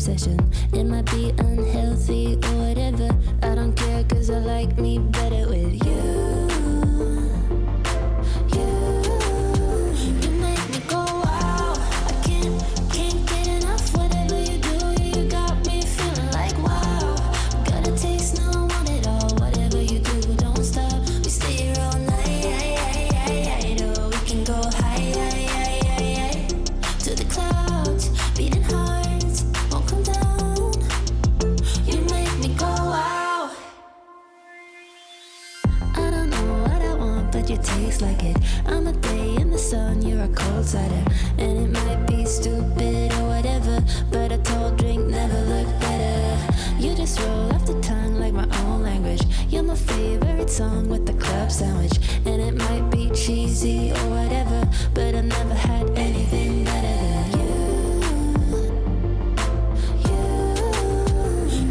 obsession. It might be unhealthy or whatever. I don't care, cause I like me better with you. You make me go wow. I can't get enough. Whatever you do, you got me feeling like wow. Got a taste, now I want it all. Whatever you do, don't stop. We stay here all night. Oh, we can go high to the clouds, beating hearts won't come down. You make me go wow. I don't know what I want, but you taste like it. I'm a day in the sun, you're a cold cider. And it might be stupid or whatever, but a tall drink never looked better. You just roll off the tongue like my own language. You're my favorite song with the club sandwich. And it might be cheesy or whatever, but I never had anything better than you.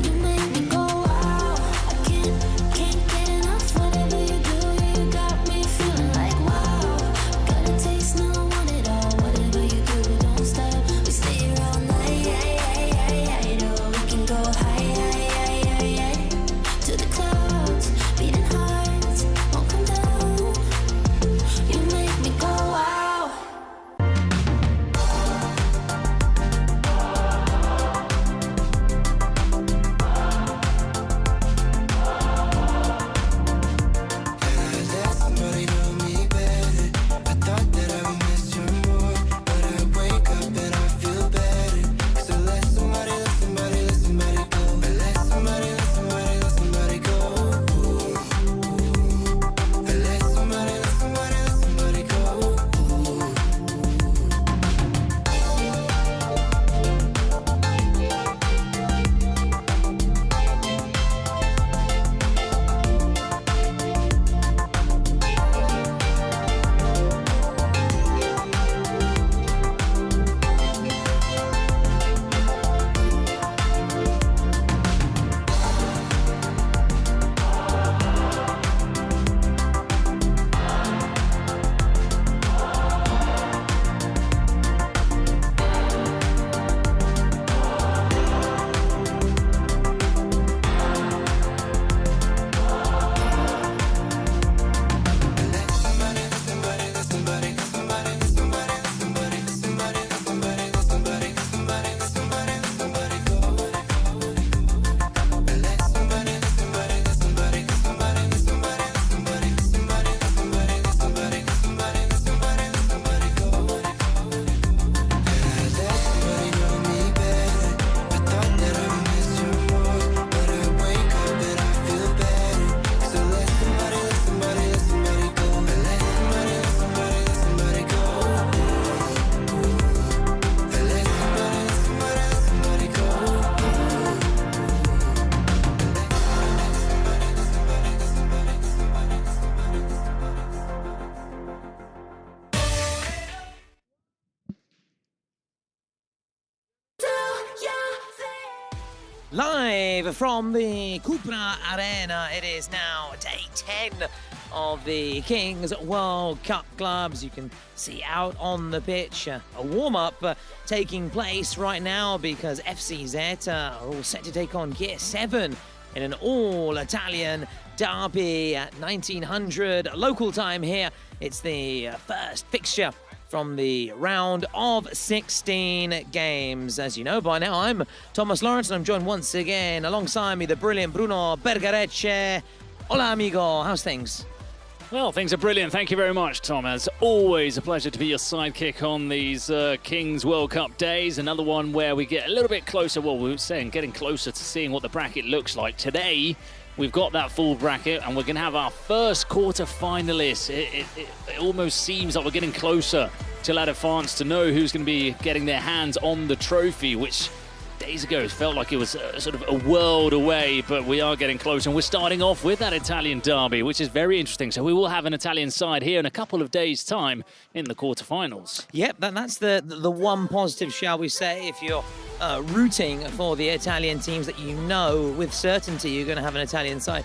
You make me go wow. I can't get enough. Whatever you do, you got me feeling like wow. Got a taste, now I want it all. Whatever you do, don't stop. We stay here all night. Oh, we can go high to the clouds, beating hearts won't come down. You make me go wow. Somebody know me better. I thought that I would miss you more, but I wake up and I feel better. So let somebody go. Let somebody go. Let somebody go. Let somebody go. Live from the Cupra Arena, it is now day 10 of the Kings World Cup clubs. You can see out on the pitch a warm-up taking place right now because FC Zeta are all set to take on Gear 7 in an all-Italian derby at 1900 local time here. It's the first fixture from the round of 16 games. As you know by now, I'm Thomas Lawrence, and I'm joined once again alongside me, the brilliant Bruno Bergarecce. Hola, amigo. How's things? Well, things are brilliant. Thank you very much, Tom. It's always a pleasure to be your sidekick on these Kings World Cup days. Another one where we get a little bit closer. Well, we were saying getting closer to seeing what the bracket looks like. Today, we've got that full bracket, and we're going to have our first quarter finalists. It almost seems like we're getting closer to La Défense to know who's going to be getting their hands on the trophy, which days ago it felt like it was sort of a world away, but we are getting close, and we're starting off with that Italian derby, which is very interesting. So we will have an Italian side here in a couple of days' time in the quarterfinals. Yep, that's the one positive, shall we say, if you're rooting for the Italian teams that you know with certainty you're going to have an Italian side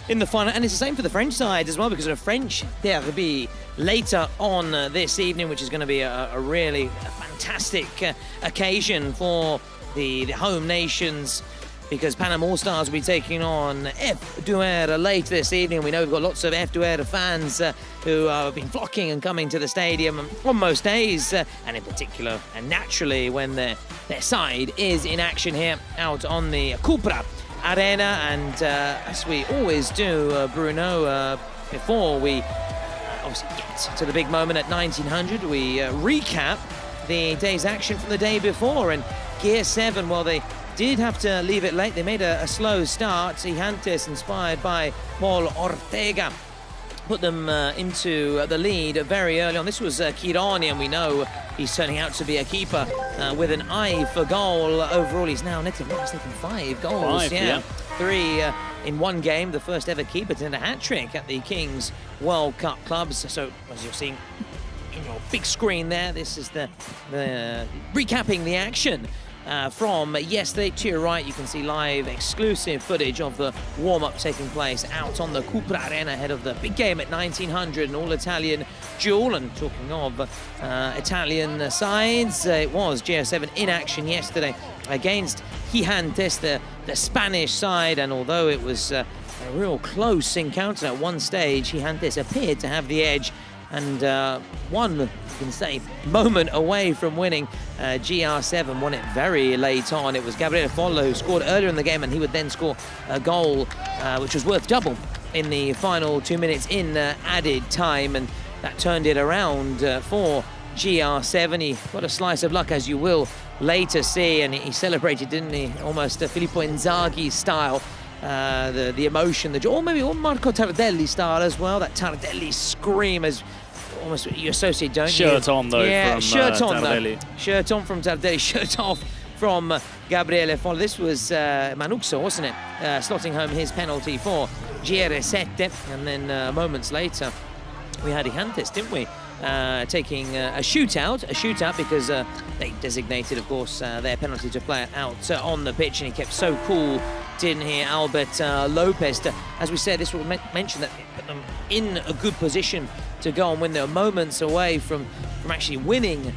in the final. And it's the same for the French side as well, because of a French derby later on this evening, which is going to be a really fantastic occasion for the home nations, because PANAM ALL STARZ will be taking on F later this evening. We know we've got lots of F fans who have been flocking and coming to the stadium on most days, and in particular, and naturally, when their side is in action here out on the Cupra Arena. And as we always do, Bruno, before we obviously get to the big moment at 1900, we recap the day's action from the day before. And Gear 7, well, they did have to leave it late. They made a slow start. Gigantes, inspired by Paul Ortega, put them into the lead very early on. This was Kironi, and we know he's turning out to be a keeper with an eye for goal. Overall, he's now netted 5 goals. Five, yeah. 3 in one game. The first ever keeper to net a hat-trick at the Kings World Cup clubs. So, as you're seeing in your big screen there, this is the recapping the action from yesterday. To your right, you can see live exclusive footage of the warm-up taking place out on the Cupra Arena ahead of the big game at 1900, an all-Italian duel. And talking of Italian sides, it was GR7 in action yesterday against Gigantes, the Spanish side, and although it was a real close encounter at one stage, Gigantes appeared to have the edge, and one, you can say, moment away from winning. GR7 won it very late on. It was Gabriele Follo who scored earlier in the game, and he would then score a goal which was worth double in the final 2 minutes in added time, and that turned it around for GR7. He got a slice of luck, as you will later see, and he celebrated, didn't he? Almost Filippo Inzaghi style. The emotion, the joy, or maybe Marco Tardelli style as well. That Tardelli scream is almost what you associate, don't you? Shirt on though, yeah, from shirt on Tardelli. though. Shirt on from Tardelli, shirt off from Gabriele Follo. This was Manuxo, wasn't it? Slotting home his penalty for GR7, and then moments later we had Gigantes, didn't we? Taking a shootout because they designated, of course, their penalty to play out on the pitch, and he kept so cool, didn't he, Albert Lopez? As we said, this will mention that it put them in a good position to go and win. They were moments away from actually winning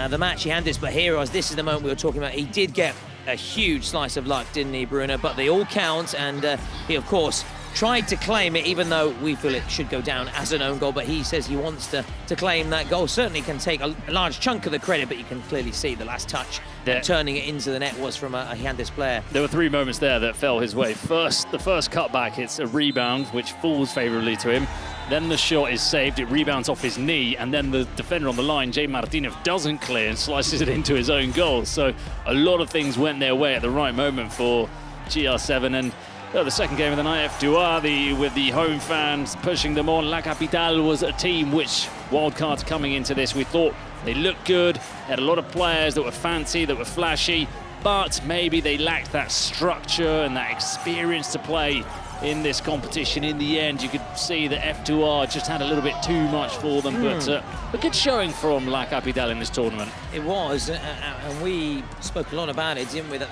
the match. Gigantes, but here this is the moment we were talking about. He did get a huge slice of luck, didn't he, Bruno? But they all count, and he, of course, tried to claim it, even though we feel it should go down as an own goal. But he says he wants to claim that goal. Certainly can take a large chunk of the credit, but you can clearly see the last touch and turning it into the net was from a Gigantes player. There were 3 moments there that fell his way. The first cutback, it's a rebound which falls favourably to him. Then the shot is saved, it rebounds off his knee, and then the defender on the line, Jay Martinez, doesn't clear and slices it into his own goal. So a lot of things went their way at the right moment for GR7. And the second game of the night, F2R, with the home fans pushing them on. La Capital was a team which, wildcards coming into this, we thought they looked good. They had a lot of players that were fancy, that were flashy, but maybe they lacked that structure and that experience to play in this competition. In the end, you could see that F2R just had a little bit too much for them, but a good showing from La Capital in this tournament. It was, and we spoke a lot about it, didn't we, that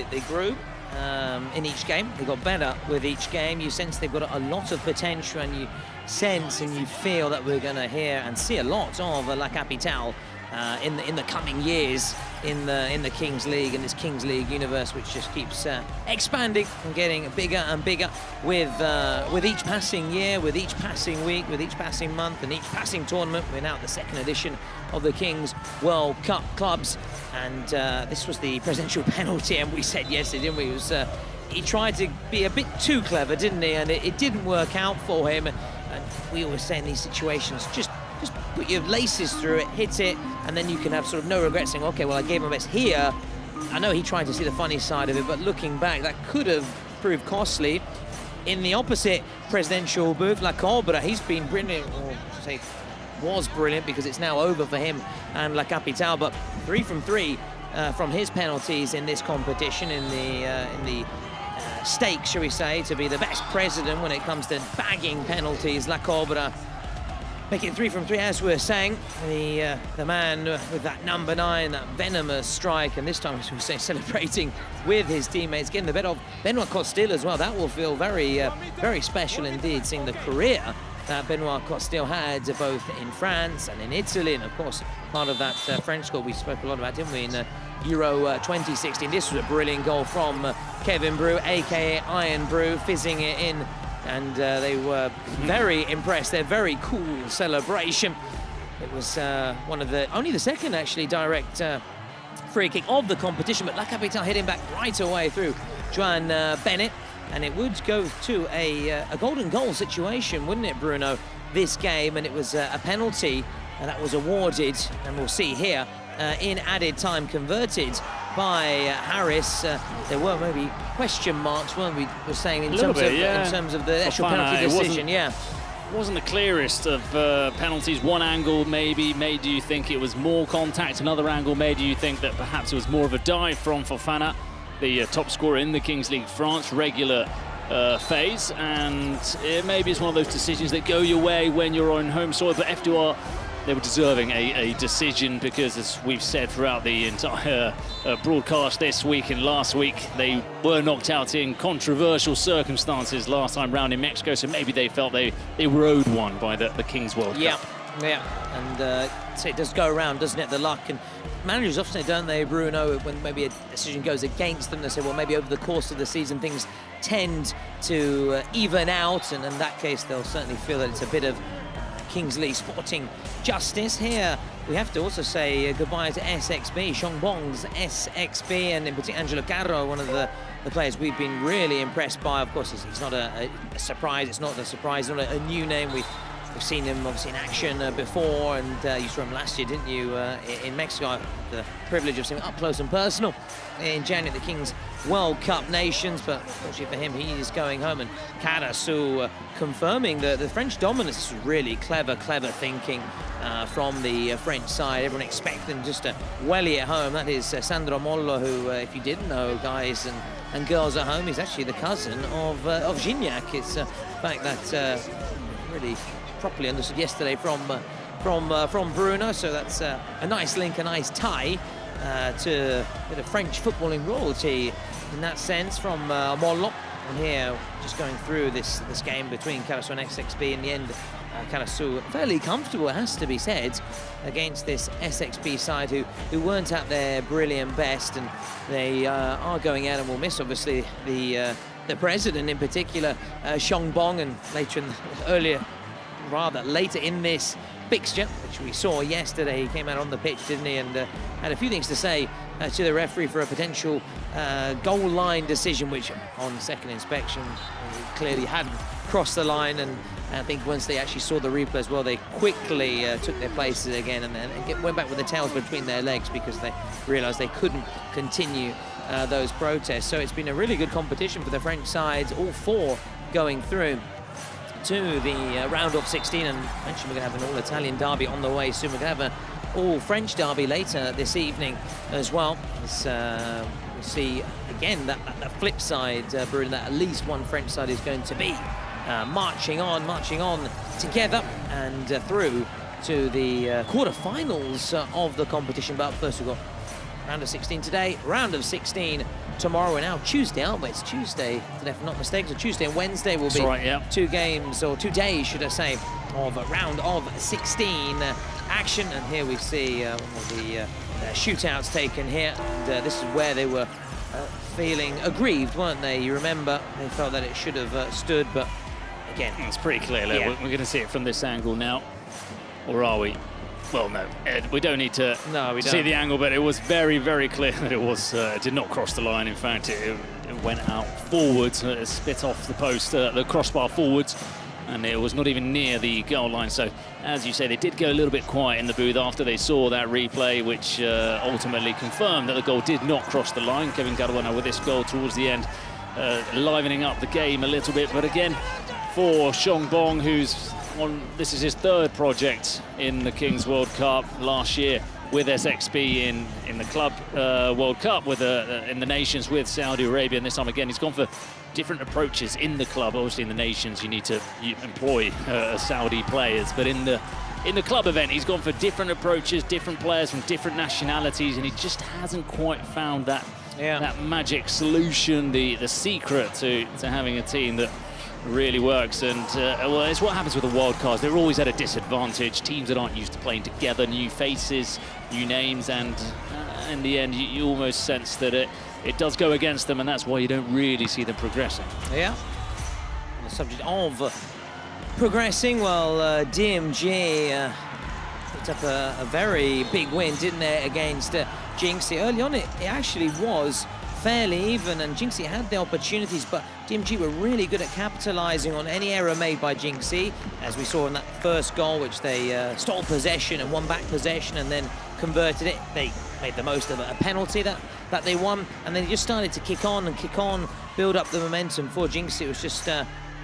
they grew in each game. They got better with each game. You sense they've got a lot of potential, and you sense and you feel that we're going to hear and see a lot of La Capital in the coming years in the Kings League, in this Kings League universe, which just keeps expanding and getting bigger and bigger with each passing year, with each passing week, with each passing month, and each passing tournament. We're now at the second edition of the Kings World Cup clubs, and this was the presidential penalty, and we said yesterday, didn't we? It was he tried to be a bit too clever, didn't he? And it didn't work out for him. And we always say in these situations, just put your laces through it, hit it, and then you can have sort of no regrets, saying, okay, well, I gave my best here. I know he tried to see the funny side of it, but looking back, that could have proved costly. In the opposite presidential booth, La Cobra, he's been brilliant, or say was brilliant, because it's now over for him and La Capital, but 3 from 3 from his penalties in this competition, in the stake, shall we say, to be the best president when it comes to bagging penalties. La Cobra making 3 from 3, as we were saying. The man with that number 9, that venomous strike, and this time, as we were saying, celebrating with his teammates, getting the better of Benoit Costil as well. That will feel very, very special indeed, seeing the career that Benoit Costil had both in France and in Italy, and of course part of that French squad we spoke a lot about, didn't we, in Euro 2016. This was a brilliant goal from Kevin Brew, aka Iron Brew, fizzing it in, and they were very impressed. Their very cool celebration. It was only the second actually direct free kick of the competition, but La Capital hitting back right away through Joan Bennett, and it would go to a golden goal situation, wouldn't it, Bruno, this game? And it was a penalty that was awarded, and we'll see here, in added time converted by Harris. There were maybe question marks, weren't we, were saying, in terms of the actual penalty decision, yeah. Wasn't the clearest of penalties. One angle maybe made you think it was more contact. Another angle made you think that perhaps it was more of a dive from Fofana, the top scorer in the Kings League France regular phase. And maybe it's one of those decisions that go your way when you're on home soil. But FDR, they were deserving a decision, because, as we've said throughout the entire broadcast this week and last week, they were knocked out in controversial circumstances last time round in Mexico, so maybe they felt they were owed one by the Kings World Cup. Yeah, and so it does go around, doesn't it, the luck. And managers often say, don't they, Bruno, when maybe a decision goes against them, they say, well, maybe over the course of the season things tend to even out, and in that case they'll certainly feel that it's a bit of Kings League sporting justice. Here we have to also say goodbye to SXB, Xiongбong's SXB, and in particular Angelo Carro, one of the players we've been really impressed by. Of course, he's not a surprise, it's not a surprise, not a new name. We've seen him obviously in action before, and you saw him last year, didn't you, in Mexico? I had the privilege of seeing him up close and personal in January at the Kings World Cup Nations, but unfortunately for him, he is going home. And Carasu confirming the French dominance. This was really clever thinking from the French side. Everyone expecting just to welly at home. That is Sandro Mollo, who, if you didn't know, guys and girls at home, he's actually the cousin of Gignac. It's a fact that really properly understood yesterday from Bruno, so that's a nice link, a nice tie to a bit of French footballing royalty in that sense from Mollo. And here, just going through this game between Carasu and SXB, in the end, Carasu fairly comfortable, it has to be said, against this SXB side who weren't at their brilliant best, and they are going out, and will miss obviously the president in particular, Xiongбong, and later in this fixture, which we saw yesterday, he came out on the pitch, didn't he, and had a few things to say to the referee for a potential goal line decision, which on second inspection clearly hadn't crossed the line. And I think once they actually saw the replay as well, they quickly took their places again and went back with the tails between their legs, because they realised they couldn't continue those protests. So it's been a really good competition for the French sides, all four going through to the round of 16, and mentioned we're going to have an all-Italian derby on the way soon. We're going to have an all-French derby later this evening as well. We'll see again that flip side, Bruno, that at least one French side is going to be marching on together and through to the quarter-finals of the competition. But first we've got round of 16 today, round of 16 tomorrow. We're now Tuesday, aren't we? It's Tuesday today, if I'm not mistaken. So Tuesday and Wednesday will be 2 games, or 2 days, should I say, of a round of 16 action. And here we see one of the shootouts taken here. And this is where they were feeling aggrieved, weren't they? You remember, they felt that it should have stood, but again, it's pretty clear. Yeah. We're going to see it from this angle now, or are we? Well, no, Ed, we don't need to see the angle, but it was very, very clear that it did not cross the line. In fact, it went out forwards, it spit off the post, the crossbar forwards, and it was not even near the goal line. So, as you say, they did go a little bit quiet in the booth after they saw that replay, which ultimately confirmed that the goal did not cross the line. Kevin Caruana with this goal towards the end, livening up the game a little bit. But again, for Xiongбong, this is his third project in the Kings World Cup. Last year with SXB in the Club World Cup, in the Nations with Saudi Arabia, and this time again he's gone for different approaches in the club. Obviously in the Nations you need to employ Saudi players, but in the club event he's gone for different approaches, different players from different nationalities, and he just hasn't quite found that magic solution, the secret to having a team that really works. And well, it's what happens with the wild cards. They're always at a disadvantage. Teams that aren't used to playing together, new faces, new names, and in the end, you almost sense that it does go against them, and that's why you don't really see them progressing. Yeah. On the subject of progressing, well, DMG picked up a very big win, didn't they, against Jinxie. Early on, it actually was fairly even, and Jinxie had the opportunities, but DMG were really good at capitalizing on any error made by Jinxie, as we saw in that first goal, which they stole possession and won back possession and then converted it. They made the most of a penalty that they won, and then they just started to kick on, build up the momentum for Jinxie. It was just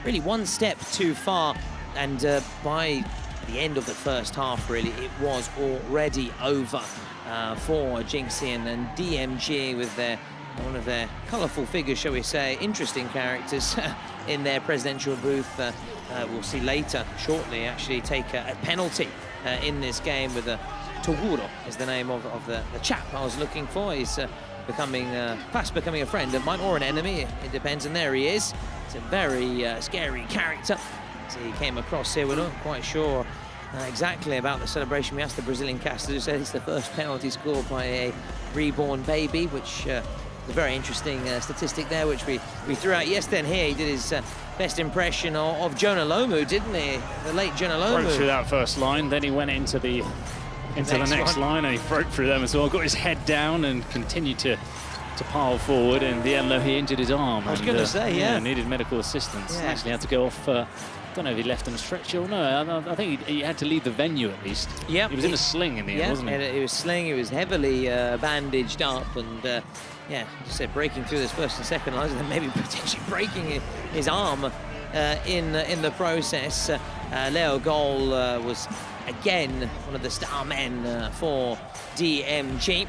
really one step too far, and by the end of the first half, really, it was already over for Jinxie, and then DMG with one of their colourful figures, shall we say, interesting characters in their presidential booth. We'll see later, shortly, actually take a penalty in this game with Toguro is the name of the chap I was looking for. He's fast becoming a friend of mine, or an enemy, it depends, and there he is. It's a very scary character. As he came across here, we're not quite sure exactly about the celebration. We asked the Brazilian caster, who said it's the first penalty scored by a reborn baby, which is a very interesting statistic there, which we threw out yesterday. And here he did his best impression of Jonah Lomu, didn't he? The late Jonah Lomu. Broke through that first line, then he went into the next line, and he broke through them as well. Got his head down and continued to pile forward. In the end, though, he injured his arm. I was going to say, yeah, needed medical assistance. Yeah. Actually had to go off. Don't know if he left on a stretcher or no. I think he had to leave the venue at least. Yeah, he was in a sling in the end, wasn't he? He was sling. He was heavily bandaged up, and yeah, as you said, breaking through this first and second lines, and then maybe potentially breaking his arm in the process. Leo Gol was again one of the star men for DMG.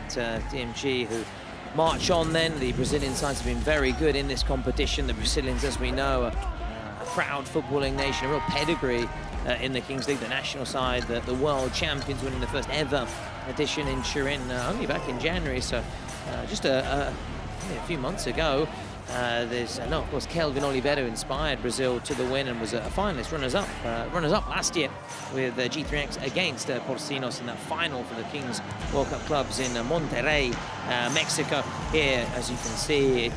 DMG, who march on then. The Brazilian sides have been very good in this competition. The Brazilians, as we know, are a proud footballing nation, a real pedigree in the Kings League. The national side, the world champions, winning the first ever edition in Turin only back in January, so just a few months ago. Of course, Kelvin Oliveira inspired Brazil to the win and was a finalist, runners-up last year with G3X against Porcinos in that final for the Kings World Cup clubs in Monterrey, Mexico. Here, as you can see,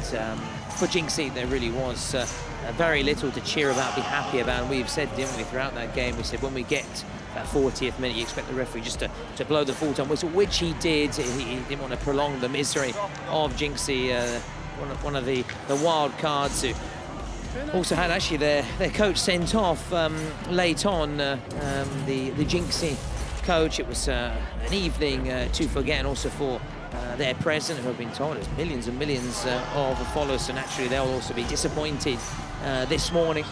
for Jinxie, there really was very little to cheer about, be happy about, and we've said, didn't we, throughout that game, we said when we get that 40th minute, you expect the referee just to blow the full-time whistle, which he did. He didn't want to prolong the misery of Jinxie, one of the wild cards, who also had actually their coach sent off late on, the Jinxie coach. It was an evening to forget, and also for their president, who have been told there's millions and millions of followers, and naturally they'll also be disappointed this morning,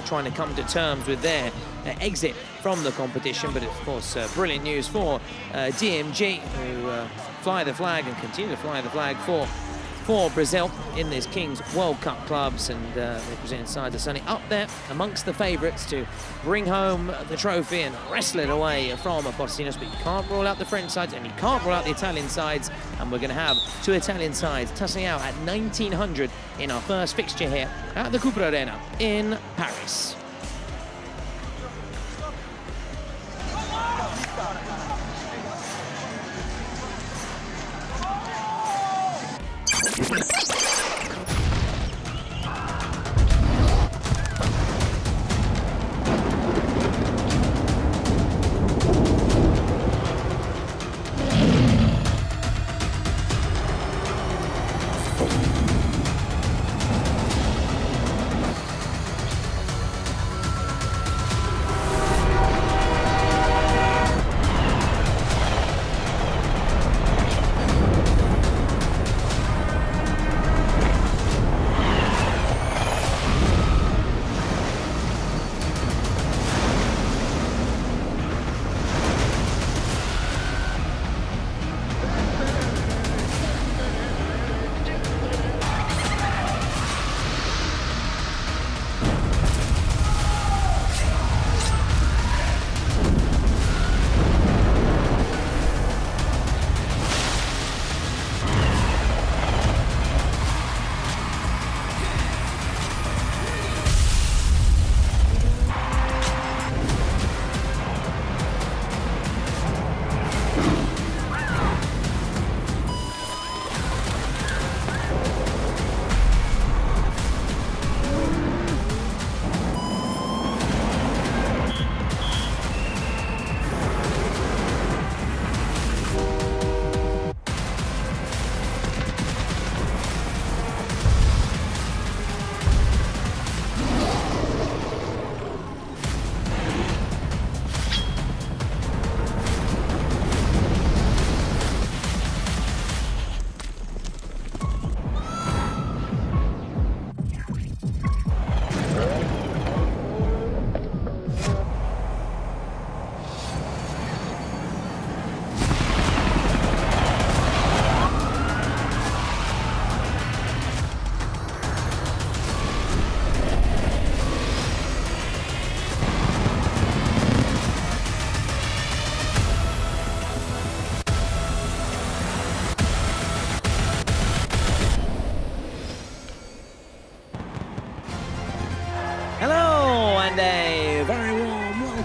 trying to come to terms with their exit from the competition. But of course, brilliant news for DMG, who fly the flag and continue to fly the flag for Brazil in this Kings World Cup clubs, and the Brazilian side are certainly up there amongst the favourites to bring home the trophy and wrestle it away from Porcinos. But you can't rule out the French sides, and you can't rule out the Italian sides, and we're going to have two Italian sides tussling out at 1900 in our first fixture here at the Cupra Arena in Paris.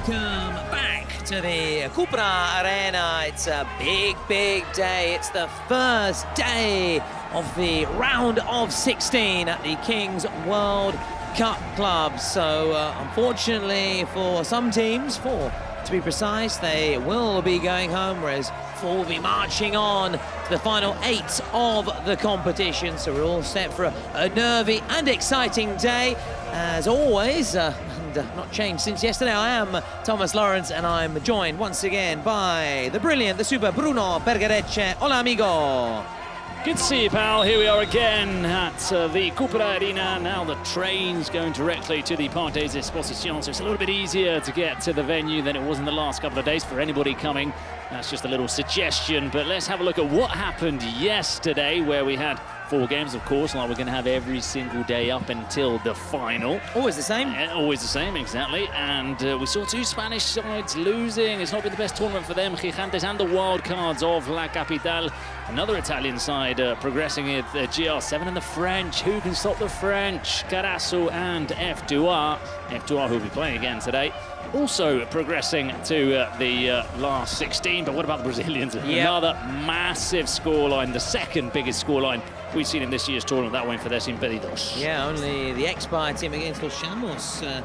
welcome back to the Cupra Arena. It's a big, big day. It's the first day of the round of 16 at the Kings World Cup Club. So unfortunately for some teams, 4 to be precise, they will be going home, whereas 4 will be marching on to the final 8 of the competition. So we're all set for a nervy and exciting day. As always, not changed since yesterday, I am Thomas Lawrence, and I'm joined once again by the brilliant, the super Bruno Bergerecce. Hola, amigo. Good to see you, pal. Here we are again at the Cupra Arena. Now the train's going directly to the Parc des Expositions, so it's a little bit easier to get to the venue than it was in the last couple of days for anybody coming. That's just a little suggestion, but let's have a look at what happened yesterday, where we had 4 games, of course, like we're going to have every single day up until the final. Always the same? Always the same, exactly. And we saw 2 Spanish sides losing. It's not been the best tournament for them. Gigantes and the Wildcards of La Capital. Another Italian side progressing with GR7 and the French. Who can stop the French? Carasso and F2R. F2R, who will be playing again today. Also progressing to the last 16, but what about the Brazilians? Yep. Another massive scoreline, the second biggest scoreline we've seen in this year's tournament. That went for their Impedidos. Yeah, only the Expire team against Los Chamos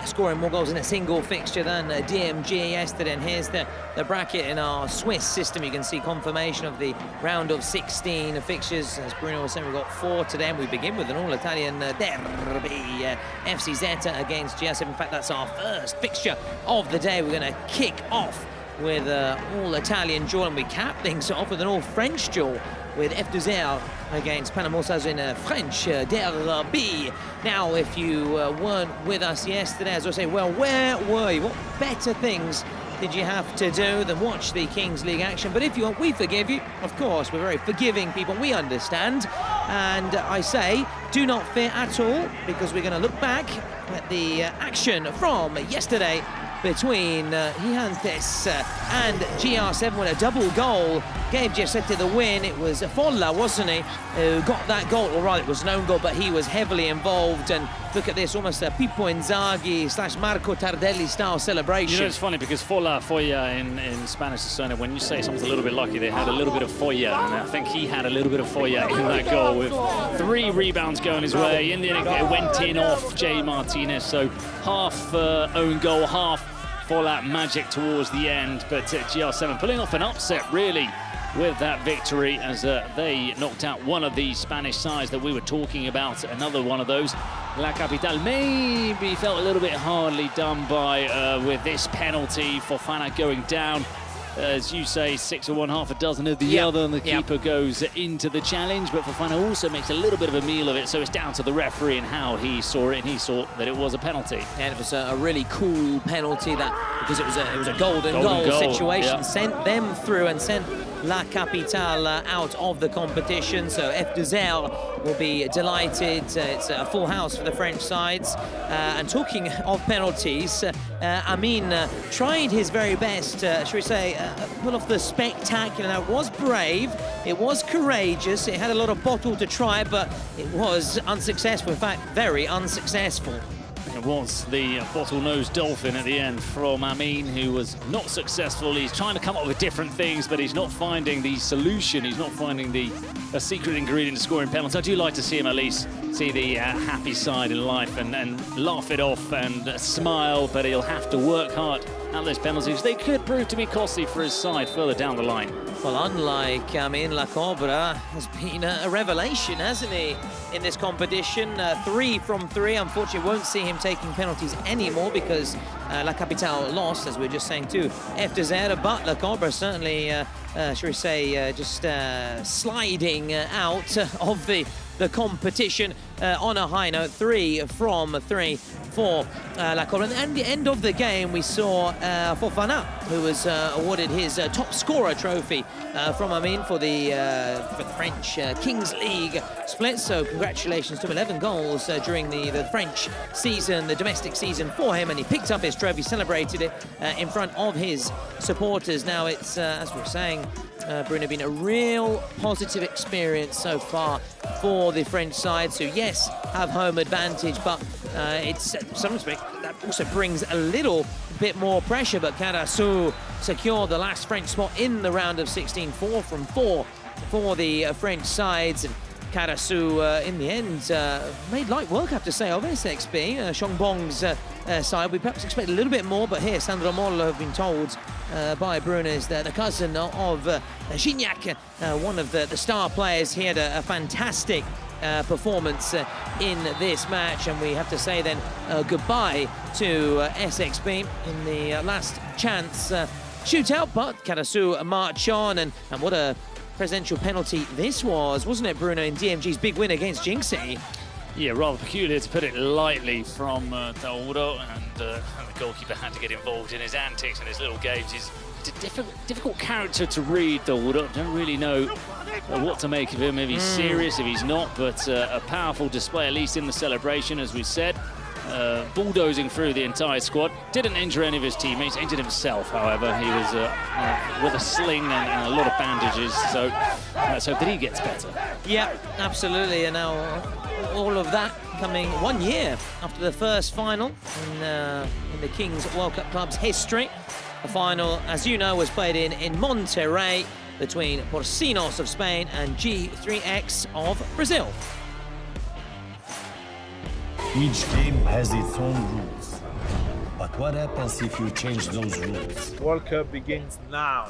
scoring more goals in a single fixture than DMG yesterday. And here's the bracket in our Swiss system. You can see confirmation of the round of 16 fixtures. As Bruno was saying, we've got 4 today, and we begin with an all-Italian derby. FC Zeta against GR7. In fact, that's our first fixture of the day. We're going to kick off with all-Italian duel, and we cap things off with an all-French duel with F2R against PANAM ALL STARZ in a French derby. Now, if you weren't with us yesterday, as I say, well, where were you? What better things did you have to do than watch the Kings League action? But if you want, we forgive you. Of course, we're very forgiving people. We understand. And I say, do not fear at all, because we're going to look back at the action from yesterday between Gigantes and GR7, when a double goal gave Zeta the win. It was Folla, wasn't he, who got that goal? All right, it was an own goal, but he was heavily involved. And look at this, almost a Pippo Inzaghi / Marco Tardelli style celebration. You know, it's funny because Folla in Spanish is saying when you say someone's a little bit lucky, they had a little bit of Folla, and I think he had a little bit of Folla in that goal, with 3 rebounds going his way. In the end, it went in off Jay Martinez, so half own goal, half Folla magic towards the end. But GR7 pulling off an upset, really, with that victory, as they knocked out one of the Spanish sides that we were talking about. Another one of those, La Capital, maybe felt a little bit hardly done by with this penalty for Fana going down. As you say, 6 of one, half a dozen of the other, and the keeper goes into the challenge. But Fofana also makes a little bit of a meal of it, so it's down to the referee and how he saw it, and he saw that it was a penalty. And it was a really cool penalty, that because it was a golden goal situation, sent them through and sent La Capital out of the competition. So F2R will be delighted. It's a full house for the French sides. And talking of penalties, Amin tried his very best, should we say, pull off the spectacular. Now, it was brave, it was courageous, it had a lot of bottle to try, but it was unsuccessful. In fact, very unsuccessful. It was the bottlenose dolphin at the end from Amin, who was not successful. He's trying to come up with different things, but he's not finding the solution. He's not finding the secret ingredient to scoring penalties. I do like to see him at least see the happy side in life and laugh it off and smile, but he'll have to work hard at those penalties. They could prove to be costly for his side further down the line. Well, unlike Amin, La Cobra has been a revelation, hasn't he, in this competition? 3 from 3. Unfortunately, won't see him taking penalties anymore because La Capital lost, as we were just saying, to F2R. But La Cobra certainly, shall we say, just sliding out of the competition on a high note. 3 from 3 for La Cobra. And at the end of the game, we saw Fofana, who was awarded his top scorer trophy from Amin for the French Kings League split. So congratulations to him. 11 goals during the French season, the domestic season for him, and he picked up his trophy, celebrated it in front of his supporters. Now it's, as we were saying, Bruno, been a real positive experience so far for the French side. So yes, have home advantage, but it's some respect that also brings a little bit more pressure, but Carasu secured the last French spot in the round of 16, 4 from 4 for the French sides. And Carasu, in the end, made light work, I have to say, of SXB. Xiaobong's side, we perhaps expect a little bit more, but here, Sandro Mollo have been told by Bruno is the cousin of Gignac, one of the star players. He had a fantastic performance in this match, and we have to say then goodbye to SXB in the last chance shootout, but Carasu march on, and what a presidential penalty this was, wasn't it, Bruno, in DMG's big win against Jinxie? Yeah, rather peculiar, to put it lightly, from Tauro, and the goalkeeper had to get involved in his antics and his little games. He's a difficult character to read, Tauro. Don't really know what to make of him, if he's serious, if he's not, but a powerful display, at least in the celebration, as we said. Bulldozing through the entire squad. Didn't injure any of his teammates, injured himself, however. He was with a sling and a lot of bandages, so let's hope that he gets better. Yeah, absolutely, and now all of that coming 1 year after the first final in the Kings World Cup Club's history. The final, as you know, was played in Monterrey between Porcinos of Spain and G3X of Brazil. Each game has its own rules. But what happens if you change those rules? World Cup begins now.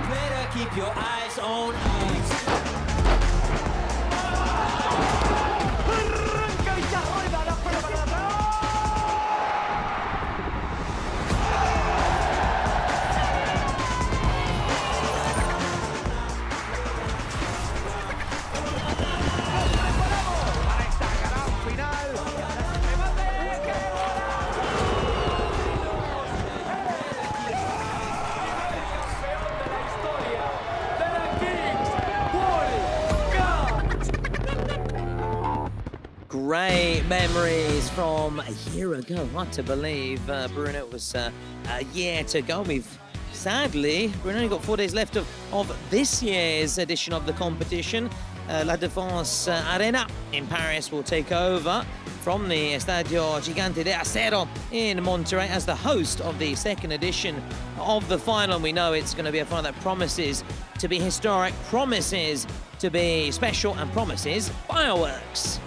Better keep your eyes on us. Great memories from a year ago. Hard to believe, Bruno, it was a year to go. We've sadly, we've only got 4 days left of this year's edition of the competition. La Défense Arena in Paris will take over from the Estadio Gigante de Acero in Monterrey as the host of the second edition of the final. We know it's going to be a final that promises to be historic, promises to be special, and promises fireworks.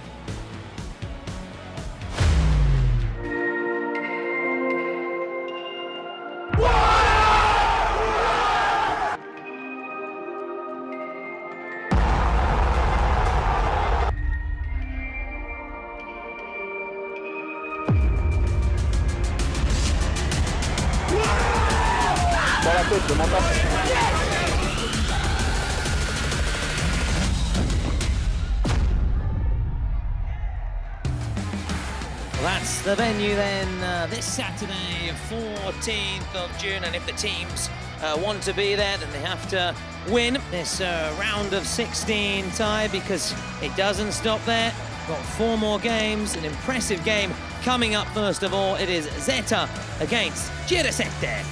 That's the venue then, this Saturday, 14th of June, and if the teams want to be there, then they have to win this round of 16 tie, because it doesn't stop there. Got 4 more games, an impressive game coming up. First of all, it is Zeta against G7.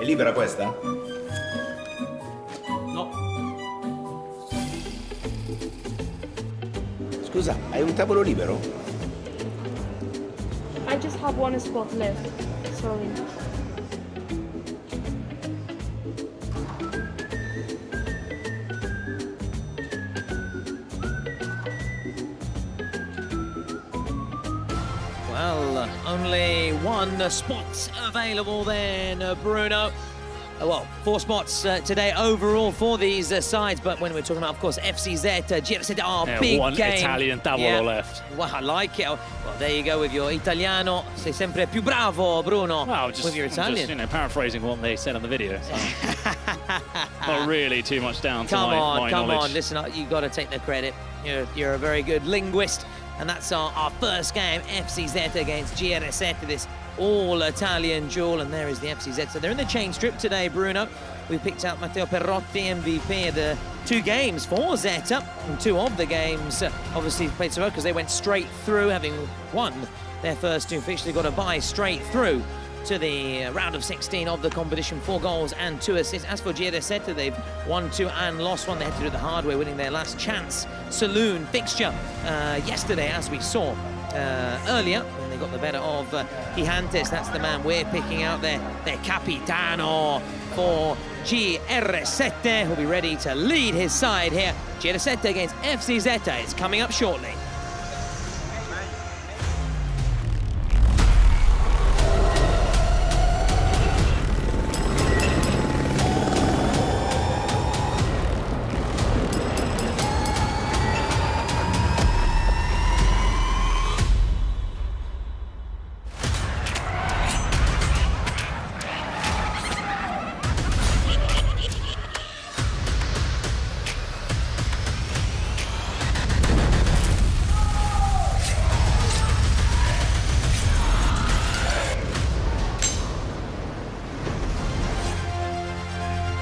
È libera questa? No. Scusa, hai un tavolo libero? I just have one spot left. Sorry. Well, only 1 spot available then, Bruno. Well, 4 spots today overall for these sides, but when we're talking about, of course, FC Zeta, G7, big one game. Italian tavolo left. Well, I like it. Well, there you go with your Italiano. Sei sempre più bravo, Bruno, Well, with your Italian. just, paraphrasing what they said on the video. So. Not really too much down to Come my on, knowledge. listen, you've got to take the credit. You're a very good linguist, and that's our first game, FC Zeta against GR7, this all-Italian duel, and there is the FC Zeta. They're in the chain strip today, Bruno. We picked out Matteo Perrotti, MVP of the 2 games for Zeta, and 2 of the games obviously played so well because they went straight through, having won their first 2 fixtures. They got a bye straight through to the round of 16 of the competition, 4 goals and 2 assists. As for Zeta, they've won 2 and lost 1. They had to do it the hard way, winning their last chance saloon fixture yesterday, as we saw earlier, when they got the better of Gigantes. That's the man we're picking out there, their capitano for GR7, who'll be ready to lead his side here. GR7 against FC Zeta is coming up shortly.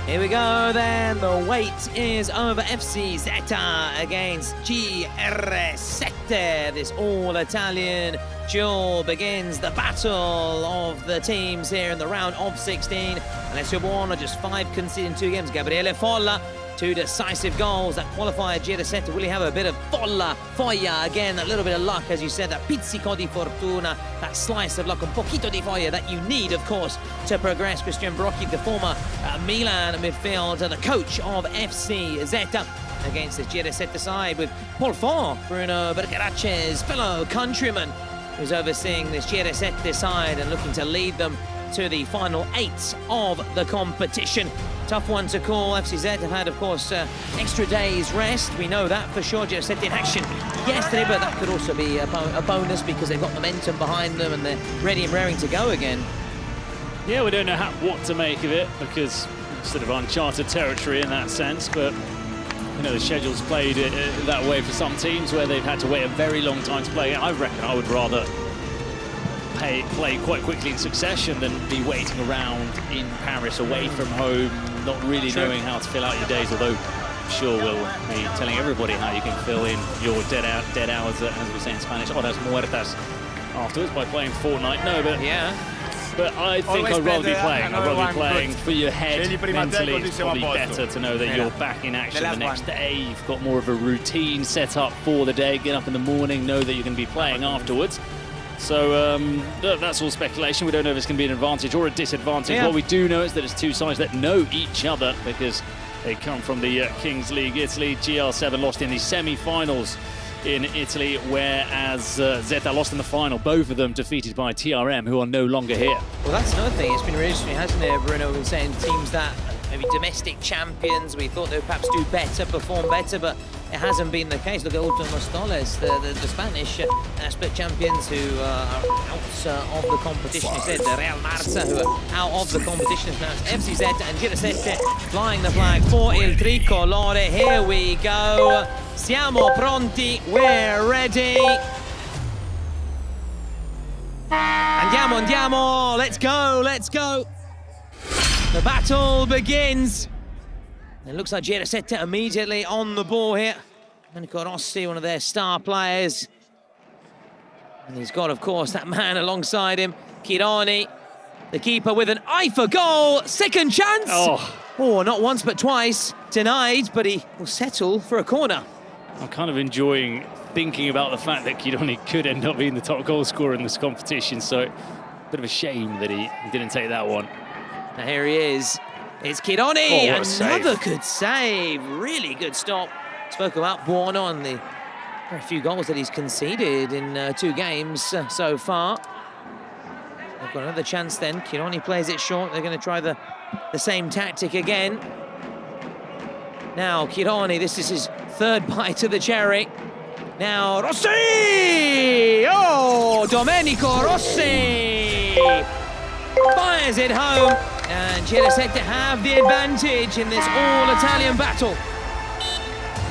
Here we go then, the wait is over. FC Zeta against GR7. This all-Italian duel begins the battle of the teams here in the round of 16. Alessio Buono, just 5 conceded in 2 games. Gabriele Folla, 2 decisive goals that qualified GR7. Will he have a bit of foglia again, a little bit of luck, as you said, that pizzico di fortuna, that slice of luck, un poquito di foglia that you need, of course, to progress. Christian Brocchi, the former Milan midfielder, the coach of FC Zeta, against the GR7 side with Paul Font, Bruno Bergerace's fellow countryman, who's overseeing this GR7 side and looking to lead them to the final 8 of the competition. Tough one to call. FC Zeta have had, of course, extra days rest. We know that for sure. GR7 in action yesterday, but that could also be a bonus because they've got momentum behind them and they're ready and raring to go again. Yeah, we don't know what to make of it because it's sort of uncharted territory in that sense, but you know, the schedule's played that way for some teams where they've had to wait a very long time to play. I reckon I would rather play quite quickly in succession than be waiting around in Paris away from home, not really knowing how to fill out your days, although I'm sure we'll be telling everybody how you can fill in your dead hours, as we say in Spanish, horas muertas, afterwards by playing Fortnite. No, but yeah. But I think I'd rather be playing. I'd rather be playing for your head mentally. It's probably better to know that you're back in action the next day. You've got more of a routine set up for the day. Get up in the morning, know that you're going to be playing afterwards. So that's all speculation. We don't know if it's going to be an advantage or a disadvantage. Yeah. What we do know is that it's 2 sides that know each other because they come from the Kings League Italy. GR7 lost in the semi-finals in Italy, whereas Zeta lost in the final. Both of them defeated by TRM, who are no longer here. Well, that's another thing. It's been really interesting, hasn't it, Bruno? We've been saying teams that maybe domestic champions, we thought they would perhaps do better, perform better, but it hasn't been the case. Look at Ultimos Toles, the Spanish split champions who are out of the competition. You said the Real Marza, who are out of the competition. Now it's FC Zeta and GR7 flying the flag for il tricolore. Here we go. Siamo pronti, we're ready. Andiamo, let's go. The battle begins. It looks like GR7 immediately on the ball here. Domenico Rossi, one of their star players. And he's got, of course, that man alongside him, Chironi, the keeper with an eye for goal. Second chance. Oh, not once but twice. Denied, but he will settle for a corner. I'm kind of enjoying thinking about the fact that Chironi could end up being the top goal scorer in this competition. So, a bit of a shame that he didn't take that one. Now here he is. It's Chironi, another good save, really good stop. Spoke about Buono and the very few goals that he's conceded in 2 games so far. They've got another chance then. Chironi plays it short. They're going to try the same tactic again. Now Chironi, this is his 3rd bite of the cherry. Now Rossi! Oh, Domenico Rossi! Fires it home. And GR7 have the advantage in this all-Italian battle.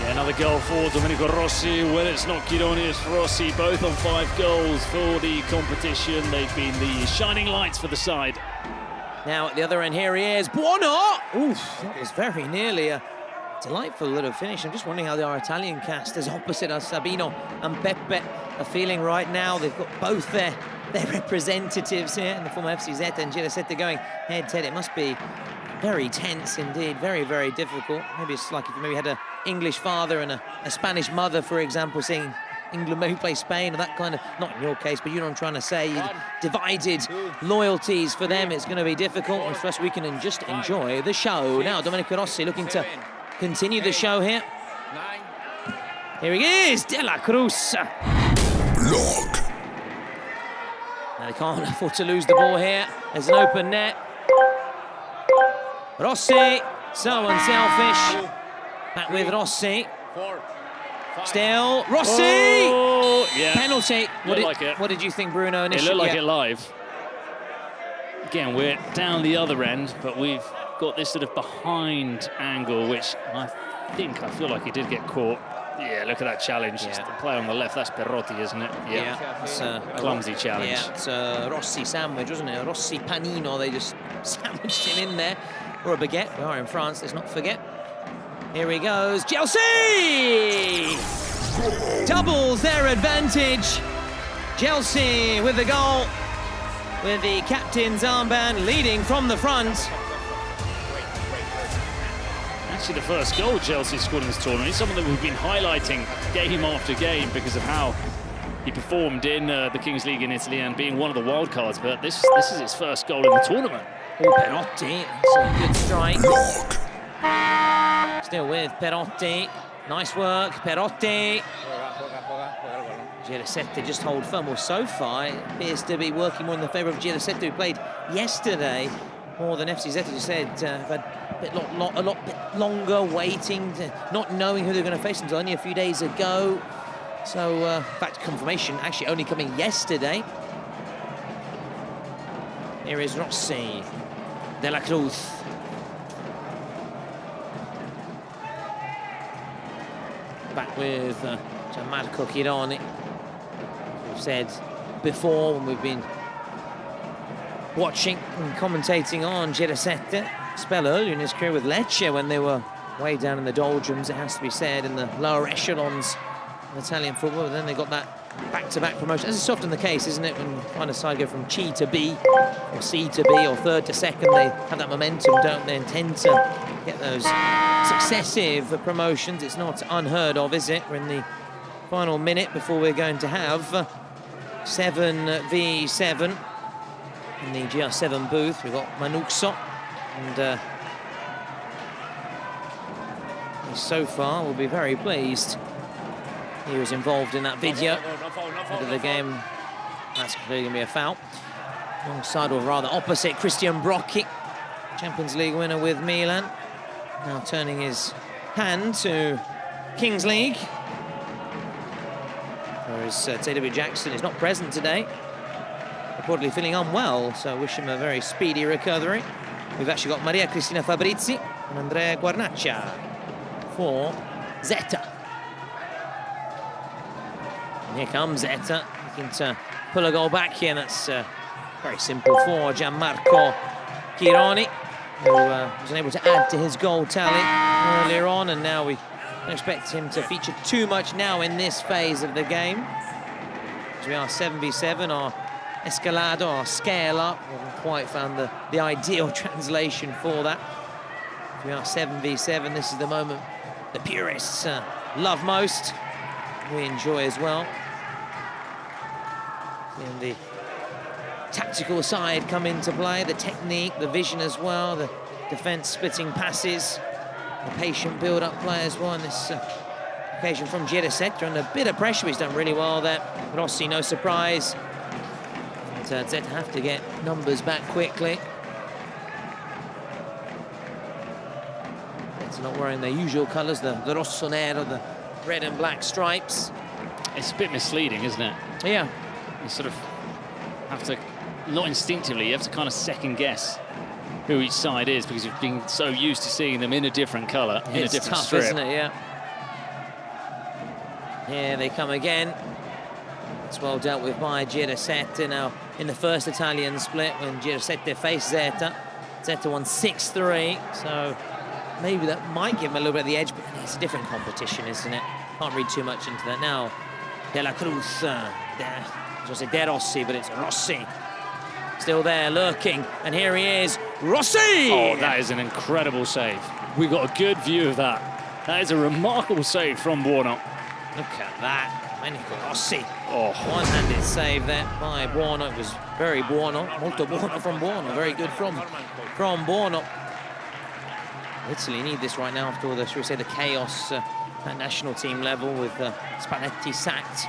Yeah, another goal for Domenico Rossi. Well, it's not Chironi, it's Rossi, both on 5 goals for the competition. They've been the shining lights for the side. Now at the other end, here he is, Buono! Oof, that was very nearly a delightful little finish. I'm just wondering how our Italian casters opposite us, Sabino and Pepe, are feeling right now. They've got both their representatives here in the former FC Zeta and Zeta going head-to-head. It must be very tense indeed, very, very difficult. Maybe it's like if you maybe had an English father and a Spanish mother, for example, saying England maybe play Spain or that kind of, not in your case, but you know what I'm trying to say, divided loyalties for them. It's going to be difficult, and for us we can just enjoy the show. Now Domenico Rossi looking to continue the show here. Here he is, De La Cruz. Block. Now they can't afford to lose the ball here. There's an open net. Rossi, so unselfish. Back with Rossi. Still, Rossi! Oh, yeah. Penalty. What did you think, Bruno, It initially? looked like it live. Again, we're down the other end, but we've got this sort of behind angle, which I feel like he did get caught. Yeah, look at that challenge. Yeah. It's the play on the left, that's Perotti, isn't it? Yeah, it's a clumsy challenge. Yeah, it's a Rossi sandwich, wasn't it? A Rossi panino, they just sandwiched him in there. Or a baguette, we are in France, let's not forget. Here he goes, Chelsea! Doubles their advantage. Chelsea with the goal, with the captain's armband leading from the front. Actually, the first goal Chelsea scored in this tournament is someone that we've been highlighting game after game because of how he performed in the Kings League in Italy and being one of the wild cards, but this is his first goal in the tournament. Oh, Perotti, that's a good strike. Block. Still with Perotti. Nice work, Perotti. Girasette just hold firm. Well, so far, it appears to be working more in the favour of Girasette, who played yesterday more than FC Zeta. You said have had a lot bit longer waiting, not knowing who they're going to face until only a few days ago. So, in fact, confirmation actually only coming yesterday. Here is Rossi, De La Cruz. Back with Gianmarco Chironi. We've said before when we've been watching and commentating on Girasette, spell earlier in his career with Lecce when they were way down in the doldrums, it has to be said, in the lower echelons of Italian football. But then they got that back-to-back promotion, as is often the case, isn't it, when you find a side go from Chi to B, or C to B, or third to second, they have that momentum, don't they, and tend to get those successive promotions. It's not unheard of, is it? We're in the final minute before we're going to have 7v7 in the GR7 booth. We've got Manuxo, and so far we'll be very pleased. He was involved in that video of the game. That's clearly going to be a foul. Alongside, or rather opposite, Christian Brocchi, Champions League winner with Milan. Now turning his hand to Kings League. Whereas TW Jackson is not present today, reportedly feeling unwell, so wish him a very speedy recovery. We've actually got Maria Cristina Fabrizi and Andrea Guarnaccia for Zeta. And here comes Zeta, looking to pull a goal back here, and that's very simple for Gianmarco Chironi, who was unable to add to his goal tally earlier on, and now we don't expect him to feature too much now in this phase of the game. As we are 7v7, our escalado, our scale up, we haven't quite found the ideal translation for that. As we are 7v7, this is the moment the purists love most, we enjoy as well. And the tactical side come into play, the technique, the vision as well, the defence splitting passes, the patient build-up play as well on this occasion from Girasette, under a bit of pressure. He's done really well there. Rossi, no surprise. And Zeta have to get numbers back quickly. It's not wearing their usual colours, the rossonero, the red and black stripes. It's a bit misleading, isn't it? Yeah. You sort of have to, not instinctively, you have to kind of second guess who each side is because you've been so used to seeing them in a different colour, in a different tough, strip. isn't it? Yeah. Here they come again. It's well dealt with by Zeta now in the first Italian split when Zeta faced Zeta. Zeta won 6-3, so maybe that might give him a little bit of the edge, but it's a different competition, isn't it? Can't read too much into that now. De La Cruz, I was going to say De Rossi, but it's Rossi. Still there, lurking, and here he is, Rossi! Oh, that is an incredible save. We got a good view of that. That is a remarkable save from Buono. Look at that, Domenico Rossi. Oh. One-handed save there by Buono. It was very Buono, molto buono from Buono, very good from Buono. Italy need this right now after all the, shall we say, the chaos at national team level with Spalletti sacked.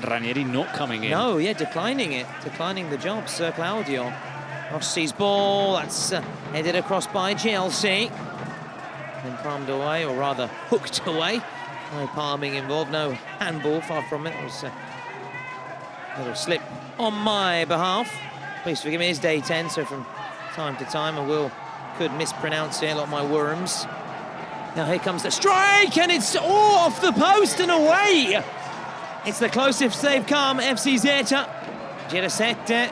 Ranieri not coming in. No, yeah, declining the job, Sir Claudio. Rossi's ball, that's headed across by Chelsea. Then palmed away, or rather hooked away. No palming involved, no handball, far from it. It was a little slip on my behalf. Please forgive me, it's day 10, so from time to time I could mispronounce it, a lot of my worms. Now here comes the strike, and it's off the post and away! It's the closest they've come, FC Zeta. Zeta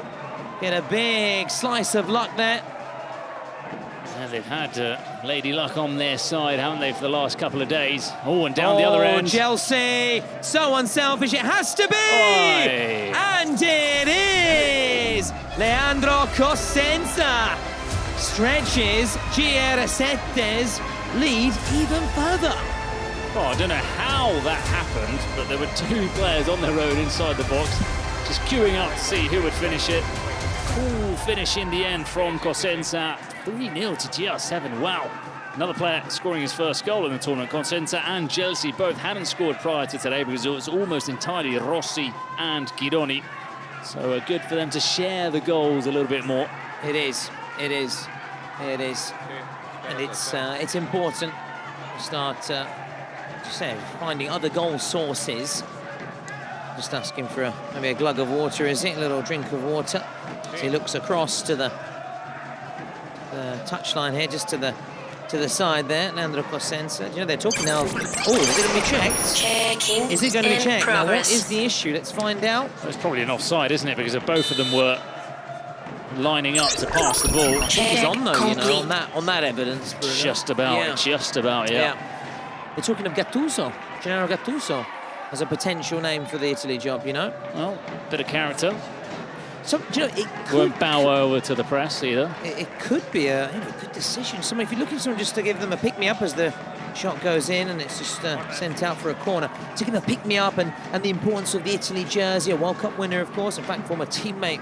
get a big slice of luck there. Yeah, they've had Lady Luck on their side, haven't they, for the last couple of days? Oh, and down the other end. Chelsea, so unselfish, it has to be! Oy. And it is! Leandro Cosenza stretches Zeta's lead even further. Oh, I don't know how that happened, but there were two players on their own inside the box, just queuing up to see who would finish it. Cool finish in the end from Cosenza. 3-0 to GR7, wow. Another player scoring his first goal in the tournament. Cosenza and Chelsea both hadn't scored prior to today because it was almost entirely Rossi and Chironi. So good for them to share the goals a little bit more. It is. And it's important to start finding other goal sources. Just asking for maybe a glug of water, is it? A little drink of water. So he looks across to the touchline here, just to the side there. Leandro Cosenza. You know, they're talking now. Oh, is it going to be checked? Checking. Is it going to be checked? Now, what Progress. is the issue? Let's find out. It's probably an offside, isn't it? Because both of them were lining up to pass the ball. He's on though, you know, on that evidence. Bruno. Just about, yeah. They're talking of Gattuso, Gennaro Gattuso, as a potential name for the Italy job, you know. Well, bit of character. So, do you know, it could, Won't bow over to the press either. it could be a good decision. Somebody, if you're looking for someone just to give them a pick-me-up as the shot goes in and it's just sent out for a corner, to give them a pick-me-up and the importance of the Italy jersey, a World Cup winner, of course, in fact, former teammate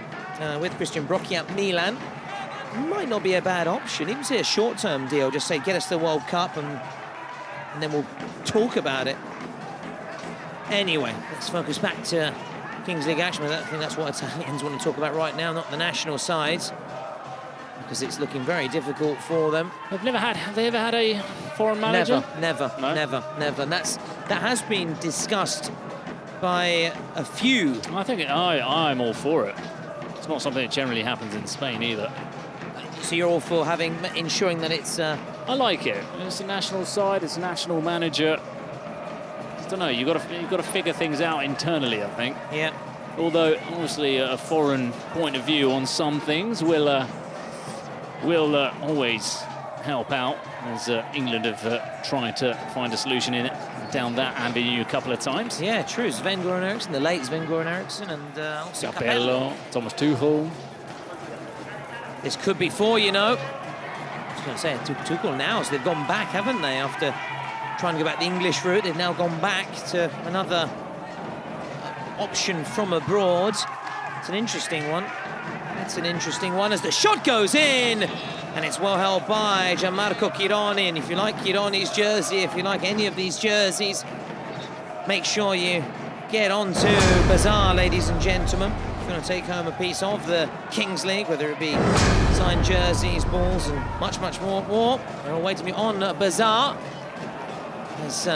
with Christian Brocchi at Milan, might not be a bad option. Even say a short-term deal, just say, get us the World Cup and then we'll talk about it. Anyway, let's focus back to Kings League action. I think that's what Italians want to talk about right now, not the national sides, because it's looking very difficult for them. Have they ever had a foreign manager? Never. And that has been discussed by a few. I think I'm all for it. It's not something that generally happens in Spain either. So you're all for ensuring that it's... I like it. It's a national side. It's a national manager. I don't know. You've got to figure things out internally, I think. Yeah. Although obviously a foreign point of view on some things will always help out, as England have tried to find a solution in it down that avenue a couple of times. Yeah, true. Sven-Goran Eriksson, the late Sven-Goran Eriksson, and also Capello, Thomas Tuchel. This could be four, you know. I was going to say, Tuchel now, so they've gone back, haven't they? After trying to go back the English route, they've now gone back to another option from abroad. It's an interesting one. It's an interesting one as the shot goes in, and it's well held by Gianmarco Chironi. And if you like Chironi's jersey, if you like any of these jerseys, make sure you get on to Bazaar, ladies and gentlemen. If you want to take home a piece of the Kings League, whether it be signed jerseys, balls, and much, much more, they're all waiting on Bazaar. As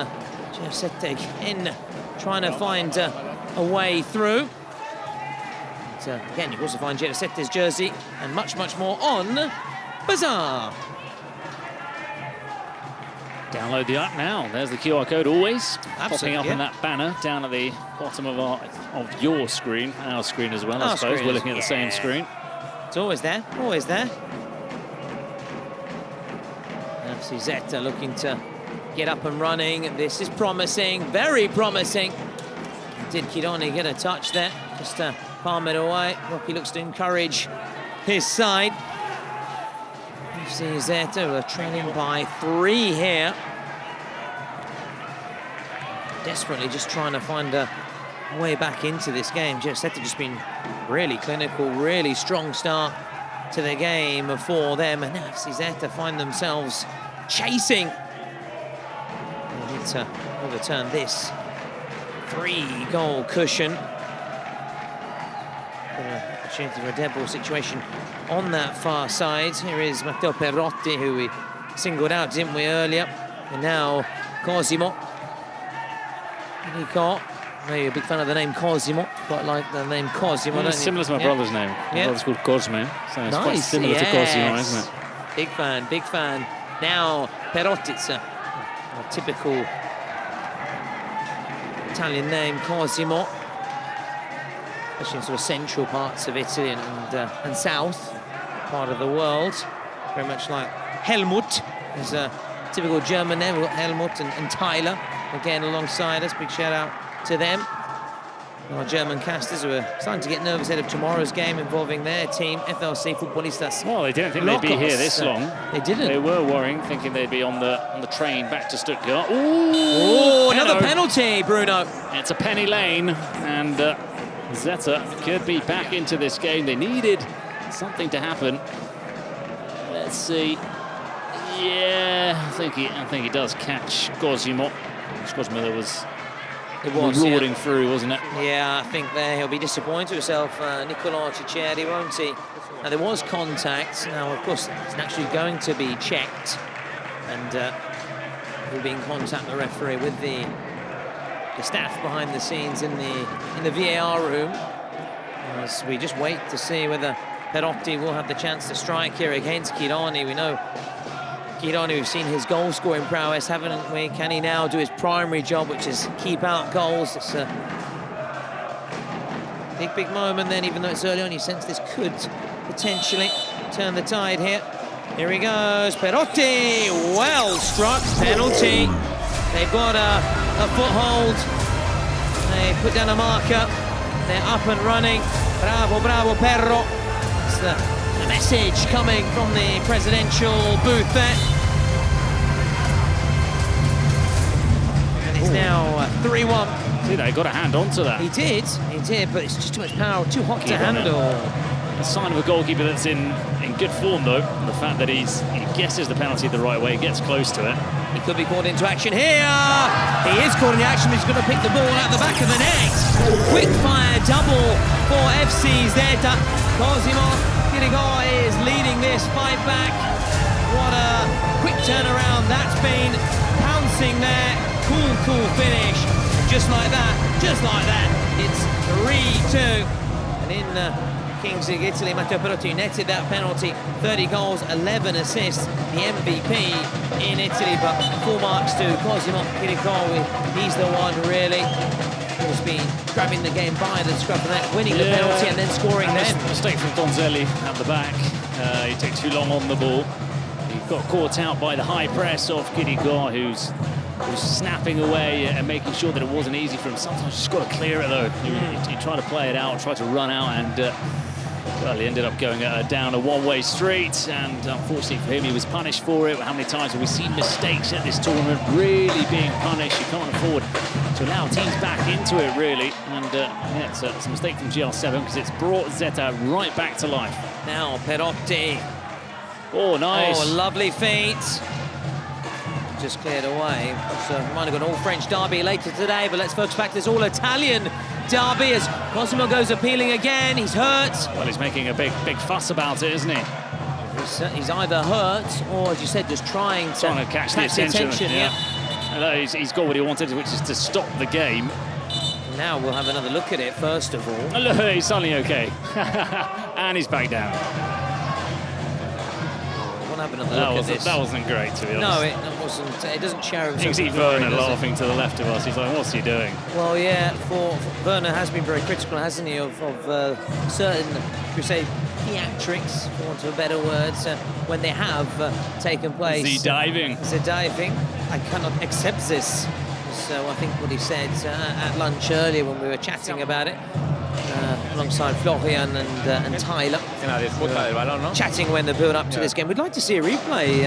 Zeta in trying to find a way through. But, again, you can also find Zeta's jersey and much, much more on Bazaar. Download the app now. There's the QR code always popping up yeah. in that banner down at the bottom of your screen, our screen as well, I suppose. screen We're looking at the same yeah. screen. It's always there, always there. FC Zeta looking to get up and running. This is promising, very promising. Did Kironi get a touch there? Just palm it away. Rocky looks to encourage his side. FC Zeta are trailing by 3 here. Desperately just trying to find a way back into this game. Zeta just been really clinical, really strong start to the game for them. And now FC Zeta find themselves chasing. They need to overturn this 3-goal cushion. Opportunity for a dead ball situation on that far side. Here is Matteo Perotti, who we singled out, didn't we, earlier? And now Cosimo. Nico, maybe a big fan of the name Cosimo. Quite like the name Cosimo, don't you? Similar to my brother's name. My brother's called Cosmo, so it's quite similar to Cosimo, isn't it? Big fan, big fan. Now Perotti, it's a typical Italian name, Cosimo. Especially in sort of central parts of Italy and south part of the world. Very much like Helmut. There's a typical German name. We've got Helmut and Tyler again alongside us. Big shout out to them. Our German casters who are starting to get nervous ahead of tomorrow's game involving their team, FLC Futbolistas. Well, they didn't think they'd be here this long. They didn't. They were worrying, thinking they'd be on the train back to Stuttgart. Ooh, another penalty, Bruno. It's a penny lane, and Zeta could be back into this game. They needed something to happen. Let's see. Yeah, I think he does catch Cosimo. Cosimo was marauding through, wasn't it? Yeah, I think there he'll be disappointed with himself, Nicola Ciceri, won't he? Now, there was contact. Now, of course, it's naturally going to be checked, and he'll be in contact with the referee with the staff behind the scenes in the VAR room, as we just wait to see whether Perotti will have the chance to strike here against Kironi. We know Kironi, we've seen his goal-scoring prowess, haven't we? Can he now do his primary job, which is keep out goals? It's a big moment then, even though it's early on. You sense this could potentially turn the tide here. Here he goes, Perotti, well struck, penalty. They've got a foothold. They put down a marker. They're up and running. Bravo, bravo, Perro. It's the message coming from the presidential booth there. And it's now 3-1. See, they got a hand onto that. He did, but it's just too much power, too hot to handle. A sign of a goalkeeper that's in good form, though. The fact that he guesses the penalty the right way, gets close to it. He could be called into action here. He is called into action, but he's going to pick the ball out the back of the net. Quick fire double for FC Zeta. Cosimo Kirigo is leading this fight back. What a quick turnaround that's been. Pouncing there. Cool finish. Just like that, it's 3-2. And in Kings League Italy, Matteo Perotti netted that penalty. 30 goals, 11 assists, the MVP in Italy, but full marks to Cosimo Kirikowi. He's the one really who's been grabbing the game by the scruff of the neck, winning the penalty and then scoring then. Mistake from Donzelli at the back. He took too long on the ball. He got caught out by the high press of Kirikowi, who's snapping away and making sure that it wasn't easy for him. Sometimes you just got to clear it, though. He tried to play it out, tried to run out, and well, he ended up going down a one-way street, and unfortunately for him, he was punished for it. How many times have we seen mistakes at this tournament really being punished? You can't afford to allow teams back into it, really. And yeah, it's a mistake from GR7 because it's brought Zeta right back to life. Now Perotti. Oh, nice. Oh, lovely feet. Just cleared away. So might have got an all-French derby later today, but let's focus back to this all-Italian derby as Cosimo goes appealing again. He's hurt. Well, he's making a big fuss about it, isn't he? He's either hurt or, as you said, just trying to catch the attention. Yeah. He's got what he wanted, which is to stop the game. Now we'll have another look at it, first of all. Oh, look, he's suddenly okay. And he's back down. One have another look at this. That wasn't great, to be honest. No, it wasn't. It doesn't show You can see himself. Werner laughing to the left of us. He's like, what's he doing? Well, yeah, for Werner has been very critical, hasn't he, of certain, should we say, theatrics, for want of better words, when they have taken place. The diving. The diving. I cannot accept this. So I think what he said at lunch earlier when we were chatting about it, alongside Florian and Tyler, chatting when the build-up to this game. We'd like to see a replay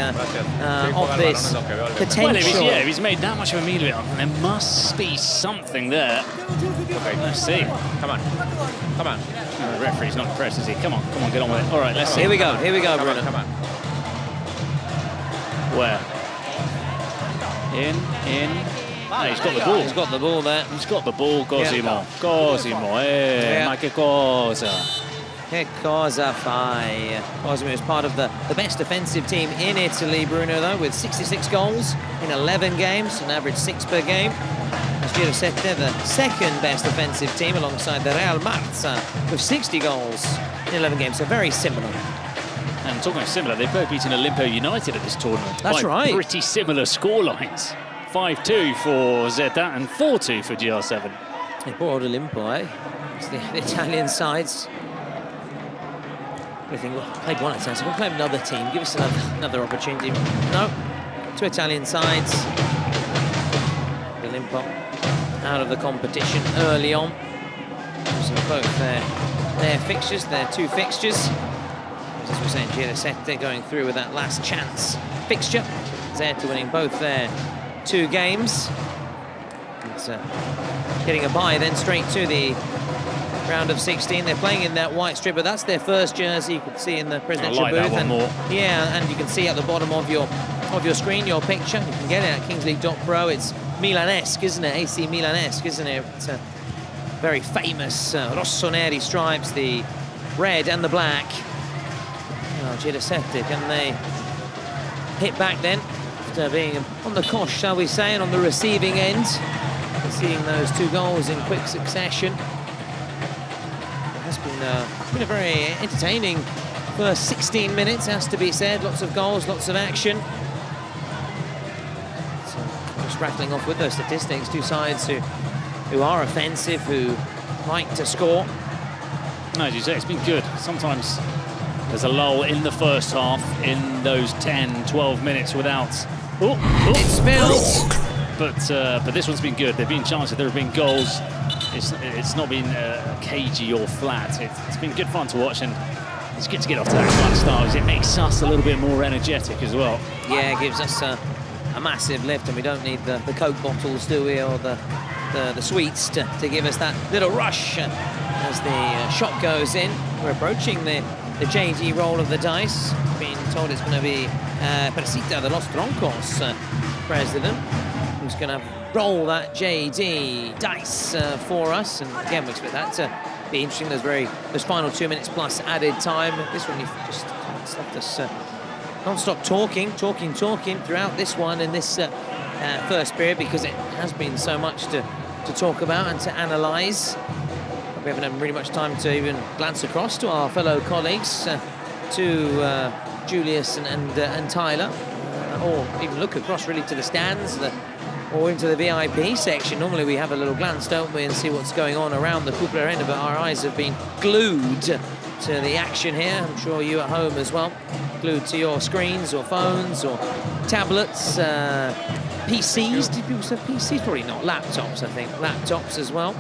of this potential. Well, if he's made that much of a meal of it, there must be something there. Let's see. Come on. Come on. The referee's not impressed, is he? Come on, get on with it. All right, let's see. Here we go, Bruno. Come on. Where? In. No, he's got the ball. He's got the ball there. He's got the ball, Cosimo. Cosimo, ma che cosa. Che cosa fai? Cosimo is part of the best defensive team in Italy, Bruno, though, with 66 goals in 11 games, an average 6 per game. Zeta, the second best offensive team alongside the Real Marza with 60 goals in 11 games, so very similar. And talking of similar, they've both beaten Olimpo United at this tournament. That's by right. Pretty similar scorelines. 5-2 for Zeta and 4-2 for GR7. Yeah, poor old Olimpo, eh? It's the Italian sides. We think, well, played one at so we'll play another team. Give us another opportunity. No, 2 Italian sides. Olimpo out of the competition early on. So both their fixtures, their 2 fixtures. As we're saying, Zeta going through with that last chance fixture. Zeta winning both their 2 games. It's getting a bye then straight to the round of 16. They're playing in that white strip, but that's their first jersey. You can see in the presidential booth. That one more. Yeah, and you can see at the bottom of your screen your picture. You can get it at kingsleague.pro. It's Milan-esque, isn't it? AC Milan-esque, isn't it? It's a very famous rossoneri stripes, the red and the black. Oh, Girasette, can they hit back then? After being on the cosh, shall we say, and on the receiving end, seeing those 2 goals in quick succession. It has been a very entertaining first 16 minutes, has to be said. Lots of goals, lots of action. So just rattling off with those statistics, 2 sides who are offensive, who like to score. No, as you say, it's been good. Sometimes there's a lull in the first half, in those 10, 12 minutes without... It's spilled. But this one's been good. There have been chances, there have been goals. It's not been cagey or flat. It's been good fun to watch, and it's good to get off to that kind of start. It makes us a little bit more energetic as well. Yeah, it gives us a massive lift, and we don't need the Coke bottles, do we, or the sweets to give us that little rush as the shot goes in. We're approaching the JD roll of the dice. Being told it's going to be PERSAS, the Los TRONCOS president, who's going to roll that JD dice for us. And again, we expect that to be interesting. Those final 2 minutes plus added time. This one, you've just left us non-stop talking throughout this one in this first period, because it has been so much to talk about and to analyse. We haven't had really much time to even glance across to our fellow colleagues, to Julius and Tyler, or even look across really to the stands or into the VIP section. Normally we have a little glance, don't we, and see what's going on around the Cooper Arena, but our eyes have been glued to the action here. I'm sure you at home as well, glued to your screens or phones or tablets, PCs. Did people say PCs? Probably not. Laptops, I think. Laptops as well.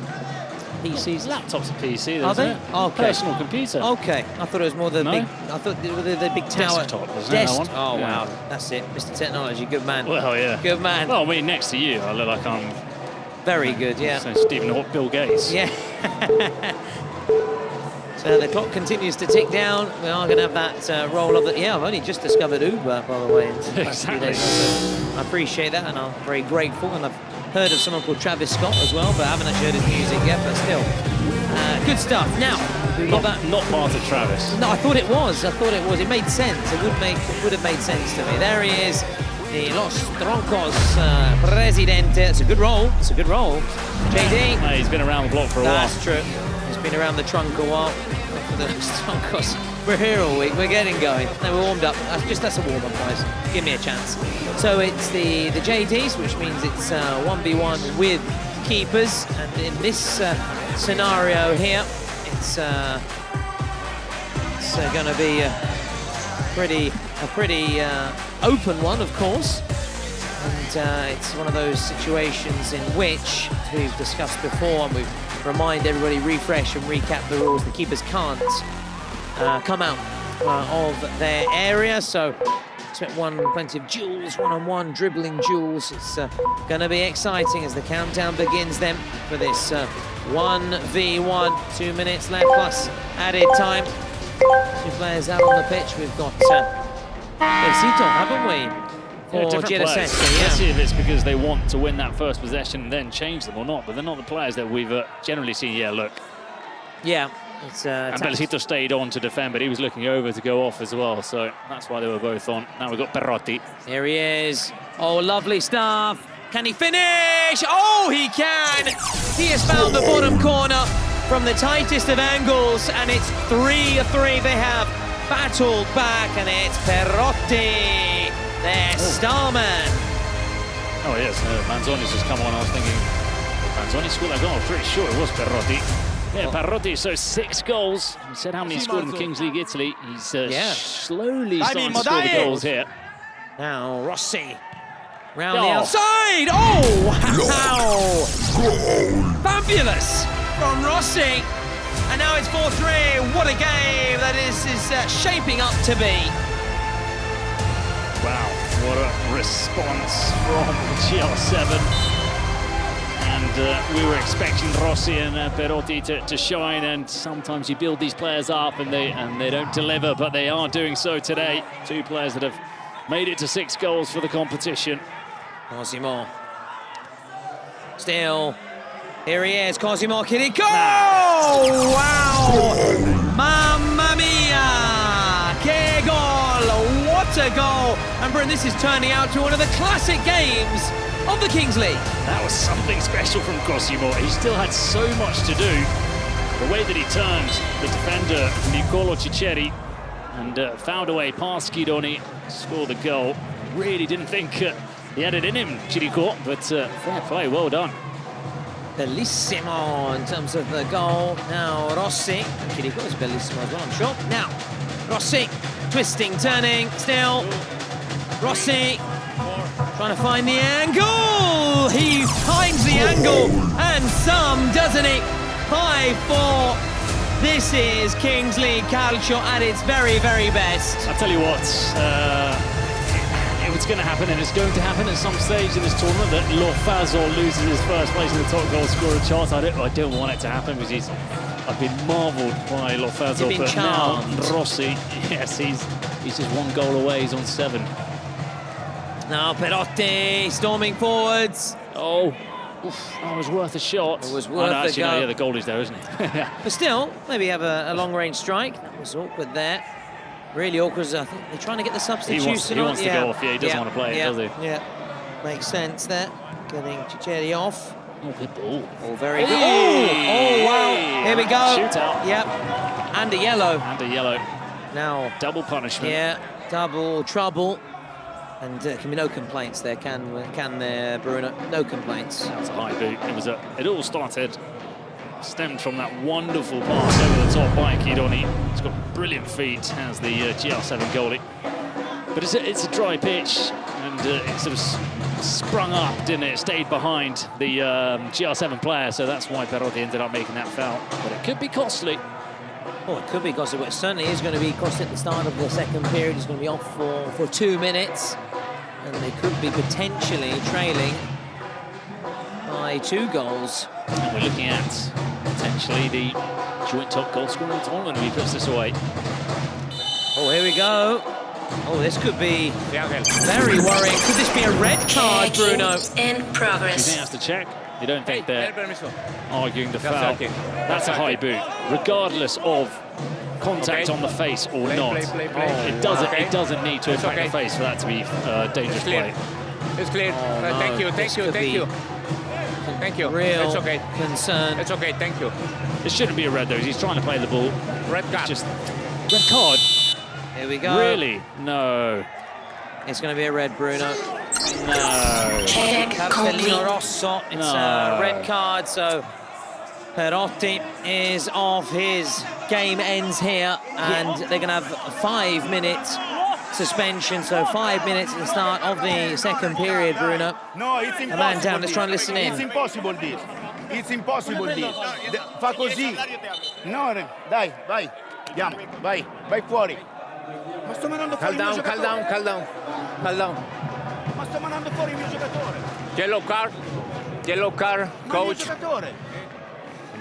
PCs. Laptop's a PC, Are they? Okay. Personal computer. Okay. I thought it was more the big. I thought they were the big tower. Desktop, isn't it, that one? Oh Yeah. wow, that's it, Mr. Technology. Good man. Well, yeah. Good man. Well, I mean, next to you, I look like I'm... Very good. Yeah. So Stephen Hawke, Bill Gates. Yeah. So the clock continues to tick down. We are going to have that roll of the... Yeah, I've only just discovered Uber, by the way. Exactly. So I appreciate that, and I'm very grateful. And I've heard of someone called Travis Scott as well, but I haven't actually heard his music yet, but still. Good stuff. Now, we've got that... Not part of Travis. No, I thought it was. It made sense. It would have made sense to me. There he is, the Los TRONCOS presidente. It's a good roll. JD. He's been around the block for a while. That's true. He's been around the trunk a while for the Los TRONCOS We're here all week. We're getting going. No, we're warmed up. That's a warm-up, guys. Give me a chance. So it's the JDs, which means it's 1v1 with keepers. And in this scenario here, it's going to be a pretty open one, of course. And it's one of those situations in which, as we've discussed before, and we've reminded everybody, refresh and recap the rules, the keepers can't come out of their area. So expect plenty of duels, one-on-one dribbling duels. It's going to be exciting as the countdown begins then for this 1v1. 2 minutes left plus added time. 2 players out on the pitch. We've got Zeta, haven't we? Yeah, different Zeta players. FC, Let's see if it's because they want to win that first possession and then change them or not, but they're not the players that we've generally seen. Yeah, look. Yeah. It's, and Belcito stayed on to defend, but he was looking over to go off as well, so that's why they were both on. Now we've got Perotti. Here he is. Oh, lovely stuff. Can he finish? Oh, he can. He has found the bottom corner from the tightest of angles, and it's 3-3. They have battled back, and it's Perotti, their star man. Oh, yes, Manzoni's just come on. I was thinking, Manzoni scored that goal. I'm pretty sure it was Perotti. Yeah, Perotti, so 6 goals. He said how many he scored in the Kings League Italy. He's slowly starting to score the goals here. Now Rossi, round the outside. Oh, wow. Fabulous from Rossi. And now it's 4-3. What a game that is shaping up to be. Wow, what a response from GL7. And we were expecting Rossi and Perotti to shine, and sometimes you build these players up and they don't deliver, but they are doing so today. 2 players that have made it to 6 goals for the competition. Cosimo. Still. Here he is, Cosimo, can he go? Wow! Mamma mia! Que goal! What a goal! And Bryn, this is turning out to one of the classic games of the Kings League. That was something special from Cosimo. He still had so much to do. The way that he turned the defender, Nicolo Ciceri, and found a way past Schidoni, scored the goal. Really didn't think he had it in him, Chirico, but fair play, well done. Bellissimo in terms of the goal. Now Rossi. Chirico is bellissimo as well, I'm sure. Now, Rossi, twisting, turning, still. Rossi. Trying to find the angle. He finds the angle and some, doesn't he? 5-4. This is Kings League Calcio at its very, very best. I'll tell you what, it's going to happen, and it's going to happen at some stage in this tournament that Lofazo loses his first place in the top goal scorer chart. I don't want it to happen because I've been marvelled by Lofazo, but charmed. Now Rossi, yes, he's just 1 goal away. He's on 7. Now Perotti storming forwards. Oh, that was worth a shot. It was worth a actually, go. no, yeah, the goalie's there, isn't it? But still, maybe have a long-range strike. That was awkward there. Really awkward. I think they're trying to get the substitution. He wants to go off. Yeah, he doesn't want to play it, does he? Yeah, makes sense there. Getting Ciceri off. Oh, good ball. Oh, very good. Oh, wow. Here we go. Shootout. Yep. And a yellow. And a yellow. Now. Double punishment. Yeah, double trouble. And can be no complaints there, can there, Bruno? No complaints. That's a high boot. It all stemmed from that wonderful pass over the top by Chidoni. He's got brilliant feet, has the GL7 goalie. But it's a dry pitch, and it sort of sprung up, didn't it? It stayed behind the GL7 player, so that's why Perotti ended up making that foul. But it could be costly. Oh, it could be costly, but it certainly is going to be costly at the start of the second period. He's going to be off for 2 minutes, and they could be potentially trailing by 2 goals. And we're looking at potentially the joint top goal scorer of the tournament if he puts this away. Oh, here we go. Oh, this could be very worrying. Could this be a red card, Bruno? In Do you progress. think that's the check? You don't think they're arguing the foul? That's a high boot, regardless of contact on the face or not. It doesn't need to impact the face for that to be dangerous play. It's clear. Oh, no. Thank you. Real It's okay. concern. It's okay. Thank you. It shouldn't be a red though. He's trying to play the ball. Red card. Just Red card? Here we go. Really? No. It's going to be a red, Bruno. No. Cartellino Rosso. It's a red card, so Perotti is off. His game ends here, and they're going to have a 5-minute suspension, so 5 minutes at the start of the second period, Bruno. No, it's impossible. A man down, let's try and listen in. It's impossible this. It's impossible this. Fa così. No, dai, vai. Andiamo, vai fuori. Ma sto mandando fuori il mio giocatore. Calm down. Ma sto mandando fuori il mio giocatore. Yellow card, Ma il mio coach. giocatore.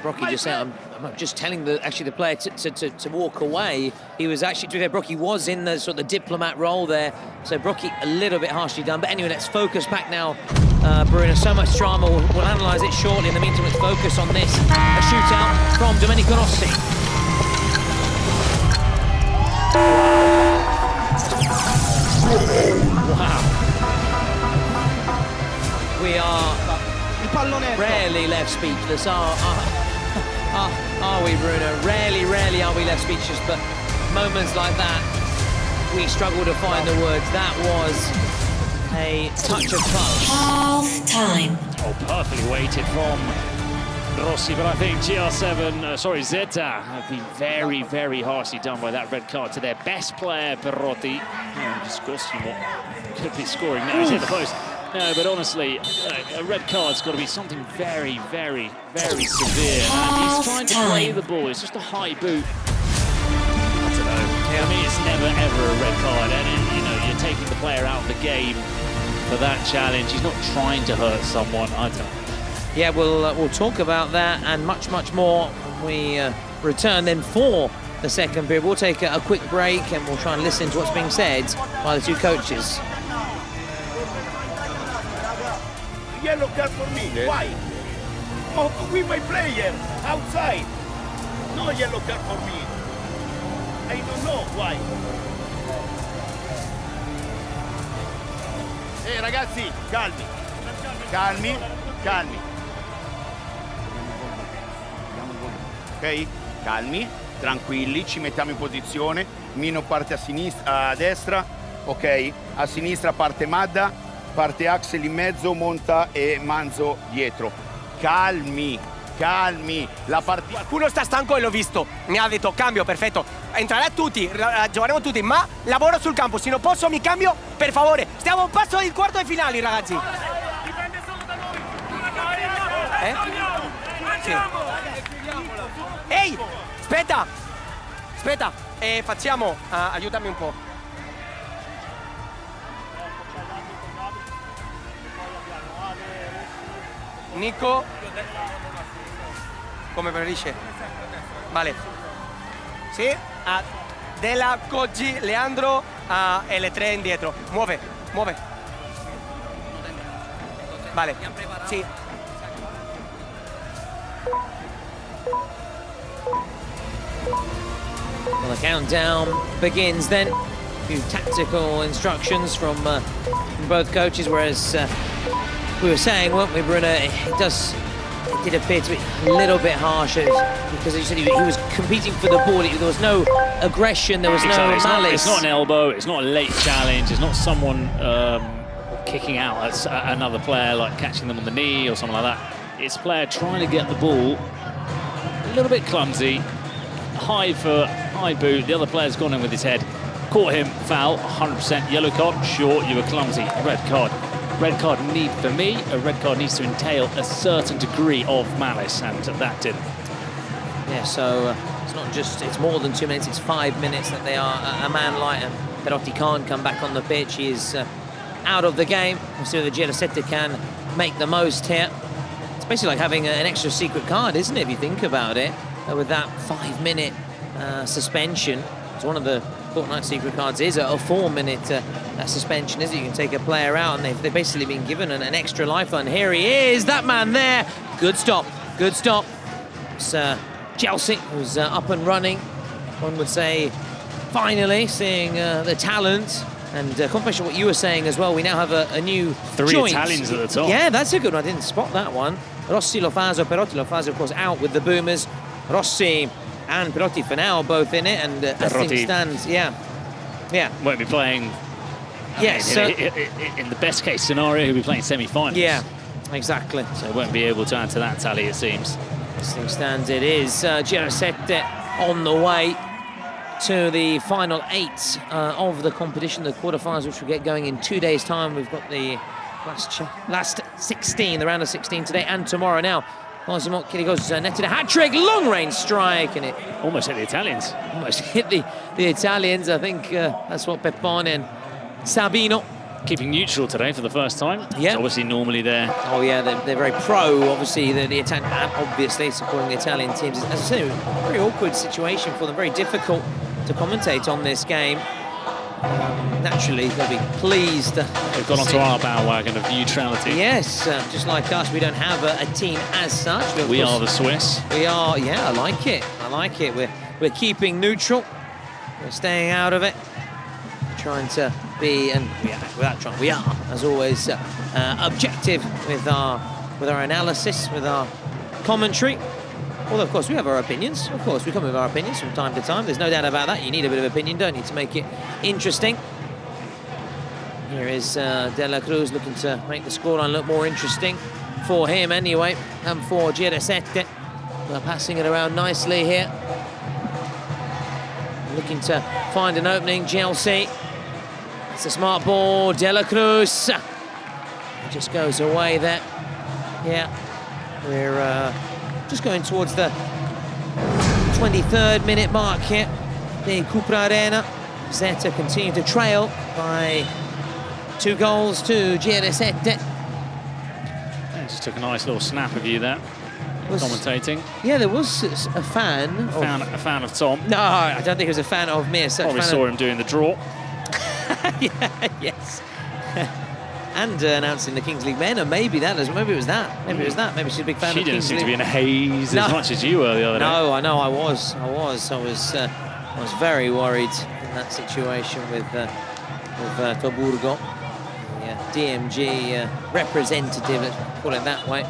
Brocky just said, I'm just telling the player to walk away. He was actually, to be fair, Brocky was in the sort of the diplomat role there. So Brocky a little bit harshly done. But anyway, let's focus back now, Bruno. So much drama. We'll analyse it shortly. In the meantime, let's focus on this. A shootout from Domenico Rossi. Wow. We are rarely left speechless, are we, Bruno? Rarely are we left speechless, but moments like that, we struggle to find the words. That was a touch of class. Half time. Oh, perfectly weighted from Rossi, but I think Zeta have been very harshly done by that red card to their best player, Perotti. Disgusting what could be scoring now. He's hit the post. No, but honestly, a red card's got to be something very severe. And he's trying to play the ball. It's just a high boot. I don't know. I mean, it's never ever a red card, and you're taking the player out of the game for that challenge. He's not trying to hurt someone. I don't know. Yeah, we'll talk about that and much more when we return then for the second period. We'll take a quick break and we'll try and listen to what's being said by the two coaches. Yellow card for me. Why? Oh, with my player outside. No yellow card for me. I don't know why. Ragazzi, calmi. Ok? Calmi, tranquilli, ci mettiamo in posizione. Mino parte a sinistra, a destra, ok? A sinistra parte Madda, parte Axel in mezzo, Monta e Manzo dietro. Calmi, la partita. Qualcuno sta stanco e l'ho visto, mi ha detto cambio, perfetto, entrerà tutti, giocheremo tutti, ma lavoro sul campo, se non posso mi cambio, per favore, stiamo a un passo del quarto di finali, ragazzi. Dipende solo da noi. Sì. Ehi, aspetta, facciamo, aiutami un po'. Nico, come preferisce? Vale. Sì, Della, Coggi, Leandro e le tre indietro. Muove. Vale, sì. Well, the countdown begins then. A few tactical instructions from both coaches, whereas we were saying, weren't we, Bruno, it did appear to be a little bit harsh because you said he was competing for the ball. There was no aggression, there was no malice. It's not an elbow, it's not a late challenge, it's not someone kicking out at another player, like catching them on the knee or something like that. It's a player trying to get the ball, a little bit clumsy, high boot, the other player's gone in with his head, caught him, foul, 100%, yellow card, sure, you were clumsy, red card. Red card for me, a red card needs to entail a certain degree of malice, and that didn't. Yeah, so it's not just, it's more than 2 minutes, it's 5 minutes that they are a man light, and Perotti can't come back on the pitch. He is out of the game. We'll see whether Zeta can make the most here. It's basically like having an extra secret card, isn't it, if you think about it, with that 5-minute suspension. It's one of the Fortnite secret cards is a 4-minute suspension, is it? You can take a player out, and they've basically been given an extra lifeline. Here he is, that man there. Good stop. It's Chelsea, who's up and running. One would say, finally, seeing the talent. And confirmation what you were saying as well, we now have a new Three joint. Italians at the top. Yeah, that's a good one. I didn't spot that one. Rossi, Lofaso, Perotti. Lofaso, of course, out with the Boomers. Rossi and Perotti for now both in it, and as Perotti. things stands, yeah. Won't be playing. Yes, In the best case scenario, he'll be playing semi-finals. yeah, exactly. So won't be able to add to that tally, it seems. As things stand, it is Giro Sette on the way to the final 8 of the competition, the quarterfinals, which will get going in 2 days' time. We've got the last 16, the round of 16 today and tomorrow. Now, Cosimo Chirico's netted a hat-trick, long-range strike, and it Almost hit the Italians. almost hit the Italians. I think that's what Peppone and Sabino. Keeping neutral today for the first time. Yeah. It's obviously normally there. Oh yeah, they're very pro, obviously, the Italian, obviously supporting the Italian teams. As I said, it was a very awkward situation for them, very difficult to commentate on this game. Naturally, they'll be pleased. They've gone onto our bandwagon of neutrality. Yes, just like us, we don't have a team as such. But of We course, are the Swiss. We are, yeah, I like it. I like it. We're keeping neutral. We're staying out of it. We're trying to be, and we are, as always, objective with our analysis, with our commentary. Although, of course, we have our opinions. Of course, we come with our opinions from time to time. There's no doubt about that. You need a bit of opinion, don't you, to make it interesting. Here is De La Cruz looking to make the scoreline look more interesting for him anyway, and for Giro Sette. They're passing it around nicely here. Looking to find an opening, GLC. It's a smart ball, De La Cruz. It just goes away there. Yeah, we're just going towards the 23rd minute mark here. The Cupra Arena. Zeta continue to trail by 2 goals to Giro Sette. Just took a nice little snap of you there, commentating. Yeah, there was a fan. A fan of Tom. No, I don't think he was a fan of me as such. Probably saw him doing the draw. Yeah, yes. And announcing the Kings League men, and maybe it was that. Maybe she's a big fan of She didn't Kings seem League. to be in a haze as much as you were the other day. No, I know, I was very worried in that situation with Toburgo, the DMG representative, let's call it that way,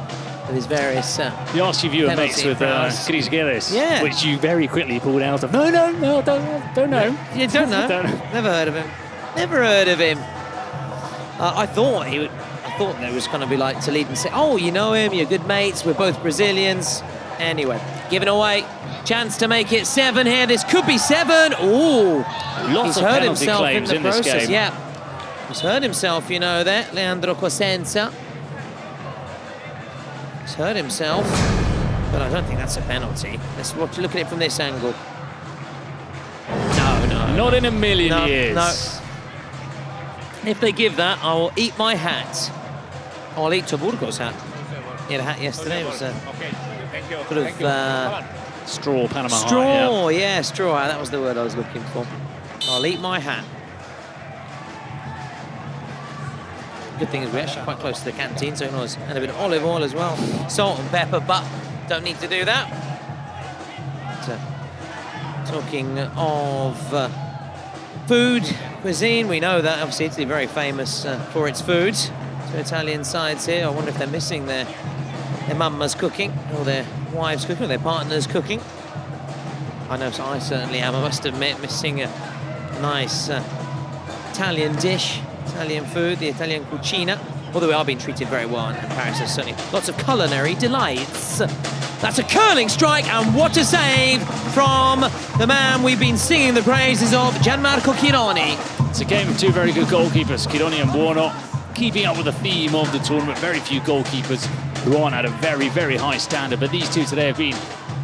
with his various You asked if you were mates with Chris Guedes, yeah, which you very quickly pulled out of. No, don't know. You don't know? Never heard of him. Never heard of him. I thought there was going to be like to lead and say, oh, you know him, you're good mates, we're both Brazilians. Anyway, given away. Chance to make it 7 here. This could be 7. Ooh, Lots he's of hurt penalty himself claims in the in this process. game. Yeah, he's hurt himself, you know that. Leandro Cosenza. He's hurt himself, but I don't think that's a penalty. Let's look at it from this angle. No. Not in a million years. No. If they give that, I will eat my hat. I'll eat Toburgo's hat. He had a hat yesterday. It was a sort of straw Panama hat. Straw, yeah, straw. That was the word I was looking for. I'll eat my hat. Good thing is we're actually quite close to the canteen, so it and a bit of olive oil as well, salt and pepper, but don't need to do that. So, talking of food, cuisine, we know that obviously Italy very famous for its food. Two Italian sides here. I wonder if they're missing their mammas cooking, or their wives cooking, or their partners cooking. I know, so I certainly am, I must admit, missing a nice Italian dish, Italian food, the Italian cucina. Although we are being treated very well in Paris, there's certainly lots of culinary delights. That's a curling strike, and what a save from the man we've been singing the praises of, Gianmarco Chironi. It's a game of 2 very good goalkeepers, Chironi and Buono, keeping up with the theme of the tournament. Very few goalkeepers who aren't at a very, very high standard, but these two today have been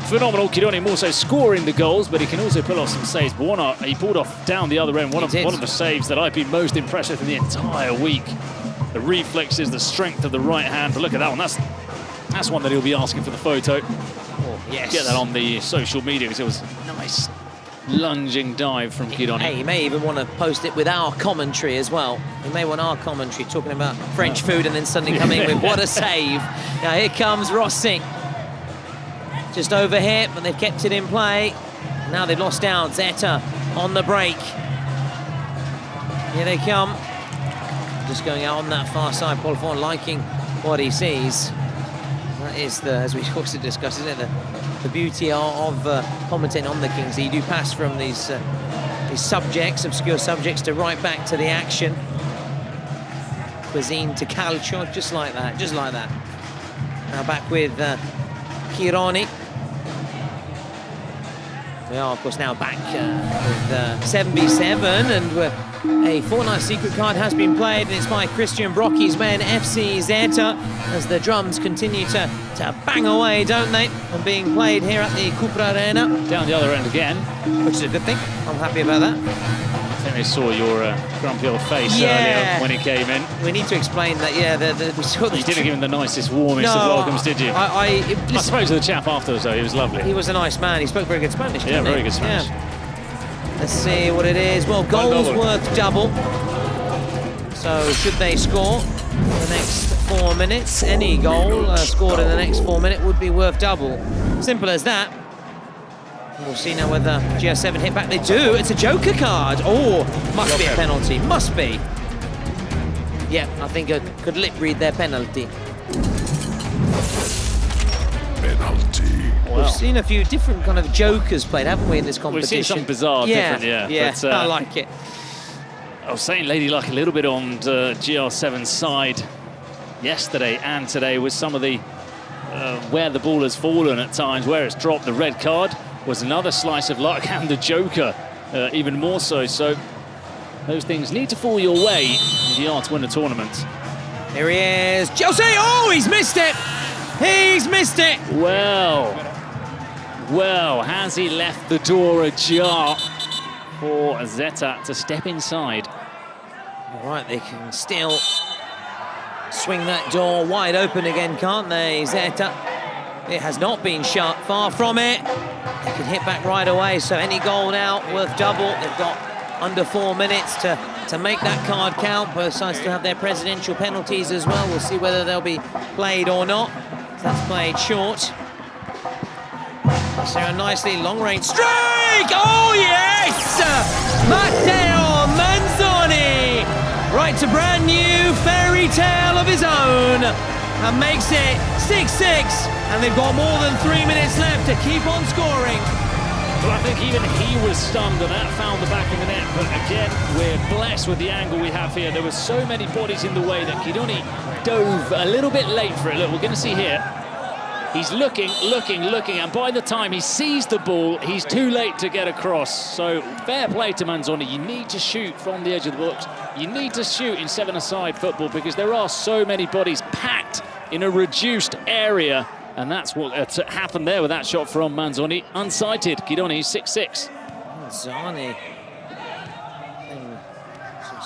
phenomenal. Chironi more so scoring the goals, but he can also pull off some saves. Buono, he pulled off down the other end, one of the saves that I've been most impressed with in the entire week. The reflexes, the strength of the right hand, but look at that one. That's one that he'll be asking for the photo. Oh, yes. Get that on the social media, because it was a nice lunging dive from Chironi. Hey, he may even want to post it with our commentary as well. He may want our commentary talking about French food and then suddenly coming with what a save. Now here comes Rossi. Just over here, but they've kept it in play. Now they've lost down. Zeta on the break. Here they come. Just going out on that far side. Paul Fon liking what he sees. That is the, as we also discussed, isn't it? the beauty of commentating on the Kings. You do pass from these subjects, obscure subjects, to right back to the action. Cuisine to calcio, just like that, just like that. Now back with Chironi. We are, of course, now back with 7v7, and a Fortnite secret card has been played, and it's by Christian Brocky's men, FC Zeta, as the drums continue to bang away, don't they? And being played here at the Cupra Arena. Down the other end again. Which is a good thing. I'm happy about that. I think they saw your grumpy old face earlier when he came in. We need to explain that, we saw You didn't give him the nicest, warmest of welcomes, did you? I spoke to the chap afterwards, though. He was lovely. He was a nice man. He spoke very good Spanish, didn't he? Very good Spanish. Yeah. Let's see what it is. Well, goals worth double. So should they score in the next 4 minutes, any goal scored in the next 4 minutes would be worth double. Simple as that. We'll see now whether GR7 hit back. They do. It's a joker card. Oh, must be a penalty. Must be. Yeah, I think I could lip read their penalty. Penalty. Wow. We've seen a few different kind of jokers played, haven't we, in this competition? We've seen some bizarre, different, Yeah, but, I like it. I was saying Lady Luck a little bit on GR7's side yesterday and today with some of the where the ball has fallen at times, where it's dropped. The red card was another slice of luck, and the joker even more so. So those things need to fall your way if you are to win a tournament. Here he is, Chelsea! Oh, he's missed it! He's missed it! Well, has he left the door ajar for Zeta to step inside? All right, they can still swing that door wide open again, can't they, Zeta? It has not been shut, far from it. They can hit back right away, so any goal now worth double. They've got under 4 minutes to make that card count. Both sides still have their presidential penalties as well. We'll see whether they'll be played or not. That's played short. Sarah nicely, long range strike! Oh yes! Matteo Manzoni! Writes a brand new fairy tale of his own and makes it 6-6, and they've got more than 3 minutes left to keep on scoring. Well, I think even he was stunned, and that found the back of the net. But again, we're blessed with the angle we have here. There were so many bodies in the way that Chironi dove a little bit late for it. Look, we're going to see here. He's looking, and by the time he sees the ball, he's too late to get across. So fair play to Manzoni. You need to shoot from the edge of the box. You need to shoot in seven-a-side football because there are so many bodies packed in a reduced area. And that's what happened there with that shot from Manzoni. Unsighted, Chironi 6-6. Manzoni.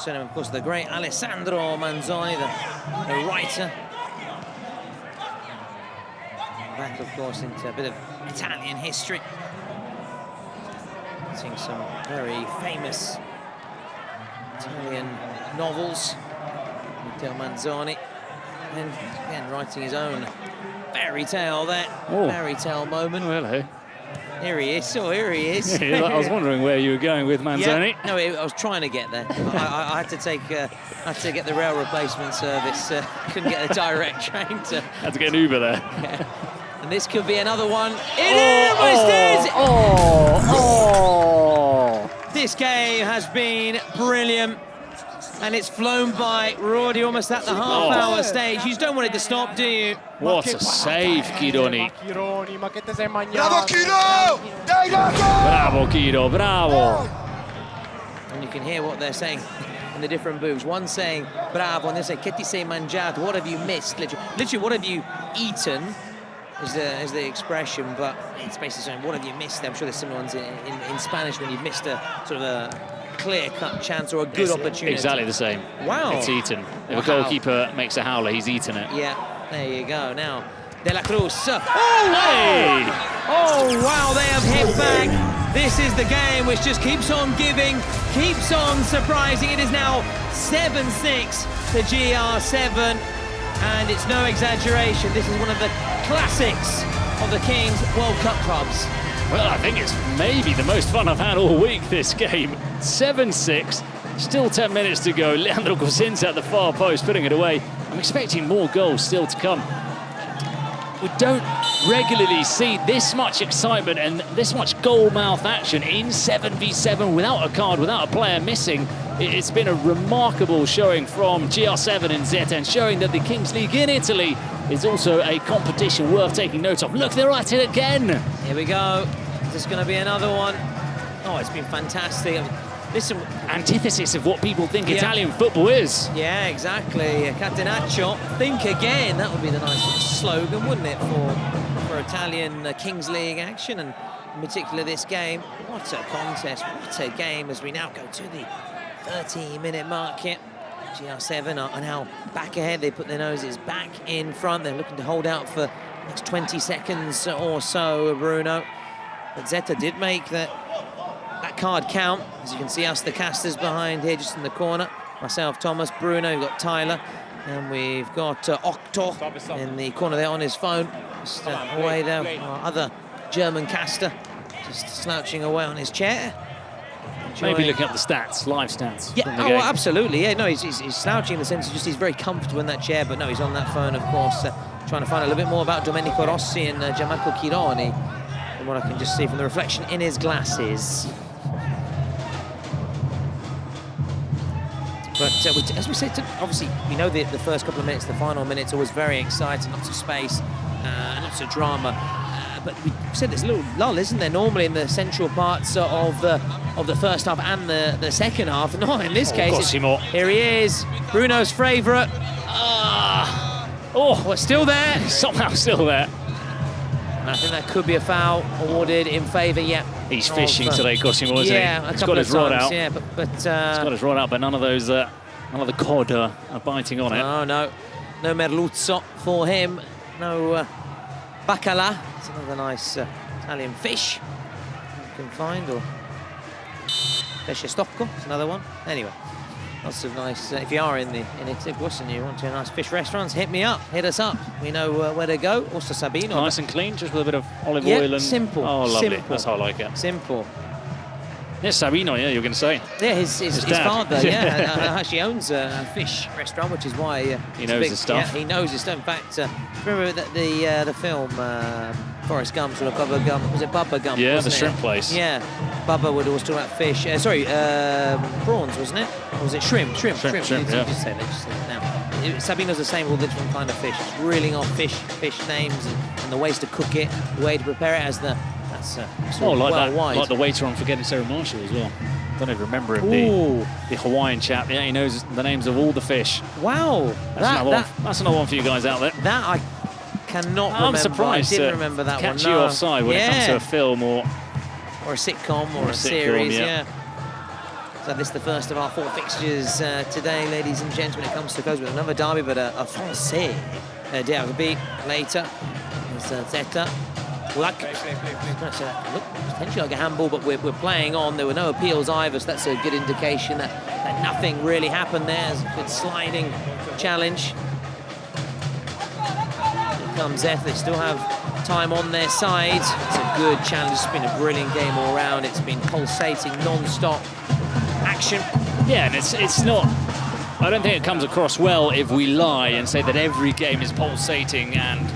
And of course, the great Alessandro Manzoni, the writer. Back, of course, into a bit of Italian history. Seeing some very famous Italian novels. Matteo Manzoni. And again, writing his own fairy tale there. Oh. Fairy tale moment. Oh, hello. Here he is. Oh, here he is. Yeah, I was wondering where you were going with Manzoni. Yeah. No, I was trying to get there. I had to take. I had to get the rail replacement service. Couldn't get a direct train to. Had to get an Uber there. Yeah. And this could be another one. It is! This game has been brilliant. And it's flown by. We're already almost at the half-hour stage. You just don't want it to stop, do you? What a save, Chironi. Bravo, Chiro! Dai, Bravo, Chiro, bravo. And you can hear what they're saying in the different booths. One saying, bravo, and they say, che ti sei mangiato? What have you missed? Literally, what have you eaten? Is the expression, but it's basically saying, what have you missed? I'm sure there's similar ones in Spanish when you've missed a sort of a clear-cut chance or a good opportunity. Exactly the same. Wow. It's eaten. If a goalkeeper makes a howler, he's eaten it. Yeah, there you go. Now, De La Cruz. Oh, Hey! Oh, wow, they have hit back. This is the game which just keeps on giving, keeps on surprising. It is now 7-6 to GR7, and it's no exaggeration. This is one of the classics of the Kings World Cup clubs. Well, I think it's maybe the most fun I've had all week, this game. 7-6, still 10 minutes to go. Leandro Cosenza at the far post, putting it away. I'm expecting more goals still to come. we don't regularly see this much excitement and this much goal-mouth action in 7v7 without a card, without a player missing. It's been a remarkable showing from GR7 and Zeta, and showing that the Kings League in Italy is also a competition worth taking note of. Look, they're at it again. Here we go. Is this going to be another one? Oh, it's been fantastic. Listen, antithesis of what people think Italian football is. Yeah, exactly. Catenaccio, think again. That would be the nice slogan, wouldn't it, for Italian Kings League action, and in particular this game. What a contest, what a game, as we now go to the 30-minute mark here. GR7 are now back ahead. They put their noses back in front. They're looking to hold out for the next 20 seconds or so, Bruno. But Zeta did make that card count. As you can see, us, the casters, behind here, just in the corner. Myself, Thomas, Bruno, we've got Tyler, and we've got Octo in the corner there on his phone. Just away there, our other German caster, just slouching away on his chair. Maybe looking up the stats, live stats. Yeah, oh, absolutely. Yeah, no, he's slouching in the sense of just he's very comfortable in that chair, but no, he's on that phone, of course, trying to find a little bit more about Domenico Rossi and Gianmarco Chironi, from what I can just see from the reflection in his glasses. But as we said, obviously, we know the first couple of minutes, the final minutes, always very exciting, lots of space, lots of drama. But we said there's a little lull, isn't there, normally in the central parts of the first half and the second half. Not in this case. Here he is, Bruno's favourite. What's still there? Somehow still there. And I think that could be a foul awarded in favour. Yeah, he's fishing today, Cosimo, isn't he? Yeah, he's got his rod out. Yeah, but he's got his rod out, but none of those, none of the cod are biting on it. Oh no, no merluzzo for him. No bacala. It's another nice Italian fish you can find, or pesce stocco. It's another one. Anyway, lots of nice. If you are in Italy, and you want to nice fish restaurants, hit me up, hit us up. We know where to go. Also Sabino. Nice and clean, just with a bit of olive oil and simple. Oh, lovely. Simple. That's how I like it. Simple. Yes, Sabino. Yeah, you were going to say. Yeah, his father. Yeah, actually owns a fish restaurant, which is why he knows his stuff. Yeah, he knows his stuff. In fact, remember the film Forrest Gump, or Bubba Gump? Was it Bubba Gump? Yeah, the shrimp place. Yeah, Bubba would always talk about fish. Prawns, wasn't it? Or was it shrimp? Shrimp. Yeah. Just say it now. Sabino's the same with all different kind of fish. It's reeling off fish names and the ways to cook it, the way to prepare it as the. Like the waiter on Forgetting Sarah Marshall as well. Don't even remember him, the Hawaiian chap. Yeah, he knows the names of all the fish. Wow, that's another one for you guys out there. That I cannot remember. I'm surprised I didn't remember that one. Catch you offside when it comes to a film or a sitcom or a series. Yeah. So this is the first of our 4 fixtures today, ladies and gentlemen. It comes to close with another derby, but a Francais derby later. It's Zeta. Potentially like a handball, but we're playing on. There were no appeals either, so that's a good indication that nothing really happened there. It's a good sliding challenge. Here comes Zeta. They still have time on their side. It's a good challenge. It's been a brilliant game all round. It's been pulsating, non-stop action. Yeah, and it's not. I don't think it comes across well if we lie and say that every game is pulsating and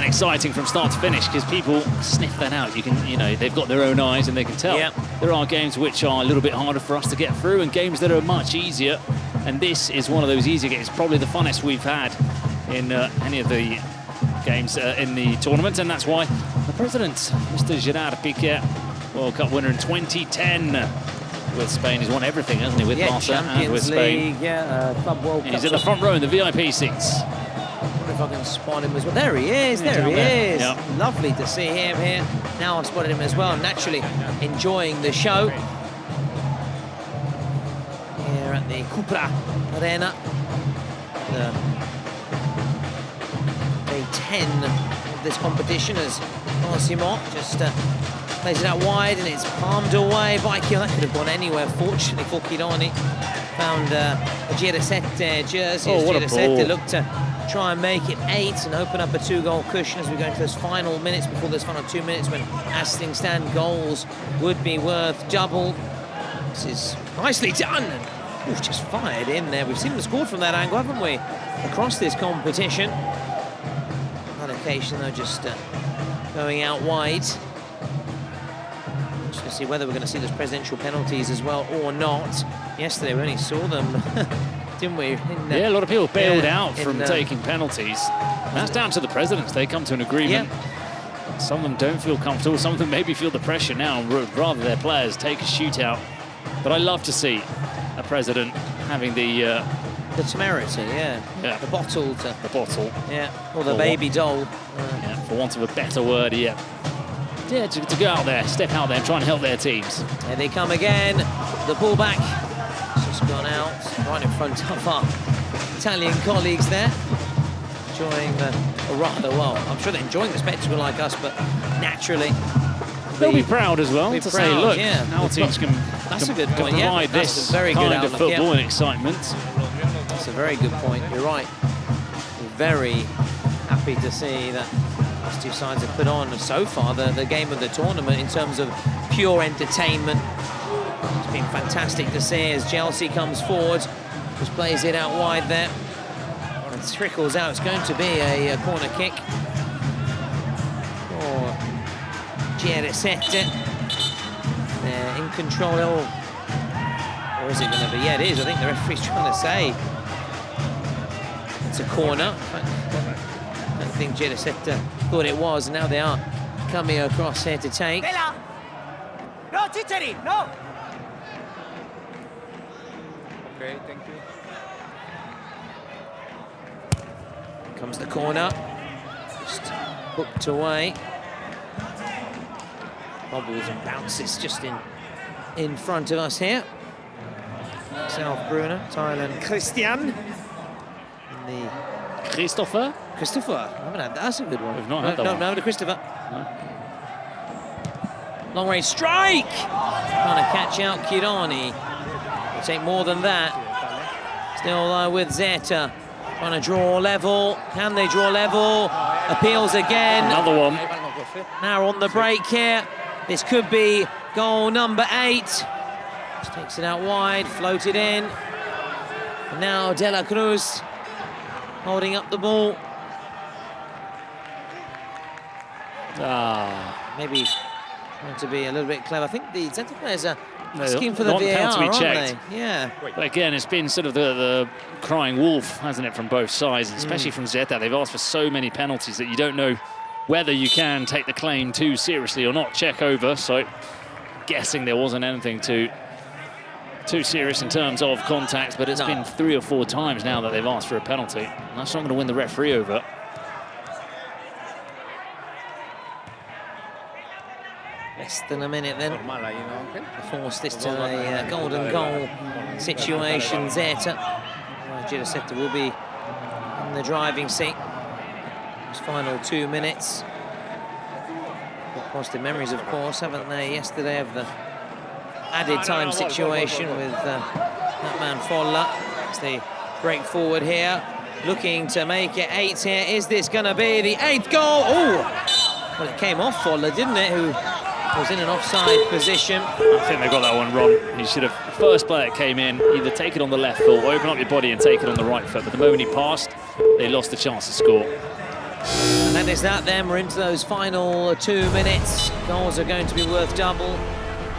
exciting from start to finish, because people sniff that out. They've got their own eyes and they can tell. Yep. There are games which are a little bit harder for us to get through and games that are much easier, and this is one of those easier games, probably the funnest we've had in any of the games in the tournament, and that's why the president, Mr. Gerard Piqué, World Cup winner in 2010 with Spain, he's won everything, hasn't he, with Barca and with Spain. Champions League, Club World Cup. He's at the front row in the VIP seats. If I can spot him as well. There he is, there he is. Yep. Lovely to see him here. Now I've spotted him as well, naturally enjoying the show. Here at the Cupra Arena. Day 10 of this competition as Cosimo just plays it out wide and it's palmed away by Chironi. That could have gone anywhere, fortunately for Chironi. Found a GR7 jersey. Oh, what a ball. Looked to try and make it 8 and open up a 2-goal cushion as we go into those final minutes, before those final 2 minutes when, as things stand, goals would be worth double. This is nicely done. We've just fired in there. We've seen them scored from that angle, haven't we? Across this competition. indication though, just going out wide. Just to see whether we're going to see those presidential penalties as well or not. Yesterday we only saw them, didn't we? Yeah, a lot of people bailed out from taking penalties. That's down to the presidents. They come to an agreement. Yeah. Some of them don't feel comfortable. Some of them maybe feel the pressure now and would rather their players take a shootout. But I love to see a president having the temerity, yeah. The bottle. The bottle. Yeah, or the baby doll. Yeah, for want of a better word, yeah. Yeah, to go out there, step out there and try and help their teams. Here they come again. The pullback. Just gone out right in front of our Italian colleagues there. Enjoying rather well. I'm sure they're enjoying the spectacle like us, but naturally they'll be proud as well to say, look, our teams can provide this very good kind of football and excitement. That's a very good point. You're right. Very happy to see that these two sides have put on so far the game of the tournament in terms of pure entertainment. It's been fantastic to see as Chelsea comes forward, just plays it out wide there. And trickles out. It's going to be a corner kick for Zeta. They're in control. Or is it going to be? Yeah, it is. I think the referee's trying to say it's a corner. I don't think Zeta thought it was. And now they are coming across here to take. No, Ciceri, no! Okay, thank you. Comes the corner, just hooked away. Bobbles and bounces just in front of us here. South Bruno, Thailand, Christian. The Christopher? Christopher, I haven't had that. That's a good one. We've not had that one. No, the Christopher. No. Long range strike! Trying to catch out Kirani. It'll take more than that. Still with Zeta. Trying to draw level. Can they draw level? Appeals again. Another one. Now on the break here. This could be goal number 8. Just takes it out wide, floated in. And now De La Cruz holding up the ball. Maybe trying to be a little bit clever. I think the Zeta players are asking for the VAR, to be checked. aren't they? Yeah. But again, it's been sort of the crying wolf, hasn't it, from both sides, and especially from Zeta. They've asked for so many penalties that you don't know whether you can take the claim too seriously or not. Check over, so guessing there wasn't anything too serious in terms of contacts, but it's been 3 or 4 times now that they've asked for a penalty. And that's not going to win the referee over. Less than a minute then. Force this to a golden goal situation. Zeta. Zeta will be in the driving seat. These final 2 minutes. Got positive memories, of course, haven't they, yesterday of the added time situation with that man Folla. It's the break forward here. Looking to make it 8 here. Is this going to be the 8th goal? Oh! Well, it came off Folla, didn't it? Who was in an offside position. I think they got that one wrong. He should have, first player that came in, either take it on the left foot or open up your body and take it on the right foot. But the moment he passed, they lost the chance to score. And that is that then. We're into those final 2 minutes. Goals are going to be worth double.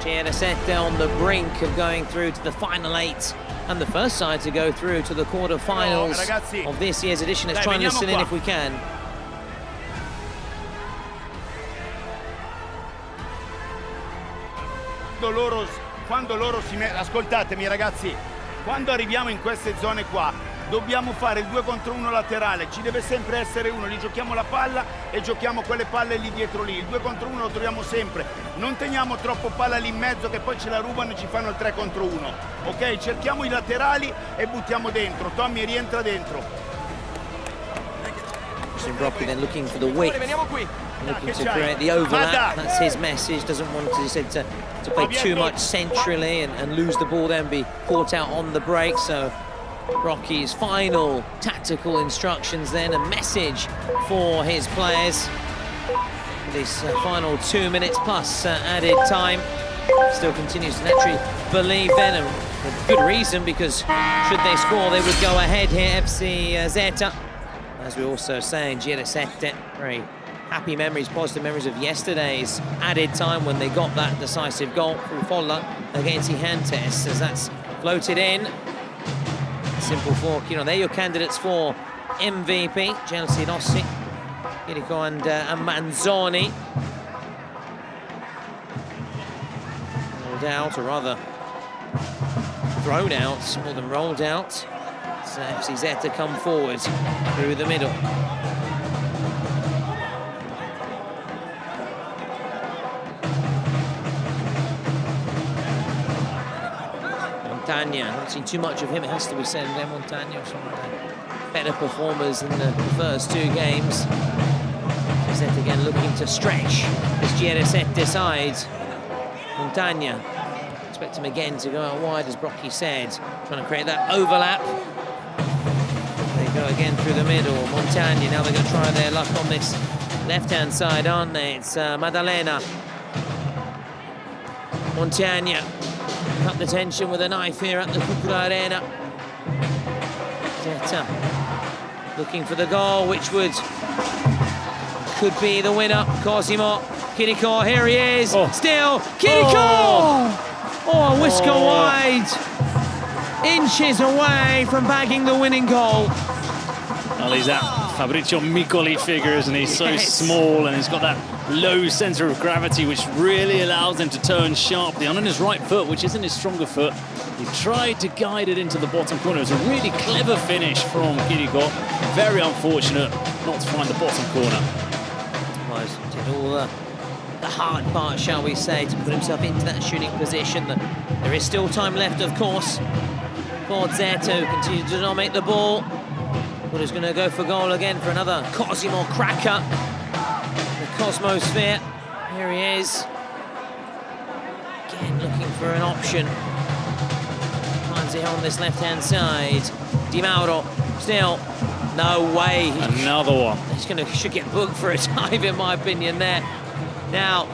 Zeta on the brink of going through to the final 8. And the first side to go through to the quarterfinals of this year's edition. Let's try and listen in if we can. Quando loro si mettono, ascoltatemi ragazzi, quando arriviamo in queste zone qua dobbiamo fare il 2 contro 1 laterale, ci deve sempre essere uno, lì giochiamo la palla e giochiamo quelle palle lì dietro lì, il 2 contro 1 lo troviamo sempre, non teniamo troppo palla lì in mezzo che poi ce la rubano e ci fanno il 3 contro 1, ok? Cerchiamo i laterali e buttiamo dentro, Tommy rientra dentro. Brocky then looking for the width, looking to create the overlap. That's his message. Doesn't want to play too much centrally and lose the ball, then be caught out on the break. So Rocky's final tactical instructions, then a message for his players. This final 2 minutes plus added time. Still continues to naturally believe then, and with good reason, because should they score, they would go ahead here, FC Zeta. As we also saying, Seta, very happy memories, positive memories of yesterday's added time when they got that decisive goal through Folla against Gigantes, as that's floated in. Simple fork, you know, they're your candidates for MVP, Chelsea Rossi, Chirico and Manzoni. Rolled out, or rather thrown out, more than rolled out. So FC Zeta come forward through the middle. Montagna, not seen too much of him, it has to be said. Montagna, some of the better performers in the first two games. Zeta again looking to stretch as GRSet decides. Montagna, expect him again to go out wide, as Brocky said, trying to create that overlap. They go again through the middle. Montagna, now they're going to try their luck on this left-hand side, aren't they? It's Maddalena. Montagna, cut the tension with a knife here at the Cupra Arena. Zeta looking for the goal, which could be the winner. Cosimo, Chirico, here he is. Still, Chirico! Oh, a whisker wide. Inches away from bagging the winning goal. Well, he's that Fabrizio Micoli figure, isn't he? So small, and he's got that low centre of gravity, which really allows him to turn sharply on his right foot, which isn't his stronger foot. He tried to guide it into the bottom corner. It was a really clever finish from Chirico. Very unfortunate not to find the bottom corner. Well, did all the hard part, shall we say, to put himself into that shooting position. There is still time left, of course, for Zeta, who continue to dominate the ball. But is going to go for goal again for another Cosimo cracker. The Cosmosphere. Here he is. Again, looking for an option. Finds it on this left-hand side. Di Mauro, still. No way. Another one. Should get booked for a dive, in my opinion, there. Now,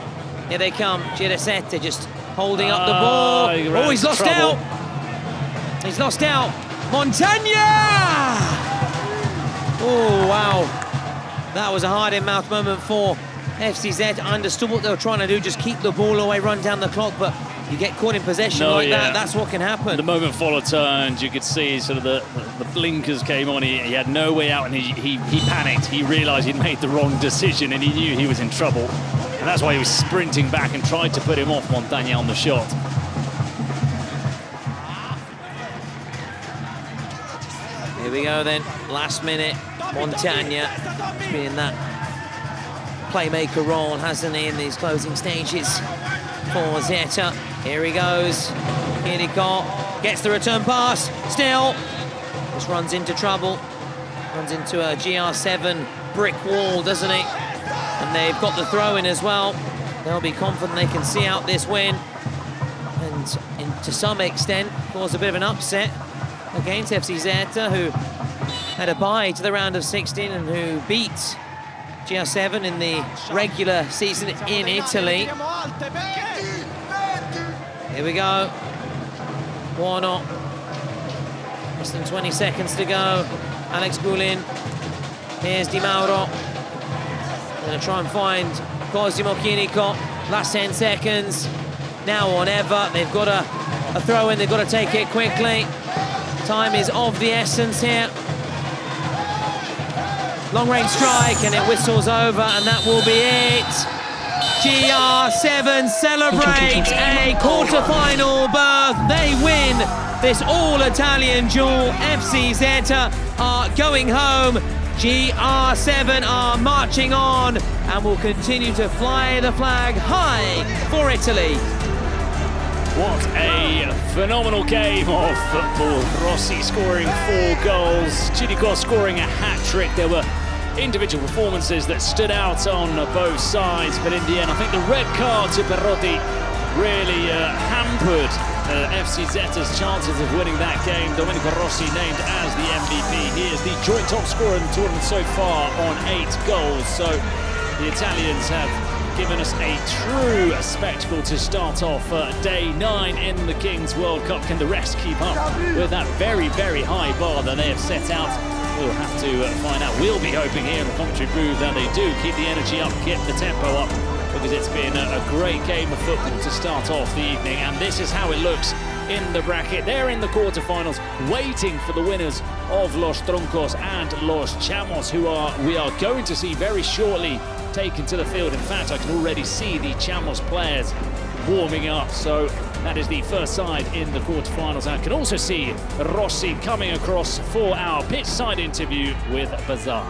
here they come. Girasetta just holding up the ball. Oh, he's lost out. He's lost out. Montagna! Oh, wow. That was a hard-in-mouth moment for FC Zeta. I understood what they were trying to do, just keep the ball away, run down the clock, but you get caught in possession that, that's what can happen. The moment Folla turned, you could see sort of the blinkers came on. He had no way out, and he panicked. He realised he'd made the wrong decision, and he knew he was in trouble. And that's why he was sprinting back and tried to put him off Montagna on the shot. Here we go then, last minute. Montagna being that playmaker role, hasn't he, in these closing stages for Zeta. Here he goes. Chirico gets the return pass. Still, just runs into trouble. Runs into a GR7 brick wall, doesn't he? And they've got the throw in as well. They'll be confident they can see out this win. And to some extent, cause a bit of an upset against FC Zeta, who had a bye to the round of 16 and who beat GR7 in the regular season in Italy. Here we go. 1-0. Less than 20 seconds to go. Alex Gulin. Here's Di Mauro. Gonna try and find Cosimo Chirico. Last 10 seconds. Now or never. They've got a throw in. They've got to take it quickly. Time is of the essence here. Long range strike, and it whistles over, and that will be it. GR7 celebrate a quarter-final berth. They win this all-Italian duel. FC Zeta are going home. GR7 are marching on and will continue to fly the flag high for Italy. What a phenomenal game of football. Rossi scoring 4 goals, Chirico scoring a hat-trick. There were individual performances that stood out on both sides, but in the end, I think the red card to Perotti really hampered FC Zeta's chances of winning that game. Domenico Rossi named as the MVP. He is the joint top scorer in the tournament so far on 8 goals. So the Italians have given us a true spectacle to start off day 9 in the Kings World Cup. Can the rest keep up with that very, very high bar that they have set out We'll have to find out. We'll be hoping here in the commentary booth that they do keep the energy up, keep the tempo up, because it's been a great game of football to start off the evening. And this is how it looks in the bracket. They're in the quarterfinals, waiting for the winners of Los Troncos and Los Chamos, who we are going to see very shortly taken to the field. In fact, I can already see the Chamos players warming up. So that is the first side in the quarterfinals. I can also see Rossi coming across for our pitch side interview with Bazaar.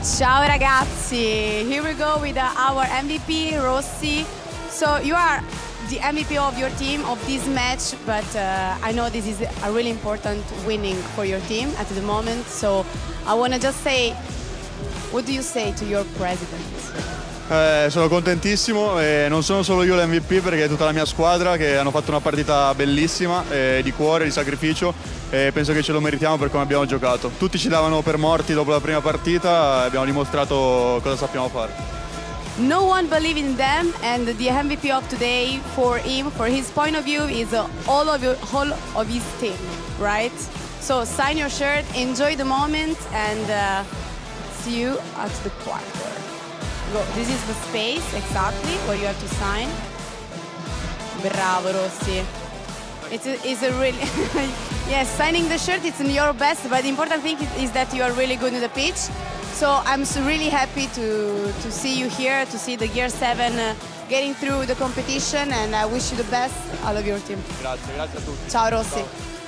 Ciao ragazzi, here we go with our MVP Rossi. So you are the MVP of your team of this match, but I know this is a really important winning for your team at the moment. So I want to just say, what do you say to your president? Sono contentissimo e non sono solo io l'MVP, perché è tutta la mia squadra che hanno fatto una partita bellissima, di cuore, di sacrificio, e penso che ce lo meritiamo per come abbiamo giocato. Tutti ci davano per morti dopo la prima partita e abbiamo dimostrato cosa sappiamo fare. No one believed in them, and the MVP of today for him, for his point of view, is all of his team, right? So sign your shirt, enjoy the moment, and see you at the quarter. Go. This is the space exactly where you have to sign. Bravo Rossi. It's a really yes, signing the shirt, it's your best, but the important thing is that you are really good in the pitch. So I'm really happy to see you here, to see the Gear 7 getting through the competition, and I wish you the best, all of your team. Grazie a tutti. Ciao Rossi.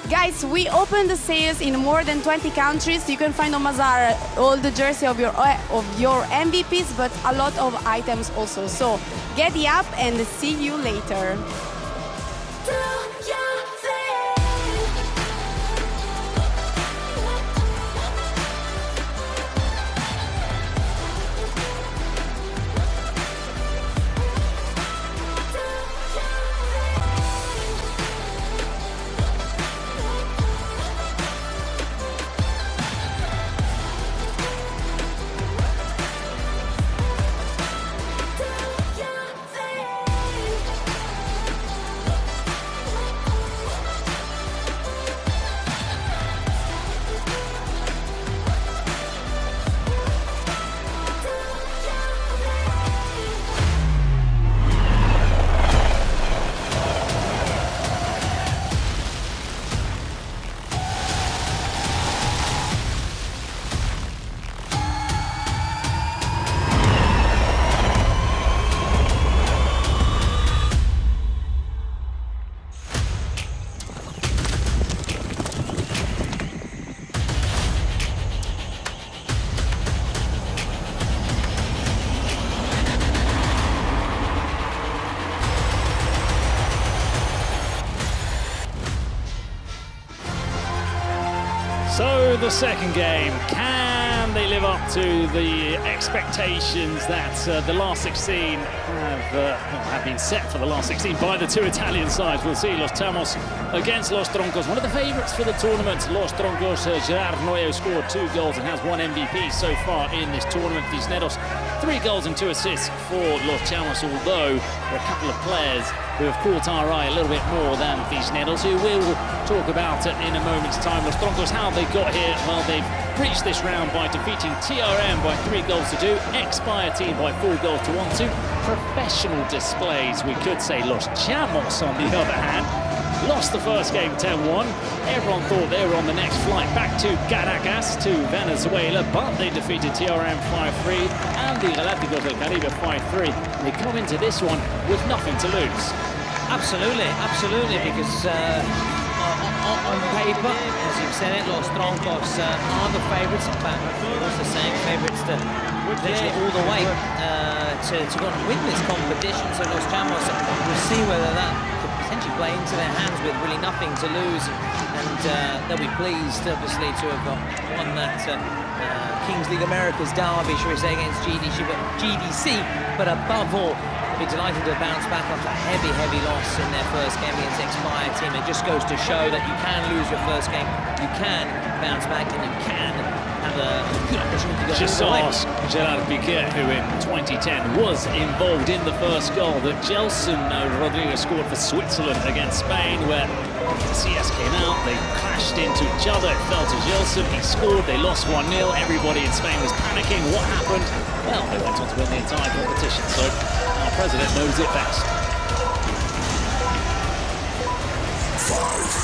Guys, we opened the sales in more than 20 countries. You can find on Bazaar all the jersey of your MVPs, but a lot of items also. So get the app and see you later. So the second game, can they live up to the expectations that the last 16 have been set for the last 16 by the two Italian sides? We'll see Los Chamos against Los Troncos, one of the favourites for the tournament. Los Troncos, Gerard Noyo scored 2 goals and has 1 MVP so far in this tournament. Cisneros, 3 goals and 2 assists for Los Chamos, although there are a couple of players who have caught our eye a little bit more than Cisneros, who we'll talk about in a moment's time. Los Troncos, how they got here? Well, they've reached this round by defeating TRM by 3 goals to 2, Expire team by 4 goals to 1. 2 professional displays, we could say. Los Chamos, on the other hand, lost the first game 10-1. Everyone thought they were on the next flight back to Caracas, to Venezuela, but they defeated TRM 5-3 and the Galácticos del Caribe 5-3. They come into this one with nothing to lose. Absolutely, absolutely, because on paper, as you've said it, Los Troncos are the favourites. In fact, we're also saying favourites to literally all the way to go and win this competition. So Los Chamos, we'll see whether that could potentially play into their hands with really nothing to lose, and they'll be pleased, obviously, to have won that Kings League Americas derby, shall we say, against GDC, but above all, be delighted to bounce back after a heavy loss in their first game against Expire team. It just goes to show that you can lose your first game, you can bounce back, and you can have a good opportunity to go Just ask Gerard Piqué, who in 2010 was involved in the first goal that Gelson Rodriguez scored for Switzerland against Spain, where CS came out, they crashed into each other, it fell to Gilson, he scored, they lost 1-0, everybody in Spain was panicking. What happened? Well, they went on to win the entire competition, so our president knows it best.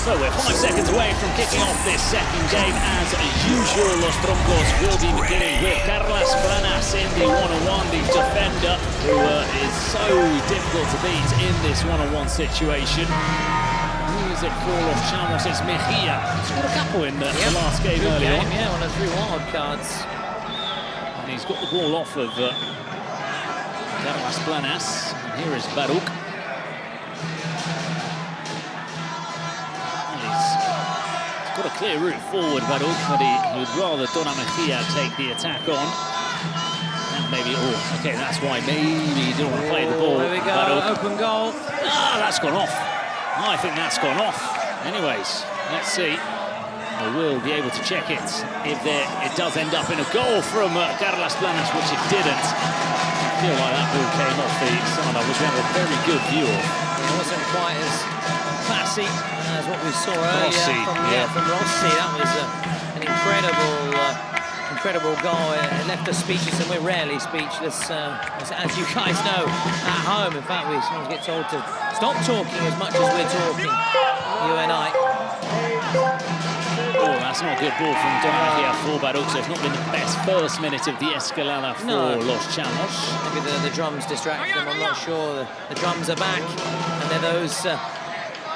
So we're 5 seconds away from kicking off this second game. As usual, Los Troncos will be beginning with Carlos Blanas in the one-on-one, the defender who is so difficult to beat in this one-on-one situation. Who is it for Los Chamos? It's Mejia. Scored a couple in the last game earlier on. Yeah, one of 3 wild cards. And he's got the ball off of Carlos Blanas. And here is Baruch. Got a clear route forward, Baruch, but he would rather Dona Mejia take the attack on. And maybe, okay, that's why maybe he didn't want to play the ball. There we go, Baruch. open goal. Ah, that's gone off. I think that's gone off. Anyways, let's see. We will be able to check it if it does end up in a goal from Carlos Blanas, which it didn't. I feel like that ball came off the side, which we have a very good view of. It wasn't quite as classy as what we saw earlier from Rossi. That was an incredible goal. It left us speechless, and we're rarely speechless, as you guys know, at home. In fact, we sometimes get told to stop talking as much as we're talking, you and I. Oh, that's not a good ball from Donahue for Baruch, so it's not been the best first minute of the Escalada for Los Chamos. Maybe the drums distract them, I'm not sure. The drums are back, and they're those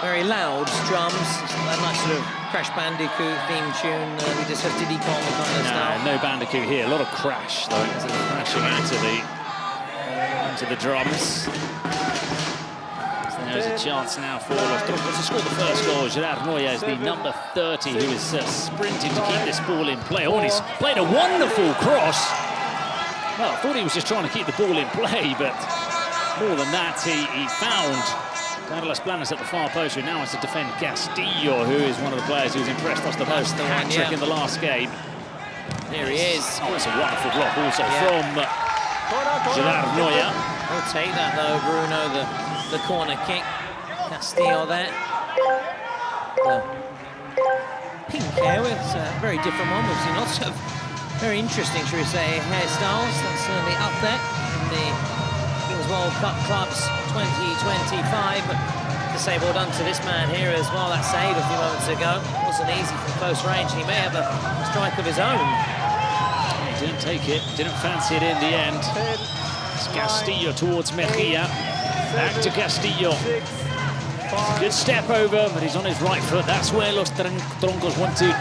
very loud drums. That nice sort of Crash Bandicoot theme tune. We just have Diddy Kong kind of style. No Bandicoot here. A lot of crash, though. Crashing into the drums. There's a chance now for Los Troncos to score the first goal. Gerard Noya is the number 30 who is sprinting to keep this ball in play. Oh, and he's played a wonderful cross. Well, I thought he was just trying to keep the ball in play, but more than that, he found Carlos Blanas at the far post, who now has to defend Castillo, who is one of the players who's impressed us the most. The hat-trick in the last game. Here he is. Oh, it's a wonderful block also from Gerard Noya. We'll take that though, Bruno, the corner kick. Castillo there. Pink hair, it's a very different one. We've seen lots of very interesting, shall we say, hairstyles. That's certainly up there in the Kings World Cup Clubs 2025. But to say well done to this man here as well. That save a few moments ago wasn't easy from close range. He may have a strike of his own. He didn't take it, didn't fancy it in the end. It's Castillo towards Mejia. Back to Castillo. It's a good step over, but he's on his right foot. That's where Los Troncos want to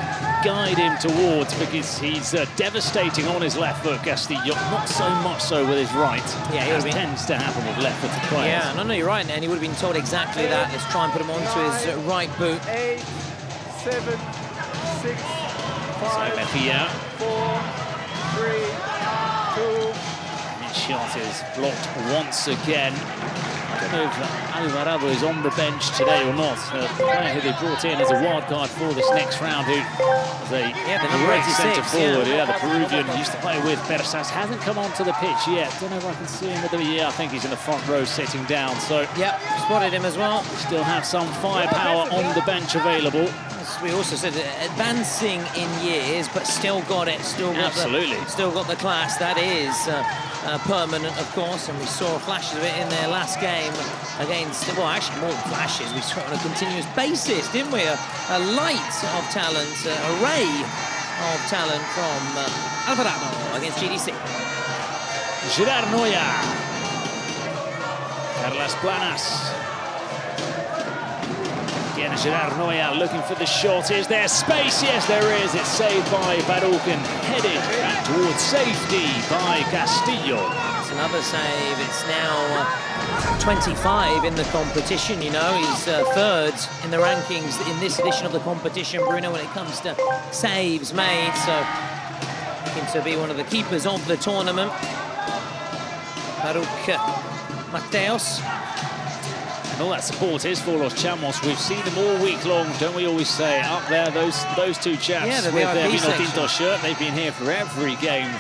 guide him towards, because he's devastating on his left foot, Castillo. Not so much so with his right. Yeah, as tends to happen with left-footed players. Yeah, no, you're right, and he would have been told exactly that. Let's try and put him onto his right boot. 8, 7, 6, 5, so Mejia. 4, 3, 2. His shot is blocked once again. I don't know if Alvarado is on the bench today or not. The player who they brought in as a wild card for this next round, who is a great centre forward. Yeah, the Peruvian used to play with PERSAS, hasn't come onto the pitch yet. Don't know if I can see him with the. Yeah, I think he's in the front row sitting down. So yep, spotted him as well. Still have some firepower on the bench available. As we also said, advancing in years, but still got it. Still got the class. That is permanent, of course, and we saw flashes of it in their last game against, well, actually more than flashes, we saw it on a continuous basis, didn't we? A light of talent, array of talent from Alvarado against GDC. Gerard Noya. Carlos Blanas. Again, Gerard Noya looking for the shot. Is there space? Yes, there is. It's saved by Baruch and headed back towards safety by Castillo. It's another save. It's now 25 in the competition, you know. He's third in the rankings in this edition of the competition, Bruno, when it comes to saves made. So, looking to be one of the keepers of the tournament. Baruch Mateos. And all that support is for Los Chamos. We've seen them all week long, don't we always say? Up there, those two chaps with their Vino Tinto shirt. They've been here for every game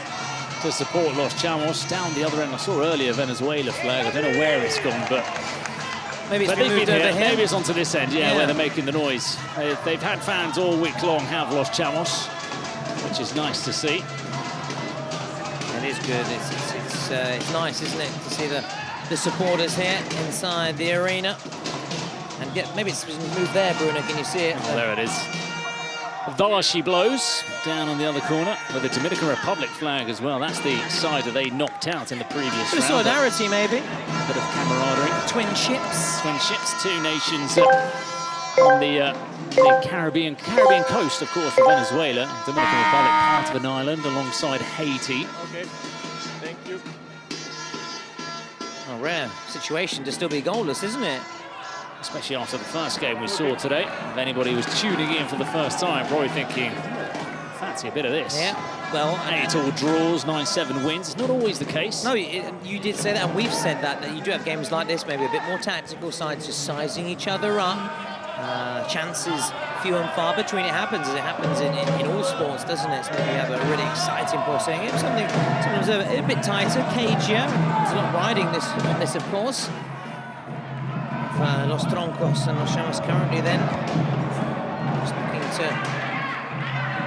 to support Los Chamos. Down the other end, I saw earlier Venezuela flag. I don't know where it's gone, but Maybe it's But been they've moved been over here. here. Maybe it's onto this end, Yeah. where they're making the noise. They've had fans all week long have Los Chamos, which is nice to see. It is good. It's nice, isn't it, to see the supporters here inside the arena. And maybe it's moved there, Bruno. Can you see it? Oh, there it is. Valashi blows down on the other corner with the Dominican Republic flag as well. That's the side that they knocked out in the previous round. Solidarity, maybe. A bit of camaraderie. Twin ships. Twin ships, two nations on the Caribbean coast, of course, of Venezuela. Dominican Republic, part of an island alongside Haiti. Okay, thank you. A rare situation to still be goalless, isn't it? Especially after the first game we saw today. If anybody was tuning in for the first time, probably thinking, fancy a bit of this. Yeah, well... 8-all draws, 9-7 wins. It's not always the case. No, you did say that, and we've said that you do have games like this, maybe a bit more tactical, sides just sizing each other up. Chances few and far between. It happens, as it happens in all sports, doesn't it? Sometimes you have a really exciting pulsating game, sometimes a bit tighter, cagier. There's a lot riding on this, of course. Los Troncos and Los Chamos currently then just looking to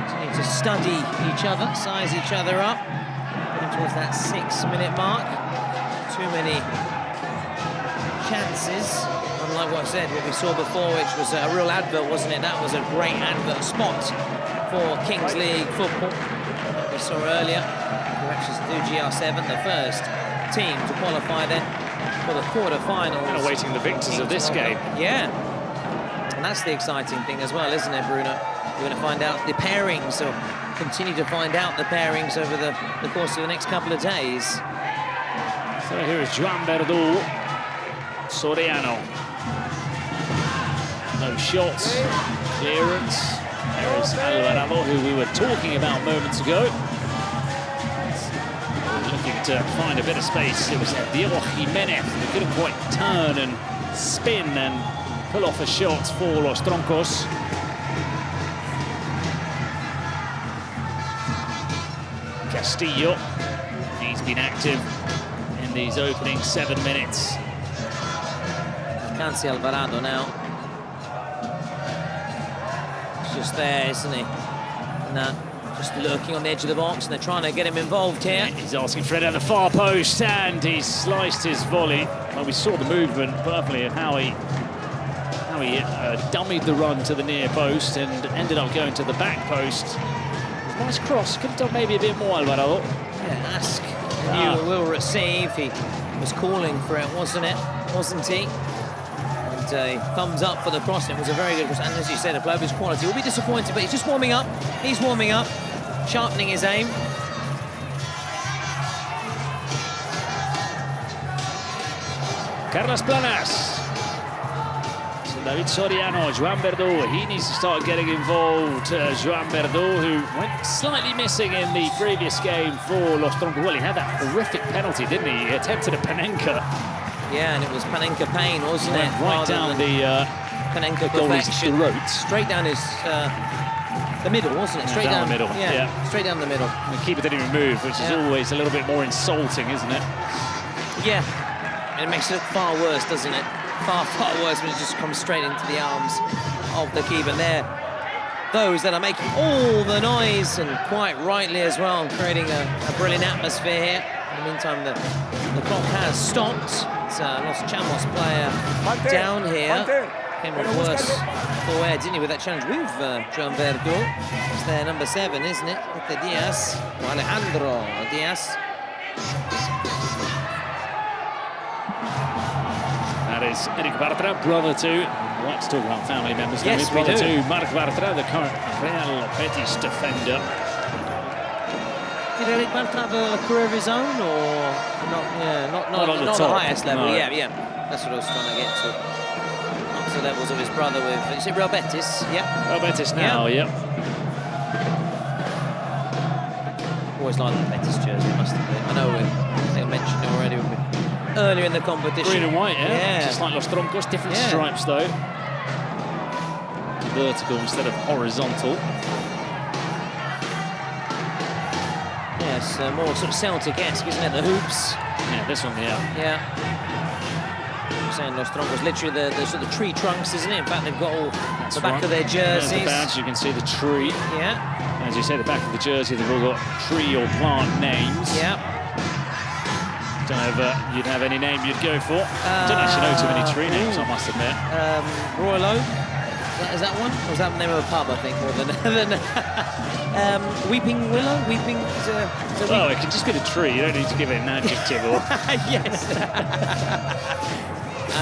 continue to study each other, size each other up. Going towards that 6-minute mark. Too many chances, unlike what I said, what we saw before, which was a real advert, wasn't it? That was a great advert spot for Kings League football that we saw earlier. We're actually to do GR7, the first team to qualify then for the quarter-finals. And awaiting the victors of this game. Yeah. And that's the exciting thing as well, isn't it, Bruno? You're going to find out the pairings, or continue to find out the pairings over the course of the next couple of days. So here is Joan Verdú, Soriano. No shots, clearance. There is Alvarado, who we were talking about moments ago. Looking to find a bit of space. It was Diego Jimenez who couldn't quite turn and spin and pull off a shot for Los Troncos. Castillo, he's been active in these opening 7 minutes. You can't see Alvarado now. He's just there, isn't he? And, just lurking on the edge of the box, and they're trying to get him involved here. He's asking Fred at the far post, and he sliced his volley. Well, we saw the movement perfectly and how he dummied the run to the near post and ended up going to the back post. Nice cross, could have done maybe a bit more, Alvarado. Yeah, ask and you will receive. He was calling for it, wasn't he? And thumbs up for the cross. It was a very good cross, and as you said, a player of his quality will be disappointed, but he's just warming up. He's warming up, sharpening his aim. Carlos Planas. David Soriano, Joan Verdú, he needs to start getting involved. Joan Verdú, who went slightly missing in the previous game for Los Troncos. Well, he had that horrific penalty, didn't he? He attempted a Panenka. Yeah, and it was Panenka pain, wasn't it? Right down the Panenka goalie's perfection. throat. Straight down his the middle, wasn't it? Straight down the middle. Yeah, straight down the middle. The keeper didn't even move, which is always a little bit more insulting, isn't it? Yeah, and it makes it look far worse, doesn't it? Far, far worse when it just comes straight into the arms of the keeper. And there, those that are making all the noise, and quite rightly as well, creating a brilliant atmosphere here. In the meantime, the clock has stopped. It's a Los Chamos player down here. Came off worse for air, didn't he, with that challenge with Joan Verdú. It's their number 7, isn't it? With Diaz, Alejandro Diaz. That is Eric Bartra, brother to, we like to talk about family members. Yes, brother we do. to Marc Bartra, the current Real Betis defender. Did Eric Bartra have a career of his own, or not? Yeah, not at the the top, highest level. no. Yeah, that's what I was trying to get to. Up to the levels of his brother with, is it Real Betis? Yeah. Real Betis now, yep. Always like that Betis jersey, must admit. I know I think I mentioned it already earlier in the competition. Green and white, yeah. Just like Los Troncos, different stripes though. Vertical instead of horizontal. Yes, more sort of Celtic-esque, isn't it? The hoops. Yeah, this one, yeah. Yeah. you're saying, Los Troncos, literally the sort of tree trunks, isn't it? In fact, they've got all That's the back right. of their jerseys. There's the badge, you can see the tree. Yeah. As you say, the back of the jersey, they've all got tree or plant names. Yeah. Don't know if you'd have any name you'd go for. Don't actually know too many tree names, I must admit. Royal Oak, is that one? Or is that the name of a pub, I think, more than Weeping Willow? Weeping... Well, it can just be the tree, you don't need to give it an adjective or... Yes.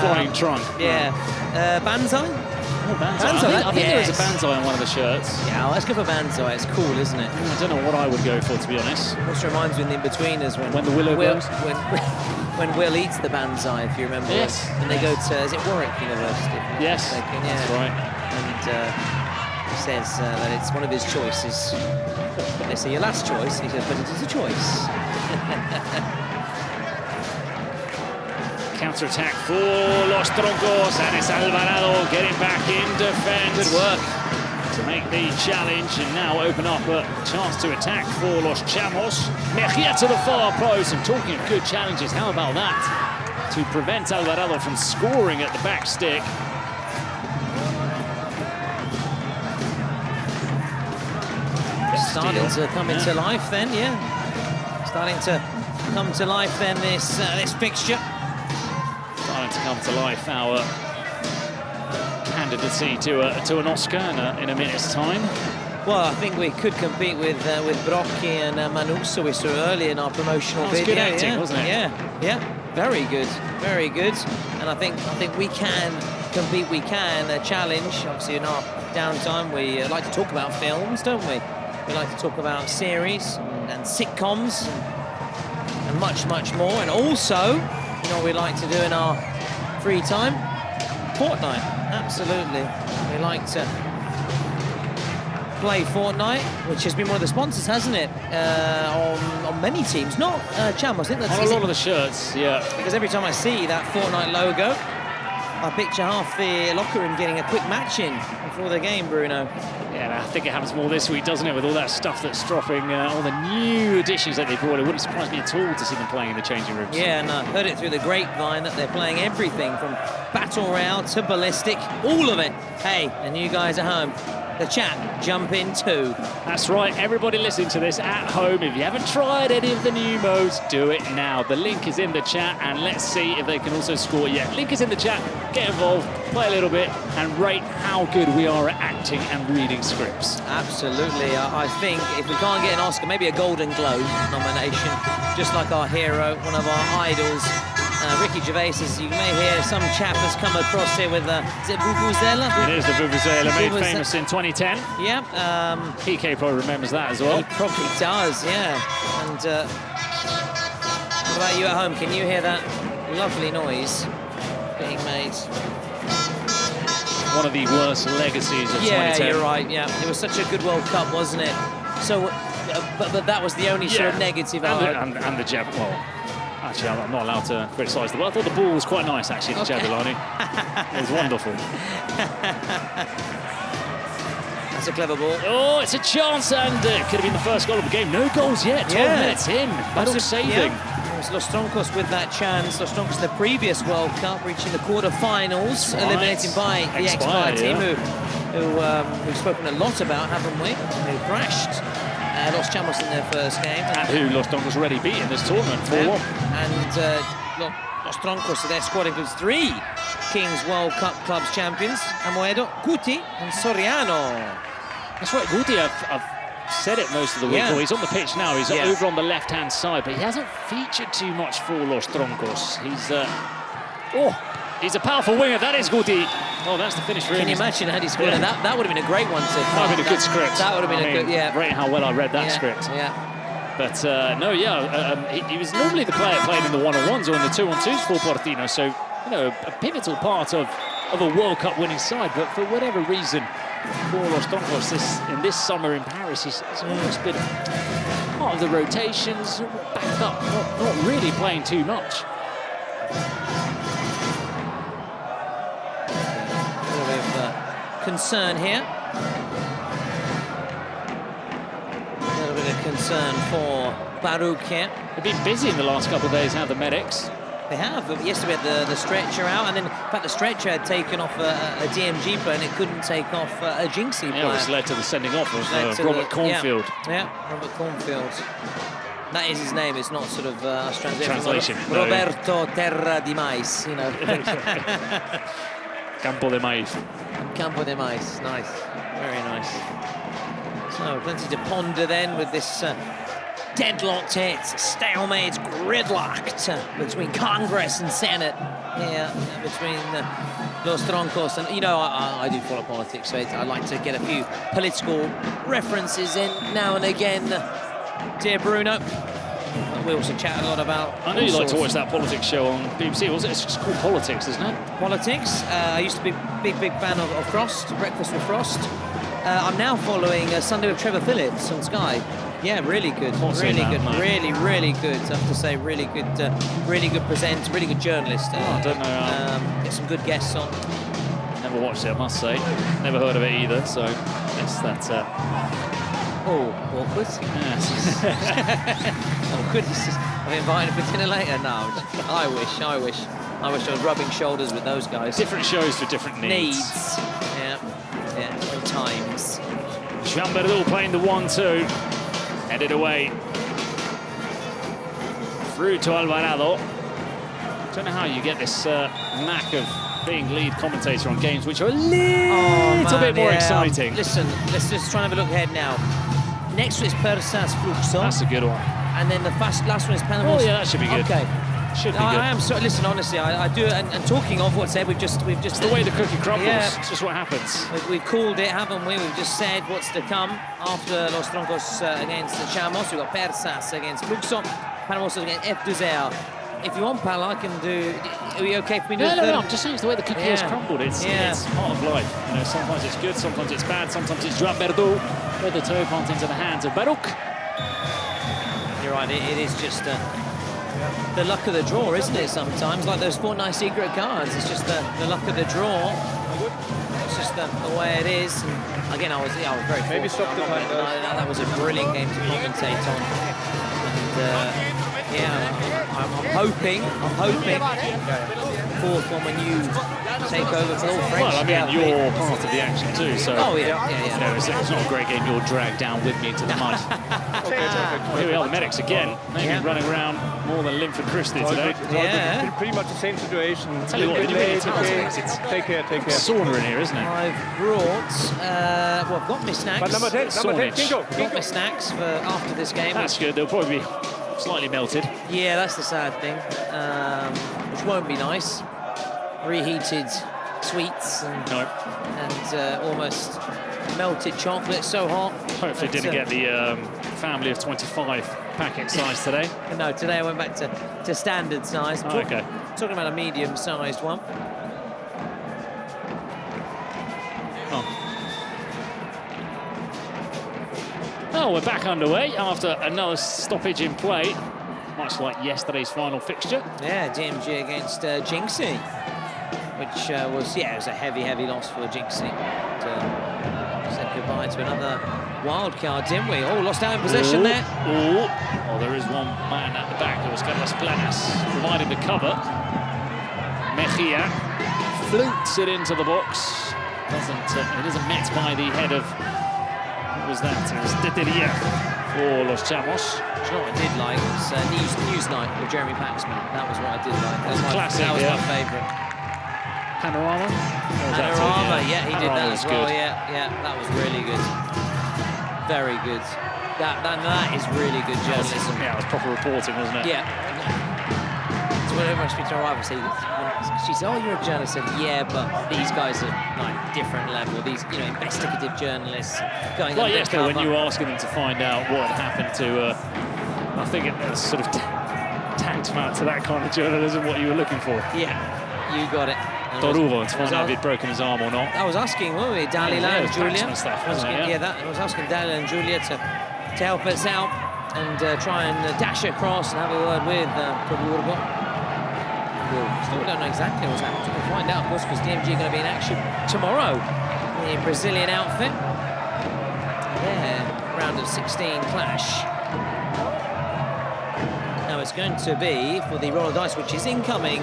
Flying trunk. Yeah. Banzai? Oh, Banzai. I think there is a Banzai on one of the shirts. Yeah, let's go for Banzai. It's cool, isn't it? I don't know what I would go for, to be honest. Also reminds me of the In-Betweeners when the willow Will, goes? when Will eats the Banzai, if you remember. Yes. And they go to, is it Warwick University? if I'm not Yes, mistaken? that's right. And he says that it's one of his choices. They say, your last choice? He says, but it is a choice. Counter-attack for Los Troncos, and it's Alvarado getting back in defence. Good work. To make the challenge and now open up a chance to attack for Los Chamos. Mejia to the far post, and talking of good challenges, how about that? To prevent Alvarado from scoring at the back stick. Starting to come into life then, yeah. Starting to come to life then, this fixture. Starting to come to life, our candidacy to an Oscar in a minute's time. Well, I think we could compete with Brocchi and Manuzzo we saw earlier in our promotional That was video. good acting, yeah. wasn't it? Yeah, very good, very good. And I think we can compete, we can challenge. Obviously, in our downtime, we like to talk about films, don't we? We like to talk about series and sitcoms and much, much more. And also, you know what we like to do in our free time? Fortnite, absolutely. We like to play Fortnite, which has been one of the sponsors, hasn't it? On many teams, not Chamos. I think that's on a lot of the shirts, yeah. Because every time I see that Fortnite logo, I picture half the locker room getting a quick match in before the game, Bruno. Yeah, I think it happens more this week, doesn't it? With all that stuff that's dropping, all the new additions that they brought, it wouldn't surprise me at all to see them playing in the changing rooms. Yeah, and I heard it through the grapevine that they're playing everything from Battle Royale to Ballistic, all of it. Hey, and you guys at home, the chat, jump in too. That's right, everybody listening to this at home, if you haven't tried any of the new modes, do it now. The link is in the chat, and let's see if they can also score yet. Link is in the chat, get involved, play a little bit, and rate how good we are at acting and reading scripts. Absolutely, I think if we can't get an Oscar, maybe a Golden Globe nomination, just like our hero, one of our idols, Ricky Gervais, as you may hear, some chap has come across here with, is it Vuvuzela? It is the Vuvuzela, made famous in 2010. Yeah. PK probably remembers that as well. He probably does, yeah. And what about you at home? Can you hear that lovely noise being made? One of the worst legacies of 2010. Yeah, you're right, yeah. It was such a good World Cup, wasn't it? So, but that was the only sort of negative. And the jab, well, actually, I'm not allowed to criticise the ball. I thought the ball was quite nice, actually, the Jabulani. It was wonderful. That's a clever ball. Oh, it's a chance, and it could have been the first goal of the game. No goals yet, 12 minutes in. Battle saving. Yeah. It was Los Troncos with that chance. Los Troncos, the previous World Cup, reaching the quarter-finals, eliminated by the Expired team, who've spoken a lot about, haven't we? Who thrashed Los Chamos in their first game. And who Los Troncos already beat in this tournament, 4-1. And Los Troncos, their squad includes 3 Kings World Cup Clubs champions, Amoedo, Guti and Soriano. That's right, Guti, I've said it most of the week. Yeah. Well, he's on the pitch now, he's over on the left-hand side, but he hasn't featured too much for Los Troncos. He's a powerful winger, that is Guti. Oh, that's the finish for him. Can you imagine had he scored? Yeah. That would have been a great one to... That would have been a good script. That would have been a good, yeah. Great how well I read that script. Yeah. But no, he was normally the player playing in the one-on-ones or in the two-on-twos for Portino, so, you know, a pivotal part of a World Cup winning side, but for whatever reason, for Los Troncos in this summer in Paris, he's almost been part of the rotations, back up, not really playing too much. A little bit of concern here. A little bit of concern for Baruch here. They've been busy in the last couple of days, have the medics. They have. Yesterday we had the stretcher out, and then in fact the stretcher had taken off a DMG player, and it couldn't take off a Jinxie player. Yeah, which led to the sending off of Robert Cornfield. Yeah, Robert Cornfield. That is his name. It's not sort of translation. Roberto Terra di Mais, you know. Campo de Maíz. Campo de Mais. Nice. Very nice. So plenty to ponder then with this deadlocked hit, stalemate, gridlocked between Congress and Senate here, between Los Troncos. And, you know, I do follow politics, so I like to get a few political references in now and again. Dear Bruno, we also chat a lot about... I know you like to watch that politics show on BBC. It's just called Politics, isn't it? Politics. I used to be a big fan of Frost, Breakfast with Frost. I'm now following Sunday with Trevor Phillips on Sky. Yeah, really good, really good, really good. I have to say, really good presenter, really good journalist. I don't know. Get some good guests on. Never watched it, I must say. Never heard of it either. So, yes, that's. Oh, awkward. Yes. Awkward. I'm invited for dinner later. No, I wish I was rubbing shoulders with those guys. Different shows for different needs. Yeah, different times. Chamberdou playing the 1-2. Headed away through to Alvarado. Don't know how you get this knack of being lead commentator on games which are a little bit more exciting. Listen, let's just try and have a look ahead now. Next one is PERSAS FLUXO. That's a good one. And then the last one is PANAM ALL STARZ. Oh yeah, that should be good. Okay. Should be good. I am so. Listen, honestly, I do. And talking of what's said, we've just. It's the way the cookie crumbles. Yeah. It's just what happens. We've called it, haven't we? We've just said what's to come after Los Troncos against the Chamos. We've got PERSAS against FLUXO, PANAM ALL STARZ against FLUXO. If you want, pal, I can do. Are we okay for me to do? No. I'm just saying it's the way the cookie has crumbled. It's part of life. You know, sometimes it's good, sometimes it's bad, sometimes it's Chamberdou with the toe punt into the hands of Baruch. You're right. It is just the luck of the draw, isn't it? Sometimes, like those Fortnite secret cards. It's just the luck of the draw. It's just the way it is. And again, I was very. Maybe stop the time. That was a brilliant game to commentate on. And I'm hoping fourth one when you take over for all French. Well, I mean, you're part of the action too, so. Oh yeah. You know, it's not a great game. You're dragged down with me into the mud. Here we are, the medics again, maybe running around more than Linford Christie today. Pretty much the same situation. Tell you what, Take care. Sauna in here, isn't it? I've brought, I've got my snacks. But number 10, Kingo. I've got my snacks for after this game. That's good. They'll probably be slightly melted. Yeah, that's the sad thing, which won't be nice. Reheated sweets and almost melted chocolate, so hot. Hopefully didn't get the family of 25 packet size today. No, today I went back to standard size. Oh, okay. Talking about a medium-sized one. Oh, we're back underway after another stoppage in play, much like yesterday's final fixture. Yeah, DMG against Jinxie, which was a heavy loss for Jinxie. Said goodbye to another wild card, didn't we? Oh, lost out in possession there. Oh, there is one man at the back. It was Carlos Planas providing the cover. Mejia flutes it into the box. It isn't met by the head of. Was that? It was Deteria for Los Chamos. You know what I did like? It was News Night with Jeremy Paxman. That was what I did like. That was classic. That was my favourite. Panorama? Panorama, he did that as well. Good. Yeah, that was really good. Very good. That is really good journalism. Yeah, it was proper reporting, wasn't it? Yeah. So whenever I speak to my wife, she said, "Oh, you're a journalist." I said, "Yeah, but these guys are like different level. These, investigative journalists going." Well, yesterday when you were asking them to find out what had happened to, I think it was sort of tantamount to that kind of journalism. What you were looking for? Yeah, you got it. Doruvo to find out if he'd broken his arm or not. I was asking, weren't we, Dalila and Julia? I was asking Dalila and Julia to help us out and try and dash across and have a word with Doruvo. Still don't know exactly what's happening. We'll find out, of course, because DMG are going to be in action tomorrow in a Brazilian outfit. Round of 16 clash. Now it's going to be for the roll of dice, which is incoming,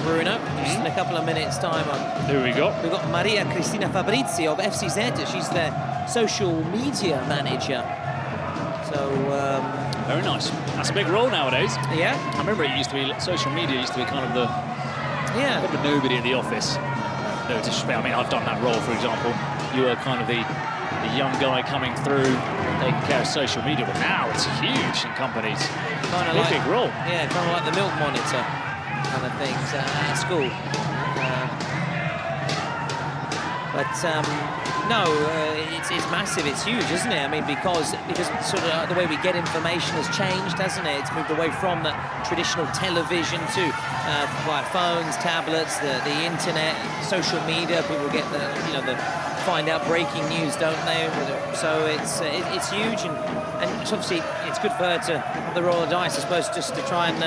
Bruno, just in a couple of minutes' time. Who we got? We've got Maria Cristina Fabrizi of FC Zeta. She's their social media manager. So, very nice. That's a big role nowadays. Yeah. I remember it used to be, social media used to be kind of the nobody in the office. No disrespect, I mean, I've done that role, for example. You were kind of the young guy coming through, taking care of social media, but now it's huge in companies. Kind of like, big role. Yeah, kind of like the milk monitor kind of things at school. No, it's massive, it's huge, isn't it? I mean, because sort of the way we get information has changed, hasn't it? It's moved away from the traditional television to phones, tablets, the internet, social media. People get find out breaking news, don't they? So it's huge, and it's obviously it's good for her to have the roll of dice, I suppose, just to try and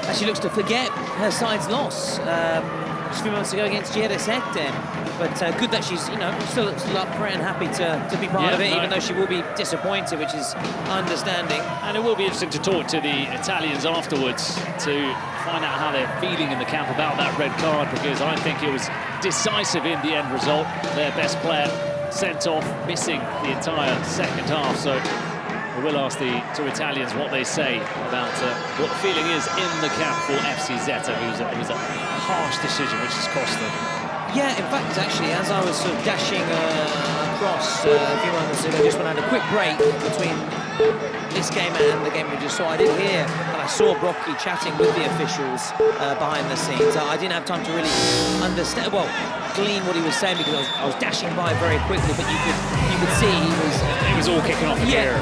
as she looks to forget her side's loss just a few months ago against Zeta. But good that she's, still up for it and happy to be part of it, even though she will be disappointed, which is understanding. And it will be interesting to talk to the Italians afterwards to find out how they're feeling in the camp about that red card, because I think it was decisive in the end result. Their best player sent off, missing the entire second half. So we will ask the two Italians what they say about what the feeling is in the camp for FC Zeta. It was a harsh decision which has cost them. Yeah, in fact, actually, as I was sort of dashing across a few moments ago, just when I had a quick break between this game and the game we just saw, I did hear and I saw Brocky chatting with the officials behind the scenes. I didn't have time to really understand, glean what he was saying, because I was dashing by very quickly, but you could see it was all kicking off in gear.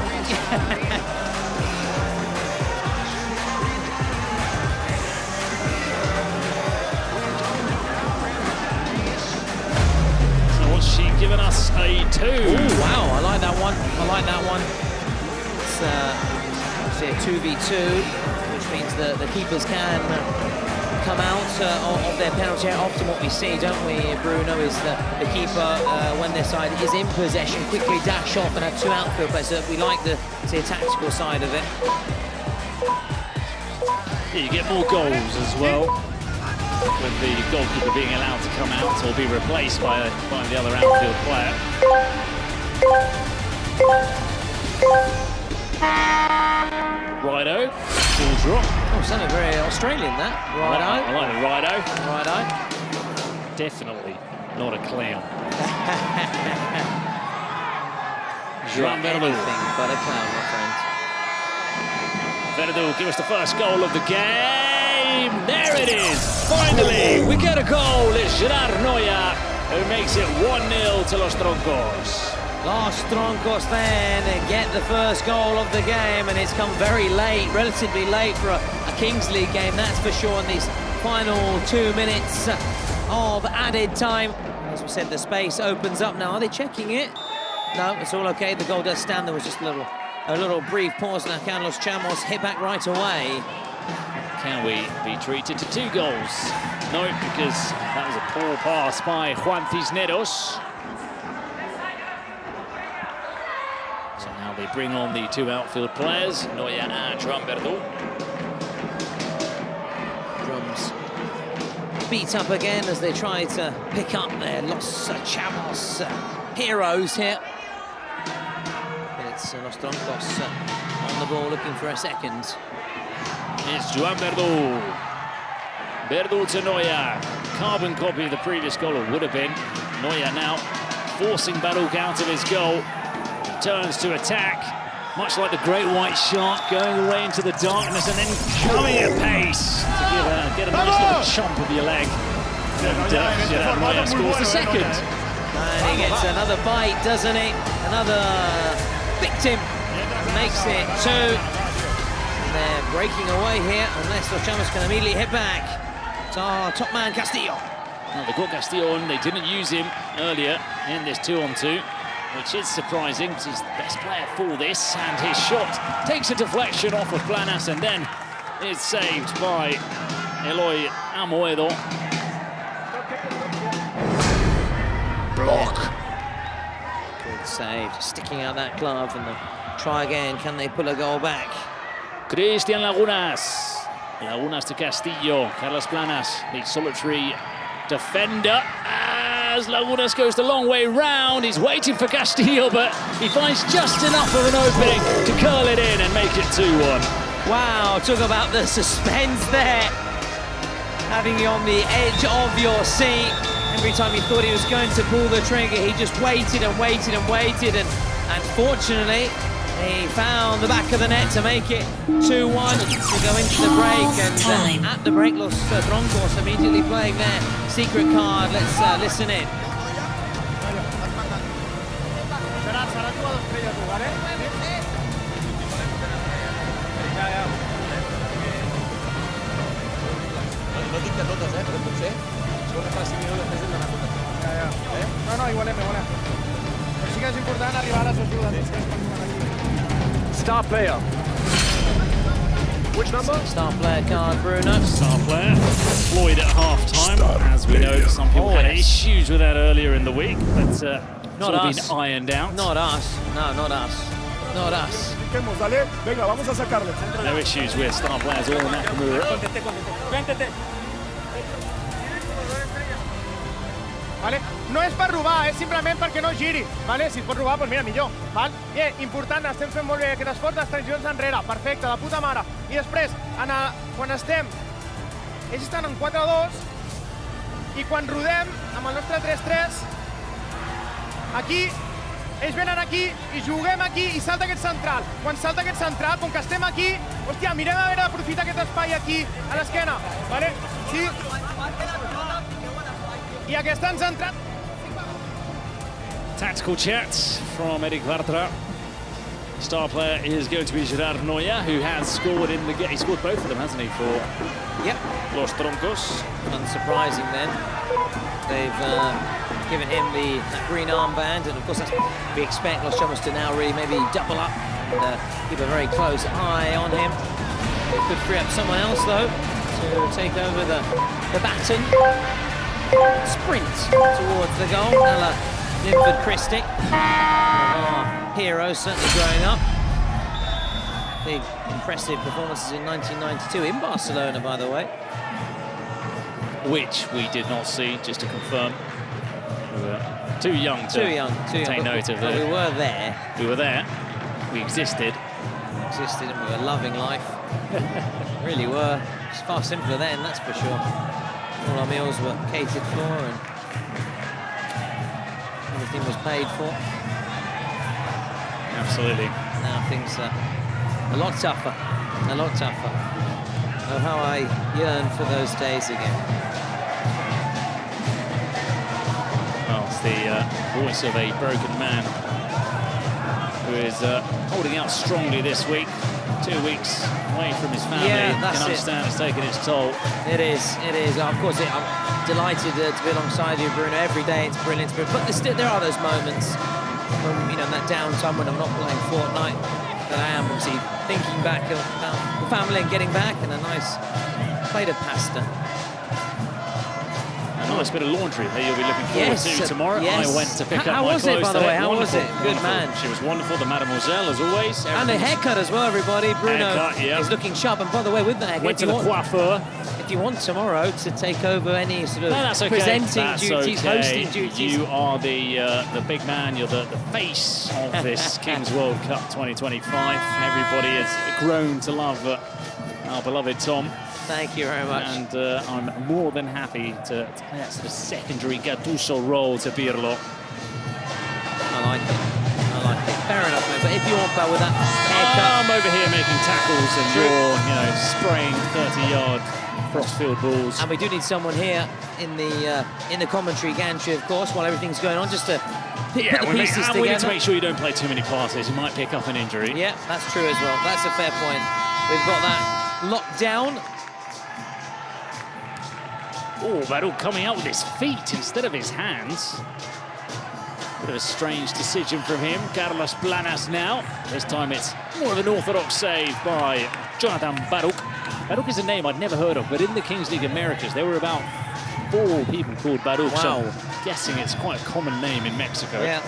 Given us a 2. Ooh, wow, I like that one. It's obviously a 2v2, which means the keepers can come out of their penalty area. Often what we see, don't we, Bruno, is the keeper, when their side is in possession, quickly dash off and have 2 outfield players. So we like the tactical side of it. Yeah, you get more goals as well, with the goalkeeper being allowed to come out or be replaced by the other outfield player. Righto, full drop. Oh, sounded very Australian, that. Righto. I like the righto. Righto. Definitely not a clown. You're anything but a clown, my friend. Verdú give us the first goal of the game. There it is. Finally, we get a goal. It's Gerard Noya who makes it 1-0 to Los Troncos. Los Troncos then get the first goal of the game, and it's come very late, relatively late for a Kings League game, that's for sure, in these final 2 minutes of added time. As we said, the space opens up now. Are they checking it? No, it's all okay. The goal does stand. There was just a little brief pause. Now can Los Chamos hit back right away? Can we be treated to 2 goals? No, because that was a poor pass by Juan Cisneros. So now they bring on the 2 outfield players, Noya and Verdú. Drums beat up again as they try to pick up their Los Chamos heroes here. It's Los Troncos on the ball looking for a second. It's Juan Verdú. Verdú to Noya. Carbon copy of the previous goal, or would have been. Noya now forcing Baruch out of his goal. Turns to attack, much like the great white shark, going away into the darkness and then coming at pace to get a nice little chomp of your leg. And Noya scores the second. And he gets another bite, doesn't he? Another victim makes it 2. They're breaking away here, unless Los Chamos can immediately hit back. It's our top man, Castillo. Now they got Castillo on, they didn't use him earlier in this 2-on-2, which is surprising, because he's the best player for this, and his shot takes a deflection off of Planas, and then is saved by Eloy Amoedo. Block. Good save, sticking out that glove, and they'll try again. Can they pull a goal back? Cristian Lagunas. Lagunas to Castillo. Carlos Planas, the solitary defender. As Lagunas goes the long way round, he's waiting for Castillo, but he finds just enough of an opening to curl it in and make it 2-1. Wow, talk about the suspense there. Having you on the edge of your seat. Every time he thought he was going to pull the trigger, he just waited and waited and waited, and fortunately, he found the back of the net to make it 2-1 to go into the break. And at the break, Los Troncos immediately playing their secret card. Let's listen in. No, igualem. Però sí que és important arribar a les ajudes. Star player. Which number? Star player card, Bruno. Star player. Floyd at half-time. As we know, some people had issues with that earlier in the week, but it's not all us. been ironed out. Not us. No, not us. Not us. No issues with star players all Nakamura. Vale? No és per robar, és simplement perquè no giri. Vale? Si es pot robar, doncs mira, millor. Val? Bien, important, estem fent molt bé aquestes fortes transicions enrere. Perfecte, de puta mare. I després, quan estem... Ells estan en 4-2 i quan rodem amb el nostre 3-3, aquí, ells venen aquí i juguem aquí i salta aquest central. Quan salta aquest central, com que estem aquí, hòstia, mirem a veure d'aprofitar aquest espai aquí a l'esquena. Vale? Sí? I aquesta ens ha entrat. Tactical chats from Eric Vartra. Star player is going to be Gerard Noya, who has scored in the game. He scored both of them, hasn't he, for Los Troncos? Unsurprising then. They've given him that green armband, and of course we expect Los Chamos to now really maybe double up and keep a very close eye on him. It could free up someone else though to take over the baton. Sprint towards the goal. Ella Linford Christie, our hero, certainly growing up. Big impressive performances in 1992 in Barcelona, by the way. Which we did not see, just to confirm. We were too young to take note of that. We were there. We were there. We existed. And we were loving life. Really were. It's far simpler then, that's for sure. All our meals were catered for and everything was paid for. Absolutely. Now things are a lot tougher. Oh, how I yearn for those days again. Well, it's the voice of a broken man who is holding out strongly this week. 2 weeks away from his family. Yeah, that's can understand it's taken its toll. It is. Of course, I'm delighted to be alongside you, Bruno. Every day it's brilliant. But there are those moments when, you know, in that downtime when I'm not playing Fortnite, that I am obviously thinking back about the family and getting back and a nice plate of pasta. A nice bit of laundry that you'll be looking forward to tomorrow. Yes. I went to pick up my clothes. How was it, by the way? How was it? Good man. She was wonderful, the mademoiselle, as always. And the haircut as well, everybody. Bruno is looking sharp. And by the way, with the haircut, went to the coiffeur. If you want tomorrow to take over any sort of presenting duties, hosting duties. You are the big man. You're the face of this Kings World Cup 2025. Everybody has grown to love our beloved Tom. Thank you very much. And I'm more than happy to play that sort of secondary Gattuso role to Pirlo. I like it. Fair enough, mate. But if you want that with that haircut... I'm over here making tackles and you're, spraying 30-yard cross-field balls. And we do need someone here in the commentary gantry, of course, while everything's going on, just to put the pieces together. We need to make sure you don't play too many passes. You might pick up an injury. Yeah, that's true as well. That's a fair point. We've got that locked down. Oh, Baruch coming out with his feet instead of his hands. Bit of a strange decision from him. Carlos Planas now. This time it's more of an orthodox save by Jonathan Baruch. Baruch is a name I'd never heard of, but in the Kings League Americas, there were about 4 people called Baruch. Wow. So I'm guessing it's quite a common name in Mexico. Yeah.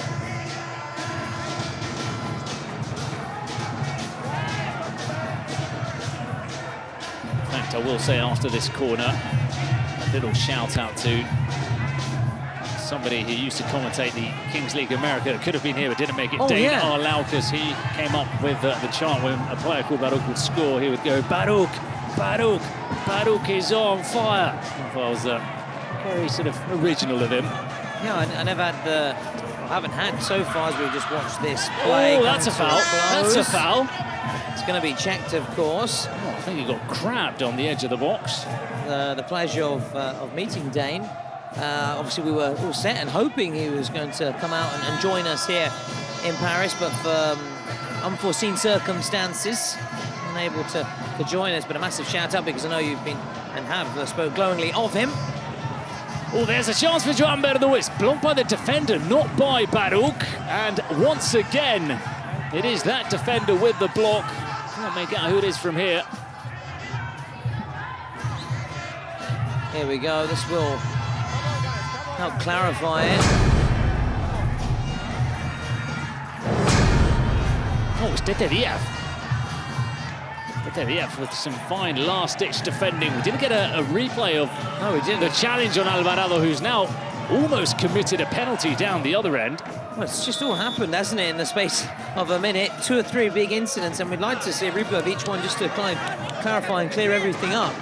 fact, I will say after this corner, a little shout out to somebody who used to commentate the Kings League America. Could have been here but didn't make it. Oh, Dane yeah. Arlaucus, he came up with the chant when a player called Baruch would score. He would go, Baruch, Baruch, Baruch is on fire. I thought it was very sort of original of him. Yeah, I never had the... I haven't had so far as we've just watched this play. Oh, that's a foul. That's a foul. It's going to be checked, of course. Oh, I think he got crabbed on the edge of the box. The pleasure of meeting Dane. Obviously, we were all set and hoping he was going to come out and join us here in Paris, but for unforeseen circumstances, unable to join us. But a massive shout out because I know you've been and have spoke glowingly of him. Oh, there's a chance for Joan Berdo. It's blocked by the defender, not by Baruch. And once again, it is that defender with the block. Can't make out who it is from here. Here we go. This will help clarify it. Oh, it's Zeta with some fine last-ditch defending. We didn't get a replay of the challenge on Alvarado, who's now almost committed a penalty down the other end. Well, it's just all happened, hasn't it, in the space of a minute? 2 or 3 big incidents, and we'd like to see a replay of each one just to kind of clarify and clear everything up.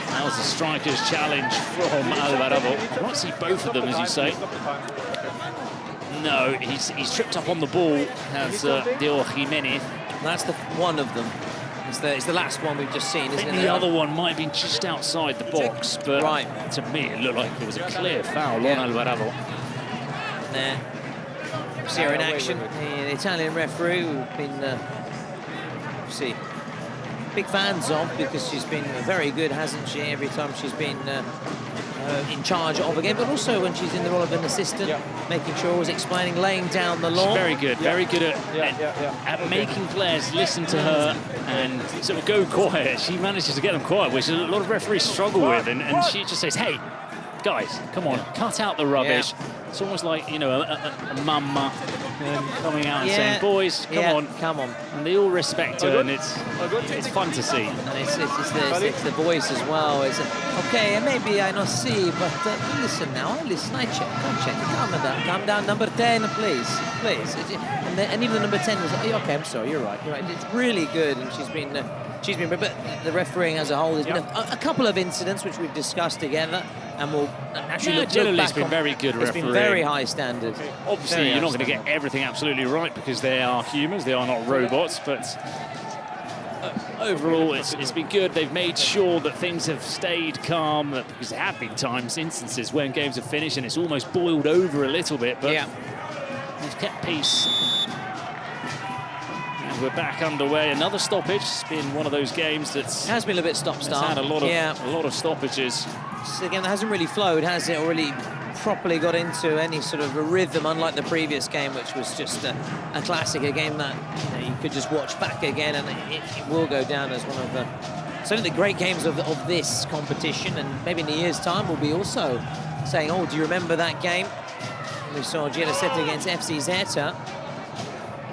That was the striker's challenge from Alvarado. I don't see both of them, as you say. No, he's tripped up on the ball, has Dior Jimenez. That's one of them. It's the last one we've just seen, isn't it? The other one might have been just outside the box, but to me it looked like it was a clear foul on Alvarado. See her in action, the Italian referee, who've been obviously big fans of, because she's been very good, hasn't she, every time she's been in charge of a game, but also when she's in the role of an assistant, making sure always explaining, laying down the law. She's very good at making players listen to her and sort of go quiet. She manages to get them quiet, which a lot of referees struggle with, and she just says, hey, guys, come on, cut out the rubbish. It's almost like, you know, a mama coming out and saying, boys, come on. And they all respect her, and it's fun to see. And it's the voice as well. It's okay, maybe I not see, but listen now, listen, I check, calm down, number 10, please. And even the number 10 was, okay, I'm sorry, you're right. It's really good, and she's been, but the refereeing as a whole, there's been a couple of incidents which we've discussed together, and we'll actually look back. It's been very good refereeing. It's been very high standard. Obviously, you're not going to get everything absolutely right because they are humans, they are not robots, but overall it's been good. They've made sure that things have stayed calm, because there have been instances when games have finished and it's almost boiled over a little bit, but they've kept peace. And we're back underway. Another stoppage. It's been one of those games that has been a bit stop-start. Had a lot of stoppages. So again, that hasn't really flowed, has it, or really properly got into any sort of a rhythm, unlike the previous game, which was just a classic, a game that you could just watch back again, and it will go down as one of the certainly the great games of this competition. And maybe in a year's time we'll be also saying, oh, do you remember that game? We saw Zeta against FC Zeta.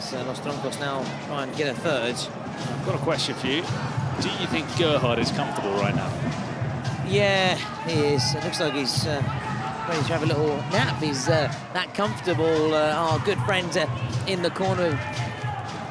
So Los Troncos now try and get a third. I've got a question for you. Do you think Gerhard is comfortable right now? Yeah, he is. It looks like he's ready to have a little nap. He's that comfortable. Our good friend in the corner,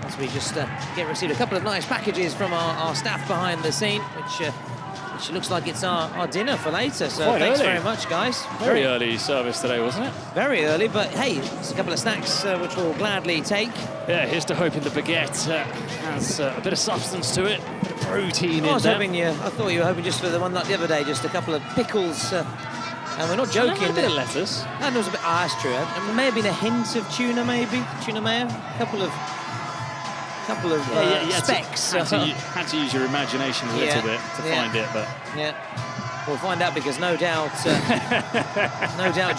as we just received a couple of nice packages from our staff behind the scene, which looks like it's our dinner for later. So quite thanks early. very much, guys. Very early service today, wasn't it? Very early, but hey, it's a couple of snacks which we'll gladly take. Yeah, here's to hoping the baguette has a bit of substance to it, a bit of protein in there. I thought you were hoping just for the one like the other day, just a couple of pickles. And we're not joking. A bit of lettuce. And there was a bit. That's true. And there may have been a hint of tuna, maybe tuna mayo. A couple of specks. Had to use your imagination a little bit to find it, but we'll find out, because no doubt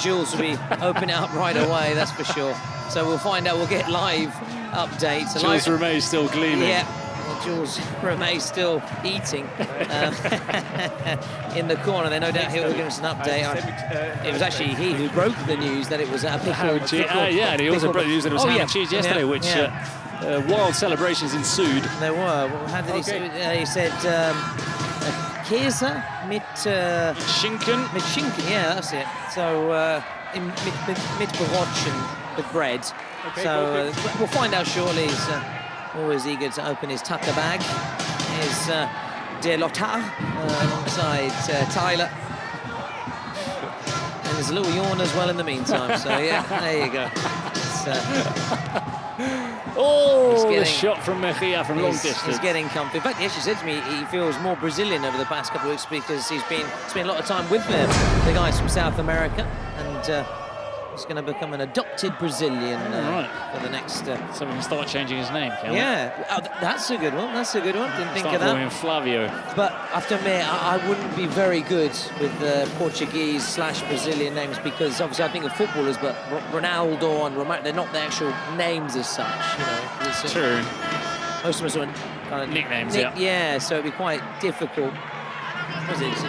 Jules will be opening it up right away. That's for sure. So we'll find out. We'll get live updates. Jules Rimet's still gleaming. Yeah. Jules Rimet still eating in the corner. Then no doubt he'll give us an update. It was actually he who broke the news that it was a pickle. And he also broke the news that it was ham and cheese yesterday, which Wild celebrations ensued. There were. How did he say? He said Käse mit Schinken. Mit Schinken, yeah, that's it. So mit Brotchen, with bread. Okay, so we'll find out shortly. He's always eager to open his tucker bag. Here's dear Lothar alongside Tyler. And there's a little yawn as well in the meantime. So yeah, there you go. The shot from Mejia from long distance. He's getting comfy. In fact, he actually said to me he feels more Brazilian over the past couple of weeks because he's spent a lot of time with them, the guys from South America, and he's going to become an adopted Brazilian for the next. So we can start changing his name, can we? Yeah, that's a good one. That's a good one. Didn't think of that. Start calling him Flavio. But I have to admit, I wouldn't be very good with the Portuguese/Brazilian names because obviously I think of footballers, but Ronaldo and Romario, they're not the actual names as such. You know, it's, True. Most of them are kind of nicknames. Yeah, so it'd be quite difficult. What was it? It's,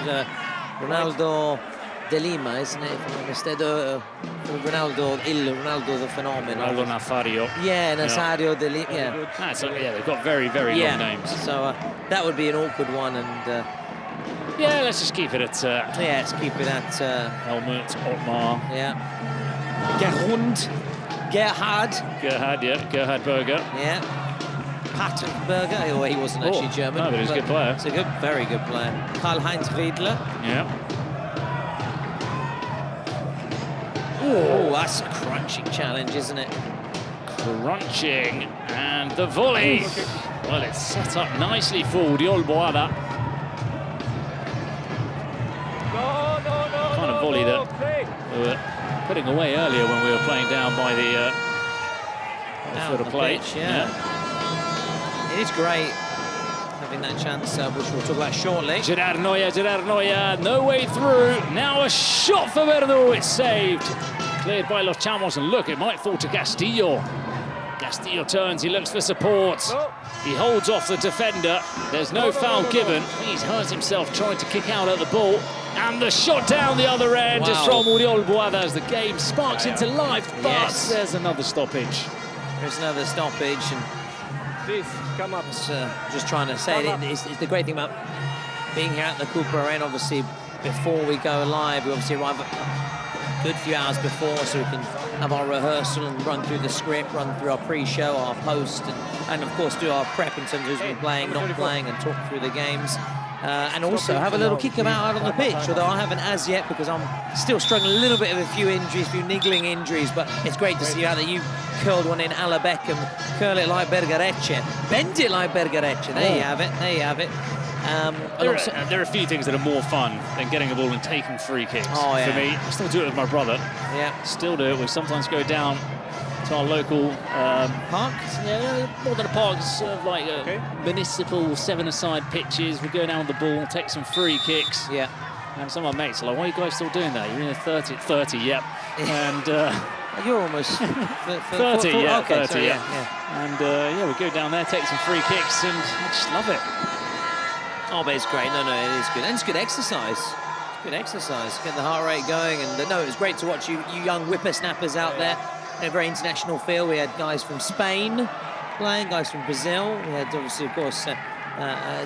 Ronaldo de Lima, isn't it? If I'm instead of Ronaldo the phenomenon. Ronaldo Nazario. Yeah, Nazario de Lima. Yeah. Yeah, they've got very, very long names. So that would be an awkward one, and yeah, let's just keep it at. Yeah, let's keep it at Helmut, Otmar. Yeah. Gerhard. Gerhard Berger. Yeah. Patrick Berger. Oh, he wasn't actually German. No, but he's a good player. He's a very good player. Karl-Heinz Riedler. Yeah. Oh, that's a crunching challenge, isn't it? Crunching, and the volley. Well, it's set up nicely for Uriol Boada. Kind of volley that we were putting away earlier when we were playing down by the foot of play. Pitch, yeah. It is great having that chance, which we'll talk about shortly. Gerard Neuer, no way through. Now a shot for Verdu, it's saved. Cleared by Los Chamos, and look, it might fall to Castillo. Castillo turns, he looks for support. He holds off the defender. There's no foul given. He's hurt himself trying to kick out at the ball. And the shot down the other end is from Uriol Boada as the game sparks into life, but there's another stoppage. There's another stoppage, and Please, come up. Just trying to say it's the great thing about being here at the Cooper Arena. Obviously, before we go live, we obviously arrive a good few hours before, so we can have our rehearsal and run through the script, run through our pre-show, our post, and of course do our prep in terms of who's been playing, not playing, and talk through the games. And also have a little kick about out on the pitch, although I haven't as yet because I'm still struggling a little bit of a few injuries, a few niggling injuries, but it's great to see how that you curled one in a la Beckham, curl it like Bergarecce, bend it like Bergarecce. There you have it, there you have it. There are a few things that are more fun than getting a ball and taking free kicks. For me, I still do it with my brother. Yeah. Still do it. We sometimes go down to our local park. Yeah, more than a park, sort of like municipal seven-a-side pitches. We go down with the ball, take some free kicks. Yeah. And some of my mates are like, why are you guys still doing that? You're in the 30, yep. And you're almost 30, yeah, okay, 30, sorry, yeah. And yeah, we go down there, take some free kicks, and I just love it. Oh, but it's great. No, it is good. And it's good exercise. It's good exercise. Get the heart rate going. And no, it was great to watch you young whippersnappers out there. A very international feel. We had guys from Spain playing, guys from Brazil. We had, obviously, of course,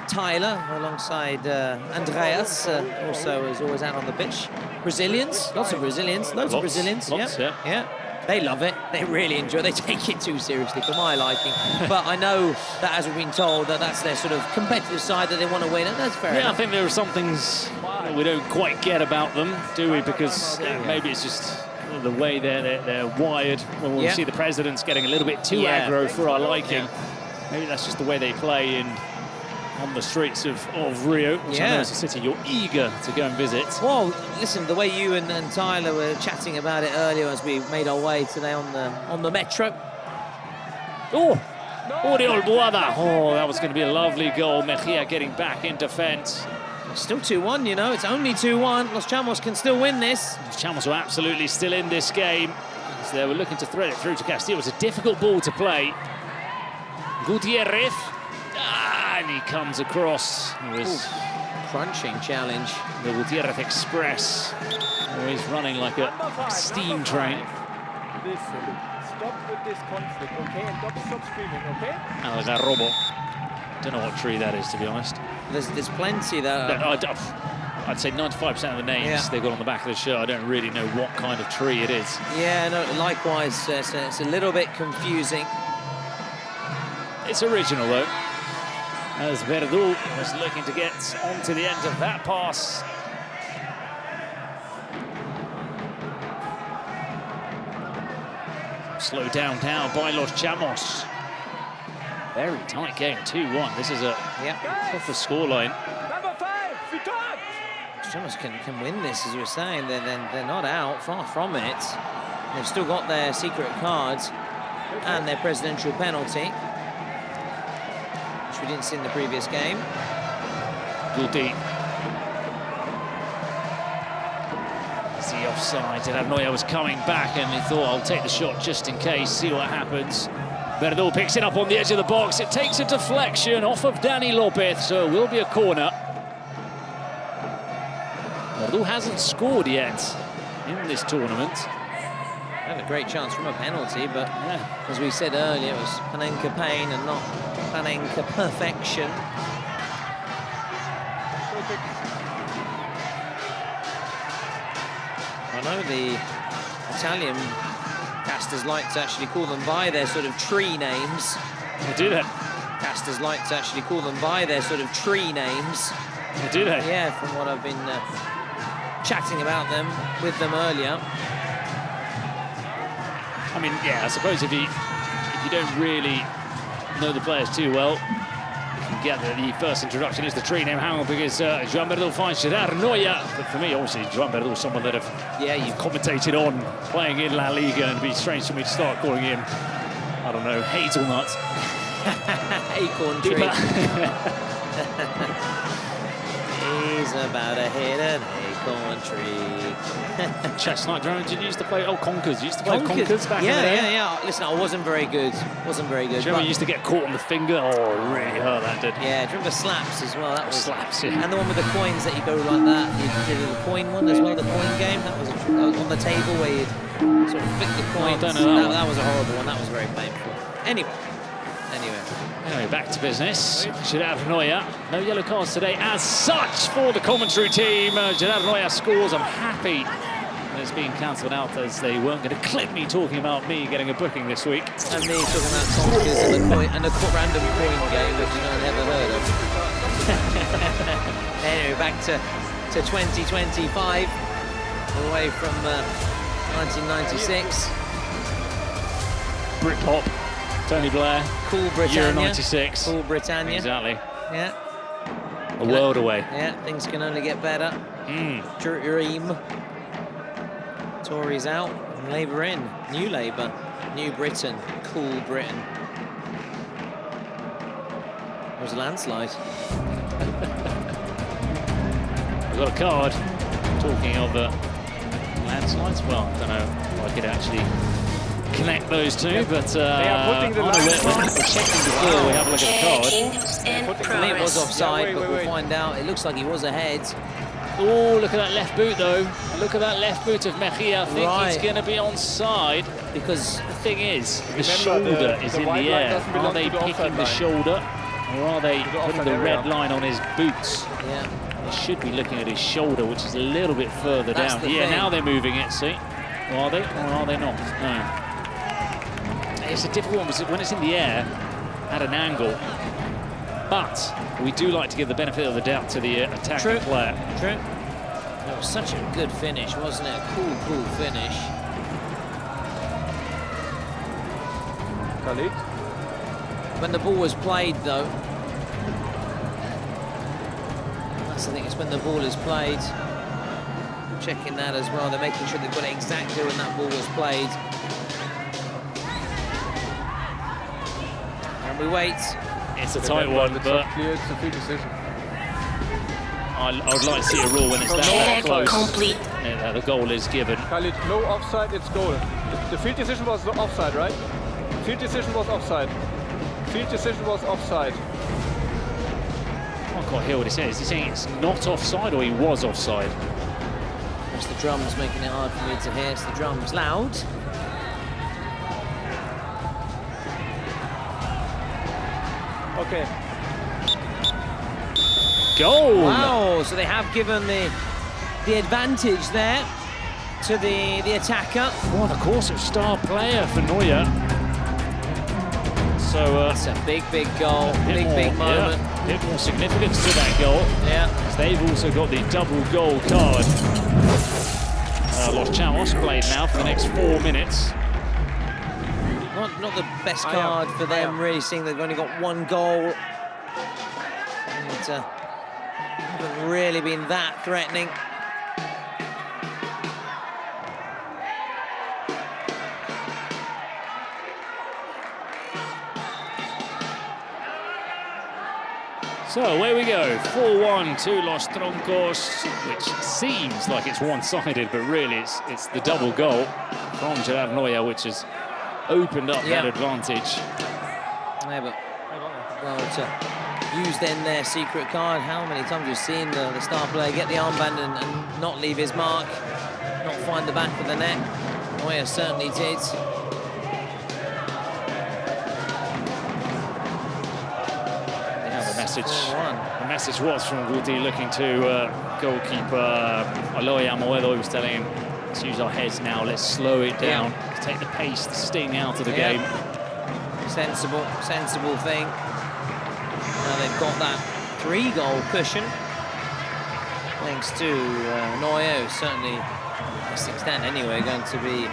Tyler alongside Andreas, also is always out on the pitch. Brazilians, lots of Brazilians, loads of Brazilians. Yeah. They love it. They really enjoy it. They take it too seriously for my liking. But I know that, as we've been told, that's their sort of competitive side, that they want to win, and that's fair enough. I think there are some things that we don't quite get about them, do we? Because maybe it's just the way they're wired. When we see the presidents getting a little bit too aggro for our liking. Maybe that's just the way they play on the streets of Rio, which I know is a city you're eager to go and visit. Well, listen, the way you and Tyler were chatting about it earlier as we made our way today on the metro. Oh, Uriol Boada. Oh, that was going to be a lovely goal. Mejia getting back in defence. It's still 2-1, you know, it's only 2-1. Los Chamos can still win this. Los Chamos are absolutely still in this game. So they were looking to thread it through to Castillo. It was a difficult ball to play. Gutierrez. And he comes across. It was crunching challenge. The Gutierrez Express. He's running like a steam train. stop with this conflict, okay? And stop screaming, okay? Algarrobo. Don't know what tree that is, to be honest. There's plenty that. I'd say 95% of the names they've got on the back of the shirt. I don't really know what kind of tree it is. Yeah, no, likewise, it's a little bit confusing. It's original, though. As Verdú was looking to get onto the end of that pass. Slowed down now by Los Chamos. Very tight game, 2-1. This is a proper scoreline. Number 5, Vitor! Chamos can win this, as we were saying. They're not out, far from it. They've still got their secret cards and their presidential penalty, which we didn't see in the previous game. Guldi. The offside. Gerard Neuer was coming back and he thought, I'll take the shot just in case, see what happens. Verdú picks it up on the edge of the box. It takes a deflection off of Dani Lopez, so it will be a corner. Verdú hasn't scored yet in this tournament. Had a great chance from a penalty, but as we said earlier, it was Panenka pain and not Panenka perfection. I know the Italian casters like to actually call them by their sort of tree names. They do that. Casters like to actually call them by their sort of tree names. They do that. Yeah, from what I've been chatting about them with them earlier. I mean, yeah, I suppose if you don't really know the players too well, you can get the first introduction is the tree name. Hang on, because Joan Verdú finds Gerard Neuer. But for me, obviously, Joan Verdú is someone that you've commentated on playing in La Liga, and it'd be strange for me to start calling him, I don't know, hazelnut. Acorn tree. He's about to hit an acorn tree. Chestnut, did you used to play? Oh, Conkers. You used to play Conkers back in the day? Yeah. Listen, I wasn't very good. Do you remember you used to get caught on the finger? Oh, it really hurt, that did. Yeah, do you remember slaps as well? That was slaps, yeah. And the one with the coins that you go like that. You did the coin one as well, the coin game. That was on the table where you'd sort of flick the coins. I don't know that was a horrible one. That was very painful. Anyway, back to business. Gerard Neuer. No yellow cards today as such for the commentary team. Gerard Neuer scores. I'm happy it's being cancelled out as they weren't going to clip me talking about me getting a booking this week. And me talking about Tonkers and the random coin game, which I never heard of. Anyway, back to 2025, away from 1996. Britpop. Tony Blair. Cool Britannia. Euro 96. Cool Britannia. Exactly. Yeah. A world away. Yeah, things can only get better. Dream. Tories out, and Labour in. New Labour, New Britain, Cool Britain. There was a landslide. We've got a card. Talking of landslides, well, I don't know if I could actually connect those two, but they are putting the we're checking before we have a look at the card. I think it was offside, but we'll find out. It looks like he was ahead. Oh, look at that left boot, though. Look at that left boot of Mejia. I think he's going to be onside, because the thing is, the shoulder is in the air. Are they picking the shoulder, or are they putting the red line on his boots? Yeah. They should be looking at his shoulder, which is a little bit further down. Yeah, now they're moving it, see? Or are they, or are they not? No. It's a difficult one, because when it's in the air, at an angle, but we do like to give the benefit of the doubt to the attacking player. True. It was such a good finish, wasn't it? A cool finish. Khalid. When the ball was played, though, that's the thing, it's when the ball is played. Checking that as well. They're making sure they've got it exactly when that ball was played. And we wait. It's a tight one, but it's a free decision. I would like to see a rule when it's that close. Complete. Yeah, the goal is given. Khalid, no offside, it's goal. The field decision was offside, right? Field decision was offside. Field decision was offside. I can't quite hear what he says. Is he saying it's not offside, or he was offside? It's the drums making it hard for me to hear. It's the drums loud. Okay. Goal! Wow, so they have given the advantage there to the attacker. What a course of star player for Neuer. So It's a big goal, big moment. Yeah, a bit more significance to that goal. Yeah. They've also got the double goal card. Los Chamos played now for the next 4 minutes. Not the best card for them, really, seeing they've only got 1 goal. And haven't really been that threatening. So away we go, 4-1 to Los Troncos, which seems like it's one-sided, but really it's the double goal from Gerard Neuer, which has opened up that advantage. Yeah, but well, to use then their secret card, how many times you've seen the star player get the armband and not leave his mark, not find the back of the net? Neuer certainly did. The message was from Guti looking to goalkeeper Aloy Amoedo, who was telling him, let's use our heads now, let's slow it down, let's take the pace, the sting out of the game. Sensible thing. Now they've got that 3-goal cushion, thanks to Neuer, who's certainly, to the extent anyway, going to be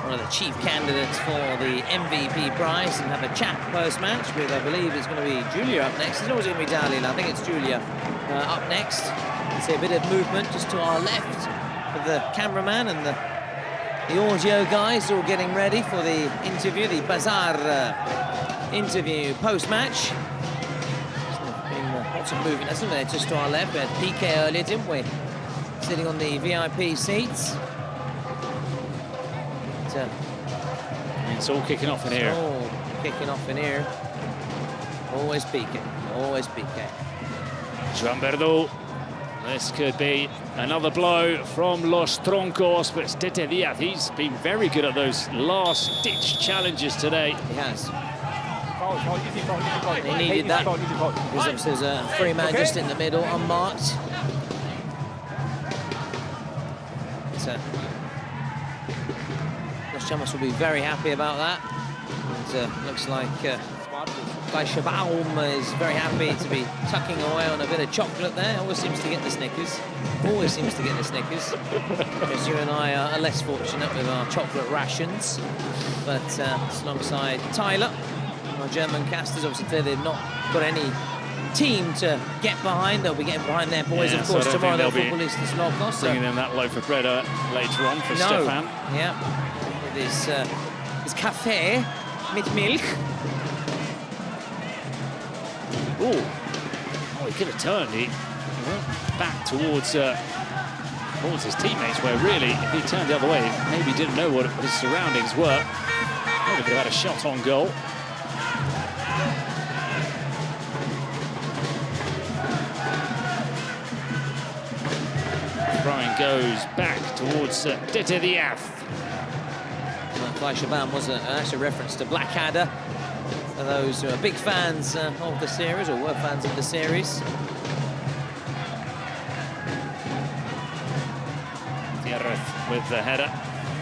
one of the chief candidates for the MVP prize, and have a chat post-match with, I believe it's going to be Julia up next. It's always going to be Darlene, I think it's Julia up next. You see a bit of movement just to our left of the cameraman and the audio guys all getting ready for the interview, the Bazaar interview post-match. There's been lots of movement, hasn't there, just to our left. We had PK earlier, didn't we? Sitting on the VIP seats. It's all kicking off in here. Oh, kicking off in here. Always peeking, always peeking. Joan Verdú. This could be another blow from Los Troncos, but it's Tete Diaz. He's been very good at those last-ditch challenges today. He has. They needed that, because there's a free man just in the middle, unmarked. Los Chamos will be very happy about that. And looks like Baum is very happy to be tucking away on a bit of chocolate there. Always seems to get the Snickers. Always seems to get the Snickers. Because you and I are less fortunate with our chocolate rations. But it's alongside Tyler, our German casters. Obviously, clearly they've not got any team to get behind. They'll be getting behind their boys, of course, tomorrow. They'll be bringing them that loaf of bread later on for Stefan. Yeah, with his café with milk. Oh, he could have turned. He went back towards his teammates, where really, if he turned the other way, maybe didn't know what his surroundings were. Maybe could have had a shot on goal. Throwing goes back towards Tete Diaz. Fleischer-Baum was actually a reference to Blackadder. For those who are big fans of the series, or were fans of the series. Tierrez with the header.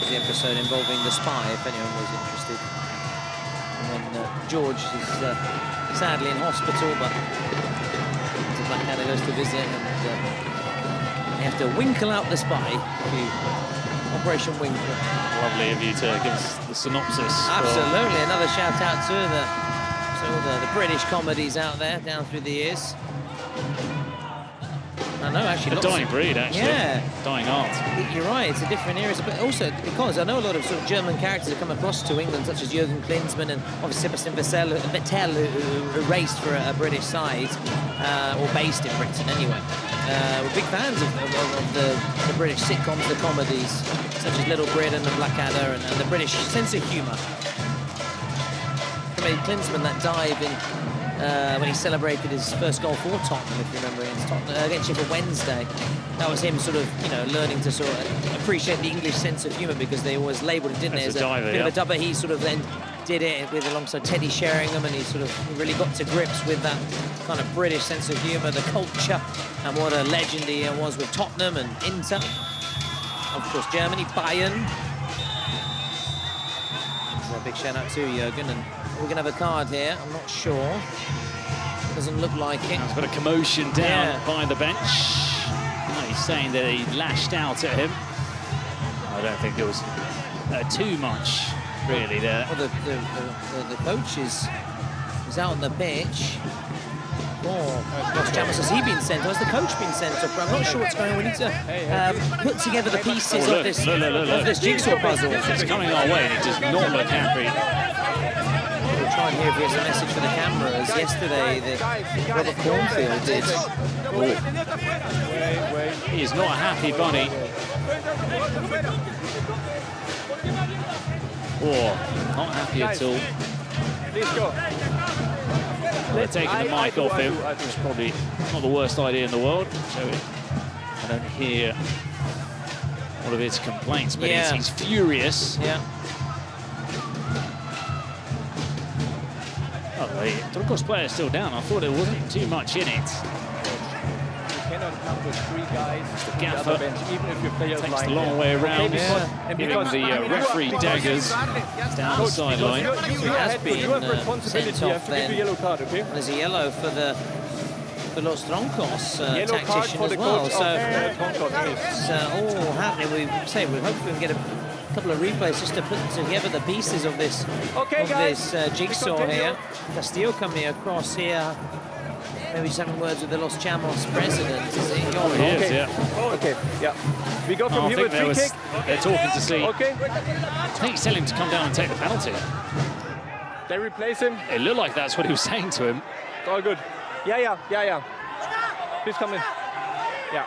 The episode involving the spy, if anyone was interested. And then George is sadly in hospital, but Blackadder goes to visit, and they have to winkle out the spy. Operation Winkle. Lovely of you to give us the synopsis. Absolutely, another shout out to all the British comedies out there down through the years. I know, actually. A dying breed, actually. Yeah. Dying art. You're right, it's a different era, but also because I know a lot of sort of German characters have come across to England, such as Jürgen Klinsmann and obviously Sebastian Vettel, who raced for a British side, or based in Britain anyway. We're big fans of the British sitcoms, the comedies, such as Little Britain and Blackadder, and the British sense of humour. Made Klinsmann that dive in when he celebrated his first goal for Tottenham, if you remember, against Sheffield Wednesday. That was him sort of, learning to sort of appreciate the English sense of humour, because they always labelled it, didn't they, as a bit of a dubber. He sort of then did it with alongside Teddy Sheringham, and he really got to grips with that kind of British sense of humour, the culture, and what a legend he was with Tottenham and Inter. Of course, Germany, Bayern. So a big shout out to Jürgen, and we're going to have a card here. I'm not sure. Doesn't look like it. He's got a commotion down by the bench. No, he's saying that he lashed out at him. I don't think it was too much, really, there. Well, the coach is out on the pitch. LOS CHAMOS, has he been sent? Or has the coach been sent off? I'm not sure what's going on. We need to put together the pieces of this jigsaw puzzle. It's coming our way, and it does not look happy. We'll try and hear if he has a message for the camera, as yesterday Robert Cornfield did. He is not a happy bunny. Not happy at all. Please go. They're taking the mic off him, which is probably not the worst idea in the world. So I don't hear all of his complaints, but he's furious. Yeah. Oh, the TRONCOS player is still down. I thought there wasn't too much in it. You cannot come with 3 guys The on the gaffer other bench, even if your players takes line the long there. way around, Because giving the referee daggers down the sideline. He has been sent off then. Yellow card, okay? There's a yellow for the LOS TRONCOS Yellow card tactician for as the well. coach So of TRONCOS. it's all happening. We hope we can get a couple of replays just to put together the pieces of this jigsaw here. Castillo coming across here. Maybe just having words with the LOS CHAMOS president. Is he? Oh, he is, yeah. Okay, yeah. We go from here with free kick. They're talking to see. Okay. I think he's telling him to come down and take the penalty. They replace him. It looked like that's what he was saying to him. It's all good. Yeah. Please come in. Yeah.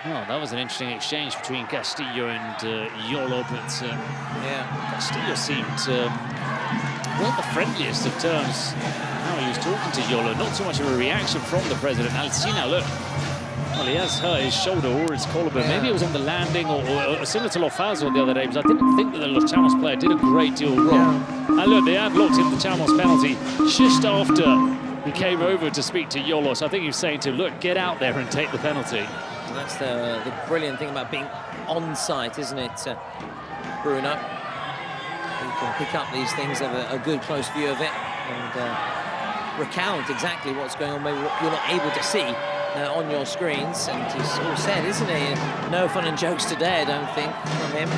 Oh, that was an interesting exchange between Castillo and Yolo, but Castillo seemed not the friendliest of terms how he was talking to Yolo. Not so much of a reaction from the president. Now, see now, look. Well, he has hurt his shoulder or his collarbone. Maybe it was on the landing or similar to Lofazo the other day, because I didn't think that the LOS CHAMOS player did a great deal wrong. And look, they have locked in the CHAMOS penalty just after he came over to speak to Yolo. So I think he was saying to him, look, get out there and take the penalty. And that's the brilliant thing about being on site, isn't it, Bruno? You can pick up these things, have a good close view of it, and recount exactly what's going on, maybe what you're not able to see on your screens. And he's all said, isn't he? No fun and jokes today, I don't think, from him.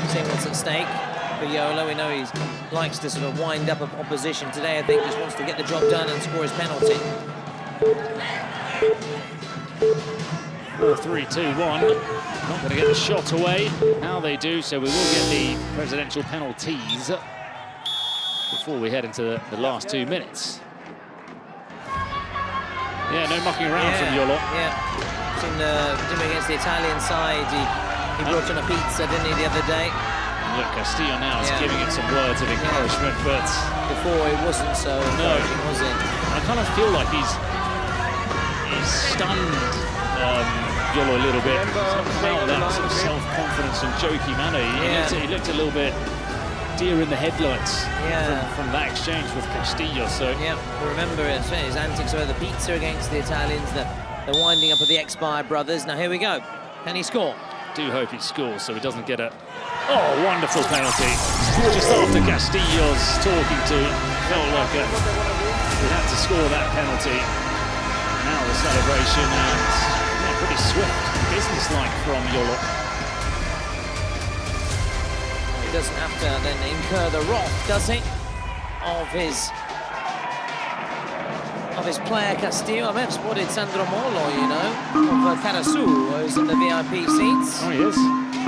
Seeing what's at stake for Yolo. We know he likes to sort of wind up opposition. Today, I think, just wants to get the job done and score his penalty. 4-3-2-1. Not going to get the shot away. Now they do, so we will get the presidential penalties before we head into the last 2 minutes. Yeah, no mucking around from Yolo. Yeah, seen him against the Italian side. He brought on a pizza, didn't he, the other day? And look, Castillo now is giving it some words of encouragement, but before it wasn't so encouraging, was it? I kind of feel like he's stunned Yolo a little bit. Somehow that sort of self-confidence and jokey manner. He looked a little bit deer in the headlights from that exchange with Castillo. So remember his antics over the pizza against the Italians, the winding up of the Expire brothers. Now here we go. Can he score? Do hope he scores so he doesn't get a wonderful penalty. Just after Castillo's talking to, felt like he had to score that penalty. Now the celebration, and pretty swift, business-like from Yolo. He doesn't have to then incur the wrath, does he? Of his player Castillo. I may have spotted Sandro Molo, you know, of Karasu, who's in the VIP seats. Oh, he is.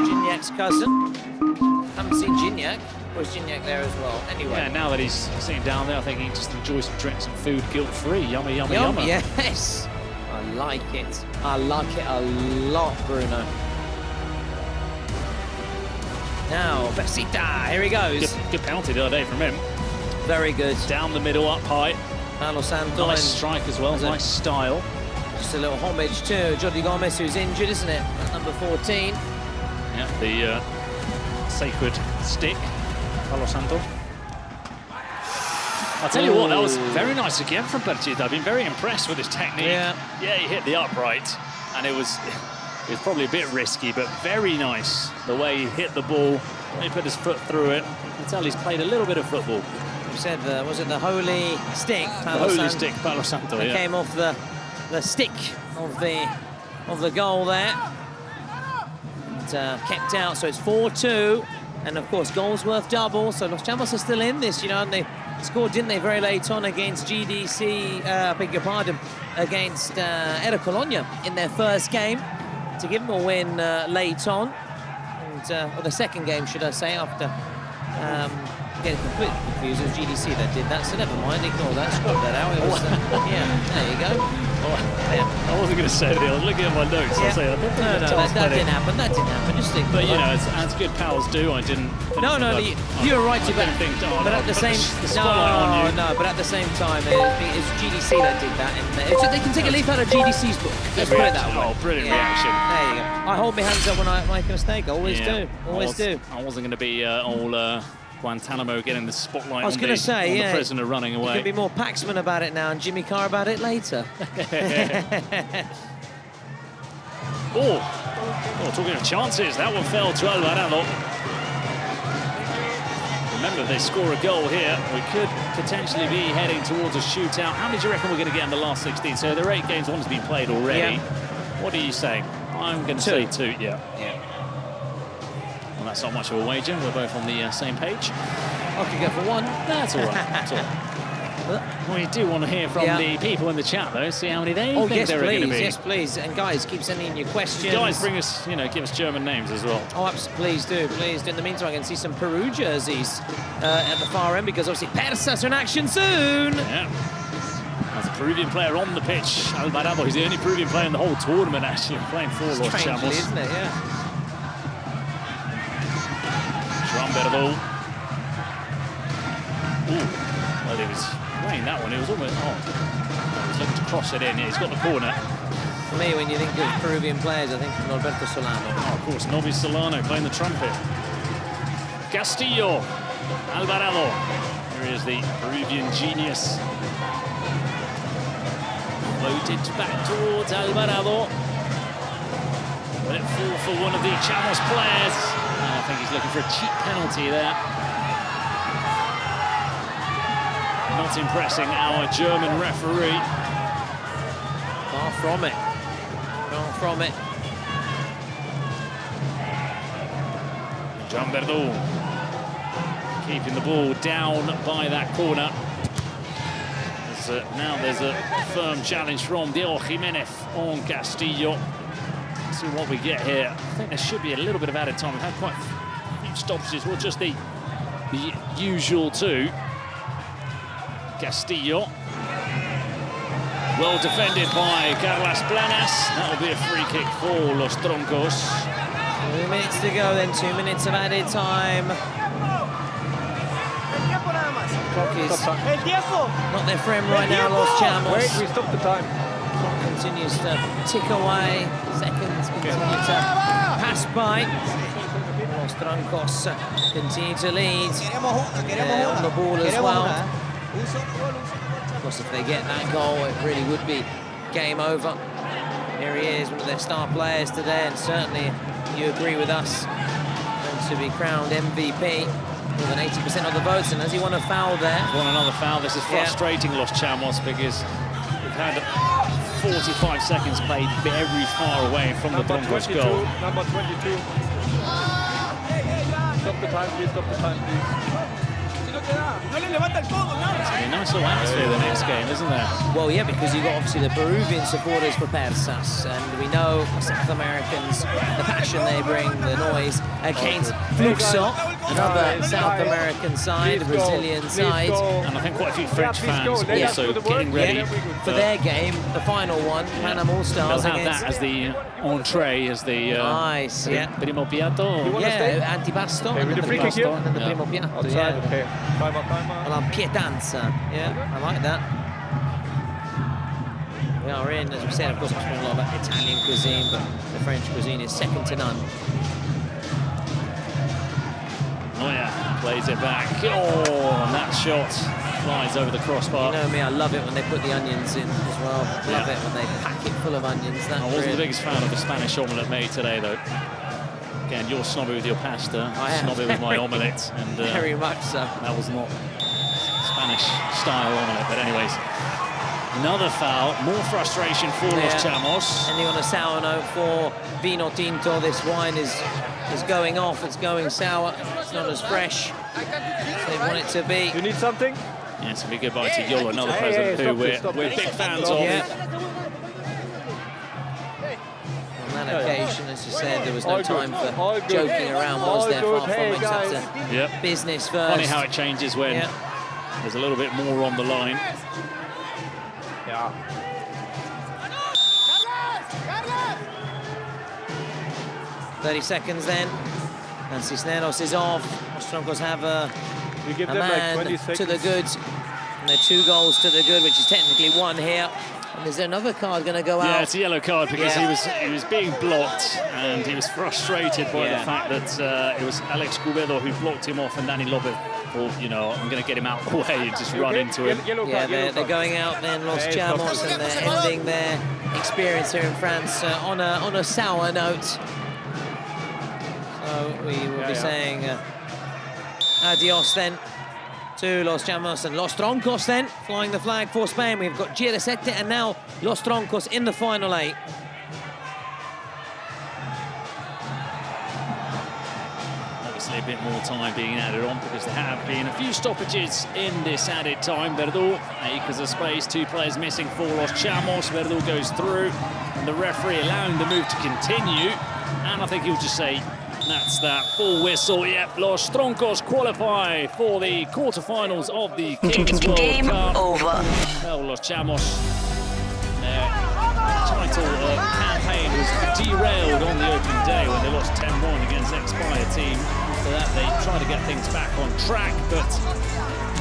Gignac cousin. Haven't seen Gignac. Or is Gignac there as well? Anyway. Yeah, now that he's sitting down there, I think he can just enjoy some drinks and food guilt-free. Yummy, yummy, yummy. Yes. I like it. I like it a lot, Bruno. Now, Zeta, here he goes. Good penalty the other day from him. Very good. Down the middle, up high. Carlos Santos. Nice strike as well, nice style. Just a little homage to Jordi Gomez, who's injured, isn't it? At number 14. Yeah, the sacred stick, Carlos Santos. I'll tell you what, that was very nice again from Perchita. I've been very impressed with his technique. Yeah, he hit the upright, and it was probably a bit risky, but very nice the way he hit the ball. He put his foot through it. You can tell he's played a little bit of football. You said, was it the holy stick? Palo Santo, that yeah. came off the stick of the goal there. And, kept out, so it's 4-2. And of course, goals worth double. So Los Chamos are still in this, you know, and they scored, didn't they, very late on against GDC, I beg your pardon, against Era Colonia in their first game to give them a win late on. And, or the second game, should I say, after getting completely confused. It was GDC that did that, so never mind, ignore that, scrub that out. It was, yeah, there you go. I wasn't going to say anything, I was looking at my notes. Yeah. I say, no, that didn't happen, just ignore. But, you know, as good pals do, I didn't... No, you were right to back. But at the same... but at the same time, it's GDC that did that. And they can take a leaf out of GDC's book. Let's put it that way. Oh, brilliant reaction. There you go. I hold my hands up when I make a mistake. I always do. Always do. I wasn't going to be all Guantanamo getting the spotlight on the prisoner running away. You can be more Paxman about it now and Jimmy Carr about it later. Talking of chances, that one fell to Alvarado. Remember, if they score a goal here, we could potentially be heading towards a shootout. How many do you reckon we're going to get in the last 16? So there are 8 games, one's been played already. Yeah. What are you saying? I'm going to say 2, yeah. Well, that's not much of a wager. We're both on the same page. I could go for 1. That's all right. That's all right. We do want to hear from the people in the chat, though. See how many they think there are going to be. Yes, please. And guys, keep sending in your questions. Guys, bring us, give us German names as well. Oh, please do, please do. In the meantime, I can see some Peru jerseys at the far end because obviously PERSAS are in action soon. Yeah. There's a Peruvian player on the pitch. Alvarado, he's the only Peruvian player in the whole tournament, actually, playing for Los Chamos. Isn't it? Yeah. Trumberdo. Well, he was playing that one. It was almost, he was looking to cross it in. Yeah, he's got the corner. For me, when you think of Peruvian players, I think of Norberto Solano. Oh, of course, Nobby Solano playing the trumpet. Castillo. Alvarado. Here is the Peruvian genius. Floated back towards Alvarado. Will it fall for one of the Chamos players? And I think he's looking for a cheap penalty there. Not impressing our German referee. Far from it. Far from it. Trumberdo keeping the ball down by that corner. Now there's a firm challenge from Diego Jimenez on Castillo. Let's see what we get here. I think there should be a little bit of added time. We've had quite a few stoppages. Well, just the usual 2. Castillo. Well defended by Carlos Planas. That'll be a free kick for Los Troncos. 2 minutes to go then, 2 minutes of added time. Clock is not their friend right now, Los Chamos. Wait, we stopped the time. Clock continues to tick away. Seconds continue to pass by. Los Troncos continue to lead. On the ball as well. Of course, if they get that goal, it really would be game over. Here he is, one of their star players today, and certainly you agree with us, going to be crowned MVP. More than 80% of the votes, and has he won a foul there? Won another foul. This is frustrating Los Chamos because we've had 45 seconds played very far away from the Troncos goal. Number 22. Stop the time, please. Stop the time, please. It's going to be a nice little atmosphere the next game, isn't there? Well, yeah, because you've got obviously the Peruvian supporters for PERSAS, and we know South Americans, the passion they bring, the noise against FLUXO, another South American side, the Brazilian side. And I think quite a few French fans also getting ready for their game, the final one, PANAM ALL STARZ. They'll have that as the entree, as the nice, primo piatto. Yeah, antipasto, and then the pasto, and then the primo piatto. Outside, okay. Time up. La pietanza, yeah, I like that. We are in, as we said, of course, I'm talking a lot about Italian cuisine, but the French cuisine is second to none. Oh yeah, plays it back. Oh, and that shot flies over the crossbar. You know me, I love it when they put the onions in as well. Love it when they pack it full of onions. I wasn't the biggest fan of the Spanish omelette made today, though. Again, you're snobby with your pasta, I am. snobby with my omelette, and very much so. That was not Spanish style omelette, but anyways. Another foul, more frustration for Los Chamos. Ending on a sour note for Vino Tinto. This wine is going off, it's going sour. It's not as fresh as they want it to be. You need something? Yeah, it's a big goodbye to Yolo, another president who we're big fans of. Yeah. On that occasion, as you said, there was no time for joking around, was there? Far from it, it's business first. Funny how it changes when there's a little bit more on the line. Yeah. 30 seconds then, and Cisneros is off. Los Troncos have a man like 20 seconds. to the good, and they're 2 goals to the good, which is technically 1 here. And there's another card going to go out. Yeah, it's a yellow card because he was being blocked, and he was frustrated by the fact that it was Alex Cubedo who blocked him off, and Danny Lopez thought, you know, I'm going to get him out of the way and just run into him. They're going out then, Los Chamos, and they're ending their experience here in France on a sour note. So we will be saying adios then to Los Chamos and Los Troncos then, flying the flag for Spain. We've got Zeta and now Los Troncos in the final 8. Obviously a bit more time being added on because there have been a few stoppages in this added time. Verdú, acres of space, 2 players missing for Los Chamos. Verdú goes through, and the referee allowing the move to continue. And I think he'll just say, that's that full whistle. Yep, Los Troncos qualify for the quarterfinals of the Kings World Game Cup. over. Well, Los Chamos, their title campaign was derailed on the opening day when they lost 10-1 against Expire team. After that, they tried to get things back on track, but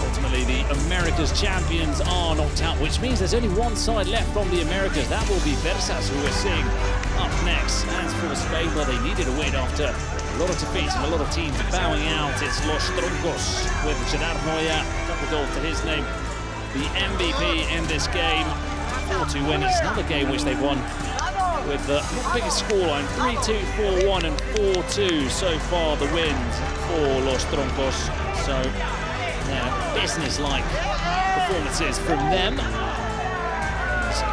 ultimately the Americas champions are knocked out, which means there's only one side left from the Americas. That will be PERSAS, who we're seeing up next. As for Spain, well, they needed a win after a lot of defeats and a lot of teams bowing out. It's Los Troncos with Gerard Noya, a couple of goals to his name, the MVP in this game. 4-2 win. It's another game which they've won with the biggest scoreline, 3-2, 4-1 and 4-2 so far the wins for Los Troncos. So, yeah, business-like performances from them.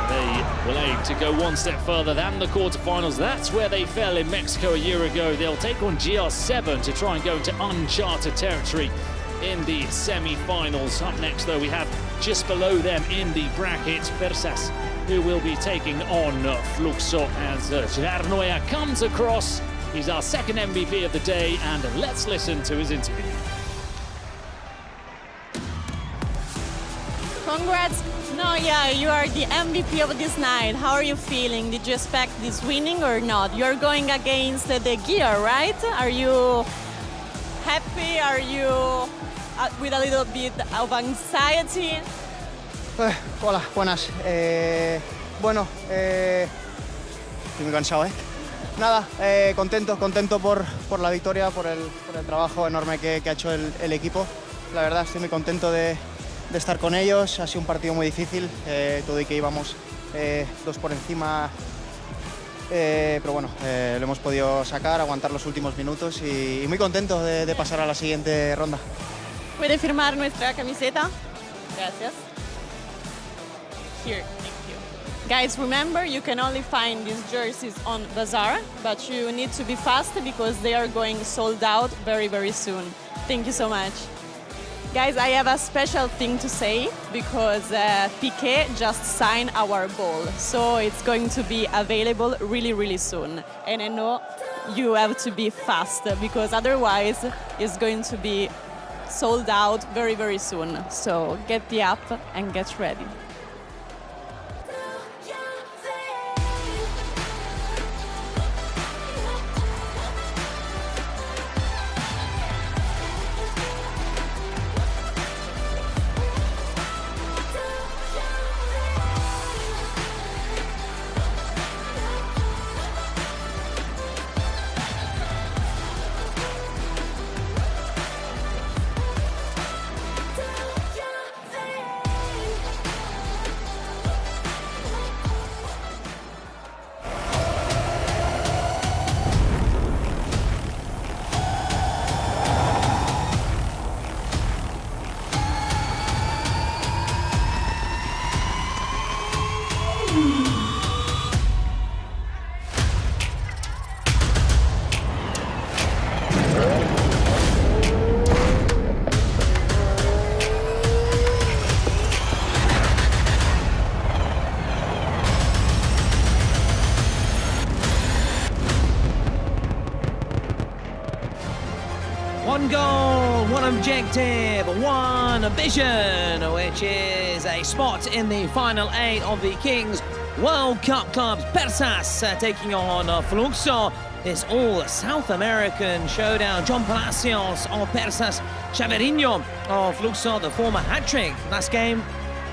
They will aim to go one step further than the quarterfinals. That's where they fell in Mexico a year ago. They'll take on GR7 to try and go into uncharted territory in the semi-finals. Up next, though, we have just below them in the bracket, PERSAS, who will be taking on FLUXO as Gerard Noya comes across. He's our second MVP of the day, and let's listen to his interview. Congrats, Noya, you are the MVP of this night. How are you feeling? Did you expect this winning or not? You're going against the gear, right? Are you happy? Are you with a little bit of anxiety? Hola, buenas. Bueno, estoy muy cansado, ¿eh? Nada, contento por la victoria, por el trabajo enorme que ha hecho el equipo. La verdad, estoy muy contento de estar con ellos. Ha sido un partido muy difícil, todo y que íbamos 2 por encima, pero bueno, lo hemos podido sacar, aguantar los últimos minutos y muy contento de pasar a la siguiente ronda. ¿Puede firmar nuestra camiseta? Gracias. Here, thank you. Guys, remember, you can only find these jerseys on Bazaar, but you need to be fast because they are going sold out very, very soon. Thank you so much. Guys, I have a special thing to say because Piqué just signed our ball, so it's going to be available really, really soon. And I know you have to be fast because otherwise it's going to be sold out very, very soon. So get the app and get ready. One goal, one objective, one vision, which is a spot in the final 8 of the Kings World Cup clubs. PERSAS taking on FLUXO. This all South American showdown. John Palacios of PERSAS, Chaverinho of FLUXO, the former hat-trick last game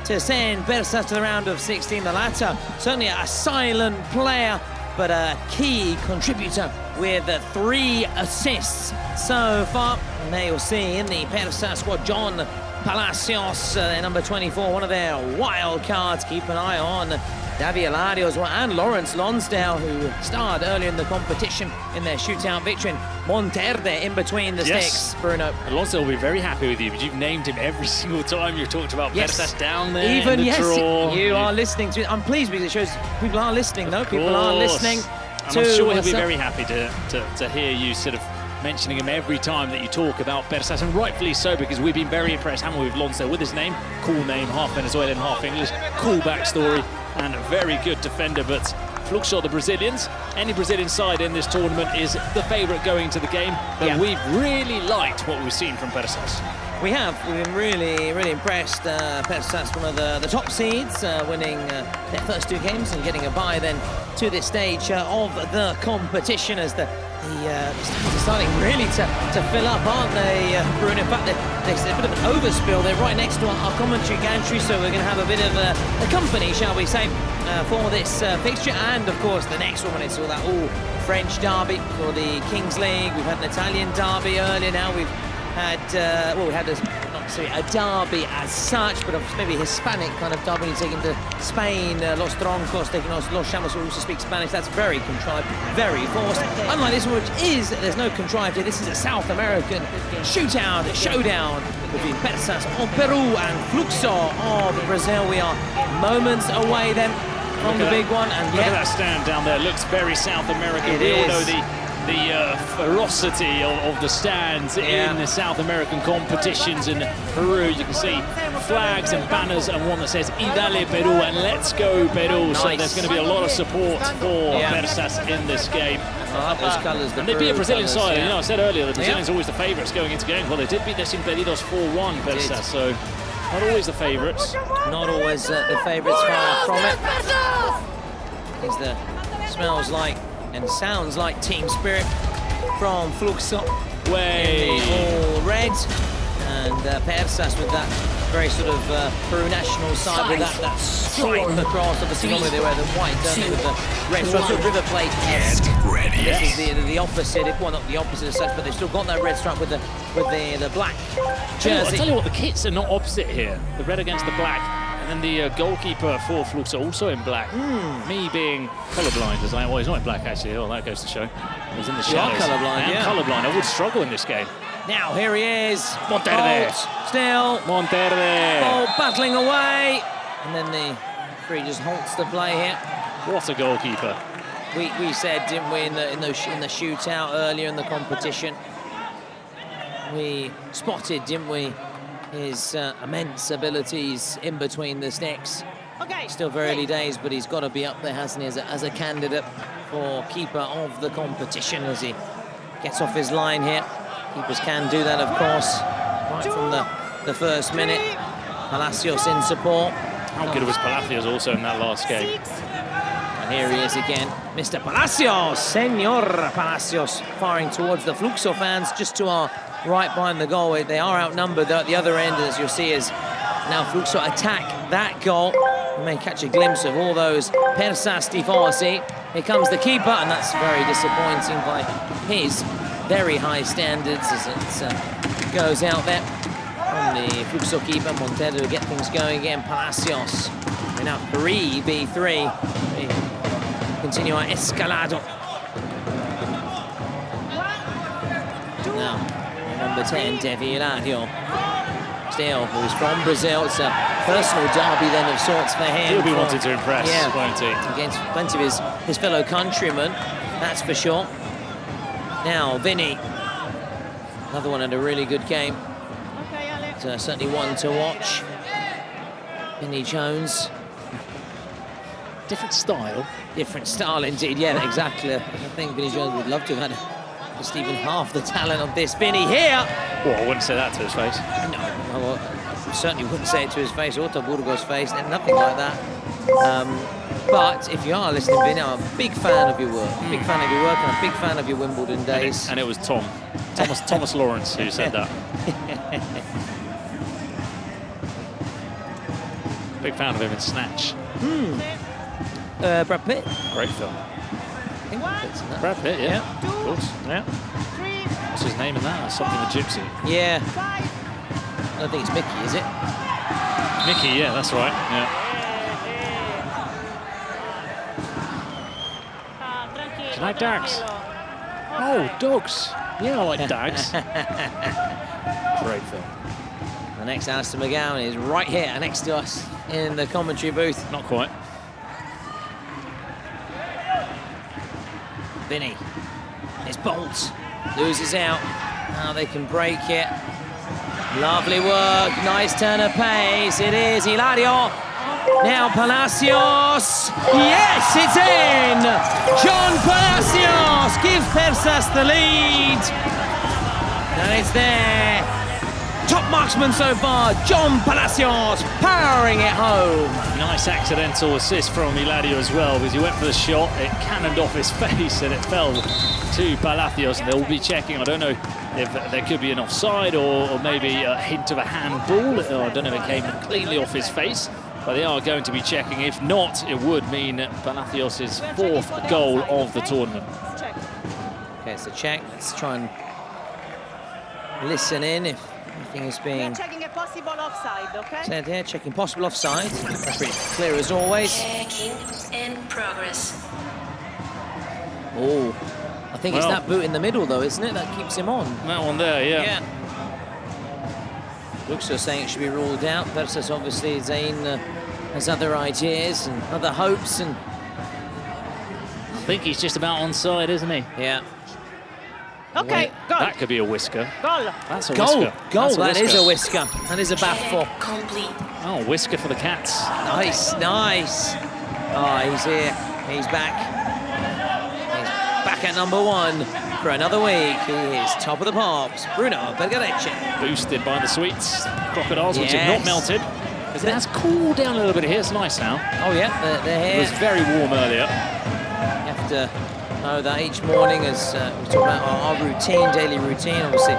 to send PERSAS to the round of 16. The latter, certainly a silent player, but a key contributor with 3 assists so far. And there you'll see in the PERSAS squad, John Palacios, number 24, one of their wild cards. Keep an eye on Davi Eladio as well, and Lawrence Lonsdale, who starred earlier in the competition in their shootout victory. Monterde in between the sticks, Bruno. And Lonsdale will be very happy with you, but you've named him every single time you've talked about PERSAS down there. Even in the draw. You are listening to it. I'm pleased because it shows people are listening, though. People are listening. And I'm sure he'll be very happy to hear you sort of mentioning him every time that you talk about PERSAS, and rightfully so, because we've been very impressed, haven't we, with Lonsdale, with his name, cool name, half Venezuelan, half English, cool backstory, and a very good defender. But FLUXO, the Brazilians, any Brazilian side in this tournament is the favourite going to the game, but we've really liked what we've seen from PERSAS. We've been really impressed. PERSAS, one of the top seeds, winning their first 2 games and getting a bye then to this stage of the competition, as the stands are starting really to fill up, aren't they, Bruno? In fact, there's a bit of an overspill. They're right next to our commentary gantry, so we're going to have a bit of a company, shall we say, for this fixture. And, of course, the next one, it's all that all-French derby for the Kings League. We've had an Italian derby earlier. Now we've had, we had not necessarily a derby as such, but maybe a Hispanic kind of derby taken to Spain. Los Troncos taking on Los Chamos, who also speak Spanish. That's very contrived, very forced. Unlike this one, which is, there's no contrived here. This is a South American shootout, showdown between PERSAS of Peru and FLUXO of Brazil. We are moments away then from the big one. And look at that stand down there. Looks very South American. We all know the ferocity of the stands in the South American competitions in Peru. You can see flags and banners, and one that says "Y dale Peru" and "Let's go Peru." Nice. So there's going to be a lot of support for PERSAS in this game. Those colours, and they beat a Brazilian side. You know, I said earlier, the Brazilians are always the favourites going into games. Well, they did beat Des Impedidos 4-1, PERSAS, so not always the favourites. Not always the favourites, far from it. As the smells like and sounds like team spirit from FLUXO. Way all red, and PERSAS with that very sort of Peru national side with that stripe across. Obviously, normally they wear the white, don't they, with the red stripe, so River Plate-esque. This is the opposite. Well, not the opposite as such, but they've still got that red stripe with the black jersey. I tell you what, the kits are not opposite here. The red against the black. And then the goalkeeper for FLUXO also in black. Me being colourblind, as well, he's not in black actually. Oh, that goes to show. He's in the shadows. You are colourblind, I am colourblind. I would struggle in this game. Now here he is. Monterde. Still. Monterde. Ball battling away, and then the referee just halts the play here. What a goalkeeper! We said, didn't we, in the shootout earlier in the competition? We spotted, didn't we, his immense abilities in between the sticks. Still very early days, but he's got to be up there, hasn't he, as a candidate for keeper of the competition as he gets off his line here. Keepers can do that, of course, right from the first minute. Palacios in support. How good was Palacios also in that last game? And here he is again, Mr. Palacios, Senor Palacios, firing towards the FLUXO fans just to our right behind the goal. They are outnumbered at the other end, as you'll see, as now FLUXO attack that goal. You may catch a glimpse of all those PERSAS tifosi. Here comes the keeper, and that's very disappointing by his very high standards as it goes out there. From the FLUXO keeper, Montero, to get things going again. Palacios, we're now 3v3. We continue our escalado. Now, number 10, Devi Eladio, Still, who's from Brazil. It's a personal derby then of sorts for him. He'll be wanting to impress, won't he? Against plenty of his fellow countrymen, that's for sure. Now, Vinny. Another one had a really good game. Certainly one to watch. Vinny Jones. Different style. Different style indeed, yeah, exactly. I think Vinny Jones would love to have had just even half the talent of this Vinny here. Well, I wouldn't say that to his face. No, well, I certainly wouldn't say it to his face or to Burgos' face, and nothing like that. But if you are listening, Vinny, I'm a big fan of your work. Big fan of your work and a big fan of your Wimbledon days. And it was Thomas Lawrence who said that. Big fan of him in Snatch. Brad Pitt. Great film. I think Brad Pitt's in that. Brad Pitt, yeah. Of course, yeah. What's his name in that? Something the Gypsy. Yeah. I don't think it's Mickey, is it? Mickey, yeah, that's right. Yeah. Do you like dogs? Oh, dogs. Yeah, I like dogs. Great film. The next Alistair McGowan is right here next to us in the commentary booth. Not quite. Vinny. It's Bolt. Loses out. Now they can break it. Lovely work. Nice turn of pace. It is Hilario. Now Palacios. Yes, it's in. John Palacios gives Persas the lead. And it's there. Top marksman so far, John Palacios powering it home. Nice accidental assist from Hilario as well, because he went for the shot, it cannoned off his face and it fell to Palacios, and they'll be checking. I don't know if there could be an offside or maybe a hint of a handball. I don't know if it came completely off his face, but they are going to be checking. If not, it would mean Palacios' 4th goal of the tournament. Okay, it's a check. Let's try and listen in if anything is being checking a possible offside, okay? said here. Checking possible offside. That's pretty clear as always. Checking in progress. Oh, I think it's that boot in the middle though, isn't it? That keeps him on. That one there, yeah. Luxor saying it should be ruled out. Persas obviously, Zayn has other ideas and other hopes, and I think he's just about onside, isn't he? Yeah. Okay, goal. That could be a whisker. Goal. That's a Goal. whisker. Goal. That's That is a whisker. That is a baffle. Complete. Oh, whisker for the Cats. Nice, nice. Oh, he's here. He's back. He's back at #1 for another week. He is top of the pops. Bruno Bergarecce. Boosted by the sweets. Crocodiles, which have not Yes. melted. Because it has cooled down a little bit here. It's nice now. Oh, yeah, they're here. It was very warm earlier. You have to know that each morning, as we talk about our routine, daily routine, obviously,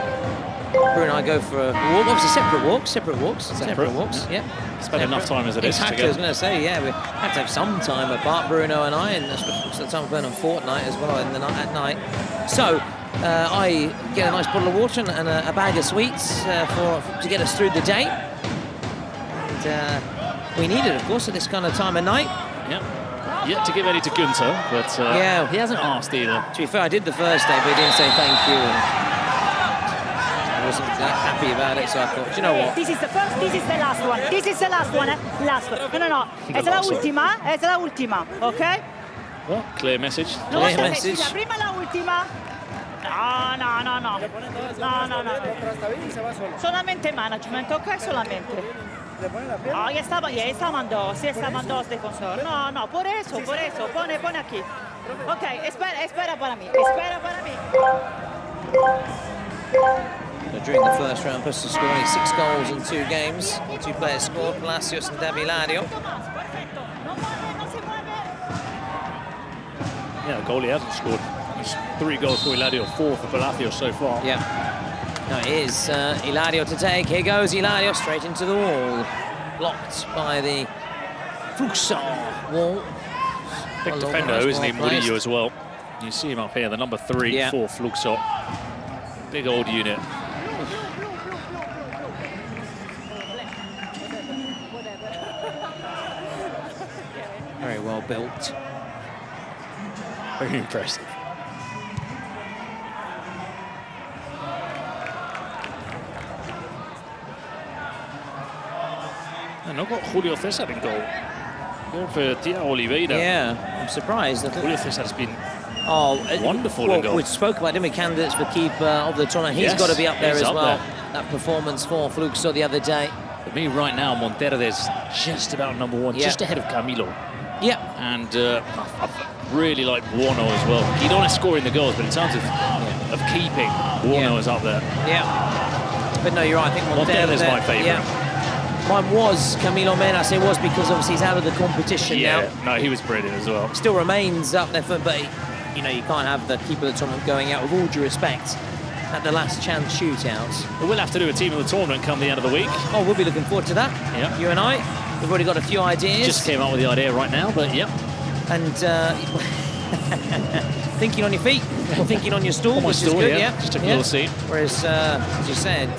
Bruno and I go for a walk. Obviously, separate walks. Yeah. Spend enough time as it is exactly, together. I was going to say, yeah, we have to have some time apart, Bruno and I, and that's the time we're going on fortnight as well in the night, at night. So I get a nice bottle of water and a bag of sweets to get us through the day. And we need it, of course, at this kind of time of night. Yeah. Yet to give any to Gunter, but yeah, he hasn't asked either. To be fair, I did the first day, but he didn't say thank you. And I wasn't that happy about it, so I thought, you know what? This is the first, this is the last one. This is the last one, Last one. No. Es la última, es la última, okay? Well, clear message. No, Clear message. la prima la última. No. Solamente management, ok? Solamente. Ah, ya estaban dos defensores. No, por eso, pone aquí. Ok, espera para mí. So during the first round, Persas scored only 6 goals in 2 games. 2 players scored, Palacios and Davilario. Yeah, the goalie hasn't scored. It's 3 goals for Hilario, 4 for Palacios so far. Yeah. Now it is Hilario to take. Here goes Hilario straight into the wall. Blocked by the FLUXO wall. Big defender, isn't he, Murillo as well. You see him up here, the number 3 for FLUXO. Big old unit. Very well built. Very impressive. not got Julio César in goal. Going for Thiago Oliveira. Yeah, I'm surprised. Julio César has been wonderful in goal. We spoke about him, candidates for keeper of the tournament. He's Yes, got to be up there he's as up well. there. That performance for Fluxo the other day. For me right now, Monterde's just about number one, just ahead of Camilo. Yeah. And I really like Buono as well. He don't scoring the goals, but in terms of keeping, Buono is up there. Yeah. But no, you're right. I think Monterde's my favourite. Yeah. Mine was Camilo Mena. I say was because obviously he's out of the competition now. No, he was brilliant as well. Still remains up there, but you know, you can't have the keeper of the tournament going out, with all due respect, at the last chance shootouts. But we'll have to do a team of the tournament come the end of the week. Oh, we'll be looking forward to that. Yeah. You and I, we've already got a few ideas. Just came up with the idea right now, but yeah. And thinking on your feet, thinking on your stool, On my which stool, is good, yeah. Just took a little seat. Whereas, as you said,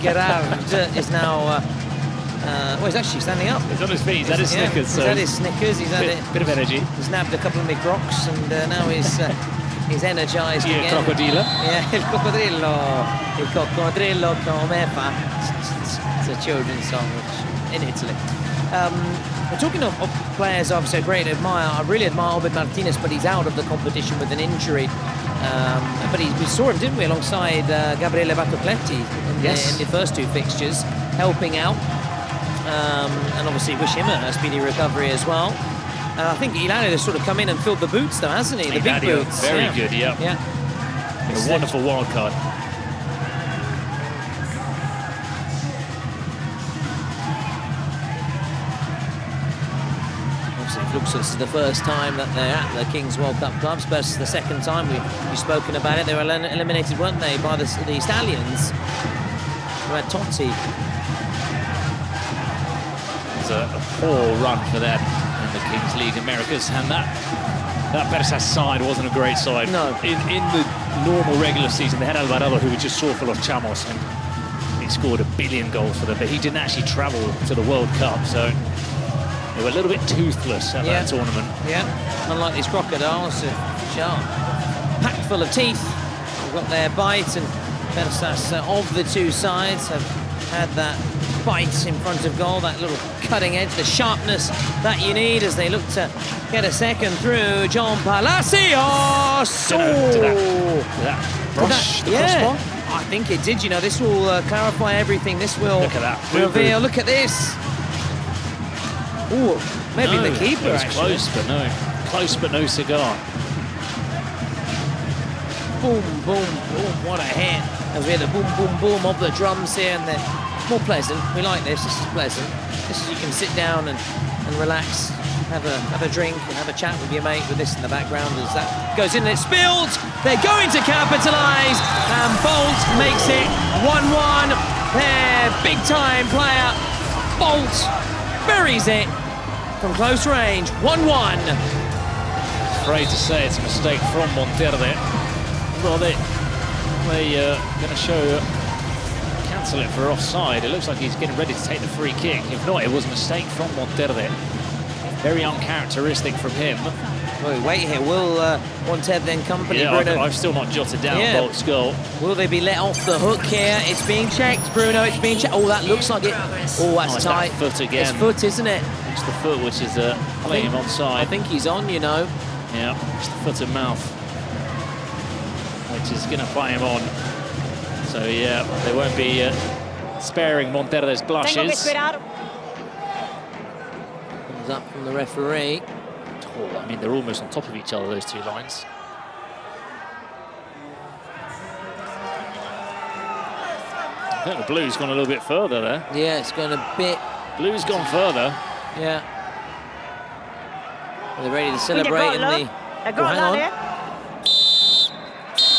Gerard is now. Well, he's actually standing up. He's on his feet. He's had his Snickers. He's had his Snickers. He's had a bit of energy. He's nabbed a couple of my Crocs, and now he's energised again. Crocodilo. Yeah, il coccodrillo come fa. It's a children's song in Italy. We're talking of players I've so great admire. I really admire Obed Martinez, but he's out of the competition with an injury. But we saw him, didn't we, alongside Gabriele Battocletti in the first two fixtures, helping out. And obviously wish him a speedy recovery as well. And I think Ilario has sort of come in and filled the boots though, hasn't he? The big boots. Very good, yeah. A wonderful wild card. Obviously, Fluxo, this is the first time that they're at the Kings World Cup clubs. Versus the second time we've spoken about it. They were eliminated, weren't they, by the Stallions, who had Totti. A poor run for them in the Kings League Americas, and that PERSAS side wasn't a great side. No. In the normal regular season, they had Alvarado, who we just saw for LOS CHAMOS, and he scored 1 billion goals for them, but he didn't actually travel to the World Cup, so they were a little bit toothless at that tournament. Yeah, unlike these crocodiles, sharp, packed full of teeth. They've got their bite, and PERSAS of the two sides have had that bite in front of goal, that little cutting edge, the sharpness that you need as they look to get a second through. John Palacios! Did that brush the crossbar? I think it did. You know, this will clarify everything. This will look at that. reveal. Look at this. Ooh, maybe the keeper, it was actually. Close but no cigar. Boom, boom, boom, what a hit. As we hear the boom, boom, boom of the drums here, and they're more pleasant. We like this. This is pleasant. This is, you can sit down and relax, have a drink and have a chat with your mate with this in the background as that goes in and it's spilled. They're going to capitalise, and Bolt makes it 1-1. Their big-time player, Bolt, buries it from close range. 1-1. Afraid to say it's a mistake from Monterde. Well, they're going to show cancel it for offside. It looks like he's getting ready to take the free kick. If not, it was a mistake from Monterde. Very uncharacteristic from him. Well, wait here. Will Monterde and company? Yeah, Bruno, I've still not jotted down Bolt's goal. Will they be let off the hook here? It's being checked, Bruno. It's being checked. Oh, that looks like it. Oh, that's tight. That foot again. It's foot, isn't it? It's the foot which is playing him onside. I think he's on, you know. Yeah, it's the foot and mouth, which is going to play him on. So yeah, they won't be sparing Monterde's blushes. Comes up from the referee. Oh, I mean, they're almost on top of each other, those two lines. I think the blue's gone a little bit further there. Yeah, it's gone a bit. Blue's gone further. Yeah. Are they ready to celebrate in the... Oh, hang on.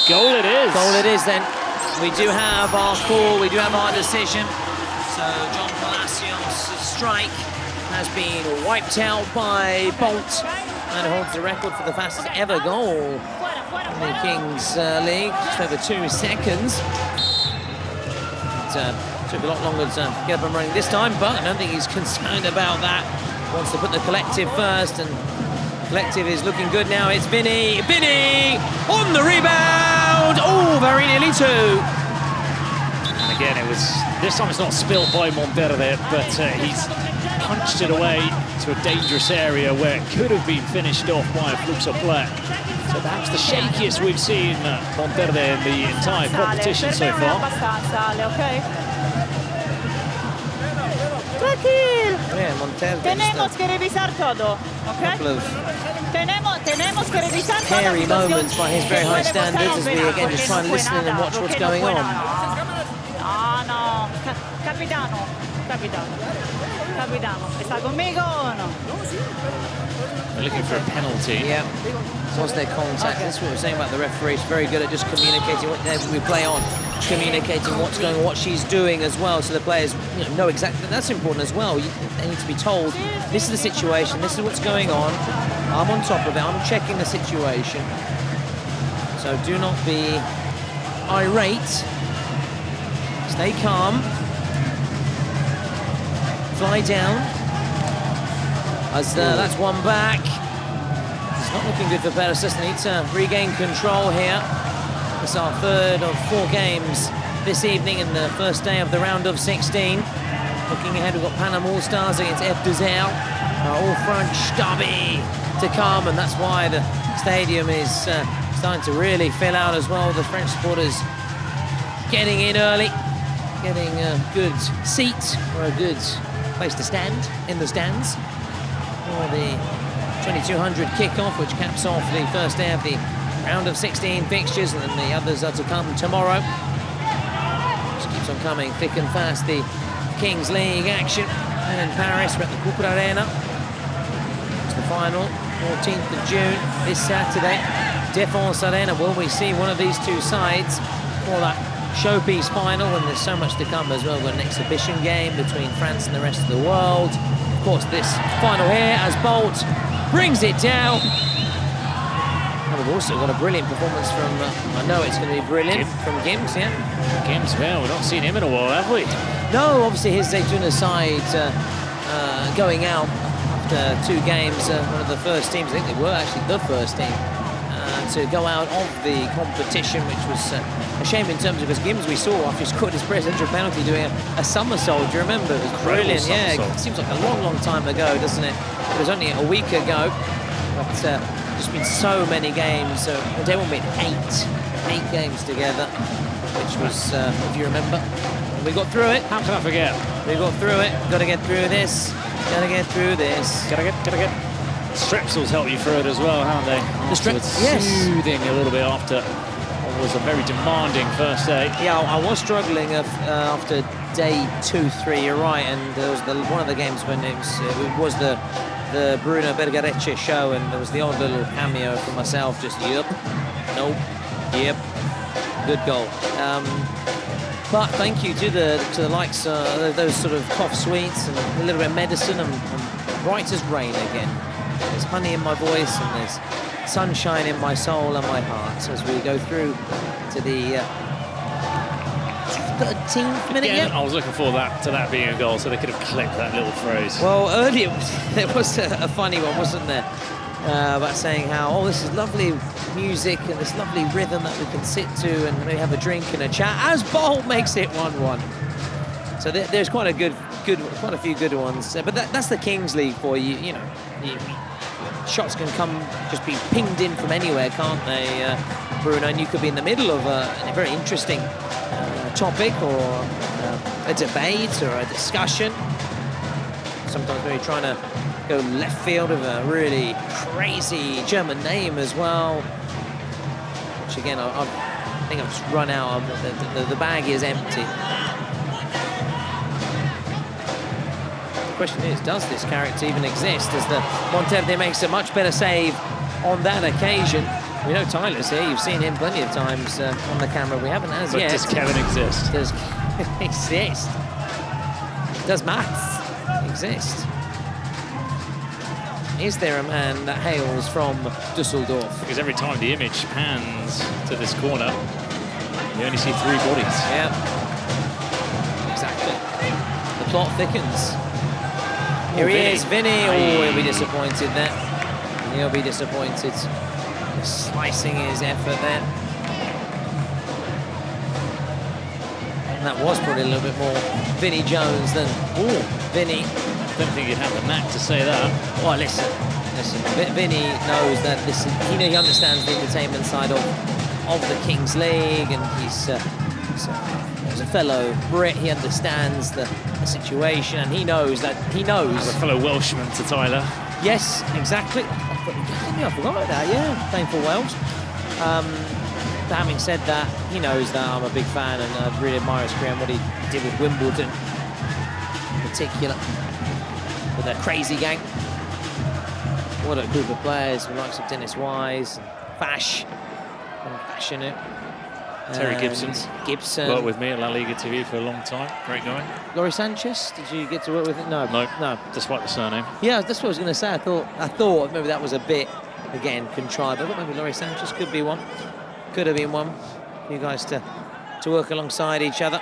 Goal it is. Goal it is then. We do have our call, we do have our decision. So John Palacios' strike has been wiped out by Bolt and holds the record for the fastest ever goal in the Kings League, just over 2 seconds. It took a lot longer to get up and running this time, but I don't think he's concerned about that. Wants to put the collective first, and collective is looking good now. It's Vinny on the rebound. Oh, very nearly 2. And again, it was, this time it's not spilled by Monterde, but he's punched it away to a dangerous area where it could have been finished off by a FLUXO player. So perhaps the shakiest we've seen Monterde in the entire competition so far. Yeah, Monterde. Tenemos que revisar todo, okay? Tenemos que revisar todo. Hairy moments by his very high standards as we again just try and listen and watch what's going on. No, capitano, ¿está conmigo o no? We're looking for a penalty. Yeah. Was there contact? That's what we're saying about the referee. She's very good at just communicating what we play on, communicating what's going on, what she's doing as well, so the players know exactly. That's important as well. They need to be told, this is the situation, this is what's going on. I'm on top of it, I'm checking the situation. So do not be irate. Stay calm. Fly down. As that's one back. It's not looking good for PERSAS. They need to regain control here. It's our third of 4 games this evening in the first day of the round of 16. Looking ahead, we've got PANAM ALL STARZ against FLUXO. All French derby to come, and that's why the stadium is starting to really fill out as well. The French supporters getting in early, getting a good seat or a good place to stand in the stands for the 2200 kickoff, which caps off the first day of the round of 16 fixtures, and then the others are to come tomorrow. Just keeps on coming thick and fast, the Kings League action. And in Paris, we're at the Cupra Arena. It's the final, 14th of June, this Saturday. Défense Arena. Will we see one of these two sides for that showpiece final when there's so much to come as well? We've got an exhibition game between France and the rest of the world. Of course, this final here as Bolt brings it down. And we've also got a brilliant performance from, I know it's going to be brilliant, from Gims, yeah? Gims, well, we've not seen him in a while, have we? No, obviously his Zeta side going out after 2 games, one of the first teams, I think they were actually the first team to go out of the competition, which was a shame in terms of, because Gims we saw after he scored his presidential penalty doing a somersault, do you remember? It was brilliant, yeah. It seems like a long time ago, doesn't it? It was only a week ago, but just been so many games. So they will meet 8 games together, which was, if you remember, we got through it. How can I forget? We got through it. Got to get through this. Got to get through this. Gotta get. Strepsils help you through it as well, haven't they? Yes. Soothing a little bit after what was a very demanding first day. Yeah, I was struggling after day 2, 3. You're right, and there was one of the games when it was the Bruno Bergarecce show, and there was the odd little cameo for myself. Just yep, nope, yep, good goal. But thank you to the likes of those sort of cough sweets and a little bit of medicine. I'm bright as rain again. There's honey in my voice and there's sunshine in my soul and my heart as we go through to the 13th minute. Again, I was looking forward to that being a goal, so they could have clipped that little phrase. Well, earlier there was a funny one, wasn't there? About saying how, this is lovely music and this lovely rhythm that we can sit to and maybe have a drink and a chat as Bolt makes it 1-1. So there's quite a few good ones. But that's the Kings League for you. You know, shots can just be pinged in from anywhere, can't they, Bruno? And you could be in the middle of a very interesting topic or a debate or a discussion. Sometimes maybe trying to go left field with a really crazy German name as well, which again I think I've just run out of. The bag is empty. The question is, does this character even exist? As the Monterde makes a much better save on that occasion. We know Tyler's here, you've seen him plenty of times on the camera. We haven't as yet. Does Kevin exist? Does exist? Does Mats exist? Is there a man that hails from Dusseldorf? Because every time the image pans to this corner, you only see 3 bodies. Yeah, exactly. The plot thickens. Here he is, Vinny. Oh, he'll be disappointed there. He'll be disappointed. Slicing his effort there. And that was probably a little bit more Vinny Jones than Vinny don't think you'd have the knack to say that. Well, listen. Vinny knows that. Listen, he understands the entertainment side of the Kings League, and he's as a fellow Brit, he understands the situation, and he knows that As a fellow Welshman to Tyler. Yes, exactly. I forgot about that. Yeah, playing for Wales. But having said that, he knows that I'm a big fan, and I really admire his career and what he did with Wimbledon, in particular, with that crazy gang. What a group of players, the likes of Dennis Wise, Fash, and Fashionate. Terry Gibson. Worked with me at La Liga TV for a long time. Great guy. Laurie Sanchez, did you get to work with it? No. No. Despite the surname. Yeah, that's what I was going to say. I thought maybe that was a bit, again, contrived. I thought maybe Laurie Sanchez could be one. Could have been one for you guys to work alongside each other.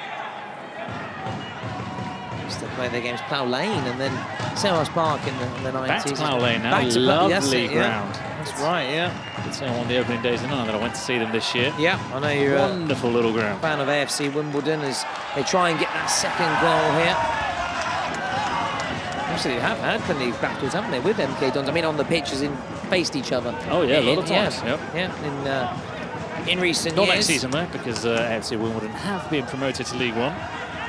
Used to play their games Plough Lane and then Selhurst Park in the 90s. Back to Plough Lane now. Back to Lovely ground. Yeah. That's right, yeah. I'd say on one of the opening days in London, I went to see them this year. Yeah, I know you're wonderful little ground. A fan of AFC Wimbledon as they try and get that second goal here. Actually, they have had plenty of battles, haven't they, with MK Dons? I mean, on the pitch as in faced each other. Oh, yeah, a lot of times. Yeah, in recent years. Not next season, though, because AFC Wimbledon have been promoted to League One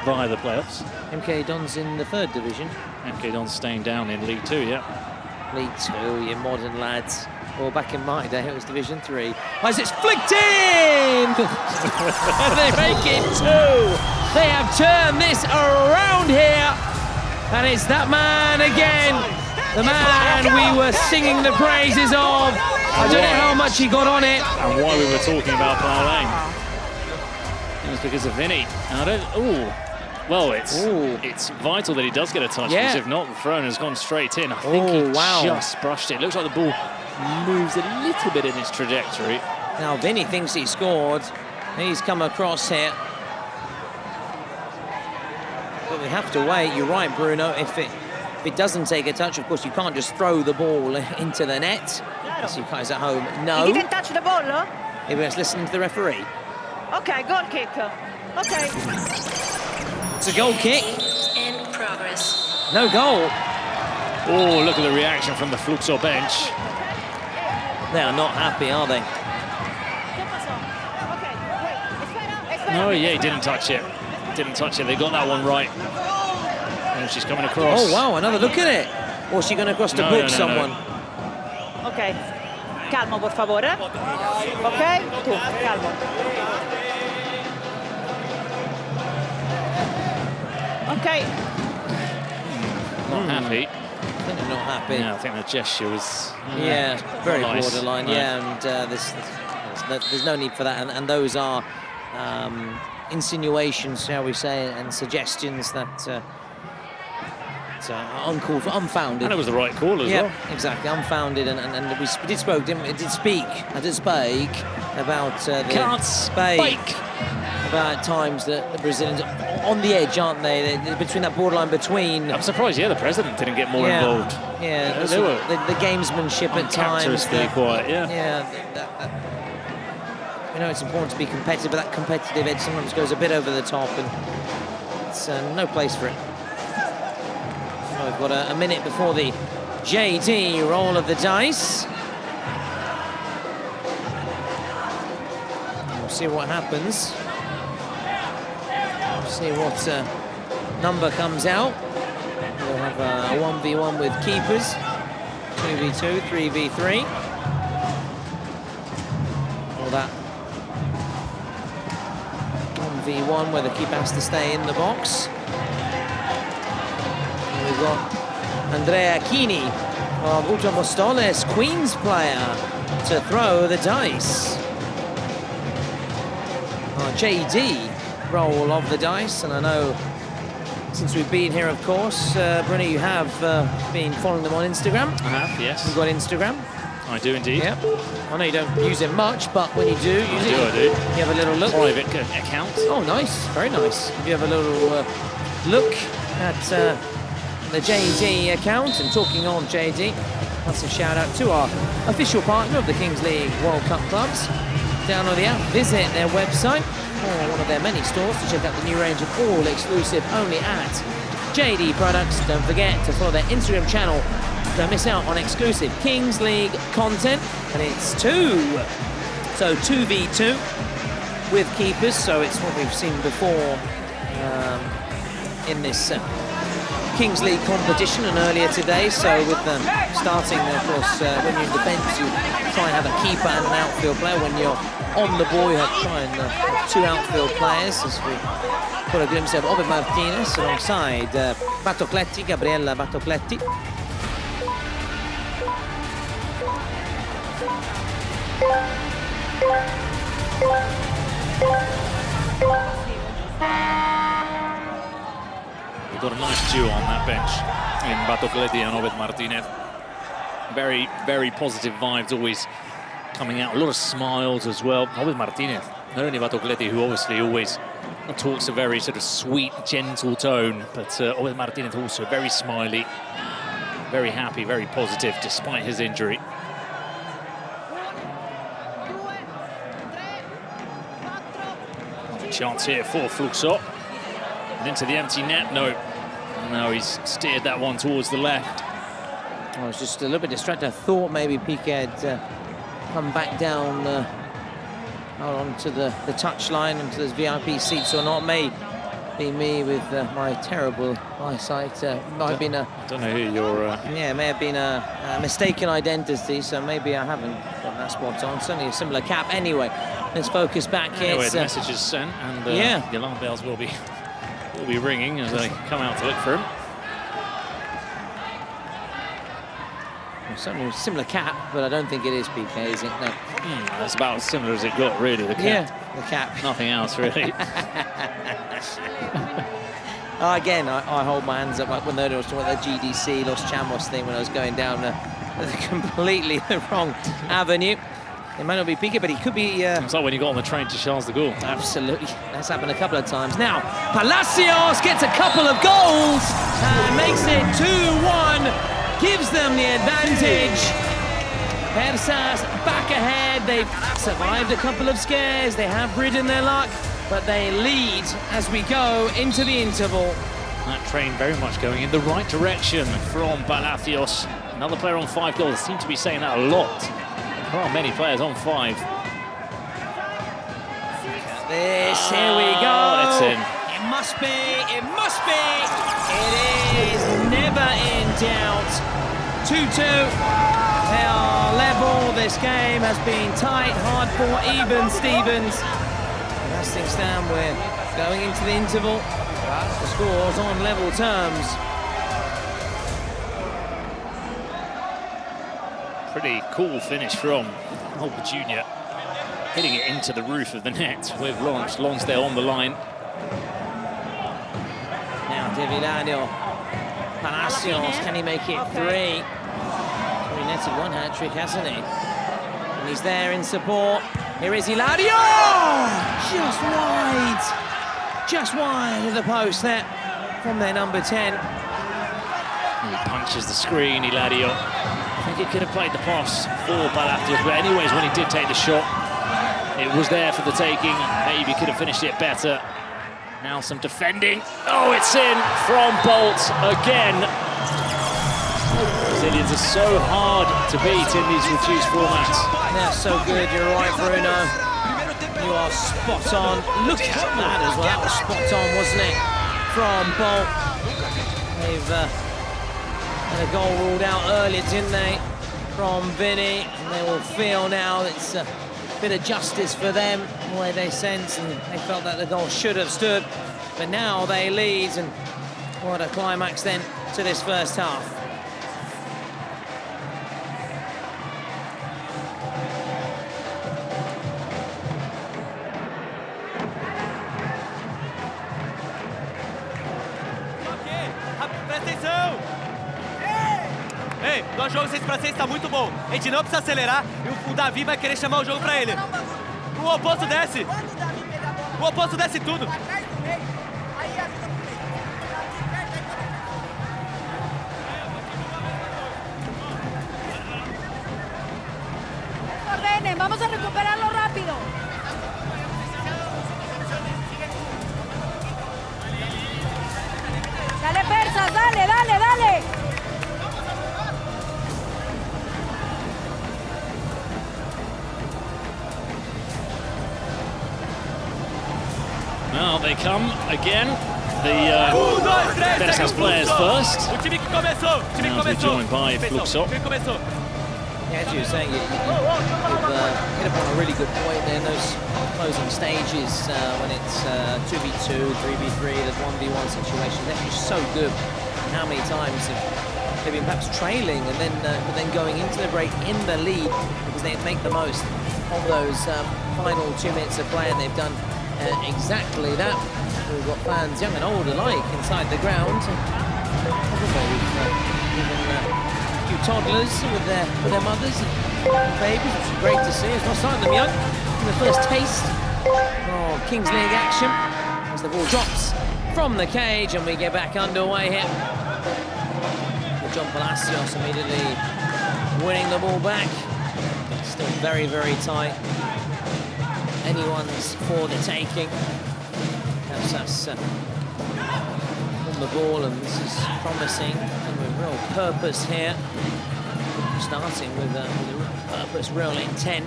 via the playoffs. MK Dons in the 3rd division. MK Dons staying down in League 2, yeah. League 2, you modern lads. Well, back in my day, it was Division 3. As it's flicked in! And they make it 2! They have turned this around here! And it's that man again! The man we were singing the praises of! I don't know how much he got on it. And why we were talking about Plough Lane. It was because of Vinny. Well, it's vital that he does get a touch, because if not, the throw has gone straight in. I think he just brushed it. Looks like the ball moves a little bit in its trajectory. Now Vinny thinks he scored. He's come across here. But we have to wait. You're right, Bruno. If it doesn't take a touch, of course, you can't just throw the ball into the net. As you guys at home know. He didn't touch the ball, no? Everyone's listening to the referee. Okay, goal kick. Okay. It's a goal kick. In progress. No goal. Oh, look at the reaction from the FLUXO bench. They are not happy, are they? No, yeah, he didn't touch it. Didn't touch it. They got that one right. And she's coming across. Oh, wow, another look at it. Or is she going across to book someone? Ok. Calmo, por favore. Ok? Tu, calmo. Okay. Not happy. I think they're not happy. Yeah, I think the gesture was very nice. borderline. Right. Yeah, and there's no need for that. And those are insinuations, shall we say, and suggestions that are uncalled for, unfounded. And it was the right call as well. Yeah, exactly, unfounded. And we did speak about Can't speak. about times that the Brazilians are on the edge, aren't they? They're between that borderline between. I'm surprised, the president didn't get more involved. Yeah, they were the gamesmanship at times. Uncharacteristically quiet, Yeah, you know, it's important to be competitive, but that competitive edge sometimes goes a bit over the top, and it's no place for it. So we've got a minute before the JD roll of the dice. We'll see what happens. See what number comes out. We'll have a 1v1 with keepers, 2v2, 3v3. Or that 1v1 where the keeper has to stay in the box. And we've got Andrea Chini of Ultramostoles, Queen's player, to throw the dice. JD roll of the dice, and I know since we've been here, of course, Bruno, you have been following them on Instagram. I have, yes. You've got Instagram. I do indeed. Yep. I know you don't use it much, but when you do use it, I do. You have a little look. Private account. Oh, nice, very nice. If you have a little look at the JD account, and talking of JD, that's a shout out to our official partner of the Kings League World Cup clubs. Download the app, visit their website, or one of their many stores to check out the new range of all exclusive only at JD Products. Don't forget to follow their Instagram channel. Don't miss out on exclusive Kings League content. And it's 2v2 with keepers. So it's what we've seen before in this Kings League competition and earlier today. So with them starting, of course, when you're in defence, you try and have a keeper and an outfield player. When you're on the ball, you try and have 2 outfield players, as we put a glimpse of Ovid Martinez alongside Batocletti, Gabriella Batocletti. We've got a nice duo on that bench in Batocletti and Ovid Martinez. Very, very positive vibes always coming out. A lot of smiles as well. Ovid Martinez, not only Batocletti, who obviously always talks a very sort of sweet, gentle tone, but Ovid Martinez also very smiley, very happy, very positive despite his injury. Chance here for Fluxo. And into the empty net. No, he's steered that one towards the left. I was just a little bit distracted. I thought maybe Piqué had come back down onto the touchline, into those VIP seats or not. May be me with my terrible eyesight. Might have been a... I don't know who you're... Yeah, may have been a mistaken identity, so maybe I haven't got that spot on. Certainly a similar cap. Anyway, let's focus back here. Anyway, the message is sent, and the alarm bells will be ringing as they come out to look for him. Well, certainly a similar cap, but I don't think it is Piqué, is it? No. That's about as similar as it got, really, the cap. Yeah, the cap. Nothing else, really. Again, I hold my hands up like when they were talking about the GDC LOS CHAMOS thing when I was going down completely the wrong avenue. It might not be Piqué, but he could be... It's like when you got on the train to Charles de Gaulle. Absolutely. That's happened a couple of times. Now, Palacios gets a couple of goals and makes it 2-1. Gives them the advantage. Persas back ahead. They've survived a couple of scares. They have ridden their luck, but they lead as we go into the interval. That train very much going in the right direction from Palacios. Another player on 5 goals. Seem to be saying that a lot. There are many players on 5. Here we go. It's in. It must be. It must be. It is never in doubt. 2-2. They are level. This game has been tight, hard fought, even Stevens. And as things stand, we're going into the interval. The score's on level terms. Pretty cool finish from Holber Jr. Hitting it into the roof of the net with Lons. Lons there on the line. Now De Villario. Palacios, can he make it 3? He netted 1 hat-trick, hasn't he? And he's there in support. Here is Hilario! Just wide. Just wide of the post there from their number 10. He punches the screen, Hilario. I think he could have played the pass for Palacios, but anyways, when he did take the shot, it was there for the taking. Maybe could have finished it better. Now some defending. Oh, it's in from Bolt again. Brazilians are so hard to beat in these reduced formats. They're so good, you're right, Bruno. You are spot on. Look at that as well. That was spot on, wasn't it? From Bolt. They've had a goal ruled out earlier, didn't they? From Vinny. And they will feel now it's a bit of justice for them, the way they sense, and they felt that the goal should have stood. But now they lead, and what a climax then to this first half. Ei, nosso jogo 6 para 6 está muito bom. A gente não precisa acelerar e o Davi vai querer chamar o jogo para ele. O oposto desce. O oposto desce tudo. Ordenen, vamos a recuperarlo rápido. Dale, Persa. Now they come again. The PERSAS players first. Now they're joined by FLUXO. Yeah, as you were saying, you've hit upon a really good point there in those closing stages when it's 2v2, 3v3, the 1v1 situation. They're just so good. And how many times have they been perhaps trailing and then going into the break in the lead because they make the most of those final 2 minutes of play, and they've done exactly that. We've got fans, young and old alike, inside the ground. Few toddlers with their mothers and babies, which is great to see. It's not starting them young. In the first taste of Kings League action as the ball drops from the cage and we get back underway here. John Palacios immediately winning the ball back. It's still very, very tight. Anyone's for the taking. That's on the ball, and this is promising and with real purpose here. Starting with a real purpose, real intent.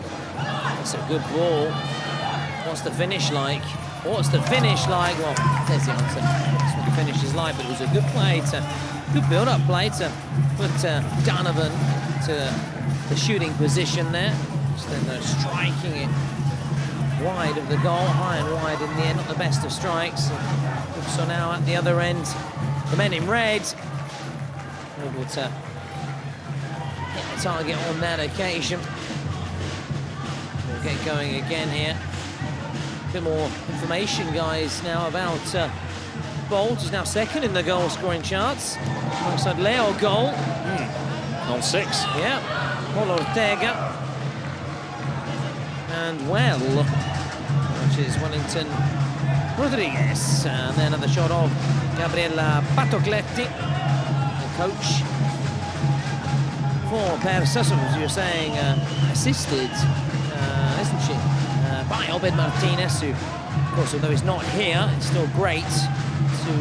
It's a good ball. What's the finish like? What's the finish like? Well, there's the answer. That's what the finish is like, but it was a good play, good build-up play to put Donovan to the shooting position there. Just then striking it wide of the goal, high and wide in the end, not the best of strikes. So now at the other end, the men in red able to hit the target on that occasion. We'll get going again here. A bit more information, guys, now about Bolt, who's now second in the goal scoring charts, alongside Leo goal. On 6. Yeah, Paul Ortega. And well, which is Wellington Rodriguez. And then another shot of Gabriella Patocletti, the coach for PERSAS, as you were saying, assisted, isn't she, by Obed Martinez, who, of course, although he's not here, it's still great to,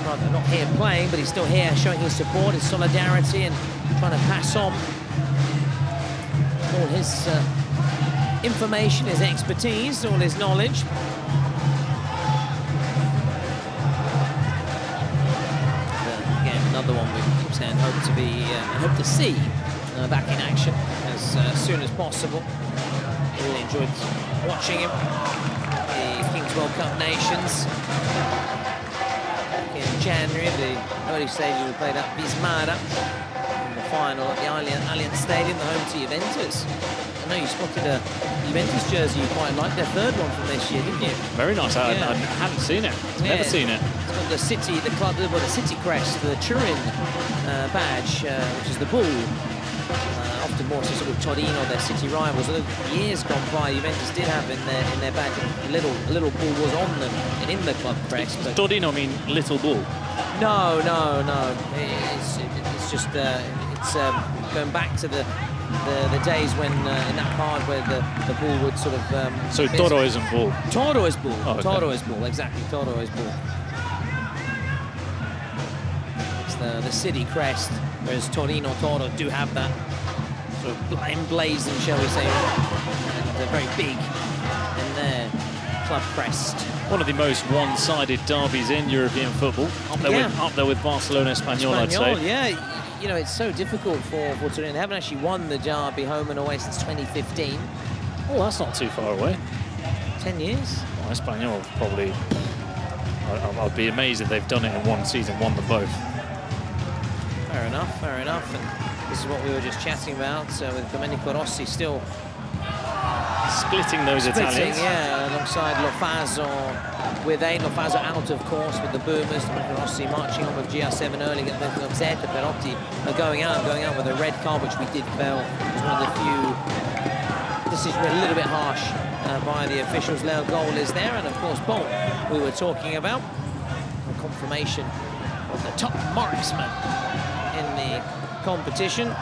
rather not here playing, but he's still here showing his support, his solidarity, and trying to pass on all his information, his expertise, all his knowledge. Again, another one we keep saying hope to be, hope to see back in action as soon as possible. Really enjoyed watching him. The Kings World Cup Nations in January, the early stages we played at Vismara. The final at the Allianz Stadium, the home to Juventus. I know you spotted a Juventus jersey you quite liked, their third one from this year, didn't you? Very nice. I hadn't seen it. Never seen it. It's got the city, the club, well, the city crest, the Turin badge, which is the bull. Often more so sort of Torino, their city rivals. Years gone by, Juventus did have in their badge a little bull was on them and in the club crest. Does Torino mean little bull? No. It's just it's going back to the days when in that part where the bull would sort of so Toro isn't bull. Toro is bull. Oh, okay. Toro is bull, exactly. Toro is bull. It's the city crest, whereas Torino Toro do have that sort of emblazoned, shall we say, and they're very big in their club crest. One of the most one-sided derbies in European football. Up there with Barcelona Espanyol, I'd say. Yeah. You know, it's so difficult for Torino. They haven't actually won the derby home and away since 2015. Oh, that's not too far away. 10 years? Well, Espanyol probably... I'd be amazed if they've done it in one season, won them both. Fair enough. And this is what we were just chatting about with Domenico Rossi still... Splitting those Italians. Yeah, alongside Lofaso. With Lofaso out, of course, with the Boomers. Domenico Rossi marching on with GR7 early. Zeta, Perotti going out with a red card, which we did fail. It was one of the few decisions a little bit harsh by the officials. Leo goal is there, and of course, Bolt, we were talking about. A confirmation of the top marksman in the competition.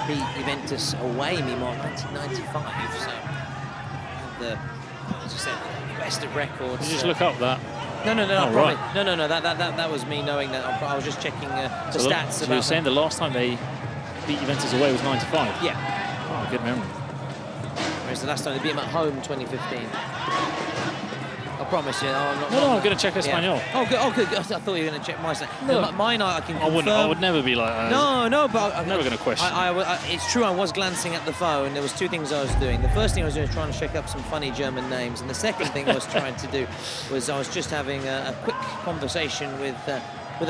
Beat Juventus away, meanwhile, 1995. So, as you said, the best of records. Did you just look up that? No. Right. No. That was me knowing that. I was just checking the stats. So you're saying the last time they beat Juventus away was 95. Yeah. Oh, good memory. Whereas the last time they beat them at home, 2015. I promise you. I'm I'm going to check Espanol. Yeah. Oh, good. I thought you were going to check my side. No, mine, I can confirm. I would never be like that. No, but I'm never going to question. It's true, I was glancing at the phone. There was two things I was doing. The first thing I was doing was trying to check up some funny German names, and the second thing I was trying to do was I was just having a quick conversation with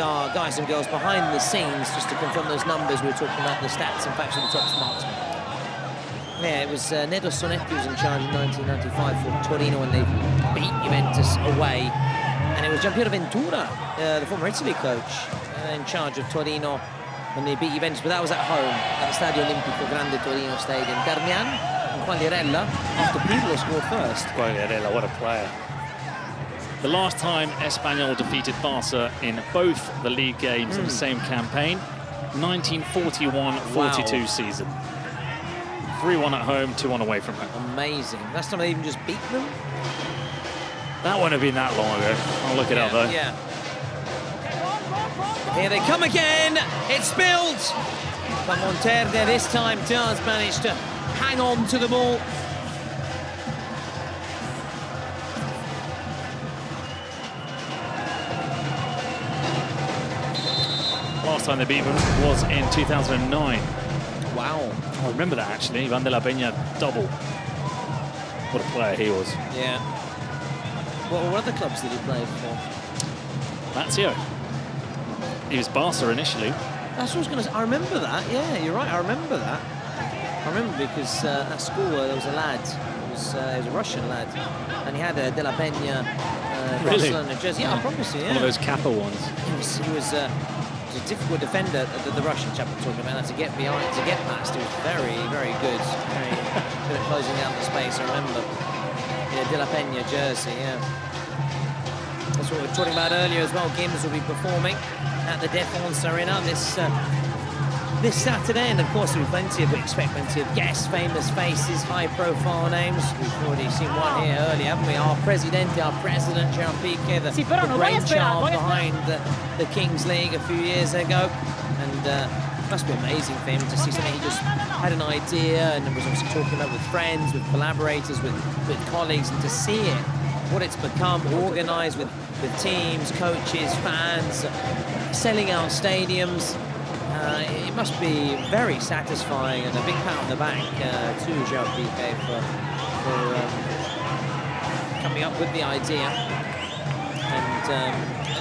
our guys and girls behind the scenes, just to confirm those numbers. We were talking about the stats and facts of the top marksmen. Yeah, it was Nedo Sonetti who was in charge in 1995 for Torino when they beat Juventus away. And it was Giampiero Ventura, the former Italy coach, in charge of Torino when they beat Juventus. But that was at home, at the Stadio Olimpico Grande Torino Stadium. Darmian and Quagliarella, after Pirlo scored first. Quagliarella, what a player. The last time Espanyol defeated Barca in both the league games in the same campaign, 1941-42 season. 3-1 at home, 2-1 away from home. Amazing. Last time they even just beat them? That wouldn't have been that long ago. I'll look it up though. Yeah. Here they come again. It's spilled. But Monterde this time does manage to hang on to the ball. Last time they beat them was in 2009. Wow. I remember that actually. Ivan de la Peña double. What a player he was. Yeah. What other clubs did he play for? Lazio. He was Barca initially. That's what I was going to say. I remember that. Yeah, you're right. I remember that. I remember because at school there was a lad. He was a Russian lad. And he had a De La Peña, Really? Barcelona jersey. Yeah, I promise you. Yeah. One of those Kappa ones. He was a difficult defender, the Russian chap we're talking about, to get behind, to get past. He was very, very good. Very good at closing down the space, I remember. Yeah, De La Peña jersey, yeah. That's what we were talking about earlier as well. Gims will be performing at the Défense Arena this Saturday, and of course we expect plenty of guests, famous faces, high-profile names. We've already seen one here earlier, haven't we? Our president, Gerard Piqué, the brainchild behind the Kings League a few years ago, and it must be amazing for him to see something he just had an idea and was obviously talking about with friends, with collaborators, with colleagues, and to see it, what it's become, organised with teams, coaches, fans, selling out stadiums. It must be very satisfying, and a big pat on the back to Gerard Piqué for coming up with the idea.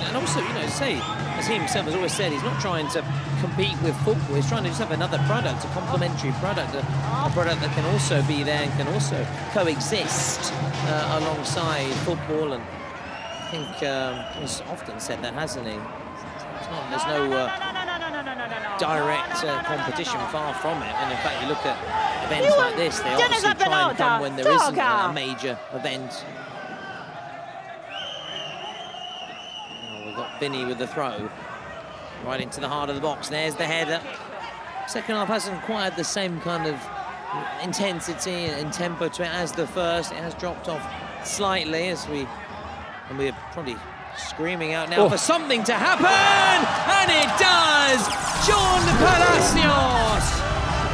And also, you know, as he himself has always said, he's not trying to compete with football. He's trying to just have another product, a complementary product, a product that can also be there and can also coexist alongside football. And I think he's often said that, hasn't he? There's no direct competition, far from it. And in fact, you look at events like this, they obviously try and come when there isn't a major event. We've got Vinny with the throw right into the heart of the box. There's the header. Second half hasn't quite had the same kind of intensity and tempo to it as the first. It has dropped off slightly and we're probably screaming out now for something to happen, and it does! John Palacios!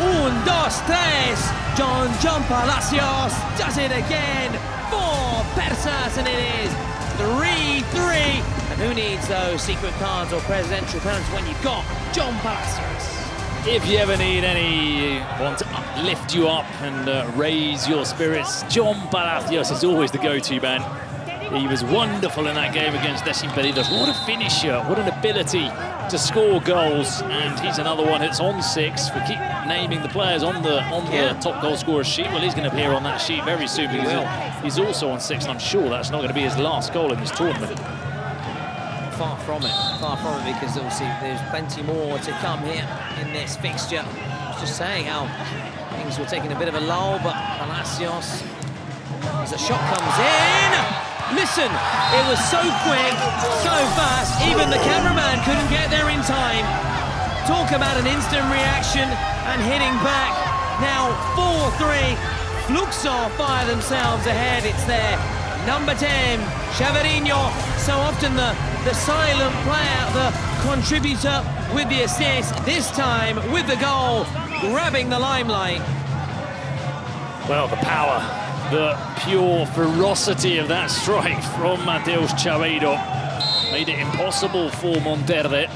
1, 2, 3. John Palacios does it again for Persas, and it is 3-3. And who needs those secret cards or presidential penalties when you've got John Palacios? If you ever need anyone to lift you up and raise your spirits, John Palacios is always the go-to man. He was wonderful in that game against Desimpedidos. What a finisher, what an ability to score goals. And he's another one that's on 6. We keep naming the players on the top goal scorer sheet. Well, he's going to appear on that sheet very soon because he's also on 6, and I'm sure that's not going to be his last goal in this tournament. Far from it, because obviously there's plenty more to come here in this fixture. I was just saying how things were taking a bit of a lull, but Palacios, as the shot comes in, listen, it was so quick, so fast, even the cameraman couldn't get there in time. Talk about an instant reaction and hitting back. Now 4-3, FLUXO fire themselves ahead. It's their Number 10, Chaverino, so often the silent player, the contributor with the assist, this time with the goal, grabbing the limelight. Well, the power, the pure ferocity of that strike from Mateus Chaveiro made it impossible for Monterde.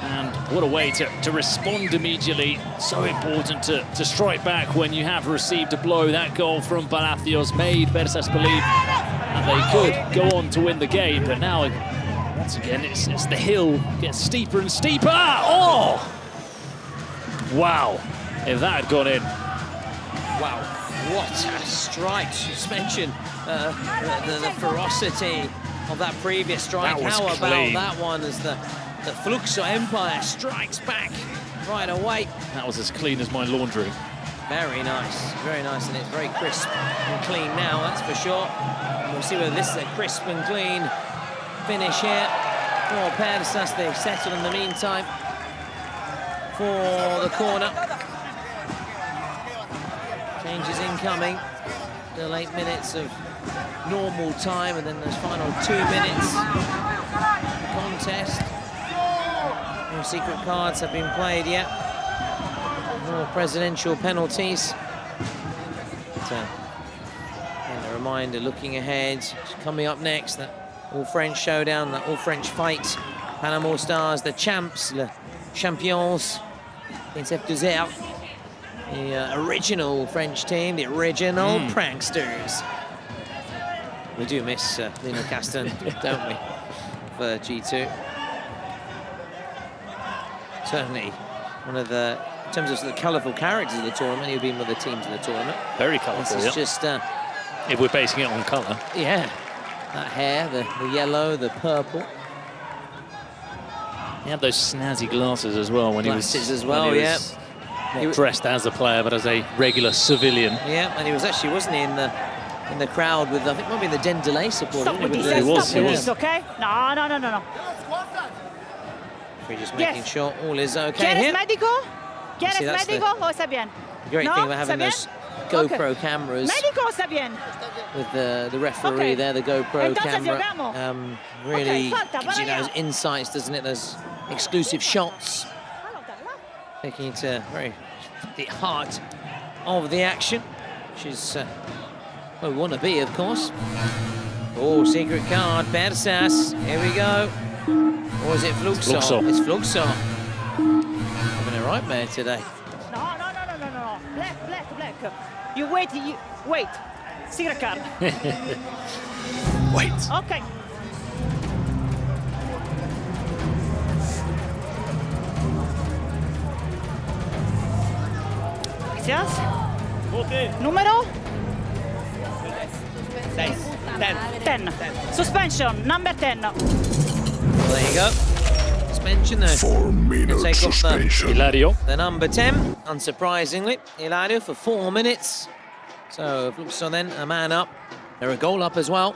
And what a way to respond immediately. So important to strike back when you have received a blow. That goal from Palacios made Persas believe that they could go on to win the game. But now, once again, it's the hill gets steeper and steeper. Oh! Wow, if that had gone in. Wow, what a strike. Suspension, the ferocity of that previous strike. That was How clean. about that one as the FLUXO Empire strikes back right away. That was as clean as my laundry. Very nice, and it's very crisp and clean now, that's for sure. And we'll see whether this is a crisp and clean finish here for Persas. They've settled in the meantime for the corner. Changes incoming. Still 8 minutes of normal time, and then those final 2 minutes contest. No secret cards have been played yet. More presidential penalties. But, and a reminder, looking ahead, coming up next, that all-French showdown, that all-French fight. PANAM ALL STARZ, the champs, le champions, against Zeta. The original French team, the original pranksters. We do miss Lino Castan, don't we, for G2. Certainly one of the, in terms of the colourful characters of the tournament, he'll be with the teams of the tournament. Very colourful, This is just... if we're basing it on colour. Yeah, that hair, the yellow, the purple. He had those snazzy glasses as well when Glasses he was... as well, when he yeah. was not dressed as a player, but as a regular civilian. Yeah, and he was actually, wasn't he, in the crowd with, I think, maybe the Dendele support. Stop with With this, the- stop with this, okay? No. We're just making sure all is okay ¿Quieres here. médico? See, ¿Quieres that's the- médico o está bien? The great no? thing about having ¿Está those bien? GoPro Okay. cameras ¿Médico o está bien? with the referee Okay. there, the GoPro Entonces camera, llegamos. really Okay, falta, gives you para those insights, doesn't it? Those exclusive shots, taking you to the heart of the action, which is where we want to be, of course. Oh, secret card, Persas. Here we go. Or is it FLUXO? FLUXO. It's FLUXO. Having a nightmare today. No. Black. You wait. Secret card. Wait. Okay. Gracias. Número? 10. Suspension, number 10. Well, there you go. Suspension there. 4 minute Take off suspension. Hilario. the number 10, unsurprisingly. Hilario for 4 minutes. So FLUXO then a man up. They're a goal up as well.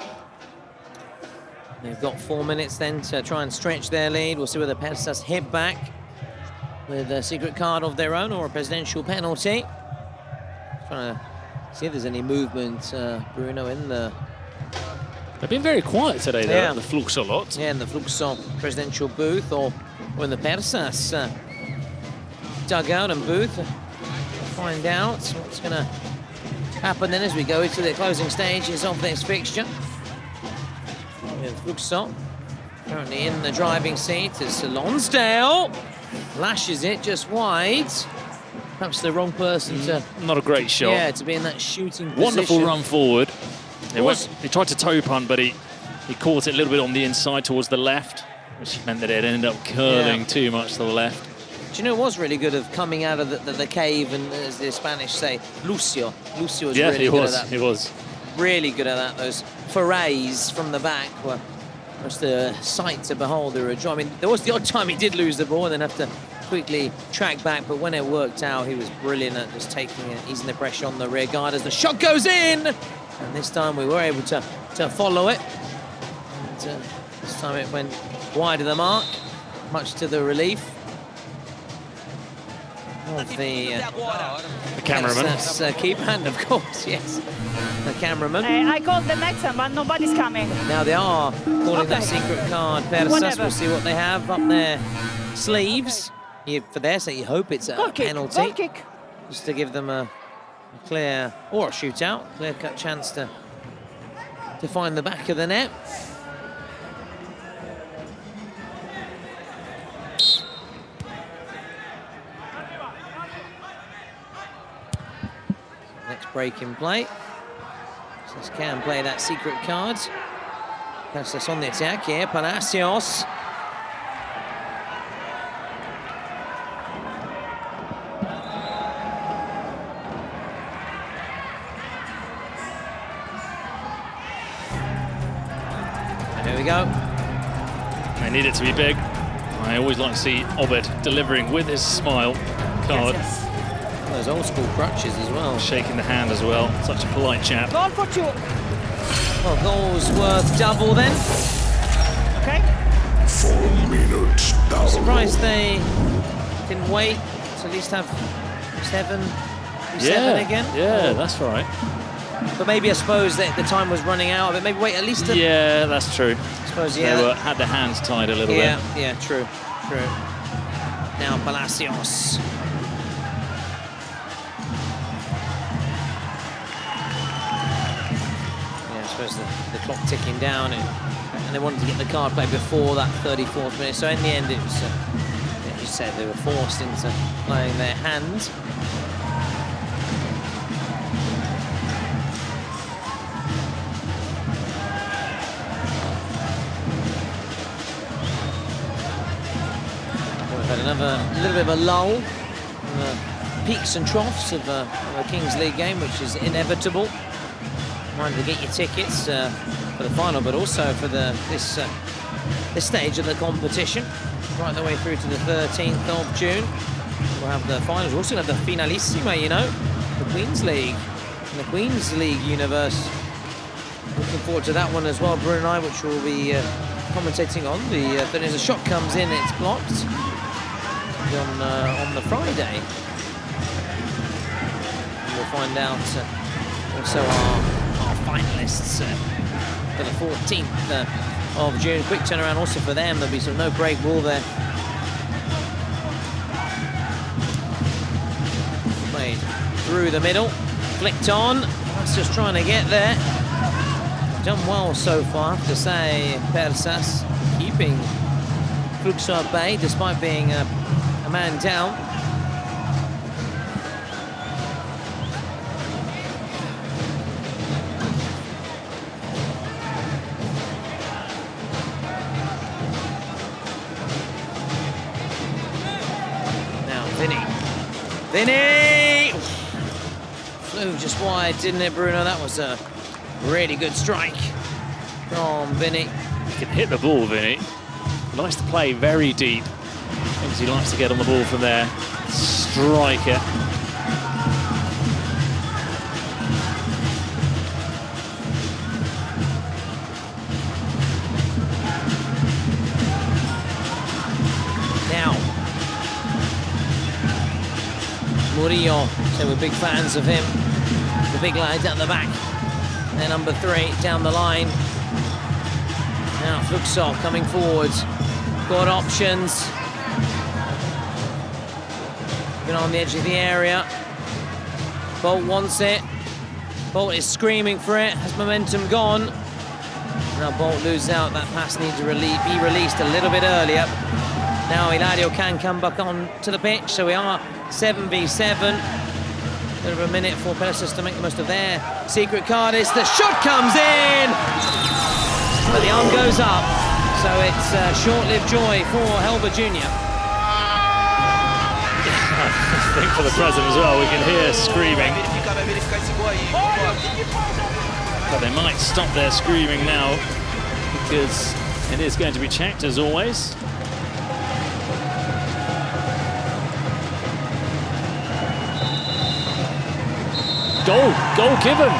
They've got 4 minutes then to try and stretch their lead. We'll see whether Persas hit back with a secret card of their own or a presidential penalty. Trying to see if there's any movement, Bruno, in the... They've been very quiet today, though, Yeah. at the FLUXO lot. Yeah, in the FLUXO presidential booth or in the Persas dugout and booth. We'll find out what's going to happen then as we go into the closing stages of this fixture. With FLUXO currently in the driving seat as Lonsdale lashes it just wide. Perhaps the wrong person to... Not a great shot. Yeah, to be in that shooting position. Wonderful run forward. Was- He tried to toe punt, but he caught it a little bit on the inside towards the left, which meant that it ended up curling Yeah. too much to the left. Do you know, it was really good of coming out of the cave, and as the Spanish say, Lucio. Lucio was really good at that. He was. Really good at that. Those forays from the back were just a sight to behold. They were a joy. I mean, there was the odd time he did lose the ball and then have to quickly track back, but when it worked out, he was brilliant at just taking it, easing the pressure on the rear guard as the shot goes in. And this time we were able to follow it. And this time it went wide of the mark, much to the relief of the cameraman. Keeper, and of course, yes, the cameraman. I called the next one, but nobody's coming. Now they are calling that secret card. PERSAS, Whatever. we'll see what they have up their sleeves. For their sake, you hope it's a penalty. Goal kick. Just to give them a clear, or a shootout, clear-cut chance to find the back of the net. Next break in play. This can play that secret card. PERSAS on the attack here, Palacios. Here we go. They need it to be big. I always like to see Obed delivering with his smile card. Yes. Those old school crutches as well. Shaking the hand as well. Such a polite chap. Goal for 2. Well, goals worth double then. Okay. 4 minutes down. Surprised they didn't wait to at least have 7 again. Yeah, that's right. But maybe I suppose that the time was running out, but maybe wait at least. Yeah, that's true. I suppose, They yeah. had their hands tied a little Yeah, bit. yeah, true. Now Palacios. Yeah, I suppose the clock ticking down, and they wanted to get the card play before that 34th minute. So in the end, it was, yeah, you said they were forced into playing their hand. Another little bit of a lull, peaks and troughs of a Kings League game, which is inevitable. Mind to get your tickets for the final, but also for this stage of the competition, right the way through to the 13th of June. We'll have the finals. We're also going to have the finalissima, you know, the Queens League, in the Queens League universe. Looking forward to that one as well, Bruno and I, which we'll be commentating on. Then as a shot comes in, it's blocked. On the Friday. We'll find out also our finalists for the 14th of June. Quick turnaround also for them. There'll be sort of no break rule there. Played through the middle, flicked on. That's just trying to get there. Done well so far, I have to say. PERSAS keeping FLUXO at bay despite being a man down. Now Vinny! Flew just wide, didn't it, Bruno? That was a really good strike from Vinny. He can hit the ball, Vinny. Likes to play very deep. Thinks he likes to get on the ball from there. Strike it. Now, Murillo, so we're big fans of him. The big lad at the back. And number 3 down the line. Now FLUXO coming forward. Got options. Been on the edge of the area. Bolt wants it. Bolt is screaming for it. Has momentum gone? Now Bolt loses out. That pass needs to be released a little bit earlier. Now Eladio can come back on to the pitch. So we are 7v7. Bit of a minute for PERSAS to make the most of their secret card. The shot comes in! But the arm goes up. So it's short-lived joy for Helber Jr. I think for the present as well, we can hear screaming. But they might stop their screaming now because it is going to be checked as always. Goal given.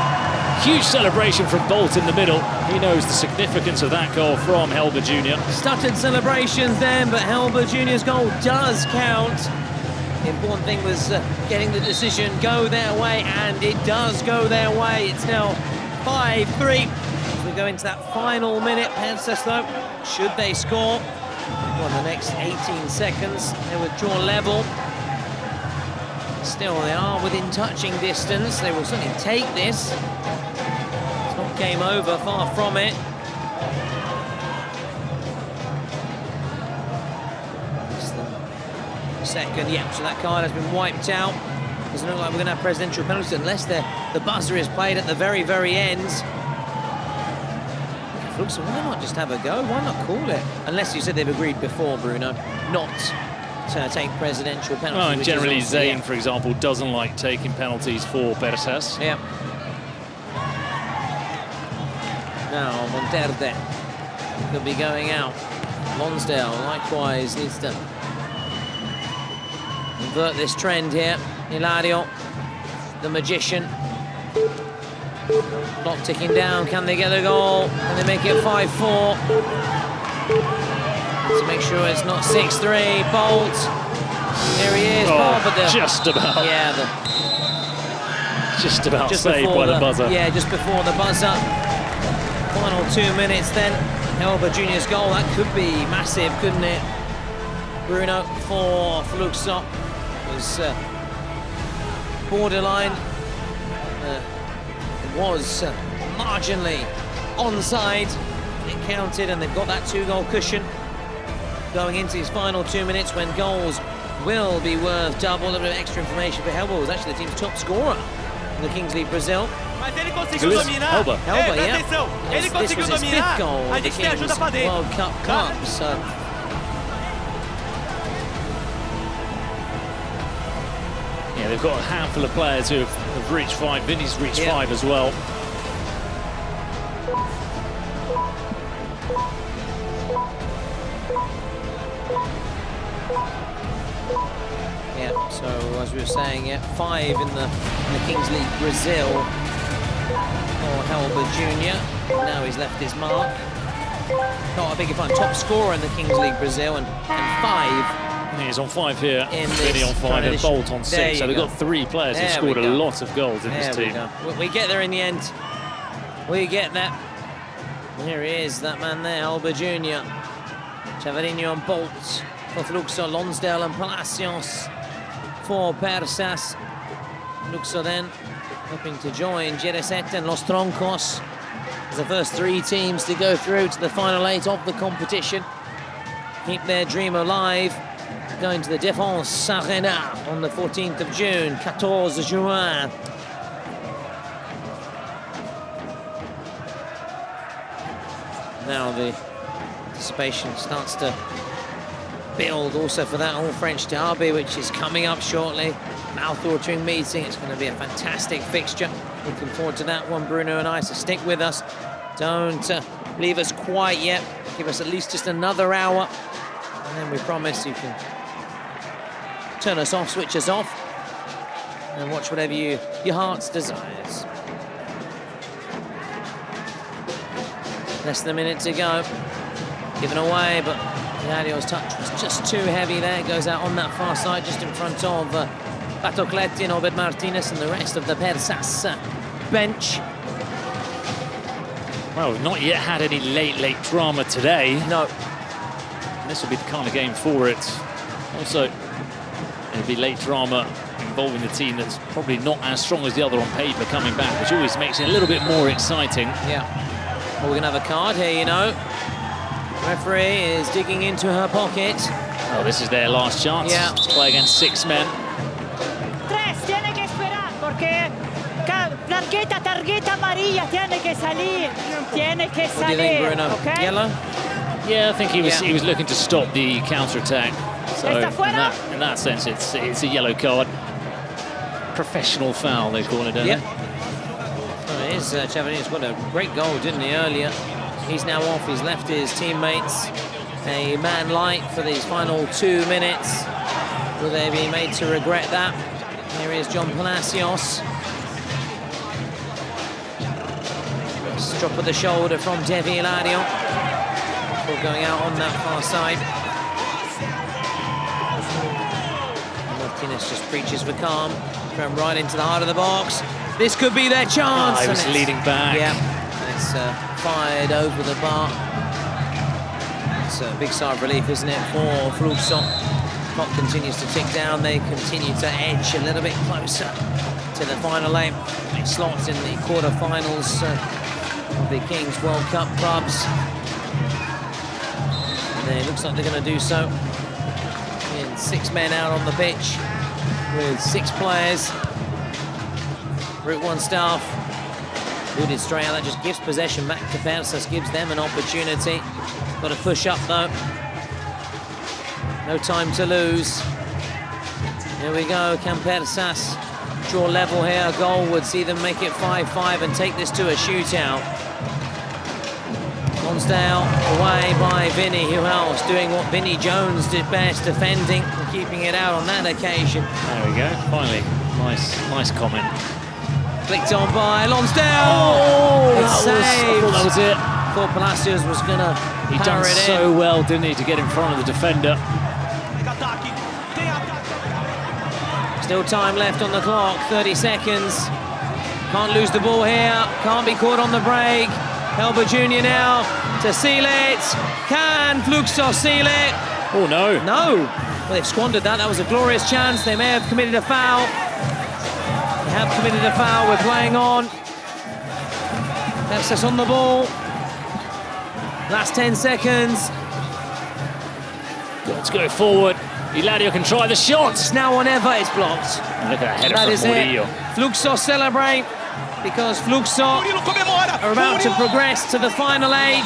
Huge celebration from Bolt in the middle. He knows the significance of that goal from Helber Jr. Stuttered celebrations then, but Helber Jr.'s goal does count. The important thing was getting the decision go their way, and it does go their way. It's now 5-3. As we go into that final minute, PERSAS though, should they score? Well, in the next 18 seconds, they would draw level. Still, they are within touching distance. They will certainly take this. It's not game over, far from it. Second, yeah, so that card has been wiped out. Doesn't look like we're going to have presidential penalties unless the buzzer is played at the very, very end. FLUXO, why not just have a go? Why not call it? Unless you said they've agreed before, Bruno, not to take presidential penalties. Well, and generally Zayn, for example, doesn't like taking penalties for PERSAS. Yeah. Now, Monterde could be going out. Lonsdale, likewise, needs to invert this trend here. Hilario, the magician. Clock ticking down. Can they get the goal? Can they make it 5-4? To make sure it's not 6-3. Bolt. Here he is. Oh, but just about. Yeah, just about saved by the buzzer. Yeah, just before the buzzer. Final 2 minutes then. Elba Junior's goal. That could be massive, couldn't it? Bruno for FLUXO. Was borderline. It was marginally onside. It counted, and they've got that 2-goal cushion going into his final 2 minutes when goals will be worth double. A little bit of extra information for Helba, was actually the team's top scorer in the Kings League Brazil. Helba, yeah. Ele This was conseguiu his dominar. fifth goal A in the gente tem Kings ajuda pra dentro. World Cup Club. So yeah, they've got a handful of players who have reached 5. Vinny's reached 5 as well. yeah, so as we were saying, 5 in the Kings League Brazil for Helba Jr. Now he's left his mark. No, I beg your pardon, top scorer in the Kings League Brazil, and 5. He's on 5 here, Vinny on 5 and tradition. Bolt on 6. So they've got 3 players who've scored a lot of goals in this team. We get there in the end. We get that. Here he is, that man there, Helba Jr. Chaveirinho and Bolt for FLUXO, Lonsdale and Palacios for PERSAS. FLUXO then hoping to join Zeta and Los Troncos as the first 3 teams to go through to the final 8 of the competition. Keep their dream alive. Going to the Défense Arena on the 14th of June, 14 juin. Now the anticipation starts to build also for that all-French derby, which is coming up shortly. Mouth-watering meeting. It's going to be a fantastic fixture. Looking forward to that one, Bruno and I, so stick with us. Don't leave us quite yet. Give us at least just another hour, and then we promise you can turn us off, switch us off, and watch whatever your heart's desires. Less than a minute to go. Given away, but Hilario's touch was just too heavy there. It goes out on that far side, just in front of Batocletti and Obed Martinez and the rest of the PERSAS bench. Well, we've not yet had any late drama today. No. This will be the kind of game for it. Also, it'll be late drama involving the team that's probably not as strong as the other on paper coming back, which always makes it a little bit more exciting. Yeah. Well, we're going to have a card here, you know. Referee is digging into her pocket. Oh, this is their last chance to play against 6 men. Tres, tiene que esperar, porque tarjeta amarilla, tiene que salir. Tiene que salir. What do you think, Bruno? Okay? Yellow? Yeah, I think he was looking to stop the counter-attack. So in that sense, it's a yellow card. Professional foul, they call it, don't they? Well, it is. Chaveirinho's got a great goal, didn't he, earlier? He's now off. He's left his teammates a man light for these final 2 minutes. Will they be made to regret that? Here is John Palacios. Drop of the shoulder from Devi Hilario. Before going out on that far side. Martinez just preaches for calm. Thrown right into the heart of the box. This could be their chance. He was leading back. Yeah, and it's fired over the bar. It's a big sigh of relief, isn't it, for FLUXO? Clock continues to tick down. They continue to edge a little bit closer to the final eight. They slot in the quarterfinals of the Kings World Cup clubs. And it looks like they're going to do so. In 6 men out on the pitch with 6 players. Route 1 staff. Booted straight out. That just gives possession back to PERSAS, gives them an opportunity. Got to push up though. No time to lose. Here we go. Can PERSAS draw level here? A goal would see them make it 5-5 and take this to a shootout. Lonsdale away by Vinny, who else doing what Vinny Jones did best, defending and keeping it out on that occasion. There we go. Finally, nice comment. Flicked on by Lonsdale. Oh, It's saved. that was it. Thought Palacios was gonna He done power it so in. well, didn't he, to get in front of the defender. Still time left on the clock, 30 seconds. Can't lose the ball here, can't be caught on the break. Helber Jr. now to seal it. Can FLUXO seal it? Oh no. No. Well, they've squandered that. That was a glorious chance. They may have committed a foul. They have committed a foul. We're playing on. PERSAS on the ball. Last 10 seconds. Let's go forward. Ilario can try the shot. It's now or never. It's blocked. Look at that header That from is it. Murillo. FLUXO celebrate because FLUXO are about to progress to the final 8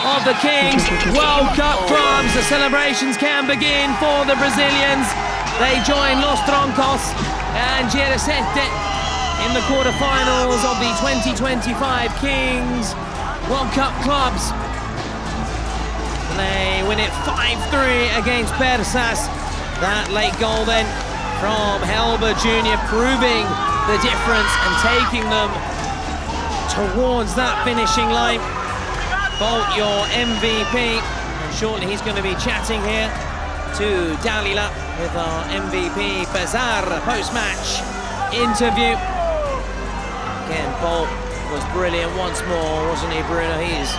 of the Kings World Cup clubs. The celebrations can begin for the Brazilians. They join LOS CHAMOS and Zeta in the quarterfinals of the 2025 Kings World Cup clubs. They win it 5-3 against PERSAS. That late goal then from Helber Jr. proving the difference and taking them towards that finishing line. Bolt, your MVP, and shortly he's going to be chatting here to Dalila with our MVP Bazar post-match interview. Again, Bolt was brilliant once more, wasn't he, Bruno? He is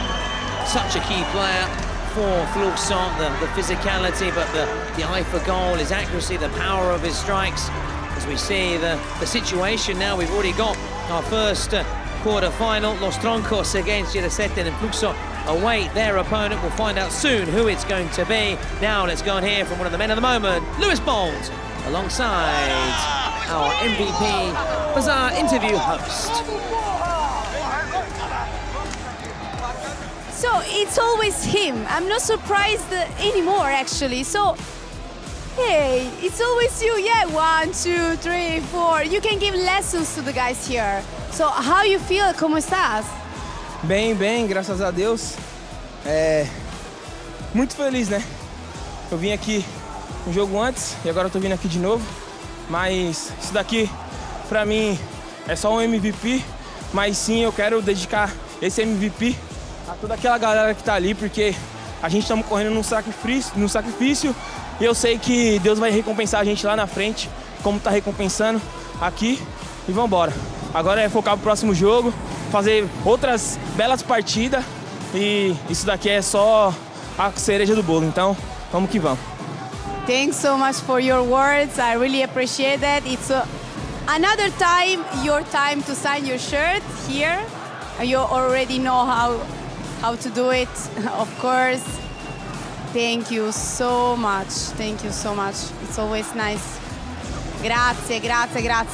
such a key player for FLUXO, the physicality, but the eye for goal, his accuracy, the power of his strikes. As we see the situation now, we've already got our first quarter-final, Los TRONCOS against Zeta, and FLUXO await their opponent. We'll find out soon who it's going to be. Now let's go and hear from one of the men of the moment, Lewis Bolt, alongside our MVP Bazaar interview host. So it's always him. I'm not surprised anymore, actually. So, hey, it's always you. Yeah, 1, 2, 3, 4. You can give lessons to the guys here. So, how you feel? ¿Cómo estás? Bem, graças a Deus. Muito feliz, né? Eu vim aqui um jogo antes e agora eu tô vindo aqui de novo. Mas isso daqui, pra mim, é só um MVP. Mas sim, eu quero dedicar esse MVP a toda aquela galera que tá ali, porque a gente estamos correndo num sacrifício e eu sei que Deus vai recompensar a gente lá na frente, como tá recompensando aqui, e vamos embora. Agora é focar pro próximo jogo, fazer outras belas partidas, e isso daqui é só a cereja do bolo, então vamos que vamos. Thanks so much for your words. I really appreciate that. It's another time, your time to sign your shirt here. You already know how to do it, of course. Thank you so much. Thank you so much. It's always nice. Grazie.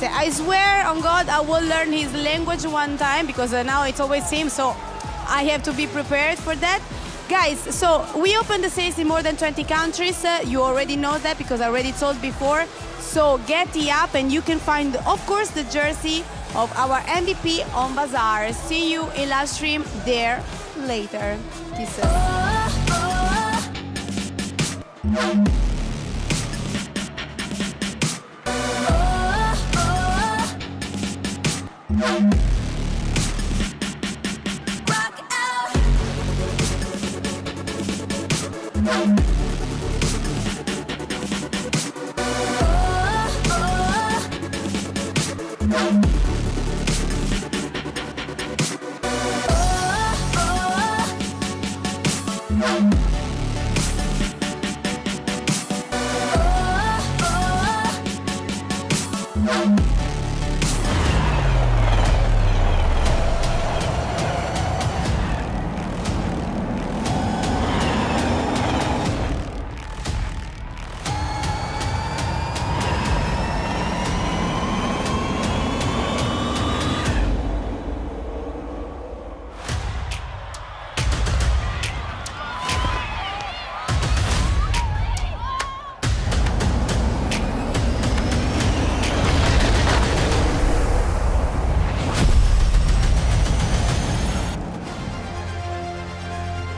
I swear on God, I will learn his language one time because now it's always him, so I have to be prepared for that. Guys, so we open the sales in more than 20 countries. You already know that because I already told before. So get the app and you can find, of course, the jersey of our MVP on Bazaar. See you in live stream there later. Kisses.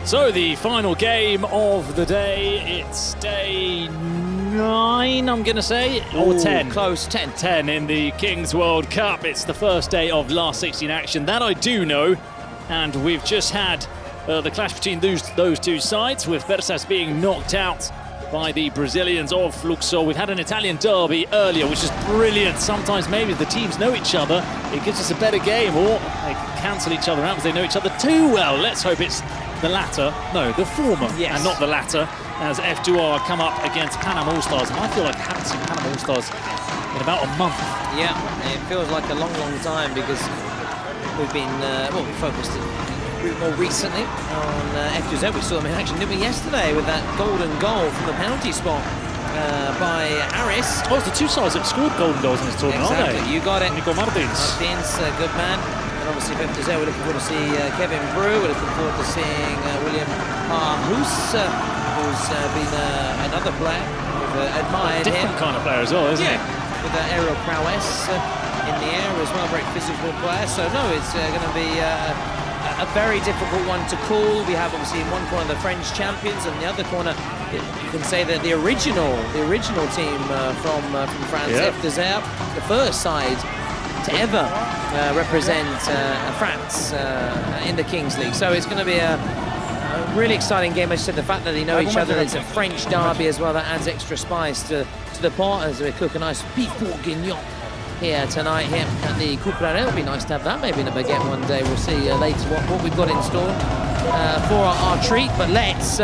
So the final game of the day, it's day 9, I'm going to say, or 10. Close, 10. 10 in the Kings World Cup. It's the first day of last 16 action. That I do know. And we've just had the clash between those two sides, with PERSAS being knocked out by the Brazilians of FLUXO. We've had an Italian derby earlier, which is brilliant. Sometimes maybe the teams know each other. It gives us a better game, or they cancel each other out because they know each other too well. Let's hope it's the latter. No, the former, and not the latter, as F2R come up against PANAM All Stars. And I feel like I haven't seen PANAM All Stars in about a month. Yeah, it feels like a long, long time, because we've been, we focused more recently on F2Z. We saw them in action, didn't we, yesterday, with that golden goal from the penalty spot by Harris. Oh, it's the two sides that scored golden goals in this tournament, aren't they? You got it. Nico Martins. Martins, good man. And obviously for F2Z, we're looking forward to see Kevin Brew. We're looking forward to seeing William Harhus, who's been another player we've admired him. Different kind of player as well, isn't he? With aerial prowess in the air as well, very physical player. So no, it's going to be a very difficult one to call. We have obviously in one corner the French champions, and the other corner you can say that the original team from France, F2Z, the first side to ever represent France in the Kings League. So it's going to be a really exciting game. As I said, the fact that they know each other, it's a French derby as well, that adds extra spice to the pot, as we cook a nice beef bourguignon here tonight here at the Coupe Arena. It'll be nice to have that maybe in a baguette one day. We'll see later what we've got in store for our treat, but let's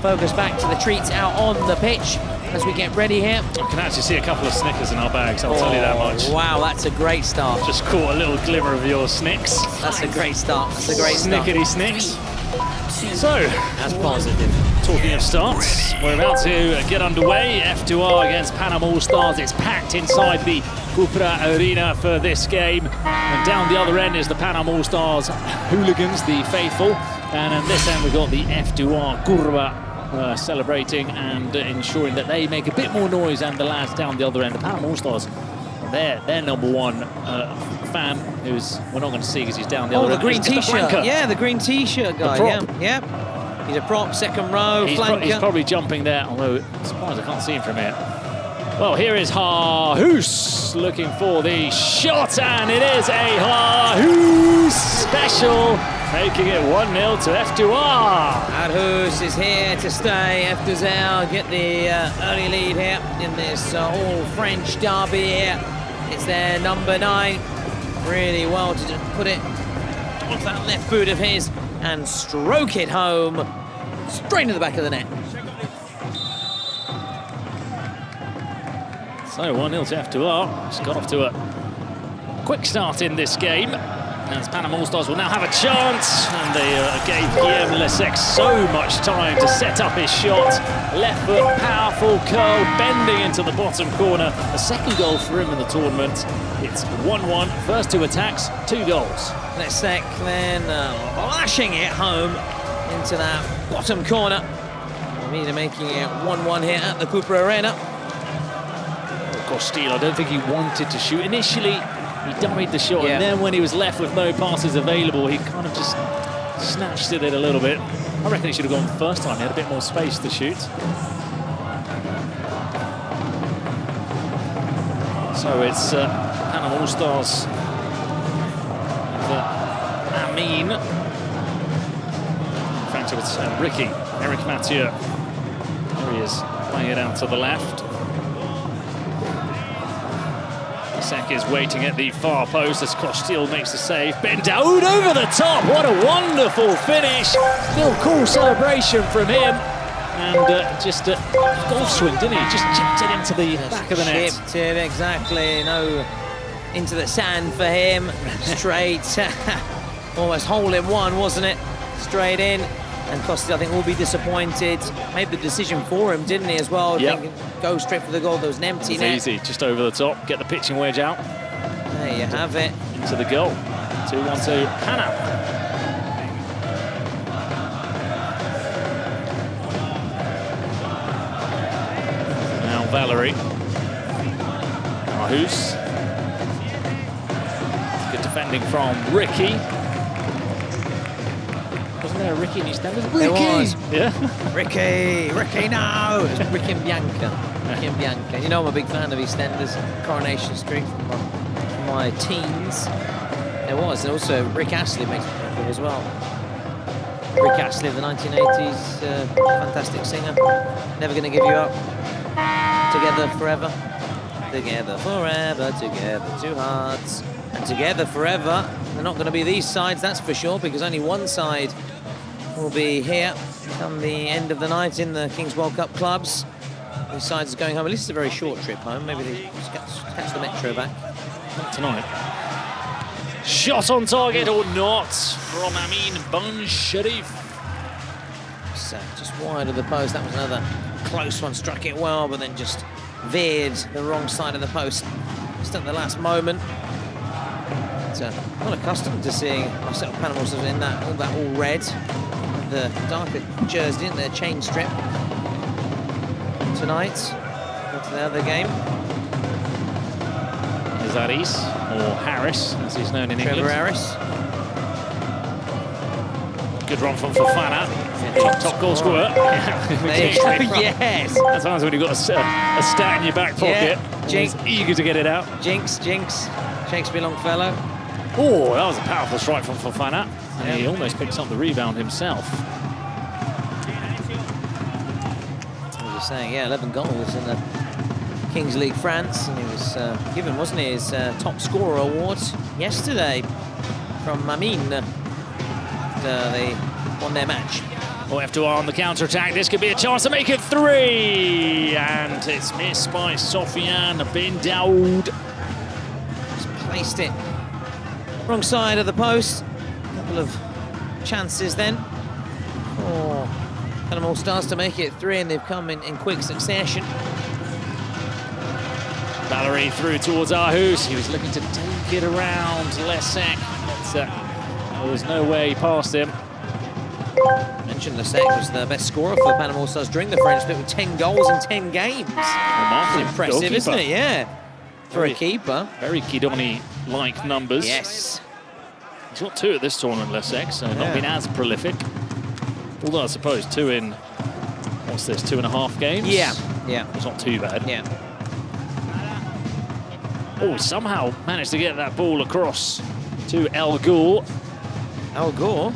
focus back to the treats out on the pitch as we get ready here. I can actually see a couple of Snickers in our bags, I'll tell you that much. Wow, that's a great start. Just caught a little glimmer of your Snicks. That's a great start. That's a great start. Snickety Snicks. So, that's positive. Talking of starts, we're about to get underway. F2R against PANAM All Stars. It's packed inside the Coupe Arena for this game. And down the other end is the PANAM All Stars hooligans, the faithful. And on this end, we've got the F2R Curva celebrating and ensuring that they make a bit more noise, and the lads down the other end, the PANAM All Stars, their number one fan, who's we're not going to see because he's down the other end. Oh, the green T-shirt. Yeah, the green T-shirt guy. Yeah. He's a prop, second row, flanker. He's probably jumping there, although I'm surprised I can't see him from here. Well, here is Harhus looking for the shot, and it is a Harhus special, making it 1-0 to F2R. Harhus is here to stay. F2Z get the early lead here in this all-French derby here. It's their number 9. Really well to just put it off that left boot of his and stroke it home straight to the back of the net. So 1-0 to F2R. It's got off to a quick start in this game. As PANAM All Stars will now have a chance, and they gave Guillaume Lesec so much time to set up his shot. Left foot, powerful curl, bending into the bottom corner. A second goal for him in the tournament. It's 1-1. First 2 attacks, 2 goals. Lesec then lashing it home into that bottom corner. Mina making it 1-1 here at the Coupe Arena. Of course, Steele, I don't think he wanted to shoot initially. He dummied the shot, and then when he was left with no passes available, he kind of just snatched at it a little bit. I reckon he should have gone the first time. He had a bit more space to shoot. So it's PANAM All Stars. Amin. In fact, it's Ricky, Eric Mathieu. There he is, playing it out to the left. Lesec is waiting at the far post as Costil makes the save. Ben Daoud over the top. What a wonderful finish. Still cool celebration from him. And just a golf swing, didn't he? Just chipped it into the back of the net. Chipped it, exactly. No, into the sand for him. Straight. Almost hole-in-one, wasn't it? Straight in. And Costil, I think, will be disappointed. Made the decision for him, didn't he, as well? Thinking, go straight for the goal. There was an empty net. Easy, just over the top. Get the pitching wedge out. There you have it. Into the goal. 2-1 to PANAM. Now Valerie. Harhus. Good defending from Ricky. Wasn't there a Ricky in EastEnders? There was. Yeah. Ricky, no! It was Ricky and Bianca. Ricky and Bianca. You know I'm a big fan of EastEnders, Coronation Street from my teens. There was, and also Rick Astley makes me think of as well. Rick Astley of the 1980s, fantastic singer. Never Gonna Give You Up. Together Forever. Together forever, together two hearts. And together forever. They're not going to be these sides, that's for sure, because only one side will be here come the end of the night in the Kings World Cup clubs. These sides are going home. At least it's a very short trip home. Maybe they just catch the metro back. Not tonight. Shot on target or not from Amin Ben Sharif. So just wide of the post. That was another close one. Struck it well, but then just veered the wrong side of the post. Just at the last moment. But, not accustomed to seeing myself Panama in that all red. The darker jersey in their chain strip tonight. Go to the other game. Aris, or Harris, as he's known in England. Trevor Harris. Good run from Fofana. Top goal scorer. There you go, yes. That's times when you've got a stat in your back pocket. Yeah. Jinx, eager to get it out. Jinx. Shakespeare Longfellow. Oh, that was a powerful strike from Fofana. And he almost picks up the rebound himself. As I was saying, yeah, 11 goals in the Kings League France, and he was given, wasn't he, his top scorer award yesterday from Amin after they won their match. Oh, F2R on the counter-attack. This could be a chance to make it 3. And it's missed by Sofiane Ben Daoud. Just placed it wrong side of the post. A couple of chances then for Panama All Stars to make it 3, and they've come in quick succession. Valerie through towards Aarhus. He was looking to take it around Lesek, but there was no way past him. Mentioned Lesek was the best scorer for Panama All Stars during the French split with 10 goals in 10 games. Remarkable. Impressive, Goalkeeper. isn't it? Yeah. For a keeper. Very Kidoni-like numbers. Yes. He's got 2 at this tournament, Lesek, so not been as prolific. Although I suppose 2 in, what's this, 2.5 games? Yeah. It's not too bad. Yeah. Oh, somehow managed to get that ball across to El Ghul. El Ghul?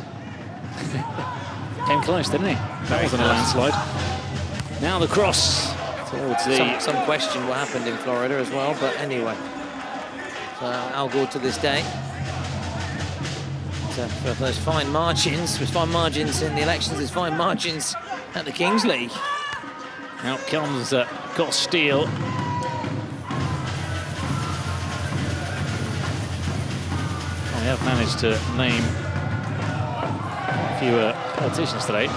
Came close, didn't he? That wasn't a landslide. Now the cross towards the... Some question what happened in Florida as well, but anyway. So Al Ghul to this day. So for those fine margins, with fine margins in the elections, there's fine margins at the Kings League. Out comes Costile. We have managed to name a few politicians today.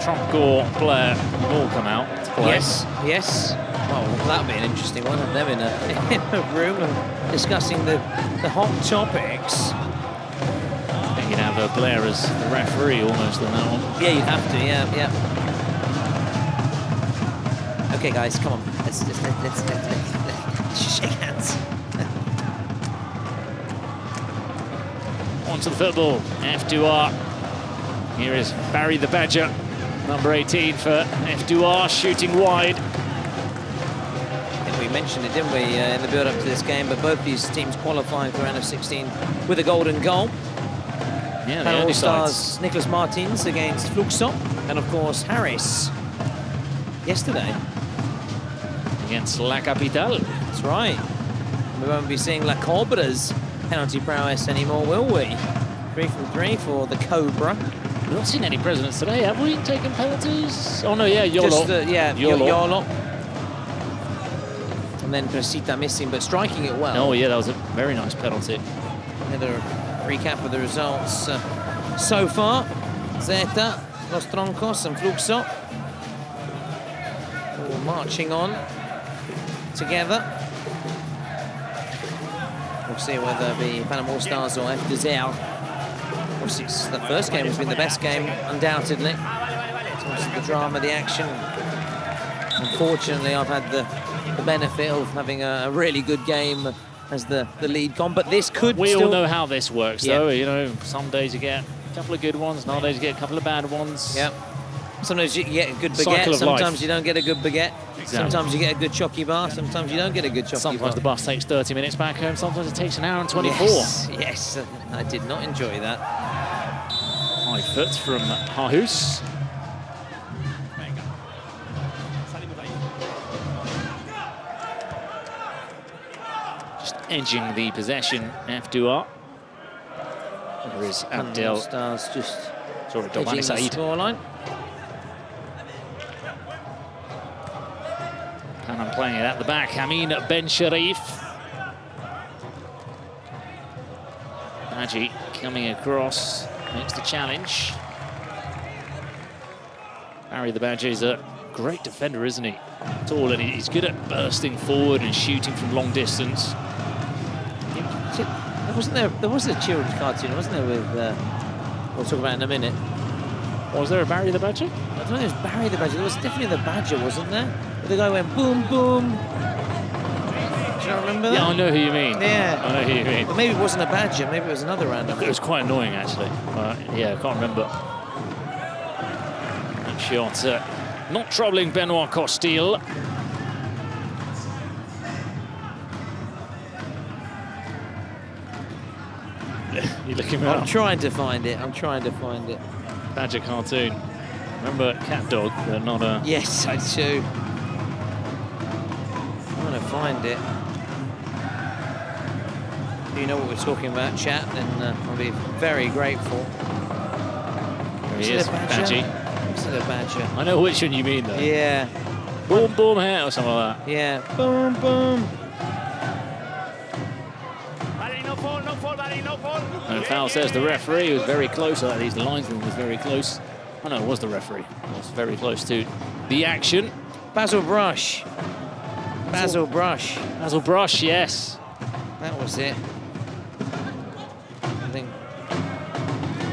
Trump, Gore, Blair all come out to play. Yes. Well, that'll be an interesting one. Have them in a room discussing the hot topics. I think you'd have Blair as the referee almost on that one. Yeah, you'd have to. Yeah. Okay, guys, come on. Let's shake hands. Onto the football, F2R. Here is Barry the Badger, number 18 for F2R, shooting wide. I think we mentioned it, didn't we, in the build-up to this game, but both these teams qualifying for round of 16 with a golden goal. Yeah, Panama All Stars, Nicolas Martins against Fluxo, and of course Harris yesterday. Against La Capital. That's right. We won't be seeing La Cobra's penalty prowess anymore, will we? 3 from 3 for the Cobra. We've not seen any presidents today, have we, taking penalties? Oh no, yeah, Yolo. Yolo. And then Persita missing, but striking it well. Oh yeah, that was a very nice penalty. Another recap of the results so far. Zeta, Los Troncos and Fluxo all marching on together. We'll see whether it be Panama All Stars or F. Obviously, the first game has been the best game, undoubtedly. It's obviously the drama, the action. Unfortunately, I've had the benefit of having a really good game as the lead comp, but this could We all know how this works, though. You know, some days you get A couple of good ones. Nowadays you get a couple of bad ones. Yep. Sometimes you get a good Cycle baguette, of sometimes life. you don't get a good baguette. Exactly. Sometimes you get a good chocky bar, sometimes you don't get a good chocky bar. Sometimes the bus takes 30 minutes back home, sometimes it takes an hour and 24. Yes, I did not enjoy that. High foot from Hahus. Just edging the possession, F2R. There is Abdel. Stars just Sorry, edging Domani the Said. scoreline. And I'm playing it at the back. Amin Ben Sharif. Baji coming across, makes the challenge. Barry the Badger is a great defender, isn't he? Tall, and he's good at bursting forward and shooting from long distance. There was a children's cartoon, wasn't there, with, we'll talk about in a minute. Was there a Barry the Badger? I don't know if it was Barry the Badger. There was definitely the Badger, wasn't there? Where the guy went boom, boom. Do you not remember that? Yeah, I know who you mean. Yeah. I know who you mean. But maybe it wasn't a Badger, maybe it was another random. It was quite annoying, actually. Yeah, I can't remember. That shot, not troubling Benoit Costil. You're looking I'm up. trying to find it. I'm trying to find it. Badger cartoon. Remember Cat Dog, but not a... Yes, I do. I'm going to find it. If you know what we're talking about, chat, then I'll be very grateful. There he is, Badgie. Is it a Badger? I know which one you mean, though. Yeah. Boom, boom, hair, or something like that. Yeah. Boom, boom. No foul, says the referee. He was very close. These linesman was very close. Oh no, it was the referee. It was very close to the action. Basil Brush. Basil Brush. Basil Brush, yes. That was it. I think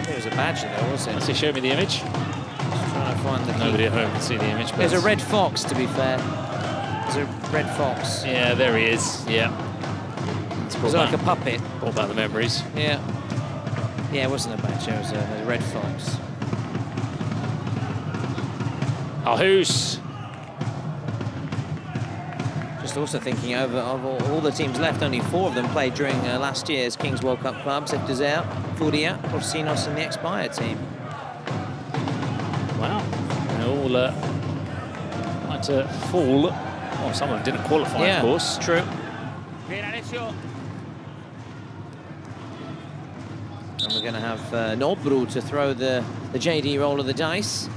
it was a Badger though, wasn't it? Let's see, show me the image. Just trying to find the Nobody at home can see the image. But there's a red fox, to be fair. There's a red fox. Yeah, there he is. Yeah. It was like a puppet. All about the memories. Yeah. Yeah, it wasn't a Badger, it was a red fox. Hahus. Just also thinking of all the teams left, only 4 of them played during last year's Kings World Cup clubs. Zeta, Furia, Porcinos, and the Expire team. Wow. They all had to fall. Well, some of them didn't qualify, Yeah, of course. True. And we're going to have Nobru to throw the JD roll of the dice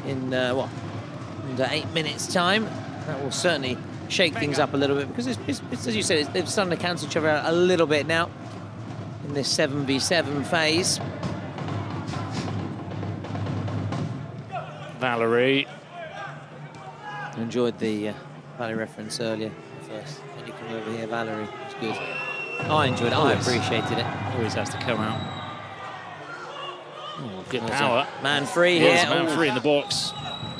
in, under 8 minutes' time. That will certainly shake things up a little bit because it's as you said, they've started to cancel each other out a little bit now in this 7v7 phase. Valerie. Enjoyed the Valerie reference earlier. First, when you come over here, Valerie, it's good. I enjoyed it. I appreciated it. Always has to come out. Oh, good There's power. a man free There's here. a man Ooh. free in the box.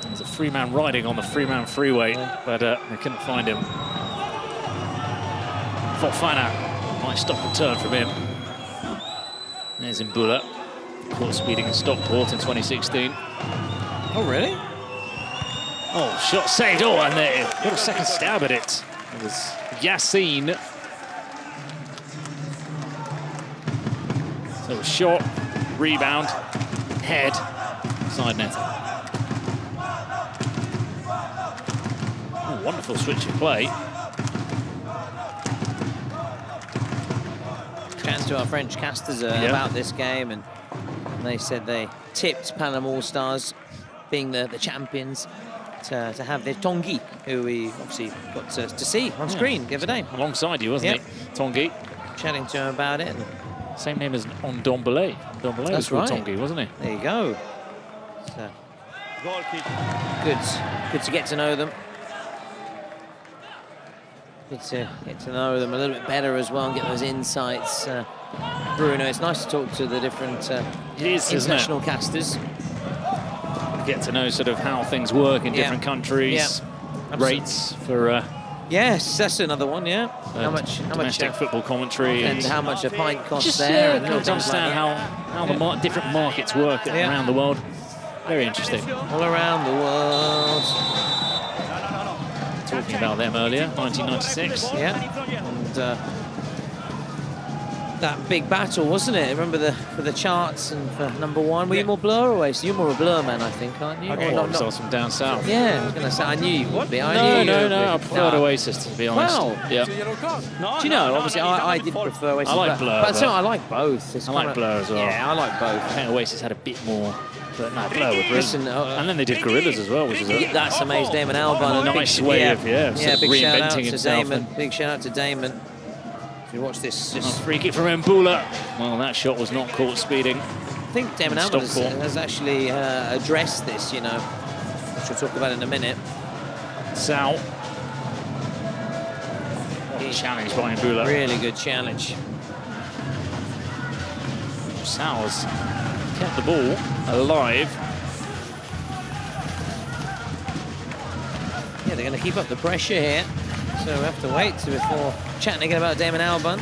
There's a free man riding on the free man freeway, but they couldn't find him. Fofana, nice stop and turn from him. There's Mbula, caught speeding in Stockport in 2016. Oh, really? Oh, shot saved. Oh, and they got a second stab at it. It was Yassine. So shot, rebound, head, side net. Oh, wonderful switch of play. Chance to our French casters about this game, and they said they tipped PANAM All Stars, being the champions, to have their Tanguy, who we obviously got to see on screen the other day. Alongside you, wasn't he? Tanguy. Chatting to him about it. Same name as Ndombele. Ndombele was called Tanguy, wasn't he? There you go. So, good to get to know them. Good to get to know them a little bit better as well and get those insights. Bruno, it's nice to talk to the different international casters. Get to know sort of how things work in different countries, rates for Yes, that's another one. Yeah. How much? Domestic football commentary and how much a pint costs just, there? And to understand how the different markets work around the world. Very interesting. All around the world. Talking about them earlier, 1996. Yeah. And that big battle, wasn't it? Remember for the charts and for #1. Were you more Blur or Oasis? You're more a Blur man, I think, aren't you? Okay. I was from down south. Yeah, I was going to say, I knew you would be. No, I preferred Oasis, to be honest. Wow. Yeah. Do you know, obviously, I did prefer Oasis. I like Blur. But I like both. I like Blur as well. Yeah, I like both. I think Oasis had a bit more, but no, Blur were brilliant. And then they did Gorillaz as well, which is that's amazing. Damon Albarn. A nice way of big shout out to himself. Damon. Big shout out to Damon. If you watch this, free kick from Mbula. Well, that shot was not caught speeding. I think Damon Albarn has actually addressed this, you know, which we'll talk about in a minute. Sal. What a challenge by Mbula. Really good challenge. Sal's kept the ball alive. Yeah, they're going to keep up the pressure here. So we have to wait before chatting again about Damon Albarn.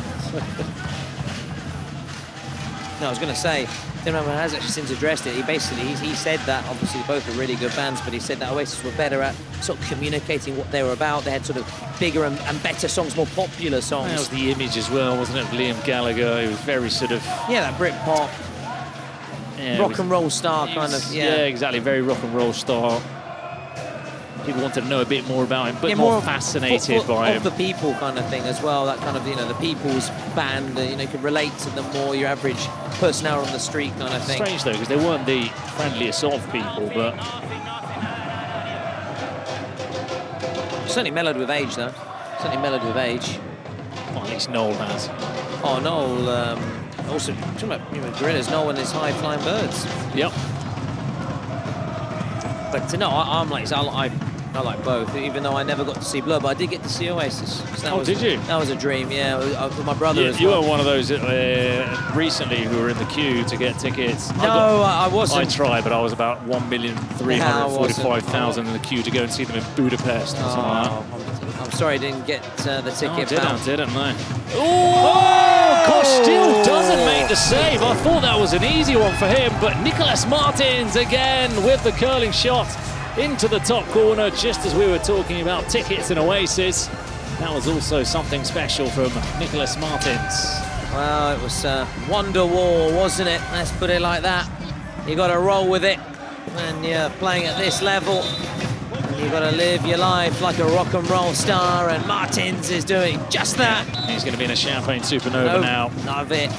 No, I was going to say, Damon Albarn has actually since addressed it. He said that, obviously both are really good bands, but he said that Oasis were better at sort of communicating what they were about. They had sort of bigger and better songs, more popular songs. That was the image as well, wasn't it, of Liam Gallagher? He was very sort of... Yeah, that Britpop, rock and roll star kind of, yeah, exactly, very rock and roll star. People wanted to know a bit more about him, but more fascinated by him. Of the people kind of thing as well, that kind of, you know, the people's band, you know, you can relate to them more, your average person out on the street kind of thing. Strange though, because they weren't the friendliest of people, but... Certainly mellowed with age though, certainly mellowed with age. Well, at least Noel has. Oh, Noel, also, talking about, you know, Gorillaz, Noel and his High Flying Birds. Yep. But no, I'm like, I like both, even though I never got to see Blur, but I did get to see Oasis. So did you? That was a dream, yeah, with my brother as well. You were one of those recently who were in the queue to get tickets. No, I wasn't. I tried, but I was about 1,345,000 in the queue to go and see them in Budapest. I'm sorry I didn't get the ticket. I didn't know. Oh, gosh, still doesn't make the save. I thought that was an easy one for him, but Nicolas Martins again with the curling shot into the top corner, just as we were talking about tickets and Oasis. That was also something special from Nicolas Martins. Well, it was Wonderwall, wasn't it? Let's put it like that. You got to roll with it when you're playing at this level. You've got to live your life like a rock and roll star, and Martins is doing just that. He's going to be in a champagne supernova now. Love it.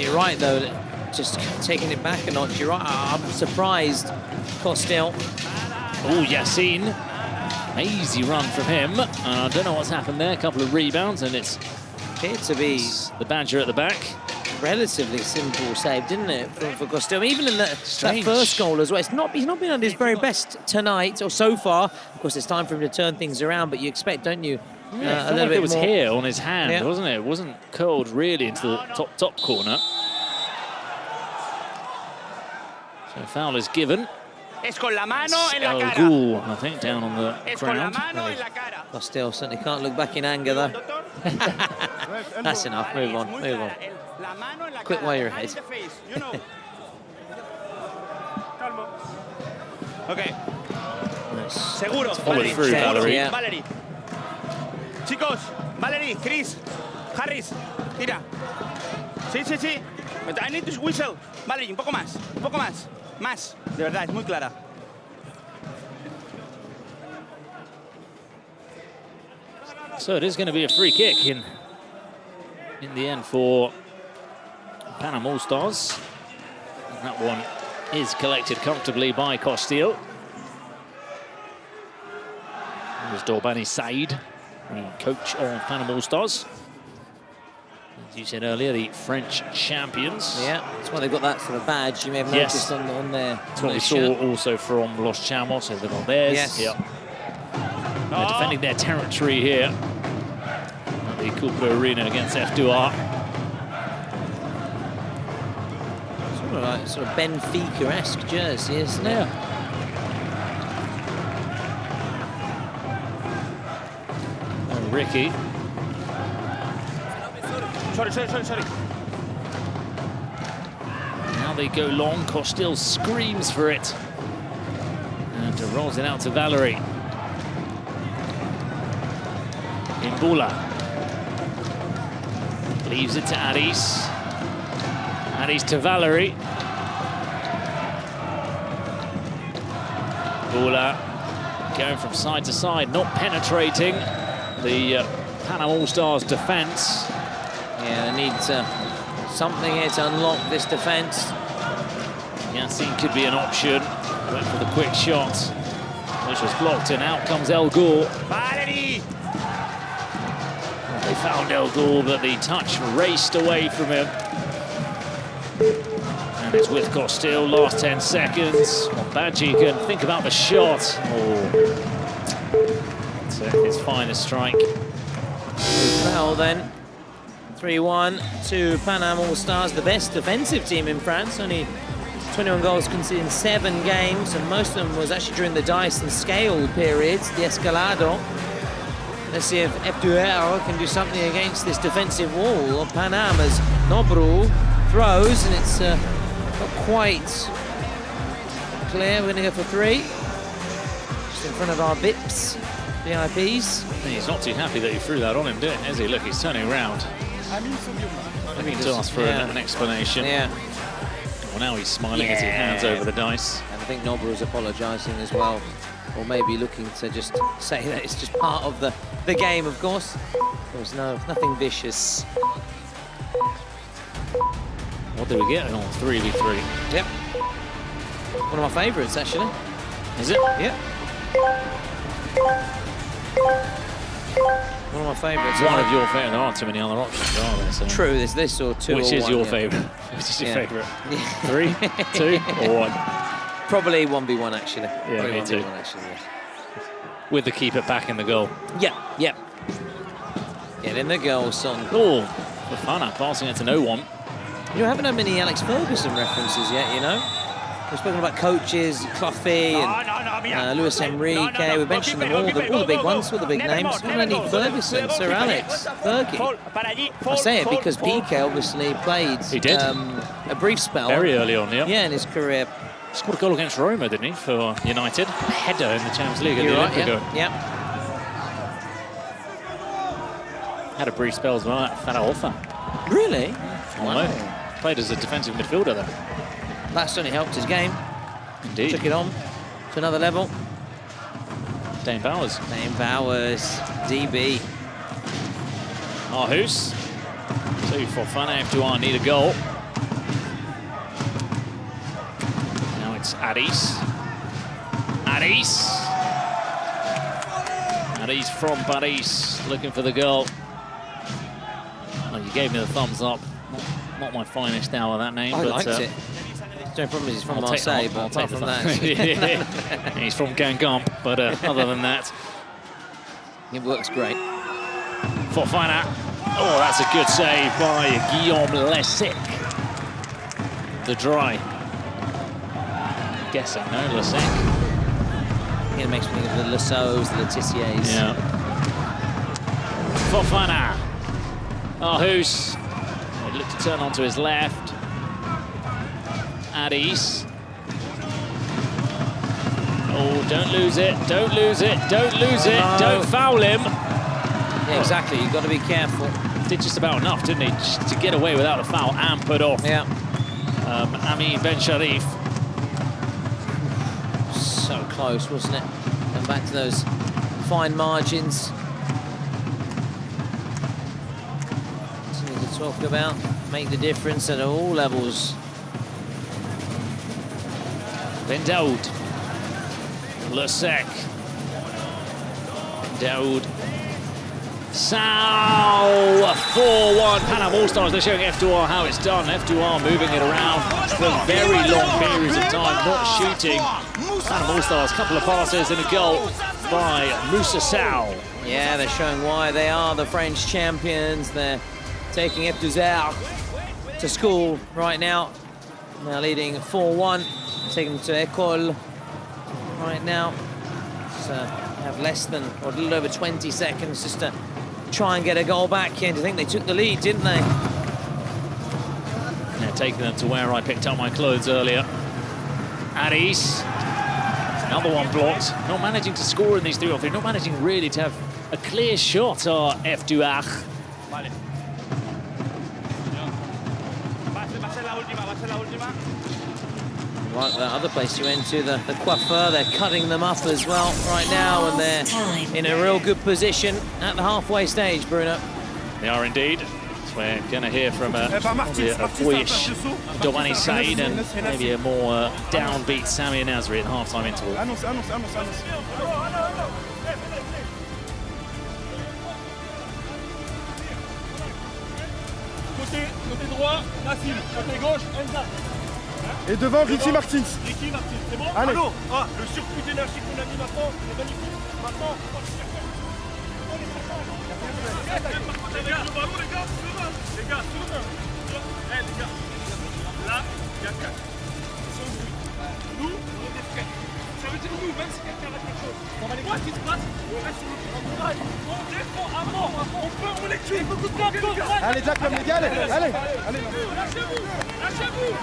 You're right, though, just taking it back a notch. You're right, I'm surprised. Costil. Oh, Yassine. Easy run from him. I don't know what's happened there. A couple of rebounds, and it's appeared to be the Badger at the back. Relatively simple save, didn't it, for Costil? Even in that first goal as well. He's not been at his very best tonight, or so far. Of course, it's time for him to turn things around, but you expect, don't you? Yeah, a little bit it was more here on his hand, wasn't it? It wasn't curled really into the top corner. So foul is given. Es con la mano en la cara. Ghoul, I think, down on the ground. Costil certainly can't look back in anger, though. That's enough. Move on. Move on. Quit while you're ahead. Okay. Seguro. Follow through, Valerie. Yeah. Valerie. Chicos, Valerie, Chris, Harris, tira. Sí, sí, sí. I need to whistle. Valerie, un poco más, un poco más. Más. De verdad, es muy clara. So it is going to be a free kick in the end for PANAM All Stars. And that one is collected comfortably by Costil. There's Dorbani Said, the coach of PANAM All Stars. As you said earlier, the French champions. Yeah, that's why they've got that sort of badge you may have noticed on their That's what we saw also from Los Chamos, over on theirs. Yes. Yep. They're defending their territory here at the Cooper Arena against F2R. Sort of Benfica-esque jersey, isn't it? Yeah. Ricky. Sorry. Now they go long. Costil screams for it. And rolls it out to Valerie. Imbula. Leaves it to Aris. Aris to Valerie. Imbula going from side to side, not penetrating the PANAM All Stars defense. Yeah, they need something here to unlock this defense. Yassine could be an option. Went for the quick shot, which was blocked, and out comes El Ghor. Valerie! They found El Ghor, but the touch raced away from him. And it's with Costil, last 10 seconds. Well, Badji can think about the shot. Oh, it's his finest strike. Well then, 3-1 to PANAM All Stars, the best defensive team in France. Only 21 goals conceded in 7 games, and most of them was actually during the dice and scale periods, the Escalado. Let's see if F2R can do something against this defensive wall of PANAM as Nobru throws, and it's not quite clear. We're going to go for 3. Just in front of our VIPs, VIPs. He's not too happy that he threw that on him, is he? Look, he's turning around. Maybe to ask for an explanation. Yeah. Well, now he's smiling as he hands over the dice. And I think Nobru is apologising as well, or maybe looking to just say that it's just part of the game, of course. There was nothing vicious. What did we get on 3v3? Yep. One of my favourites, actually. Is it? Yep. One of my favourites. One of your favourites. There aren't too many other options, are there? So. True, there's this or 2 Which or is 1, your yeah. favourite? Which is your favourite? 3, 2 or 1? Probably 1v1, actually. Yeah, Probably me too. 1v1, actually, yeah. With the keeper back in the goal. Yep. Get in the goal, son. Oh, Fofana passing it to no one. You haven't had many Alex Ferguson references yet, you know? We've spoken about coaches, Cloughie and Luis Enrique. We've mentioned them all the big ones, all the big names. We don't need Ferguson, Sir Alex, Fergie. I say it because Piqué obviously played a brief spell. Very early on, yeah. Yeah, in his career. Scored a goal against Roma, didn't he, for United? A header in the Champions League at the Olympico. Yep. Had a brief spell as well at Faraofa. Really? Wow. Played as a defensive midfielder there. That certainly helped his game. Indeed. Took it on to another level. Dane Bowers. DB. Arhus. 2 for Fofana. F2R need a goal. Now it's Aris. Aris from Paris, looking for the goal. Oh, you gave me the thumbs up. Not my finest hour, that name. I but, liked it. The only problem is he's from Marseille, but apart from that... He's from Guingamp, but other than that... It works great. Fofana. Oh, that's a good save by Guillaume Lessec. The dry. Guessing, no, Lessec. It makes me think of the Lassos, the Letiziers. Yeah. Fofana. Arhus. He looked to turn onto his left. Aris. Oh, don't lose it. Don't lose it. Don't lose it. No. Don't foul him. Yeah, exactly. You've got to be careful. Did just about enough, didn't he? Just to get away without a foul and put off. Yeah. Amin Ben Sharif. So close, wasn't it? And back to those fine margins. Something to talk about. Make the difference at all levels. Ben Daoud. Lessec. Daoud. Sao. 4-1. PANAM All Stars. They're showing F2R how it's done. F2R moving it around for very long periods of time, not shooting. PANAM All Stars, couple of passes and a goal by Moussa Sao. Yeah, they're showing why they are the French champions. They're taking F2R to school right now. They're leading 4-1. Taking them to École right now. Just, have less than, or a little over 20 seconds just to try and get a goal back in. I think they took the lead, didn't they? Yeah, taking them to where I picked up my clothes earlier. Aris, another one blocked. Not managing to score in these 3-on-3, not managing really to have a clear shot, are FDUAG. Vale. Va a ser la última. Like that other place you went to, the coiffeur, they're cutting them up as well right now, and they're in a real good position at the halfway stage, Bruno. They are indeed. So we're going to hear from a boyish Giovanni Said and maybe a more downbeat Sami Nasri at half-time interval. Côté droit, Nassim. Côté gauche, Enza. Et devant, Ricky Martins. Ricky Martins, c'est bon? Allez. Allô, le surplus d'énergie qu'on a mis maintenant, c'est magnifique. Maintenant, les gars, là, il y a 4. Ils sont venus. Nous, on est des frères. Ça veut dire nous, même si quelqu'un rate quelque chose, on va les voir qui se passe, on reste sur le terrain. On défend à mort, on les tue. Beaucoup de temps. Allez, Jack, comme les gars, allez. Lâchez-vous.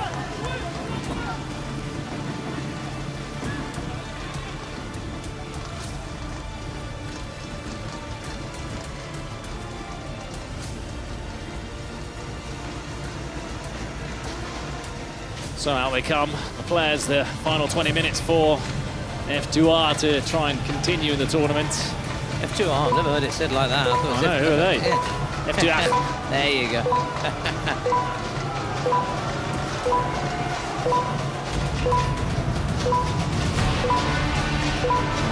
So out they come, the players, the final 20 minutes for F2R to try and continue in the tournament. F2R, I've never heard it said like that. I know, who are they? Yeah. F2R. There you go.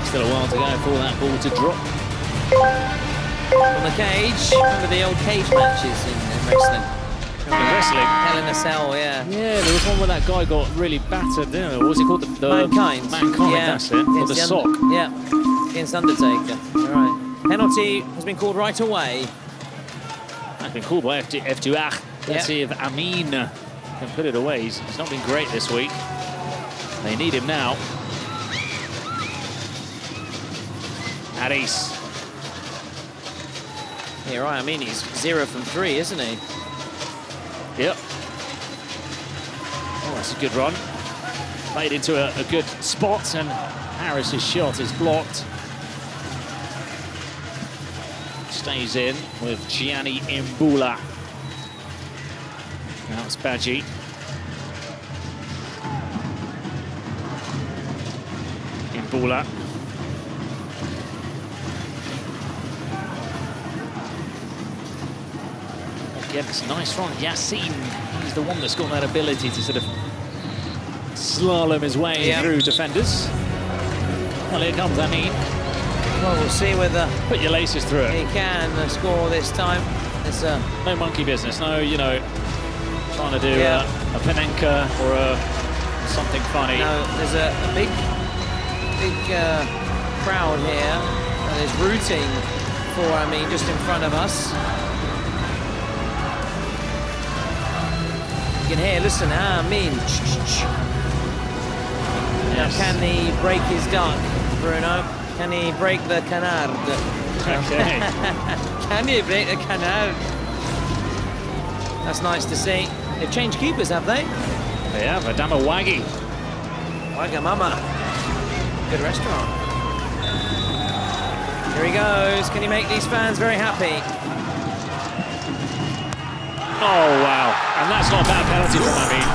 Still a while to go for that ball to drop. On the cage, remember the old cage matches in wrestling? Wrestling? Hell in a Cell, yeah. Yeah, there was one where that guy got really battered, didn't it? What was he called? The Mankind. Mankind, yeah. that's it. With the sock. Yeah, against Undertaker. All right. Penalty has been called right away. That's been called by F2R. Let's see if Amin can put it away. He's not been great this week. They need him now. Aris. Yeah, right. I mean, he's 0 from 3, isn't he? Yep. Oh, that's a good run. Played into a good spot, and Harris's shot is blocked. Stays in with Gianni Imbula. Now it's Badji. Imbula. Again, it's a nice run. Yassine, he's the one that's got that ability to sort of slalom his way through defenders. Well, here comes Amin. Well, we'll see whether... Put your laces through it. He can score this time. It's no monkey business. No, you know, trying to do a Panenka or something funny. No, there's a big crowd here that is rooting for Amin just in front of us. You can hear, listen, Amin. Now, can he break his duck, Bruno? Can he break the canard? Okay. Can he break the canard? That's nice to see. They've changed keepers, have they? They have, Adama Wagi. Wagamama. Good restaurant. Here he goes. Can he make these fans very happy? Oh, wow. And that's not a bad penalty from Amin.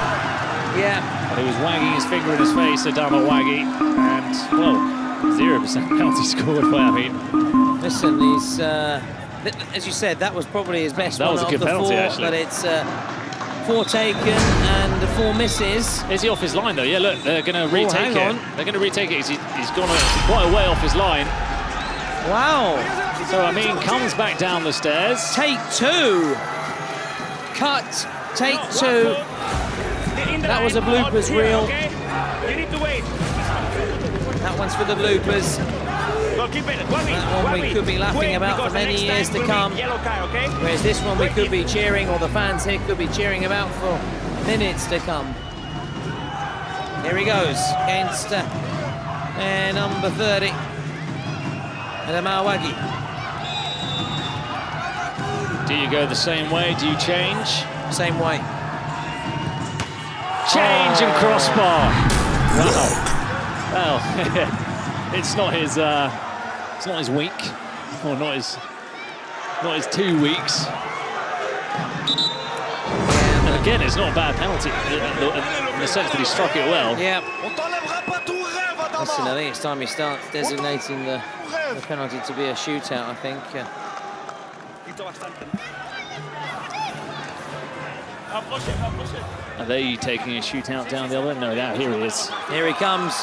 Yeah. But he was wagging his finger in his face, Adama Wagi. And, well, 0% penalty scored by Amin. Listen, he's, as you said, that was probably his best one of the penalty, 4, actually. but it's 4 taken and 4 misses. Is he off his line, though? Yeah, look, they're going to retake hang it. on. They're going to retake it. He's gone quite a way off his line. Wow. So Amin comes back down the stairs. Take 2. Cut. Take 2. That was a bloopers reel. You need to wait. That one's for the bloopers. Go, keep it. That one we could be laughing about for many years to come. Whereas this one we could be cheering, or the fans here could be cheering about for minutes to come. Here he goes against number 30. Panama Wagi. Do you go the same way? Do you change? Same way. Change and crossbar. Wow. Well, it's not his week, or not his 2 weeks. And again, it's not a bad penalty in the sense that he struck it well. Yeah. Listen, I think it's time he starts designating the penalty to be a shootout, I think. Are they taking a shootout down the other? No, here he is. Here he comes.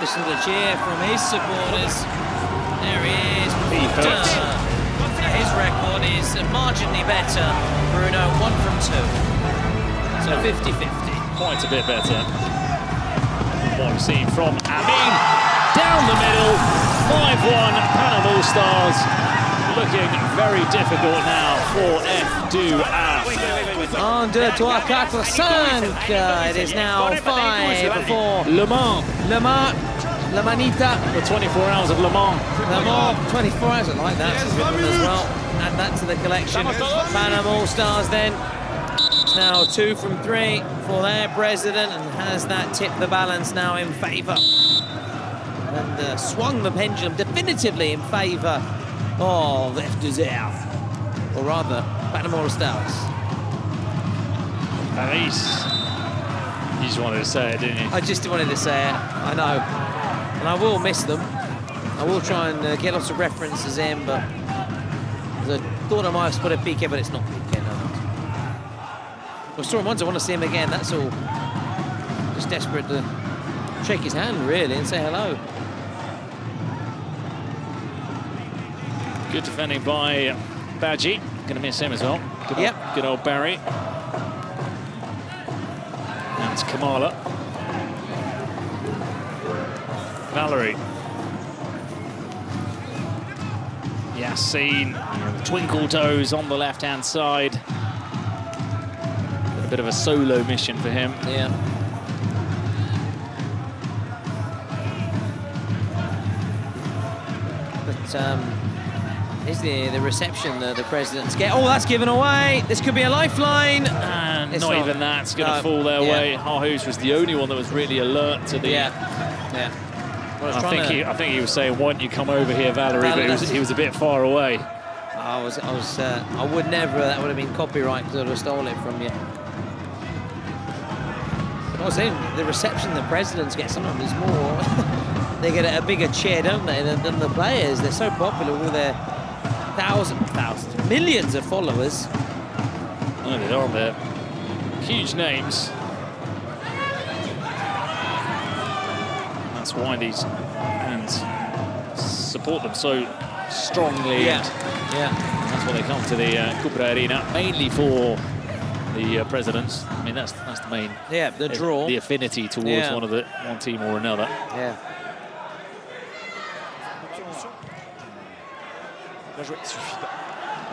Listen to the cheer from his supporters. There he is. His record is marginally better. Bruno, 1 from 2. So 50-50. Quite a bit better. What we've seen from Amin. Down the middle. 5-1, PANAM All Stars. Looking very difficult now for F2A. 1, 2, 3, 4, 5. It is now 5-4. Le Mans. Le Mans. La Manita. The 24 hours of Le Mans. Le Mans, 24 hours. I like that. It's a good one as well. Add that to the collection. PANAM All Stars then. It's now 2 from 3 for their president, and has that tipped the balance now in favour. And swung the pendulum definitively in favour of F2A. Or rather, PANAM All Stars. Paris. You just wanted to say it, didn't you? I just wanted to say it, I know. And I will miss them. I will try and get lots of references in, but I thought I might have spotted Piqué, but it's not Piqué, no. I saw him once, I want to see him again, that's all. Just desperate to shake his hand, really, and say hello. Good defending by Badji. Going to miss him as well. Good old Barry. And it's Kamala. Valerie. Yassine. Twinkle toes on the left-hand side. A bit of a solo mission for him. Yeah. But is the reception the presidents get? Oh, that's given away. This could be a lifeline. And not even that's going to fall their way. Harhus was the only one that was really alert to the. Yeah. Well, I think he was saying, "Why don't you come over here, Valerie?" But he was a bit far away. I would never. That would have been copyright because I would have stolen it from you. I was saying the reception the presidents get sometimes is more. They get a bigger cheer, don't they, than the players? They're so popular with all their thousands, millions of followers. No, they are. They're huge names. That's why these fans support them so strongly. Yeah. That's why they come to the Cupra Arena, mainly for the presidents. I mean, that's the main. Yeah, the draw. The affinity towards one team or another. Yeah.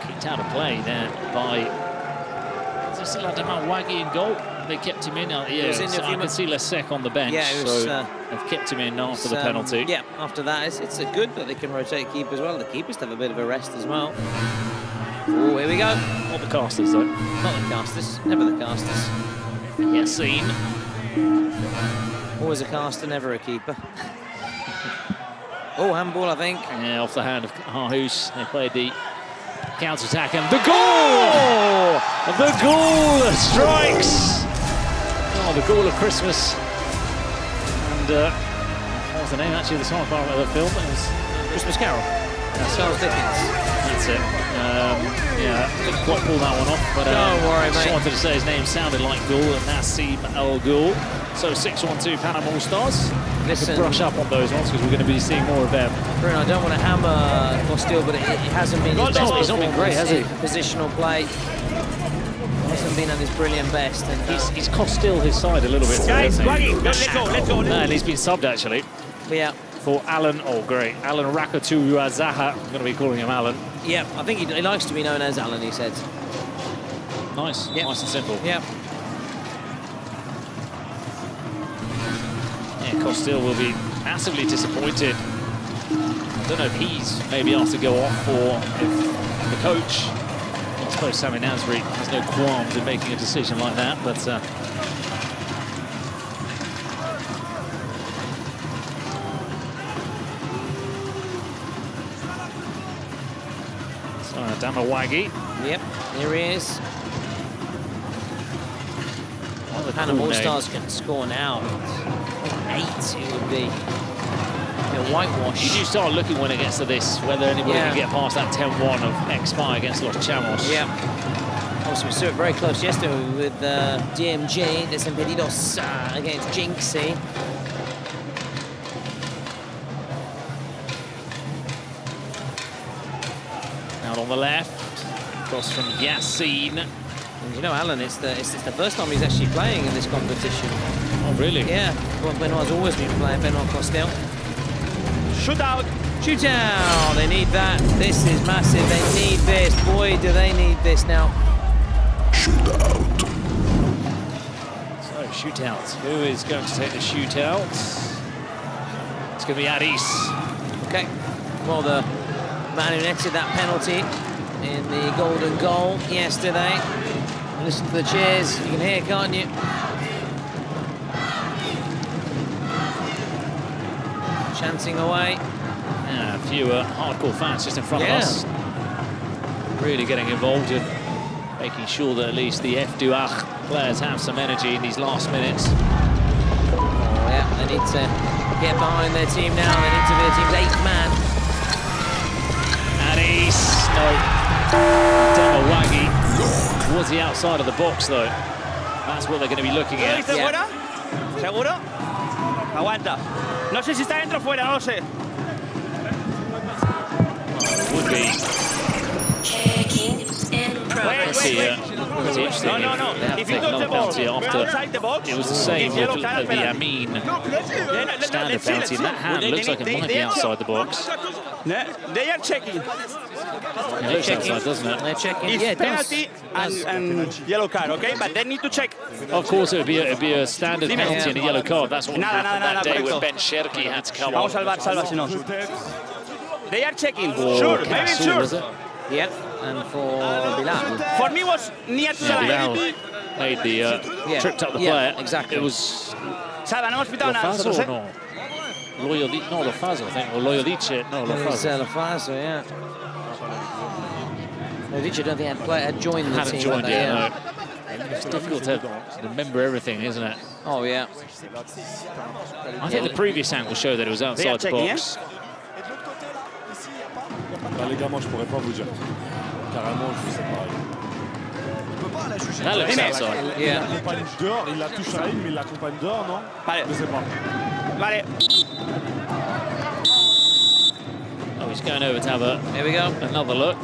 Kicked out of play there by. Is there still Wagi in goal? They kept him in. Yeah, so I can see Lesek on the bench. Yeah, it was, so they've kept him in after the penalty. Yeah, after that, it's a good that they can rotate keepers as well. The keepers have a bit of a rest as well. Oh, here we go. Not the casters, though. Not the casters. Never the casters. Yassine. Always a caster, never a keeper. Oh, handball, I think. Yeah, off the hand of Harhus. They played the counter-attack and the goal! The goal strikes! Oh, the goal of Christmas. And what was the name actually of the song part of the film? It was Christmas Carol. Charles Dickens. That's it. Yeah, didn't quite pull that one off, but don't worry, just mate. wanted to say his name sounded like Ghoul, and Nassim El Ghoul. So 6-1-2 PANAM All Stars. Listen, brush up on those ones because we're going to be seeing more of them. Bruno, I don't want to hammer Costil, but it hasn't been his best. He's not been great, has he? Positional play. Hasn't been at his brilliant best. And he's cost still his side a little bit. Guys, Wagi, let's go. And he's been subbed actually. Yeah. For Alan, Alan Rakatu-Zaha. I'm going to be calling him Alan. Yeah, I think he likes to be known as Alan, he said. Nice, nice and simple. Yeah. Yeah, Costil will be massively disappointed don't know if he's maybe asked to go off or if the coach, I suppose Sami Nasri has no qualms in making a decision like that, but so Damawagi. Yep, here he is. Well, the PANAM ALL STARZ can score now. 8, it would be a whitewash. You do start looking when it gets to this, whether anybody can get past that 10-1 of XSpy against Los Chamos. Yeah. Also, we saw it very close yesterday with DMG, Desimpedidos against Jinxie. Out on the left, cross from Yassine. And you know, Alan, it's the first time he's actually playing in this competition. Oh, really? Yeah. Well, Benoit's always been playing, Benoit Costel. Shootout! Shootout! They need that. This is massive. They need this. Boy, do they need this now. Shootout. So, shootout. Who is going to take the shootout? It's going to be Aris. Okay. Well, the man who netted that penalty in the golden goal yesterday. Listen to the cheers. You can hear, can't you? Chanting away. Yeah, a few hardcore fans just in front of us. Really getting involved in making sure that at least the F2Ach players have some energy in these last minutes. Oh, yeah, they need to get behind their team now. They need to be the team's 8th man. Aris, no. Damawagi towards the outside of the box, though. That's what they're going to be looking at. ¿Está fuera? ¿Seguro? Aguanta. No sé si está dentro o fuera, no lo sé. Would be. Checking in progress. No. If you touch the ball outside the box, it was the same with the Amin standard penalty, and that hand looks like it might be outside the box. They are checking. It looks outside, doesn't it? They're checking. It's Yeah, it penalty and yellow card, okay? But they need to check. Of course, it would be a standard penalty and a yellow card. That's what happened that day when Ben Sherky had to come on. Vamos salva si no. They are checking. For Sure, maybe Casul, sure. was it? Yep, and for Bilal. For me, was near to the Bilal line. made the tripped up the player. Exactly. It was Salva, no hemos pitado nada Lofazo nosotros, or ¿eh? no? No, Lofazo, I think, or Loyolice. No, Lofazo. Lofazo, yeah. Loyolice, I don't think had joined the Hadn't team. joined but yet, yeah. no. It's difficult to remember everything, isn't it? Oh, yeah. I think the previous angle showed that it was outside the box. Bah, les gars, moi je pourrais pas vous dire. Carrément, je sais pas. That looks outside. Il l'accompagne dehors, il la touche à une, mais il l'accompagne dehors, non? Vale. Je sais pas. Vale. Oh, he's going over to have Here we go. another look.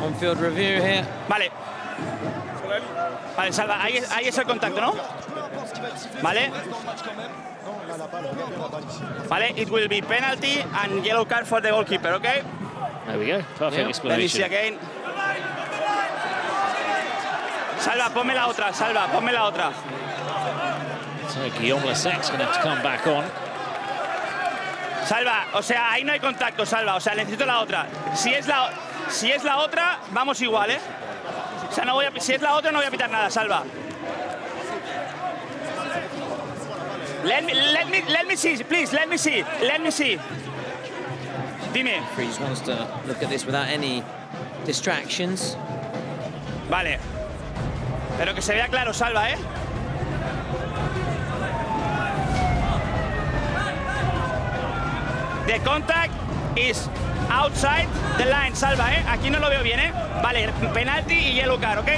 On-field review here. Vale. Vale, Salva, ahí es el contacto, ¿no? Vale. Vale, it will be penalty and yellow card for the goalkeeper, okay? There we go. Perfect explanation. Again. Salva, ponme la otra, Salva, ponme la otra. So Guillaume Lesec's going to have to come back on. Salva, o sea, ahí no hay contacto, Salva, o sea, necesito la otra. Si es la otra, vamos igual, ¿eh? O sea, si es la otra, no voy a pitar nada, Salva. Let me see, please, let me see. Dime. Freeze wants to look at this without any distractions. Vale. Pero que se vea claro, Salva, ¿eh? The contact is outside the line, Salva, ¿eh? Aquí no lo veo bien, ¿eh? Vale, penalty y yellow card, ¿ok?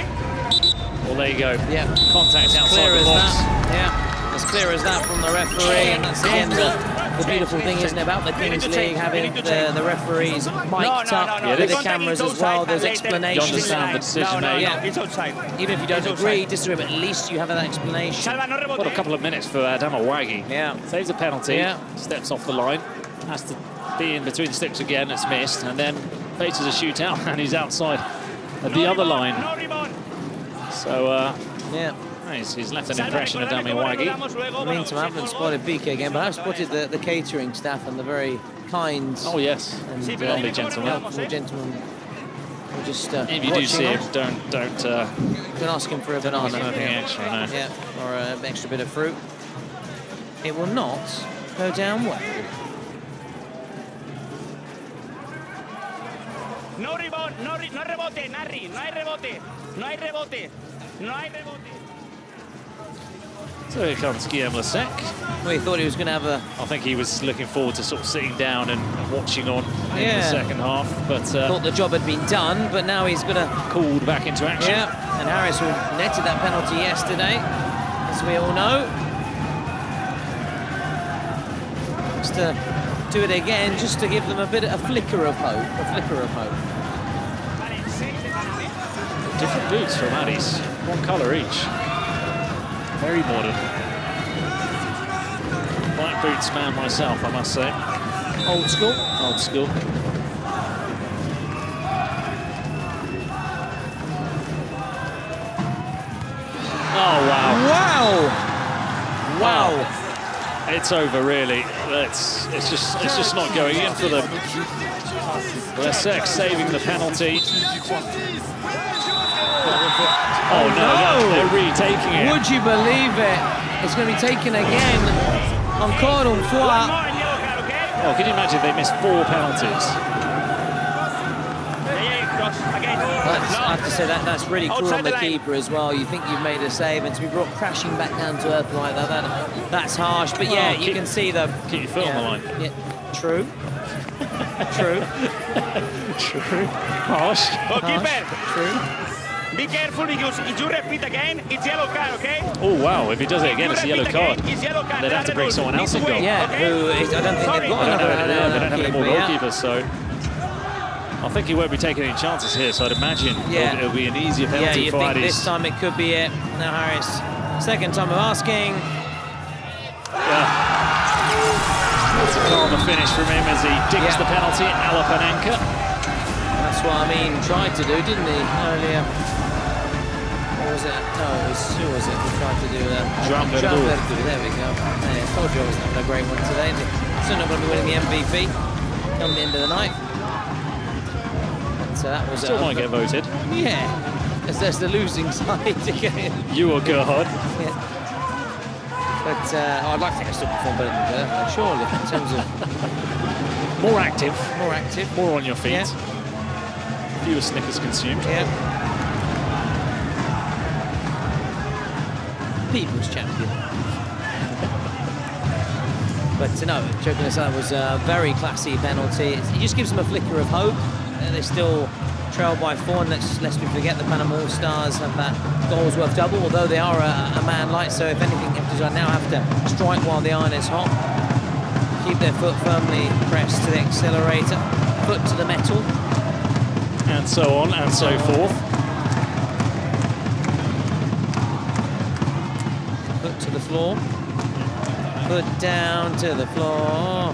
Well, there you go. Yeah. Contact outside Clear the as box. that. Yeah. As clear as that from the referee. And that's again the beautiful thing, isn't it, about the Kings League, having the referees mic'd up with the cameras as well. There's explanations. You understand the decision made. Yeah. It's outside. Even if you don't agree, disagree, but at least you have that explanation. Salva, no rebote. What a couple of minutes for Damawagi. Yeah. Saves a penalty. Yeah. Steps off the line. Has to be in between the sticks again. It's missed. And then faces a shootout and he's outside of the other line. No rebound. So, yeah. He's left an impression of Dami Waggy. I mean, I haven't spotted BK again, but I've spotted the catering staff and the very kind. Oh yes, and lovely gentlemen. helpful gentlemen. We're just if you do see him, don't ask him for a banana. Nothing extra, no. Yeah, or an extra bit of fruit. It will not go down well. No rebote, no rebote, Narri, no hay rebote, no hay rebote, no hay rebote. So here comes Guillaume Lasek. Well, he thought he was going to have a... I think he was looking forward to sort of sitting down and watching on in Yeah. the second half, but thought the job had been done, but now he's going to... called back into action. Yeah, and Harris who netted that penalty yesterday, as we all know. Just to do it again, just to give them a flicker of hope, Different boots from Addis, one colour each. Very modern. White boots man myself, I must say. Old school. Old school. Oh wow! Wow! Wow! It's over, really. It's just not going in for them. Lasek saving the penalty. Oh no, they're retaking it. Would you believe it? It's going to be taken again. Encore une fois. Oh, can you imagine they missed 4 penalties? I have to say that's really cruel on the keeper as well. You think you've made a save and to be brought crashing back down to earth like that, that's harsh. But yeah, you can see the... Keep your foot on the line. Yeah, true. True. True. Harsh. Goalkeeper. True. Be careful because if you repeat again, it's yellow card, okay? Oh wow, if he does it again, it's a yellow card. They'd have to bring someone else in goal. Yeah, who I don't think they've got they don't have any more goalkeeper, goalkeepers, so I think he won't be taking any chances here, so I'd imagine it'll be an easier penalty you for think Addis. this time it could be it. Now Harris, second time of asking. That's a calmer finish from him as he digs the penalty, Alapanenka. That's what I mean, tried to do, didn't he, earlier? Or was it? No, it was, who was it who tried to do that? João Verdu. There we go. Yeah, I told you I was having a great one today. Still not going to be winning the MVP come the end of the night. So that was Still might get voted. Yeah, there's the losing side again. You are God. Yeah. But I'd like to think I still perform better than Bertha, surely, in terms of... More active. More active. More on your feet. Yeah. Fewer Snickers consumed. Yeah. People's champion. But no, joking aside, it was a very classy penalty. It just gives them a flicker of hope. They still trail by 4, and lest we forget the PANAM ALL STARZ have that goals worth double, although they are a man light, so if anything, they now have to strike while the iron is hot. Keep their foot firmly pressed to the accelerator, foot to the metal. And so on and so forth. Foot to the floor. Foot down to the floor.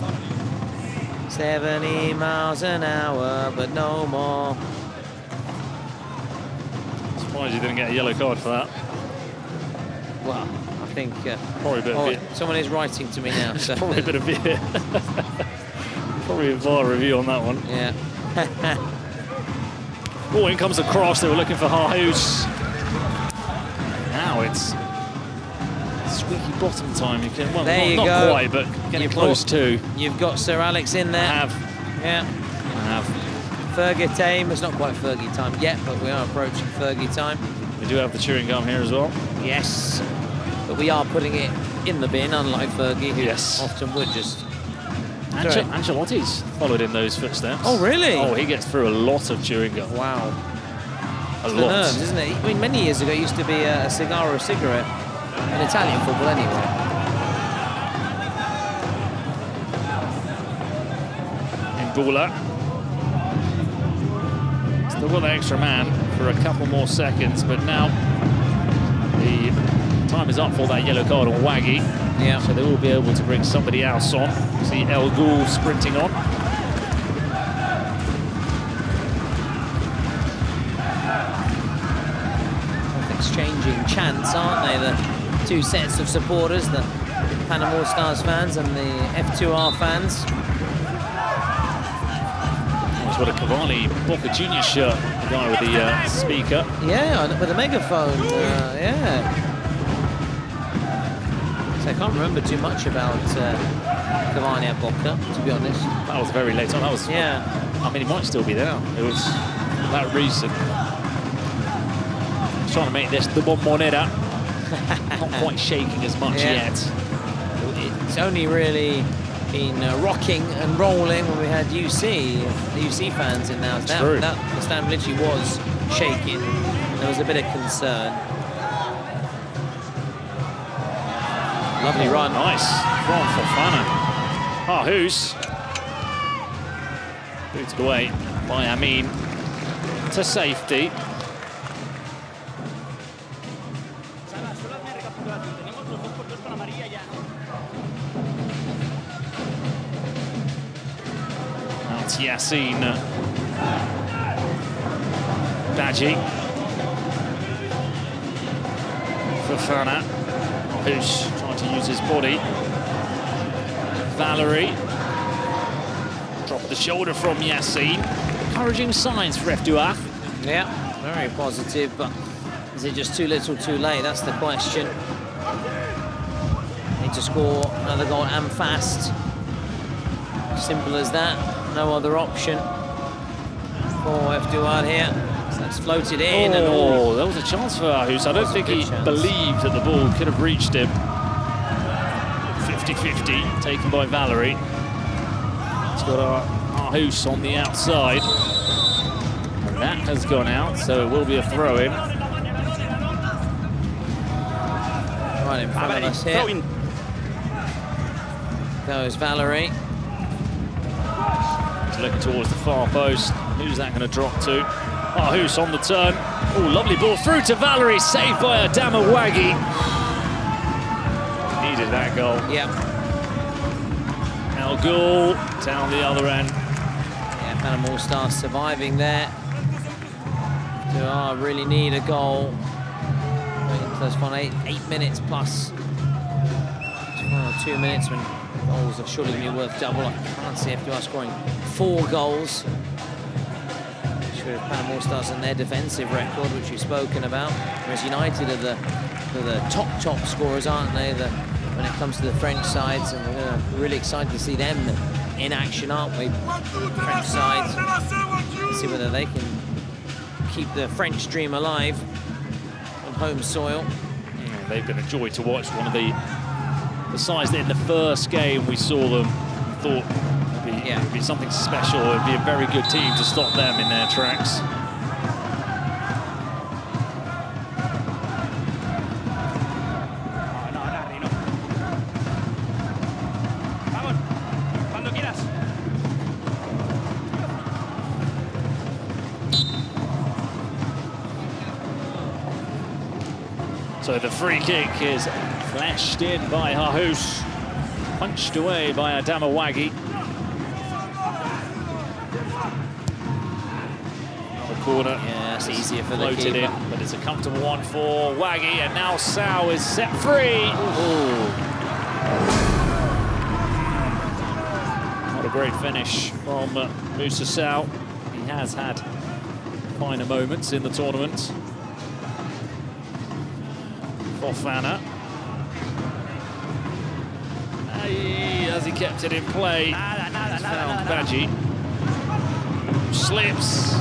70 miles an hour, but no more. Surprised you didn't get a yellow card for that. Well, I think... probably a bit of VAR. Someone is writing to me now. So. Probably a bit of VAR. Probably a VAR review on that one. Yeah. Oh, in comes the cross. They were looking for Harhoos. Now it's squeaky bottom time. You can, well, there you not go. quite, but getting close to. You've got Sir Alex in there. I have. Yeah. I have. Fergie time. It's not quite Fergie time yet, but we are approaching Fergie time. We do have the chewing gum here as well. Yes. But we are putting it in the bin, unlike Fergie, who often would just... Ancelotti's followed in those footsteps. Oh, really? Oh, he gets through a lot of chewing gum. Wow. A It's lot. the nerves, isn't it? I mean, many years ago, it used to be a cigar or a cigarette. In Italian football, anyway. In Bula. Still got the extra man for a couple more seconds, but now the time is up for that yellow card on Waggy. Yeah. So they will be able to bring somebody else on. See El Ghul sprinting on. I think exchanging chants, aren't they? The two sets of supporters, the PANAM ALL STARZ fans and the F2R fans. He's got a Cavani Boca Juniors shirt, the guy with the speaker. Yeah, with a megaphone, yeah. So I can't remember too much about Cavani at Boca, to be honest. That was very late on. That was, yeah. I mean, he might still be there. It was that recent. He's trying to make this the Bombonera. Not quite shaking as much yet. It's only really been rocking and rolling when we had the UC fans in now. The stand literally was shaking. There was a bit of concern. Lovely run. Nice from Fofana. Hus. Booted away by Amin to safety. That's Yassine Badji. Fofana. Who's trying to use his body. Valerie. Drop of the shoulder from Yassine. Encouraging signs for F2R. Yeah, very positive, but is it just too little too late? That's the question. Need to score another goal and fast. Simple as that. No other option for F2R here. So that's floated in and all. There was a chance for Hus. I don't think he believed that the ball could have reached him. 50-50, taken by Valerie. It's got Hus on the outside. And that has gone out, so it will be a throw-in. Right in front of us here. Goes Valerie. He's looking towards the far post. Who's that going to drop to? Hus on the turn. Oh, lovely ball through to Valerie, saved by Adama Waggy. Needed that goal. Yeah. El Ghul down the other end. Yeah, PANAM ALL STARZ surviving there. F2R really need a goal. First one, 8 minutes plus. 2 minutes when goals are surely be worth double. I can't see F2R scoring 4 goals. Sure, PANAM ALL STARZ and their defensive record, which you've spoken about. Whereas United are the top scorers, aren't they? When it comes to the French sides, and we're really excited to see them in action, aren't we? French sides. See whether they can keep the French dream alive on home soil. Yeah, they've been a joy to watch. One of the sides that in the first game we saw them, thought it'd be something special. It'd be a very good team to stop them in their tracks. So the free kick is flashed in by Hus, punched away by Adama Waggy. Another corner. Yeah, that's easier for the keeper. In, but it's a comfortable one for Waggy, and now Sao is set free. What a great finish from Musa Sao. He has had finer moments in the tournament. Fofana. As he kept it in play, found Badji. Slips.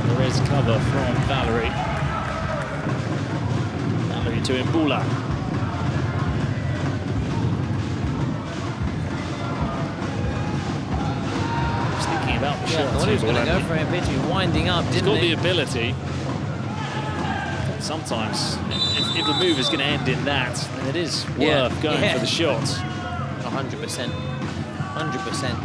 There is cover from Valerie. Valerie to Mbula. I was thinking about the shot. I thought he was going to go for it, Badji winding up, didn't he? He's got the ability. Sometimes, if the move is going to end in that, then it is worth going for the shot. 100%. 100%.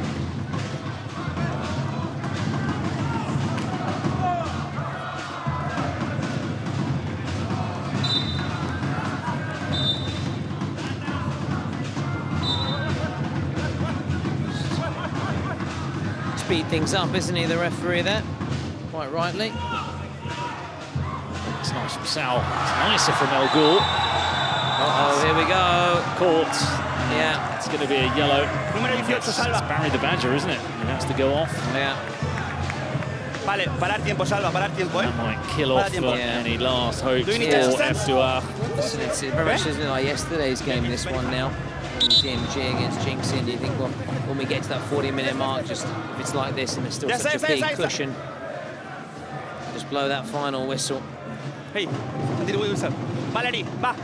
Speed things up, isn't he, the referee there? Quite rightly. It's nice from Sal. It's nicer from El Ghul. Uh-oh, here we go. Caught. Yeah. It's going to be a yellow. Número 18, Salva. It's Barry the Badger, isn't it? He has to go off. Yeah. Vale, parar tiempo, Salva, parar tiempo, That might kill off any last hopes for F2R. Listen, it's very much isn't like yesterday's game, this one now. GMG against Jinxin, do you think when we get to that 40-minute mark, just if it's like this and there's still such a big cushion, just blow that final whistle. Hey, continue whistle. Valerie, va.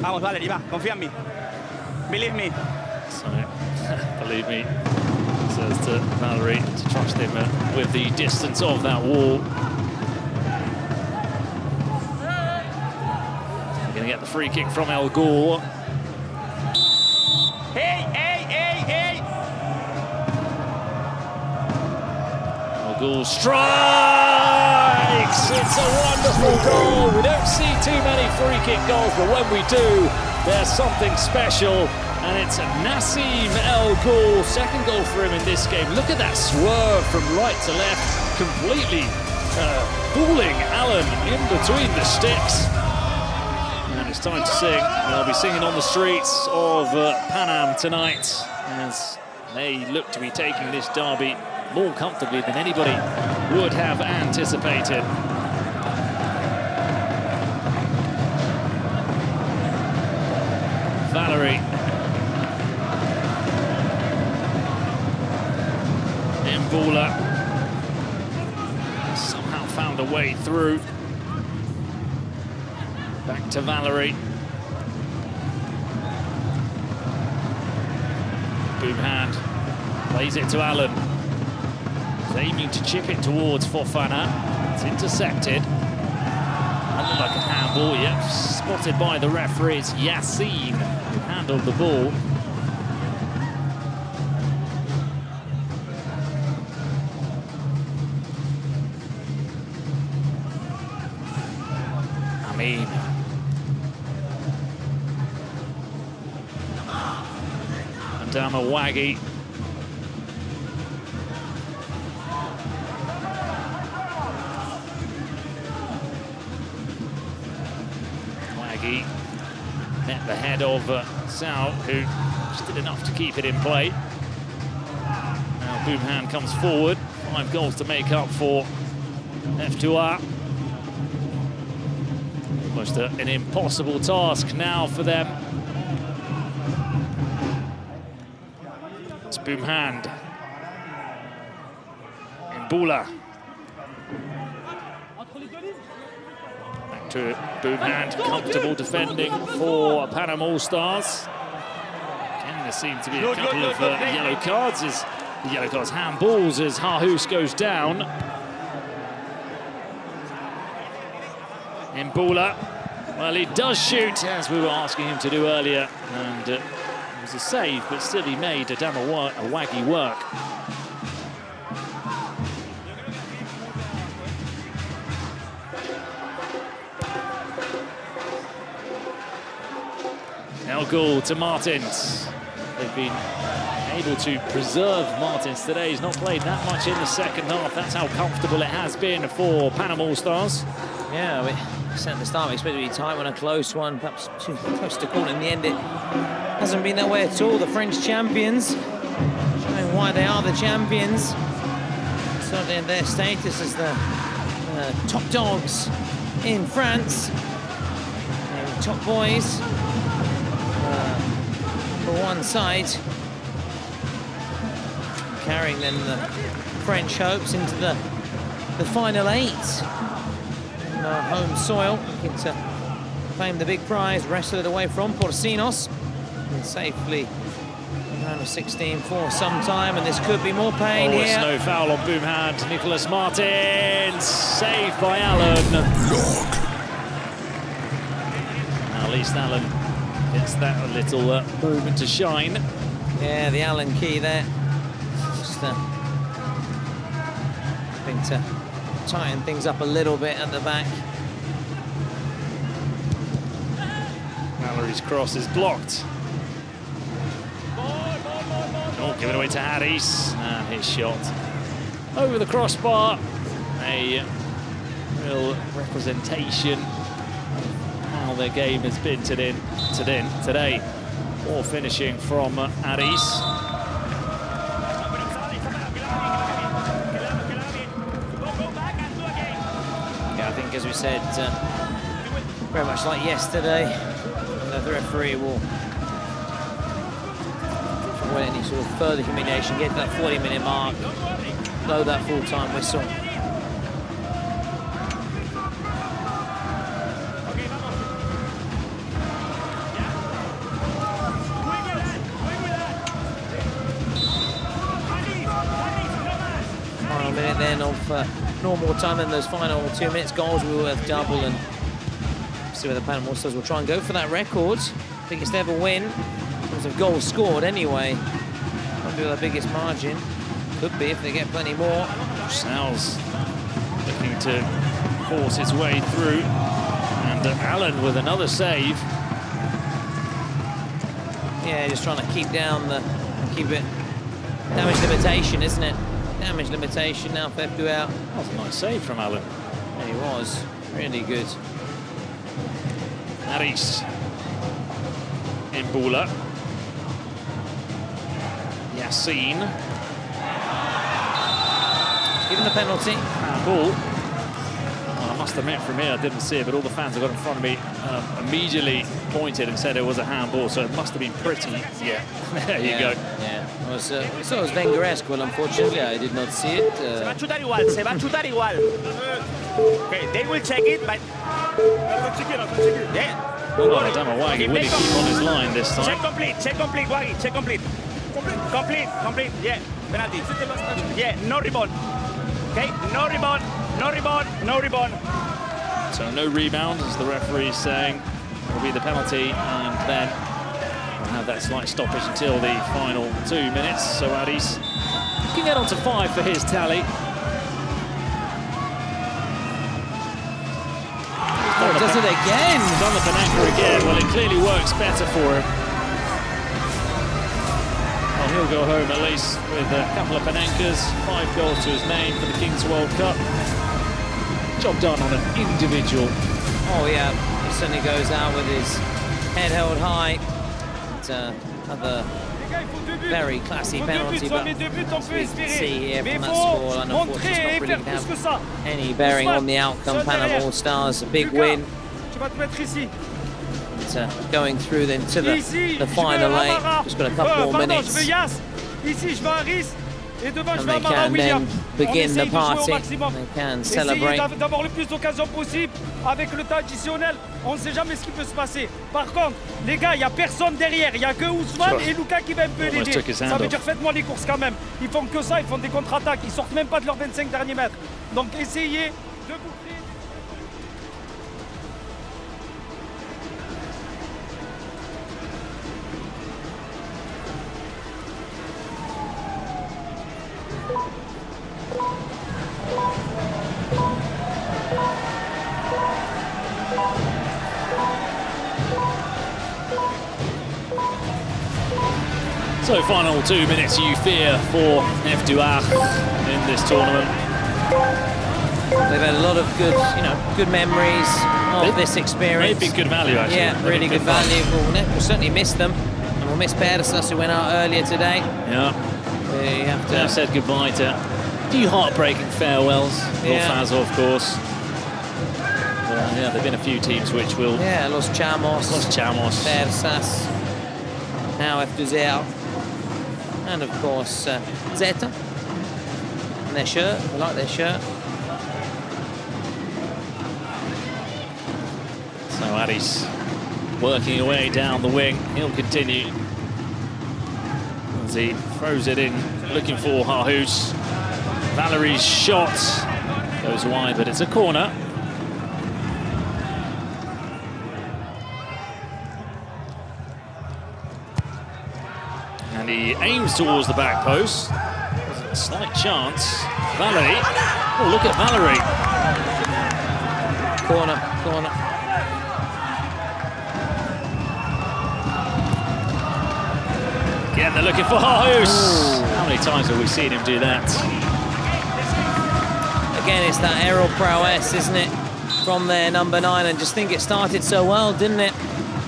Vamos, Valerie, va, confía en mí. Believe me. Believe me, says to Valerie to trust him with the distance of that wall. We're going to get the free kick from El Ghul. Hey, hey, hey, hey. El Ghul strikes! It's a wonderful goal. We don't see too many free kick goals, but when we do, there's something special. And it's Nassim El Ghul, second goal for him in this game. Look at that swerve from right to left, completely fooling Alan in between the sticks. And it's time to sing. They'll be singing on the streets of Panam tonight as they look to be taking this derby more comfortably than anybody would have anticipated. Valerie. Mbula somehow found a way through. Back to Valerie. Boomhand plays it to Alan. He's aiming to chip it towards Fofana. It's intercepted. Doesn't look like a handball yet. Spotted by the referee. It's Yassine who handled the ball. Adama Waggy. Waggy met the head of Sal, who just did enough to keep it in play. Now Boomhand comes forward. 5 goals to make up for F2R. Almost an impossible task now for them. It's Boomhand. Mbula. Back to Boomhand. Comfortable defending for Panam All Stars. Again, there seem to be a couple of yellow cards. As the yellow cards, handballs as Harhus goes down. Mbula, well, he does shoot, as we were asking him to do earlier, and it was a save, but still he made Adama Waggy work. El Ghul to Martins. They've been able to preserve Martins today. He's not played that much in the second half. That's how comfortable it has been for Panam All Stars. Yeah, we set the start. We expect it to be tight one, a close one, perhaps too close to call. In the end, it hasn't been that way at all. The French champions, showing why they are the champions. Certainly their status as the top dogs in France. Top boys for one side, carrying then the French hopes into the final 8. Home soil, looking to claim the big prize, wrestle it away from Porcinos, and safely round of 16 for some time, and this could be more pain here. No foul on Boomhand. Nicholas Martins, saved by Alan. Now, at least Alan gets that a little moment to shine. Yeah, the Allen key there. Just hoping to tighten things up a little bit at the back. Mallory's cross is blocked. El Give it away to Harris, and his shot over the crossbar. A real representation of how their game has been today. All finishing from Harris. Yeah, I think as we said, very much like yesterday, the referee will avoid any sort of further humiliation, get to that 40-minute mark, blow that full-time whistle. Final minute then of normal time, and those final 2 minutes goals were worth double, and see whether Panam All Stars will try and go for that record. Biggest ever win in terms of goals scored anyway. Won't be the biggest margin. Could be if they get plenty more. Sal's looking to force his way through, and Allen with another save. Yeah, just trying to keep it damage limitation, isn't it? Damage limitation now for FLUXO. That was a nice save from Allen. Yeah, he was really good. Harris in Bula. Yassine. Given the penalty. Ball. Well, I must admit from here I didn't see it, but all the fans that got in front of me immediately pointed and said it was a handball, so it must have been pretty. Yeah, there you go. Yeah, it was, so it was Wenger-esque. Well, unfortunately, I did not see it. Se va a chutar igual. Okay, they will check it, but... Yeah. Well, I don't know why he will keep on his line this time. Check complete, Waggy, check complete. Complete, yeah, penalty. Yeah, no rebound. Okay, no rebound. So no rebound, as the referee is saying, will be the penalty, and then we'll have that slight stoppage until the final 2 minutes. So Harris can get on to 5 for his tally. Oh, does it again? Done the Panenka again. Well, it clearly works better for him. Well, he'll go home at least with a couple of Panenkas, 5 goals to his name for the Kings World Cup. Job done on an individual. Oh yeah, he certainly goes out with his head held high. It's another very classy penalty, but as we can see here from that score, unfortunately it's not really going to have any bearing on the outcome. Panam All Stars, a big win. But, going through then to the final 8, just got a couple more minutes. And they can then begin the party. They can celebrate. D'avoir le plus d'occasions possible avec le temps additionnel. On ne sait jamais ce qui peut se passer. Par contre, les gars, il n'y a personne derrière. Il n'y a que Ousmane et Lucas qui va un peu l'aider. Ça veut dire faites-moi les courses quand même. Ils font que ça, ils font des contre-attaques. Ils sortent même pas de leurs 25 derniers mètres. Donc essayez de vous créer. So final 2 minutes you fear for FLUXO in this tournament. They've had a lot of good memories of this experience. They've been good value, actually. Yeah, really good value. We'll certainly miss them. And we'll miss PERSAS, who went out earlier today. Yeah. We have to... I've said goodbye to a few heartbreaking farewells. Fazo, of course. Yeah, there have been a few teams which will... Yeah, LOS CHAMOS. PERSAS. Now FLUXO. And of course, Zeta. And their shirt. I like their shirt. So Harris working away down the wing. He'll continue as he throws it in, looking for Harhus. Valerie's shot goes wide, but it's a corner. And he aims towards the back post. There's a slight chance. Valerie. Oh, look at Valerie. Corner. Again, they're looking for Jesus. How many times have we seen him do that? Again, it's that aerial prowess, isn't it? From their number 9, and just think it started so well, didn't it?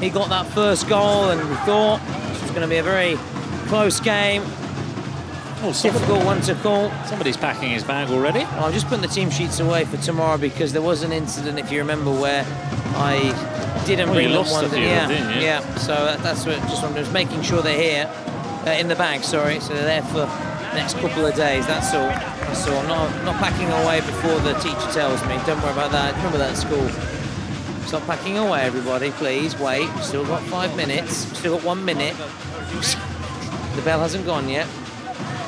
He got that first goal, and we thought this was going to be a very close game. Difficult one to call. Somebody's packing his bag already. Well, I'm just putting the team sheets away for tomorrow because there was an incident, if you remember, where I didn't bring them lost one. a few, didn't you? Yeah. So that's what I'm just making sure they're here in the bag. Sorry, so they're there for the next couple of days. That's all. That's all. I'm not packing away before the teacher tells me. Don't worry about that. Remember that at school. Stop packing away, everybody. Please wait. We've still got 5 minutes. We've still got 1 minute. The bell hasn't gone yet.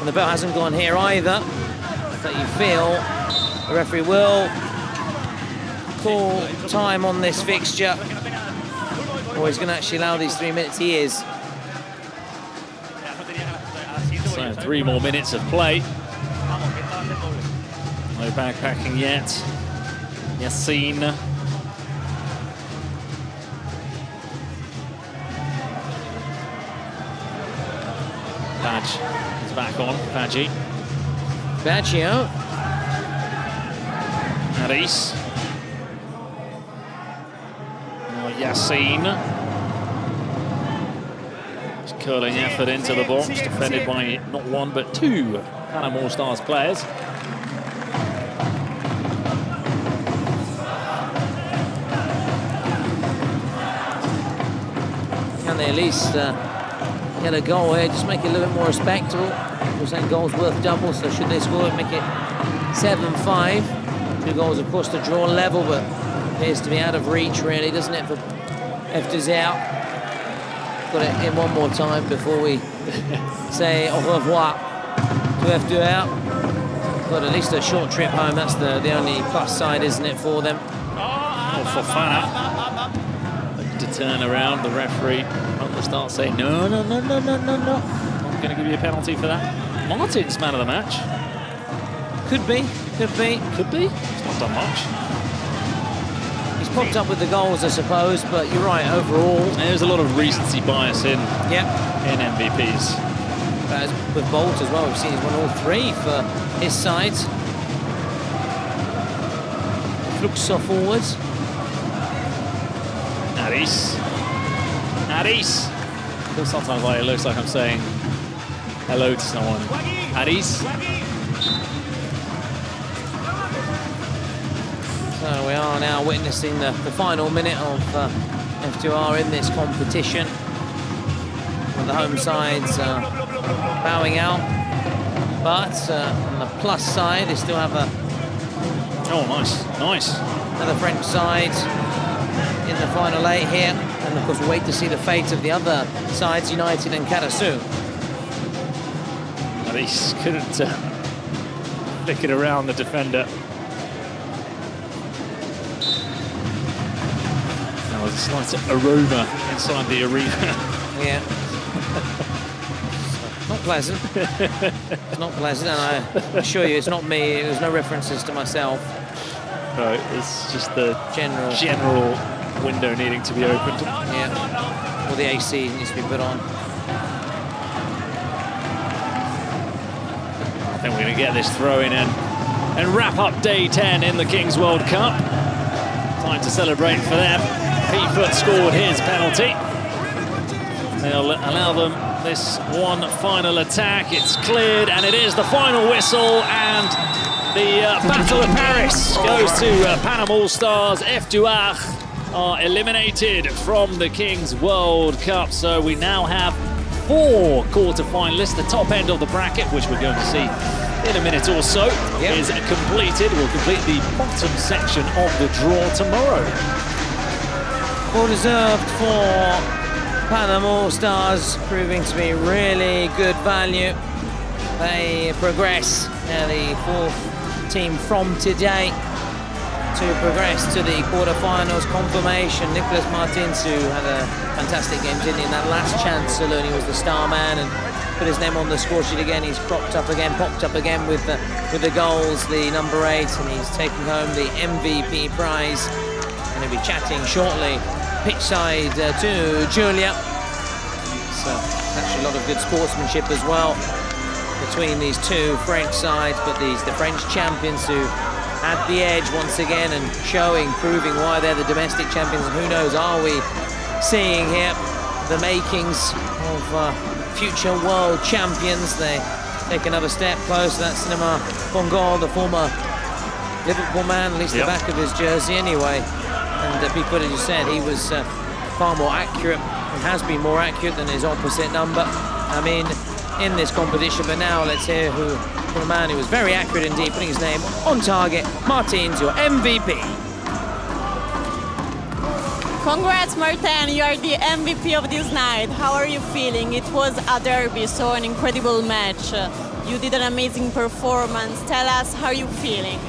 And the bell hasn't gone here either. But you feel the referee will call time on this fixture. Or he's going to actually allow these 3 minutes. He is. So 3 more minutes of play. No backpacking yet. Yassine. Badge is back on. Badgie. Baggio. Aris. Now Yassine. Just curling effort into the box, defended by not 1 but 2 PANAM ALL STARZ players. Can they at least get a goal here, just make it a little bit more respectable? Because that goal's worth double, so should they score it, make it 7-5. 2 goals, of course, to draw level, but appears to be out of reach, really, doesn't it, for FDUR? Got it in one more time before we say au revoir to FDUR. Got at least a short trip home, that's the only plus side, isn't it, for them? Oh, Fofana. Looking to turn around, the referee from the start saying, no. I'm going to give you a penalty for that. Martin's man of the match. Could be. He's not done much. He's popped up with the goals, I suppose, but you're right, overall. There's a lot of recency bias in MVPs. With Bolt as well, we've seen he's won all 3 for his side. FLUXO forwards. Aris. Sometimes it looks like I'm saying hello to someone. Aris. So we are now witnessing the final minute of FDUR in this competition. With the home sides bowing out. But on the plus side, they still have a... Oh, nice. Another French side in the final 8 here. And of course, we'll wait to see the fate of the other sides, United and Karasu. Aris couldn't flick it around the defender. There was a slight aroma inside the arena. Yeah. Not pleasant. It's not pleasant, and I assure you, it's not me. There's no references to myself. No, it's just the general window needing to be opened. Yeah. Or the AC needs to be put on. I think we're going to get this throw in and wrap up day 10 in the Kings World Cup. Time to celebrate for them. P-Foot scored his penalty. They'll allow them this one final attack. It's cleared, and it is the final whistle, and the Battle of Paris goes to PANAM ALL STARZ. FDUR are eliminated from the Kings World Cup. So we now have 4 quarter-finalists. The top end of the bracket, which we're going to see in a minute or so, is completed. We'll complete the bottom section of the draw tomorrow. Well deserved for PANAM ALL STARZ, proving to be really good value. They progress. They're the 4th team from today to progress to the quarterfinals. Confirmation, Nicolas Martins, who had a fantastic game, didn't he? In that last chance, Saloni was the star man and put his name on the score sheet again. He's popped up again with the goals, the number 8, and he's taking home the MVP prize. And he'll be chatting shortly pitch side to Julia. actually a lot of good sportsmanship as well between these two French sides, but the French champions who had the edge once again and proving why they're the domestic champions. And who knows, are we seeing here the makings of future world champions? They take another step closer. That's Cinema Pongol, the former Liverpool man, at least the back of his jersey anyway. And Pete Footage, as you said, he was far more accurate and has been more accurate than his opposite number, I mean, in this competition. But now let's hear from a man who was very accurate indeed, putting his name on target. Martins, your MVP. Congrats, Martin, you are the MVP of this night. How are you feeling? It was a derby, so an incredible match. You did an amazing performance. Tell us how you're feeling.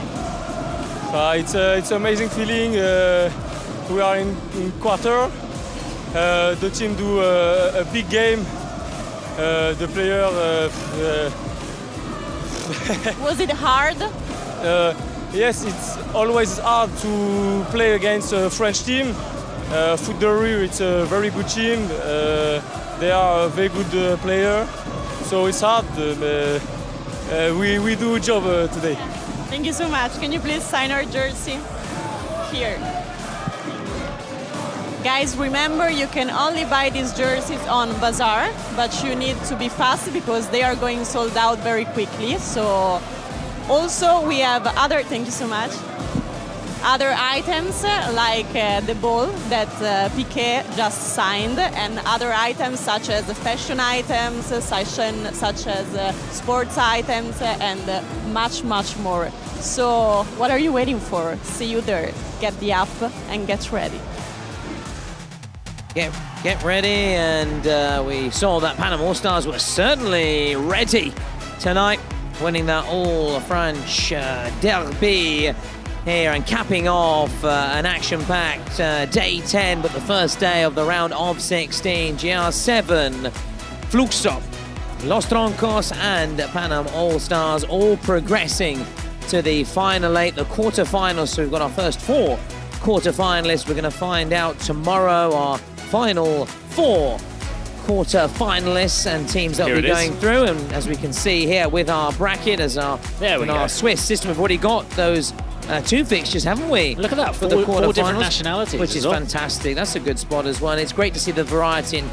It's an amazing feeling. We are in quarter. The team do a big game. The player... Was it hard? Yes, it's always hard to play against a French team. Foot de Rue, it's a very good team. They are a very good player, so it's hard. We do a job today. Thank you so much. Can you please sign our jersey? Here. Guys, remember, you can only buy these jerseys on Bazaar, but you need to be fast because they are going sold out very quickly. So also we have thank you so much, other items like the ball that Piqué just signed, and other items such as fashion items, such as sports items, and much, much more. So what are you waiting for? See you there. Get the app and get ready. Get ready, and we saw that PANAM All Stars were certainly ready tonight, winning that all-French derby here and capping off an action-packed day 10, but the first day of the round of 16. GR7, FLUXO, LOS CHAMOS and PANAM All Stars all progressing to the final 8, the quarterfinals. So we've got our first 4 quarterfinalists. We're going to find out tomorrow our final 4 quarter-finalists and teams that will be going through. And as we can see here with our bracket, as our Swiss system, we've already got those 2 fixtures, haven't we? Look at that, for the quarterfinals, 4 different nationalities, which is fantastic. That's a good spot as well. And it's great to see the variety.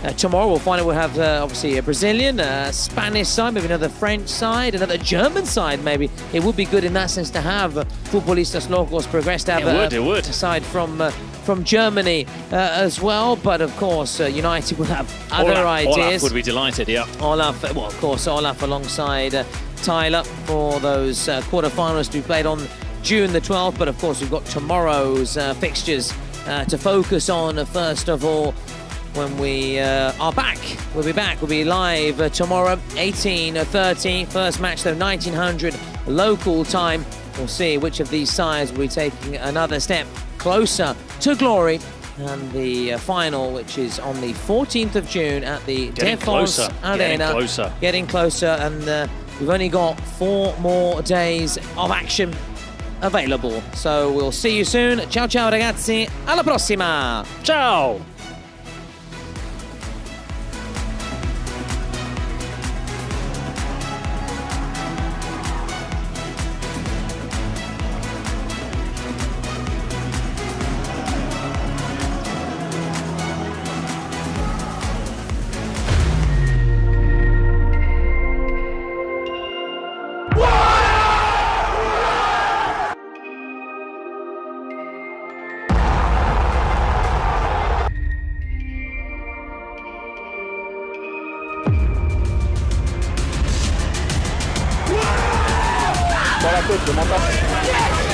And tomorrow we'll find out, we'll have obviously a Brazilian, a Spanish side, maybe another French side, another German side maybe. It would be good in that sense to have Futbolistas Locos progress to have it would. a side from Germany as well. But of course, United will have other ideas. Olaf would be delighted, yeah. Olaf, well, of course, Olaf alongside Tyler for those quarterfinals to be played on June the 12th. But of course, we've got tomorrow's fixtures to focus on first of all. When we are back, we'll be live tomorrow, 18:30. First match though, 1900 local time. We'll see which of these sides will be taking another step closer to glory. And the final, which is on the 14th of June at the Defense Arena. Getting closer, and we've only got 4 more days of action available. So we'll see you soon. Ciao ciao ragazzi, alla prossima. Ciao. Voilà, coach, le montage.